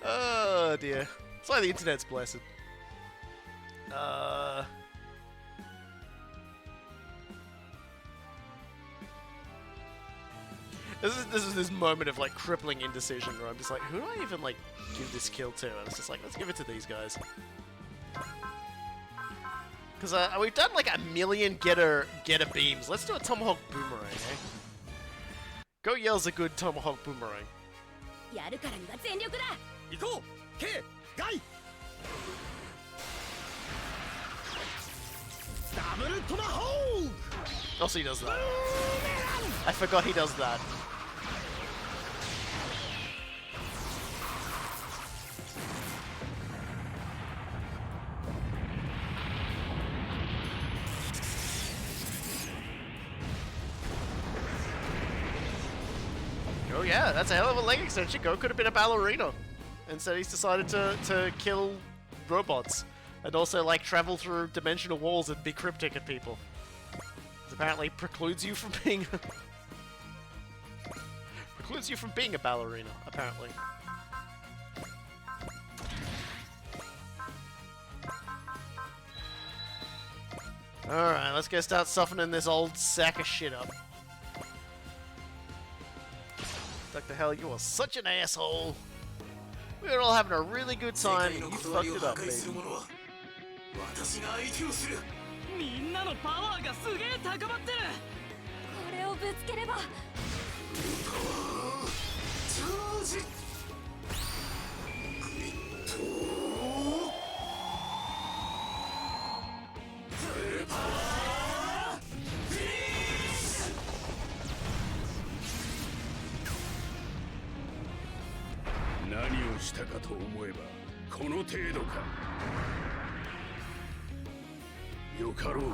Speaker 3: Oh dear. It's like the internet's blessed. This is this moment of like crippling indecision where I'm just like, who do I even like give this kill to? And it's just like, let's give it to these guys. Because we've done like a million getter beams. Let's do a tomahawk boomerang, eh? Go Yell's a good tomahawk boomerang. Also, he does that. I forgot he does that. Oh yeah, that's a hell of a leg extension. Go could have been a ballerina. Instead he's decided to kill robots. And also like travel through dimensional walls and be cryptic at people. This apparently precludes you from being a ballerina, apparently. Alright, let's go start softening this old sack of shit up. Dr. Hell, you are such an asshole. We were all having a really good
Speaker 7: 世
Speaker 3: time,
Speaker 7: 界
Speaker 3: and
Speaker 7: の
Speaker 3: you
Speaker 7: 断り
Speaker 3: fucked
Speaker 7: を
Speaker 3: it
Speaker 7: 破
Speaker 3: up,
Speaker 7: 壊する
Speaker 3: baby.
Speaker 7: 者は私が相手をする。
Speaker 2: みんなのパワーがすげえ高まってる。
Speaker 5: これをぶつければ
Speaker 7: チャージ。グリッド。フルパワーフィニッシュ。
Speaker 6: 何をしたかと思えばこの程度か。よかろう、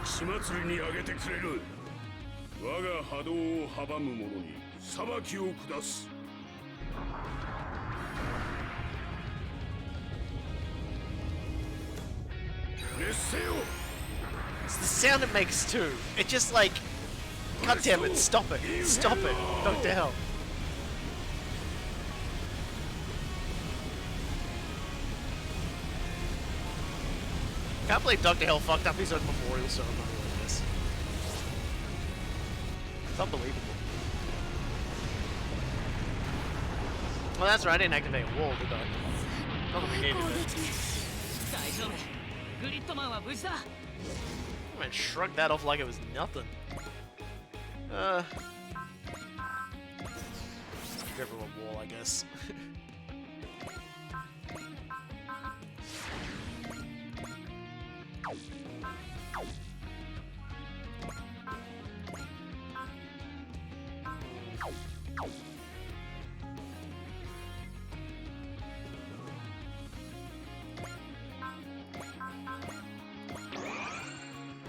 Speaker 6: 血祭りにあげてくれる。我が波動を阻む者に裁きを下す。熱せよ。
Speaker 3: It's the sound it makes too. It just like, god damn it, stop it, stop it, Dr. Hell. Can't believe Dr. Hell fucked up his own memorial ceremony like this. It's unbelievable. Well, that's right, I didn't activate a wall, did I? Not that we needed it.
Speaker 2: 大丈夫。グリッドマンは無事だ。
Speaker 3: Man, shrug that off like it was nothing. Give everyone wall, I guess.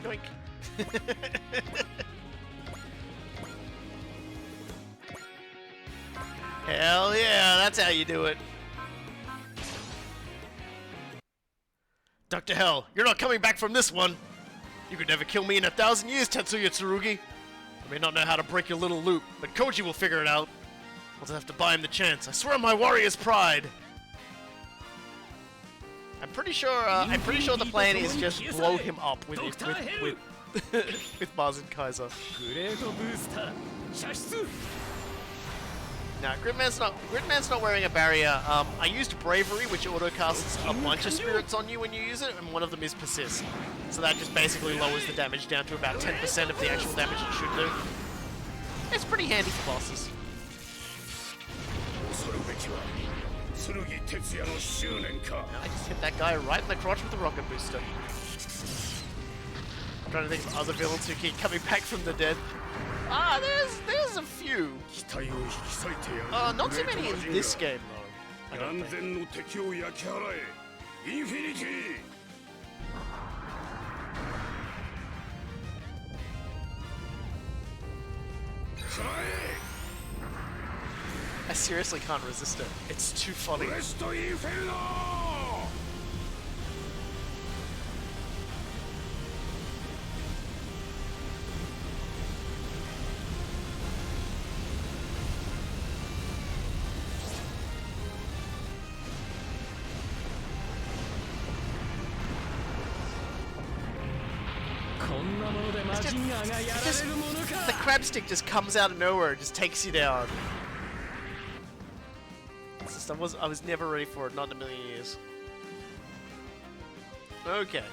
Speaker 3: Yoink. Hell yeah, that's how you do it. Dr. Hell, you're not coming back from this one. You could never kill me in 1,000 years, Tetsuya Tsurugi. I may not know how to break your little loop, but Koji will figure it out. We'll just have to buy him the chance. I swear on my warrior's pride. I'm pretty sure the plan is just blow him up with with Mazin Kaiser.
Speaker 2: グレートブースター射出。
Speaker 3: Nah, Gridman's not wearing a barrier. I used Bravery, which autocasts a bunch of spirits on you when you use it, and one of them is Persist. So that just basically lowers the damage down to about 10% of the actual damage it should do. It's pretty handy for bosses.
Speaker 6: 恐るべきは剣哲也の執念か。
Speaker 3: I just hit that guy right in the crotch with a rocket booster. I'm trying to think of other villains who keep coming back from the dead. Ah, there's a few.
Speaker 6: 期待を引き裂いてやる。
Speaker 3: Not too many in this game though. I don't
Speaker 6: 眼
Speaker 3: think.
Speaker 6: 前の敵を焼き払え。インフィニティ。 食らえ。
Speaker 3: I seriously can't resist it. It's too funny.
Speaker 6: ブレストインフェルノ。
Speaker 2: こんなものでマジンガーがやられるもの
Speaker 3: The
Speaker 2: か。
Speaker 3: crab stick just comes out of nowhere and just takes you down. It's just, I was never ready for it, not in a million years. Okay.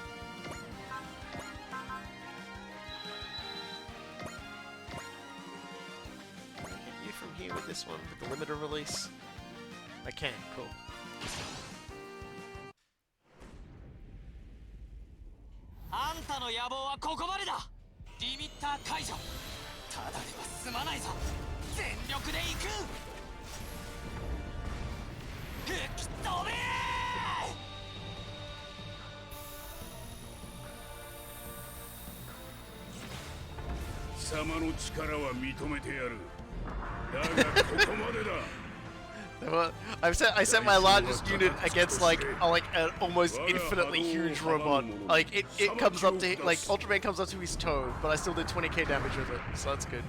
Speaker 3: Can I hit you from here with this one, with the limiter release? I can, cool.
Speaker 7: あんたの野望はここまでだ。リミッター解除。ただでは済まないぞ。全力で行く。吹き飛べ
Speaker 6: 貴様の力は認めてやる。だがここまでだ。
Speaker 3: I set my largest unit against like an almost infinitely huge robot. Like it comes up to like Ultraman comes up to his toe, but I still did 20k damage with it, so that's good.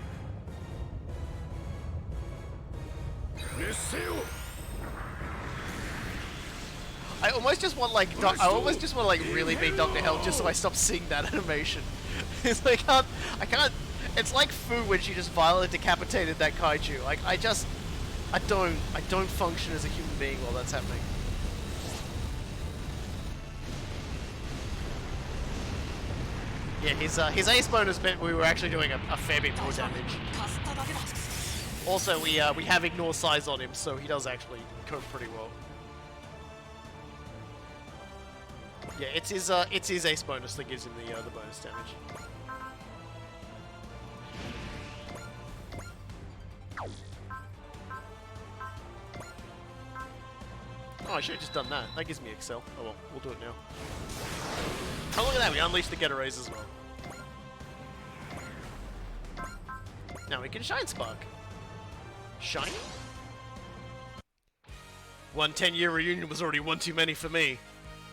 Speaker 6: 熱せよ。
Speaker 3: I almost just want like really big Dr. Hell just so I stop seeing that animation. It's like I can't. It's like Fu when she just violently decapitated that kaiju. Like I I don't function as a human being while that's happening. Yeah, his ace bonus meant we were actually doing a fair bit more damage. Also, we have ignore size on him, so he does actually cope pretty well. Yeah, it's his ace bonus that gives him the bonus damage. Oh, I should have just done that. That gives me Excel. Oh well, we'll do it now. Oh, look at that, we unleashed the Getter Rays as well. Now we can Shine Spark. Shiny? 1 10-year reunion was already one too many for me.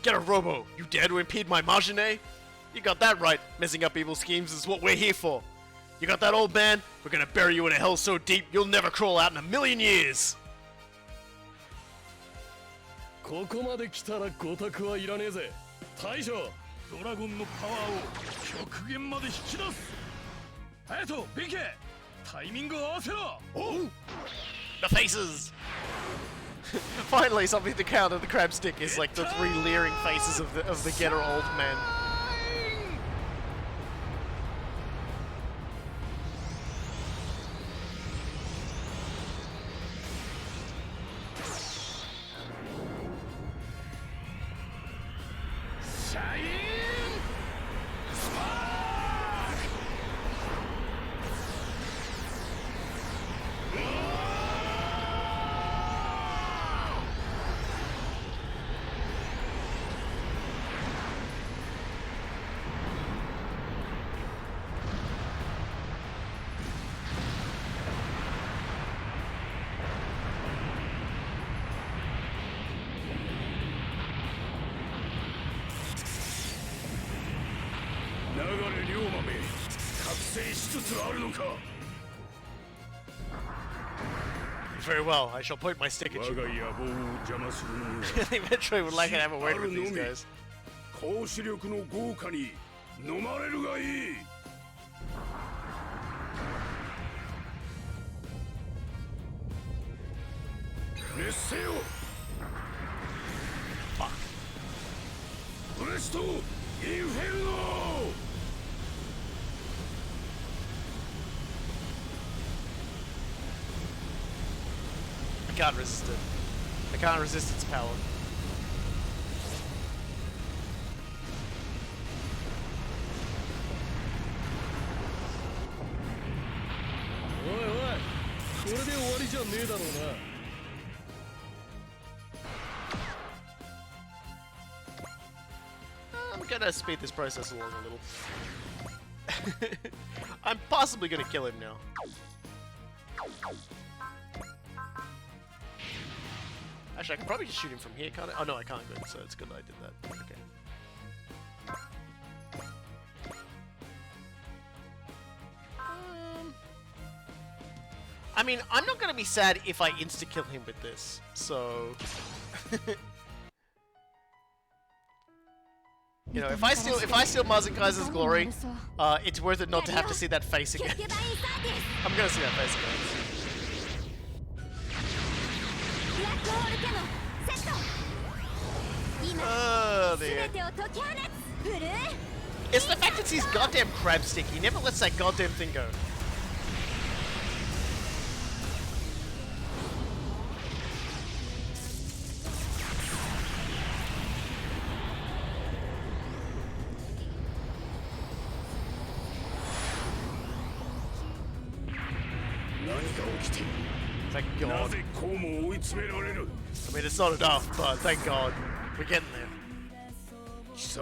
Speaker 3: Get a robo! You dare to impede my Majine? You got that right. Messing up evil schemes is what we're here for. You got that, old man? We're gonna bury you in a hell so deep you'll never crawl out in a million years!
Speaker 6: ここまで来たらごたくはいらねえぜ。大将、ドラゴンのパワーを極限まで引き出す。隼人、ビケ、タイミングを合わせろ。
Speaker 3: The faces! Finally, something to counter the crab stick is like the 3 leering faces of the Getter old man. Very well, I shall point my stick at you. Eventually would like to have a word with these guys. Fuck. I can't resist it. I can't resist its power. I'm gonna speed this process along a little. I'm possibly gonna kill him now. Actually, I can probably just shoot him from here, can't I? Oh no, I can't. Good, so it's good that I did that. Okay. I mean, I'm not gonna be sad if I insta-kill him with this, so... You know, if I steal Mazin Kaiser's glory, it's worth it not to have to see that face again. I'm gonna see that face again. Oh dear. It's the fact it's his goddamn crab stick. He never lets that goddamn thing go. Thank God. I mean, it's not enough, but thank God. We're getting there. This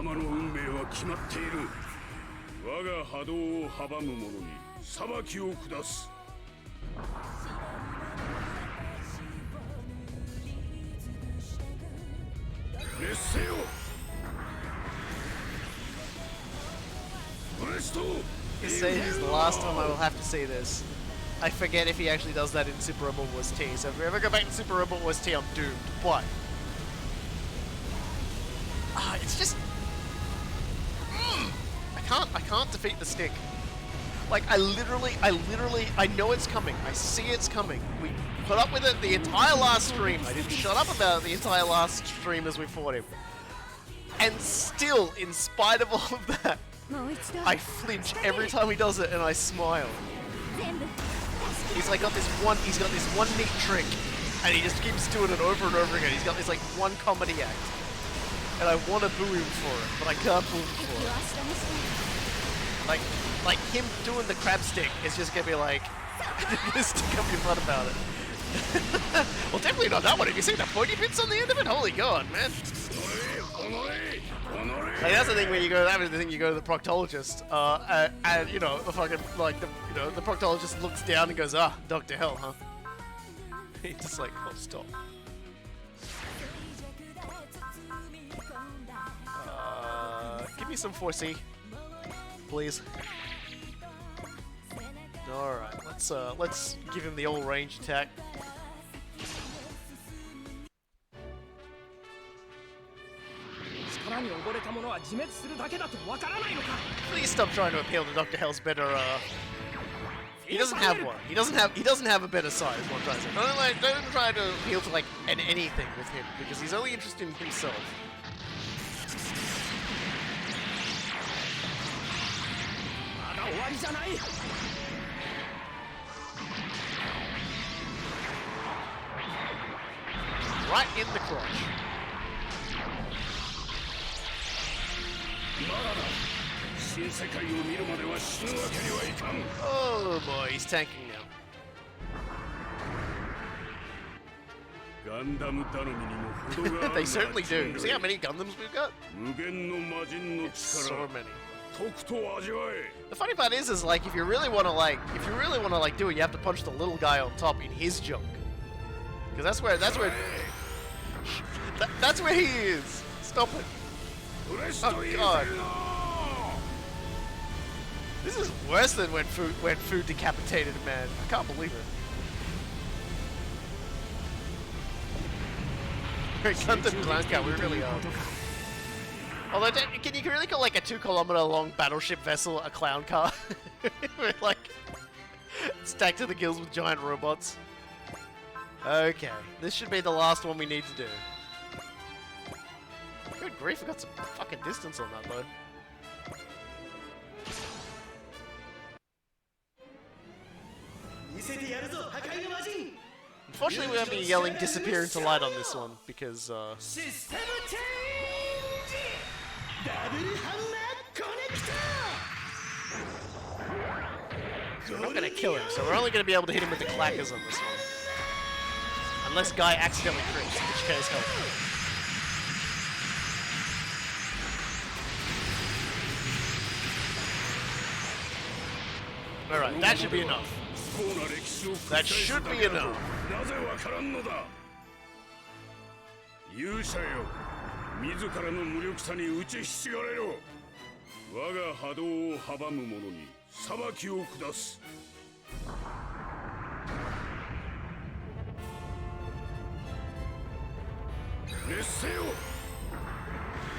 Speaker 3: is the last time I will have to see this. I forget if he actually does that in Super Robot Wars T, so if we ever go back to Super Robot Wars T, I'm doomed. Why? It's just... I can't defeat the stick. Like, I know it's coming. I see it's coming. We put up with it the entire last stream. I didn't shut up about it the entire last stream as we fought him. And still, in spite of all of that, I flinch every time he does it and I smile. He's like he's got this one neat trick and he just keeps doing it over and over again. He's got this like one comedy act. And I want to boo him for it, but I can't boo him for it. Like him doing the crab stick is just gonna be like, just stick up your butt about it. Well, definitely not that one. Have you seen the pointy bits on the end of it? Holy god, man! Like, that's the thing where you go. That was the thing you go to the proctologist, and you know the fucking the proctologist looks down and goes, "Ah, Dr. Hell, huh?" He's just like, "Oh, stop." Give me some 4C, please. All right, let's give him the old range attack. Please stop trying to appeal to Dr. Hell's better. He doesn't have one. He doesn't have a better side. Is what I'm trying to say. Don't try to appeal to like anything with him because he's only interested in himself. Right in the crotch. Oh boy, he's tanking now. They certainly do. See how many Gundams we've got? So many. The funny part is like if you really want to do it, you have to punch the little guy on top in his junk, because that's where he is. Stop it! Oh god! This is worse than when food decapitated a man. I can't believe it. Gundam Glanka, we really are. Although, can you really call like a 2-kilometer long battleship vessel a clown car? Like, stacked to the gills with giant robots. Okay, this should be the last one we need to do. Good grief, we got some fucking distance on that though. Unfortunately, we're going to be yelling disappear into light on this one because, we're not going to kill him, so we're only going to be able to hit him with the clackers on this one. Unless Guy accidentally crits, in which case, help. Alright, that should be enough. That should be enough.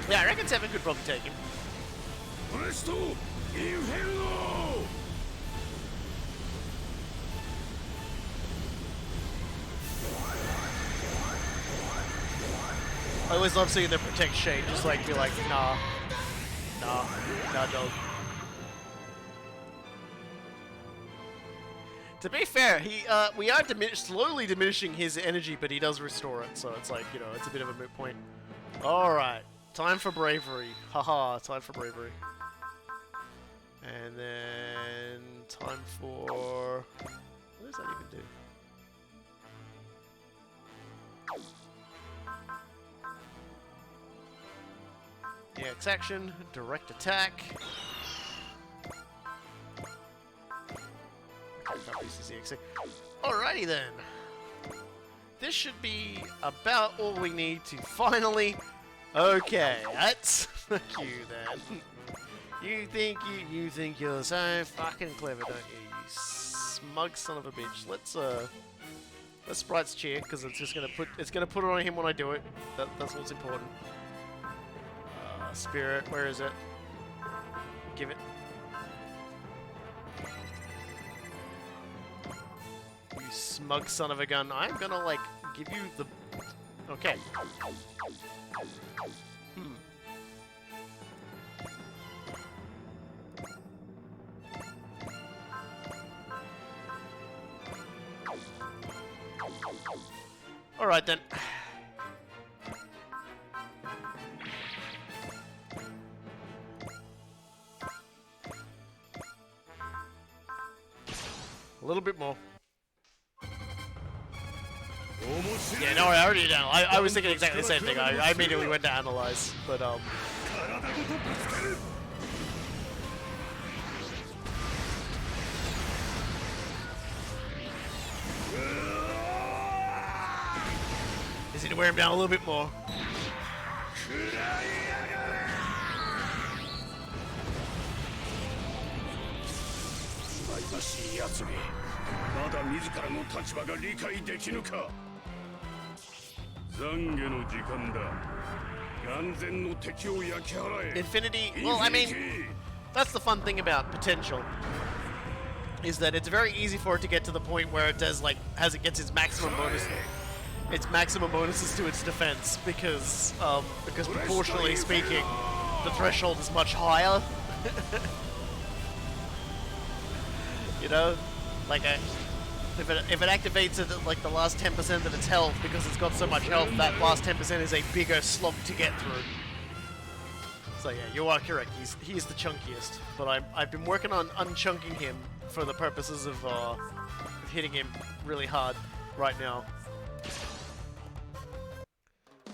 Speaker 3: Yeah, I reckon 7 could probably take him. I always love seeing them protect Shane, just like be like, nah, dog. To be fair, we are slowly diminishing his energy, but he does restore it, so it's like, you know, it's a bit of a moot point. Alright, time for bravery. Haha, time for bravery. And then time for... what does that even do? EX action, direct attack. Alrighty then. This should be about all we need to finally... Okay, that's... fuck you then. You think you're so fucking clever, don't you? You smug son of a bitch. Let's Sprite's cheer, because it's just gonna put it on him when I do it. That's what's important. Spirit, where is it? Give it. smug son of a gun. I'm gonna, like, give you the... Okay. Alright then. A little bit more. Yeah, no, I already did. I was thinking exactly the same thing. I immediately went to analyze, but just need to wear him down a little bit more.
Speaker 6: 優しいやつめ、まだ自らの立場が理解できぬか。懺悔の時間だ。眼前の敵を焼き払え。
Speaker 3: Infinity, well, I mean, that's the fun thing about potential, is that it's very easy for it to get to the point where it does, like, as it gets its maximum bonuses to its defense, because proportionally speaking, the threshold is much higher. You know, like if it activates it at like the last 10% of its health because it's got so much health, that last 10% is a bigger slog to get through. So yeah, you are correct. He's the chunkiest, but I've been working on unchunking him for the purposes of hitting him really hard right now.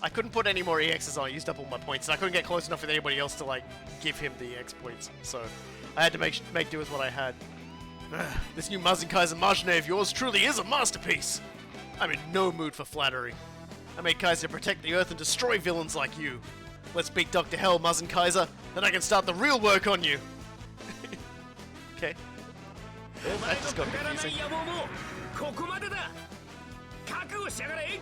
Speaker 3: I couldn't put any more EXs on. I used up all my points, and I couldn't get close enough with anybody else to like give him the EX points. So I had to make do with what I had. This new Mazin Kaiser Martinet of yours truly is a masterpiece! I'm in no mood for flattery. I made Kaiser protect the Earth and destroy villains like you. Let's beat Dr. Hell, Mazin Kaiser, then I can start the real work on you! Okay. That just got confusing.
Speaker 2: ここまでだ。覚悟しやがれ。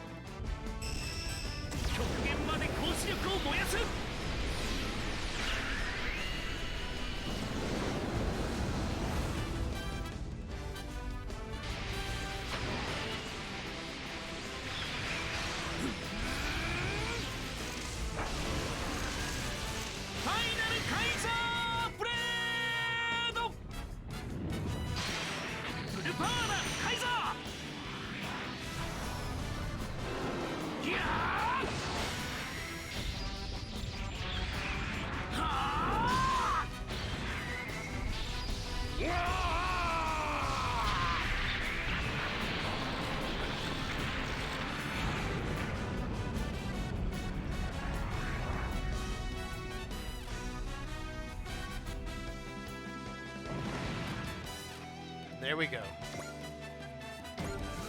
Speaker 2: 極限まで高視力を燃やす。
Speaker 3: There we go.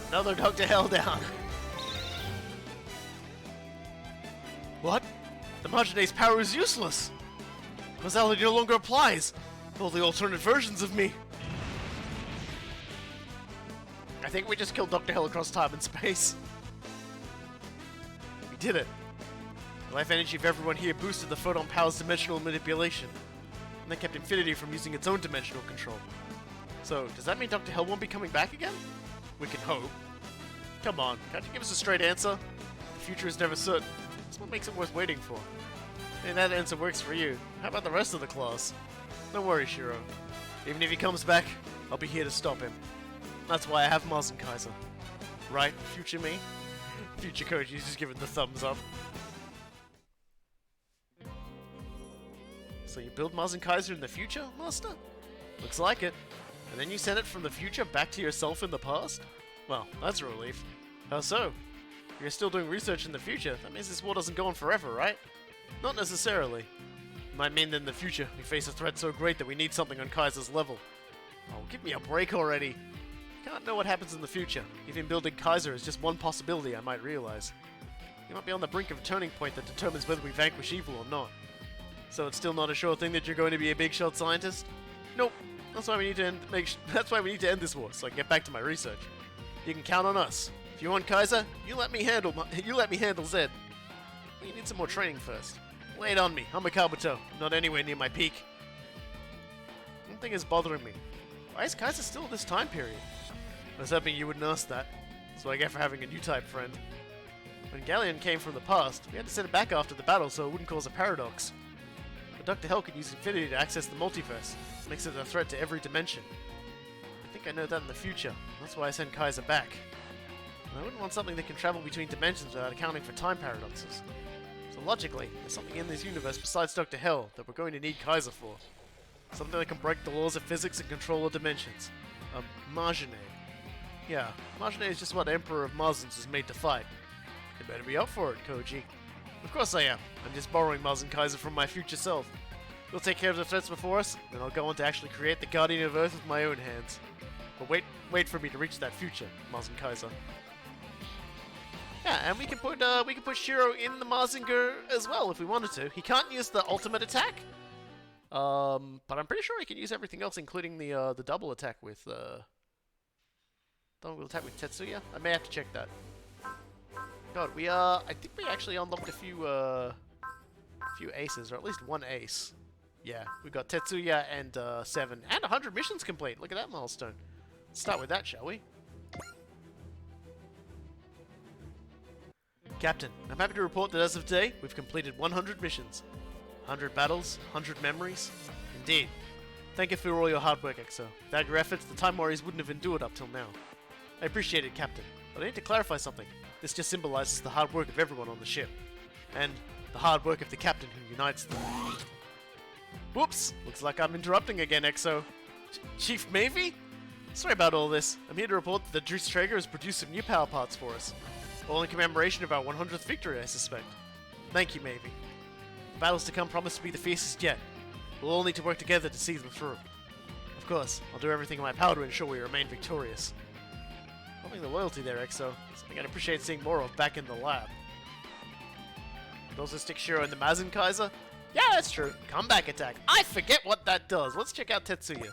Speaker 3: Another Dr. Hell down. What? The Marginet's power is useless! Causality no longer applies! All the alternate versions of me! I think we just killed Dr. Hell across time and space. We did it. The life energy of everyone here boosted the photon power's dimensional manipulation. And that kept Infinity from using its own dimensional control. So, does that mean Dr. Hell won't be coming back again? We can hope. Come on, can't you give us a straight answer? The future is never certain. That's what makes it worth waiting for. And that answer works for you. How about the rest of the class? Don't worry, Shiro. Even if he comes back, I'll be here to stop him. That's why I have Mazin Kaiser. Right, future me? Future Koji's just giving the thumbs up. So you build Mazin Kaiser in the future, Master? Looks like it. And then you send it from the future back to yourself in the past? Well, that's a relief. How so? If you're still doing research in the future, that means this war doesn't go on forever, right? Not necessarily. It might mean that in the future, we face a threat so great that we need something on Kaiser's level. Oh, give me a break already. Can't know what happens in the future. Even building Kaiser is just one possibility I might realize. You might be on the brink of a turning point that determines whether we vanquish evil or not. So it's still not a sure thing that you're going to be a big shot scientist? Nope. That's why we need to end this war, so I can get back to my research. You can count on us. If you want Kaiser, you let me handle Zed. But you need some more training first. Lay it on me. I'm a Kabuto. I'm not anywhere near my peak. One thing is bothering me. Why is Kaiser still in this time period? I was hoping you wouldn't ask that. That's what I get for having a new type friend. When Galleon came from the past, we had to send it back after the battle so it wouldn't cause a paradox. But Dr. Hell could use Infinity to access the multiverse. It makes it a threat to every dimension. I think I know that in the future. That's why I sent Kaiser back. And I wouldn't want something that can travel between dimensions without accounting for time paradoxes. So logically, there's something in this universe besides Dr. Hell that we're going to need Kaiser for. Something that can break the laws of physics and control the dimensions. Mazin. Yeah, Mazin is just what Emperor of Mazins was made to fight. You better be up for it, Koji. Of course I am. I'm just borrowing Mazin Kaiser from my future self. We'll take care of the threats before us, then I'll go on to actually create the Guardian of Earth with my own hands. But wait for me to reach that future, Mazin Kaiser. Yeah, and we can put Shiro in the Mazinger as well if we wanted to. He can't use the ultimate attack, but I'm pretty sure he can use everything else, including the double attack with Tetsuya. I may have to check that. God, I think we actually unlocked a few aces, or at least one ace. Yeah, we got Tetsuya and 7, and 100 missions complete. Look at that milestone. Let's start with that, shall we? Captain, I'm happy to report that as of today, we've completed 100 missions. 100 battles, 100 memories. Indeed. Thank you for all your hard work, Exo. Without your efforts, the Time Warriors wouldn't have endured up till now. I appreciate it, Captain, but I need to clarify something. This just symbolizes the hard work of everyone on the ship. And the hard work of the captain who unites them. Whoops! Looks like I'm interrupting again, Exo. Chief Mavie? Sorry about all this. I'm here to report that the Druce Traeger has produced some new power parts for us. All in commemoration of our 100th victory, I suspect. Thank you, Mavie. The battles to come promise to be the fiercest yet. We'll all need to work together to see them through. Of course, I'll do everything in my power to ensure we remain victorious. Loving the loyalty there, Exo. Something I'd appreciate seeing more of back in the lab. Could also stick Shiro in the Mazin Kaiser? Yeah, that's true. Comeback attack. I forget what that does. Let's check out Tetsuya.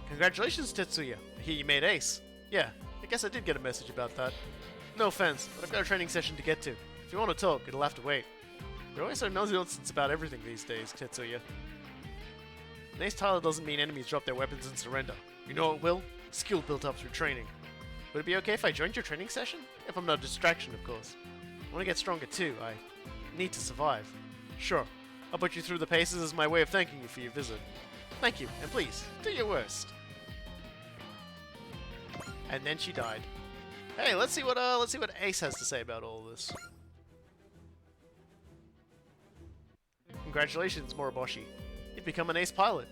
Speaker 3: Congratulations, Tetsuya. I hear you made ace. Yeah, I guess I did get a message about that. No offense, but I've got a training session to get to. If you want to talk, it'll have to wait. You're always so nonsense about everything these days, Tetsuya. An ace title doesn't mean enemies drop their weapons and surrender. You know what will? Skill built up through training. Would it be okay if I joined your training session? If I'm not a distraction, of course. I want to get stronger too. I need to survive. Sure. I'll put you through the paces as my way of thanking you for your visit. Thank you, and please, do your worst. And then she died. Hey, let's see what Ace has to say about all this. Congratulations, Moroboshi. You've become an ace pilot.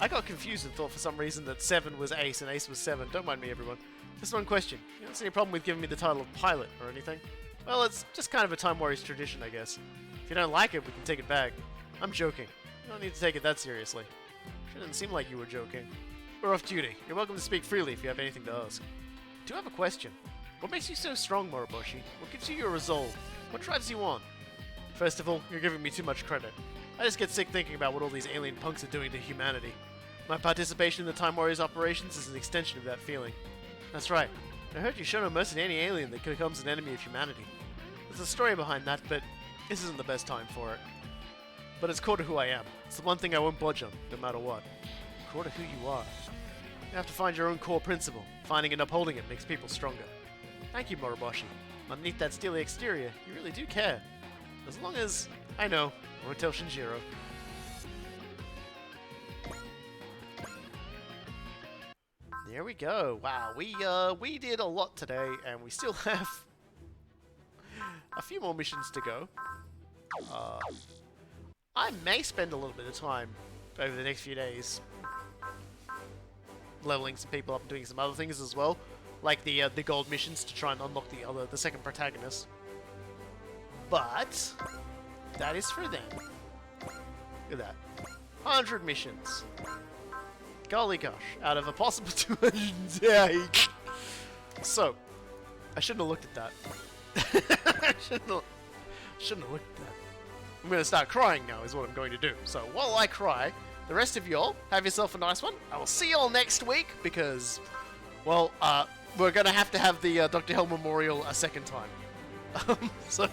Speaker 3: I got confused and thought for some reason that 7 was ace and ace was 7. Don't mind me, everyone. Just one question. You don't see any problem with giving me the title of pilot or anything? Well, it's just kind of a Time Warriors tradition, I guess. If you don't like it, we can take it back. I'm joking. You don't need to take it that seriously. Sure didn't seem like you were joking. We're off duty. You're welcome to speak freely if you have anything to ask. I do have a question. What makes you so strong, Moroboshi? What gives you your resolve? What drives you on? First of all, you're giving me too much credit. I just get sick thinking about what all these alien punks are doing to humanity. My participation in the Time Warriors operations is an extension of that feeling. That's right. I heard you show no mercy to any alien that becomes an enemy of humanity. There's a story behind that, but this isn't the best time for it. But it's core to who I am. It's the one thing I won't budge on, no matter what. Core to who you are. You have to find your own core principle. Finding and upholding it makes people stronger. Thank you, Moroboshi. Underneath that steely exterior, you really do care. As long as... I know. I won't tell Shinjiro. There we go. Wow, we did a lot today, and we still have a few more missions to go. I may spend a little bit of time over the next few days leveling some people up and doing some other things as well, like the gold missions to try and unlock the second protagonist. But that is for them. Look at that, 100 missions. Golly gosh, out of a possible 208. So, I shouldn't have looked at that. I shouldn't have looked at that. I'm going to start crying now is what I'm going to do. So, while I cry, the rest of y'all, have yourself a nice one. I will see y'all next week because, well, we're going to have the Dr. Hell Memorial a second time. So,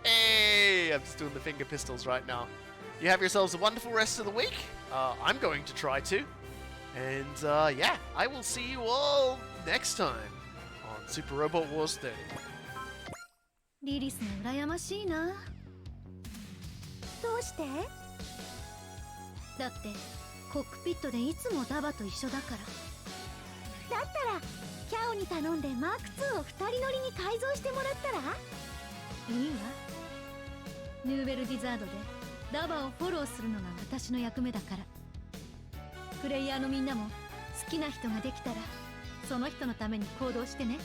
Speaker 3: hey, I'm just doing the finger pistols right now. you have yourselves a wonderful rest of the week. I'm going to try to. And yeah, I will see you all next time on Super Robot Wars 30.
Speaker 5: リリスの羨ましいな。どうして？だってコックピットでいつもダバと一緒だから。だったらキャオに頼んでマーク2を2人乗りに改造してもらったら？いいわ。ヌーベルディザードでダバをフォローするのが私の役目だから。プレイヤーのみんなも好きな人ができたらその人のために行動してね。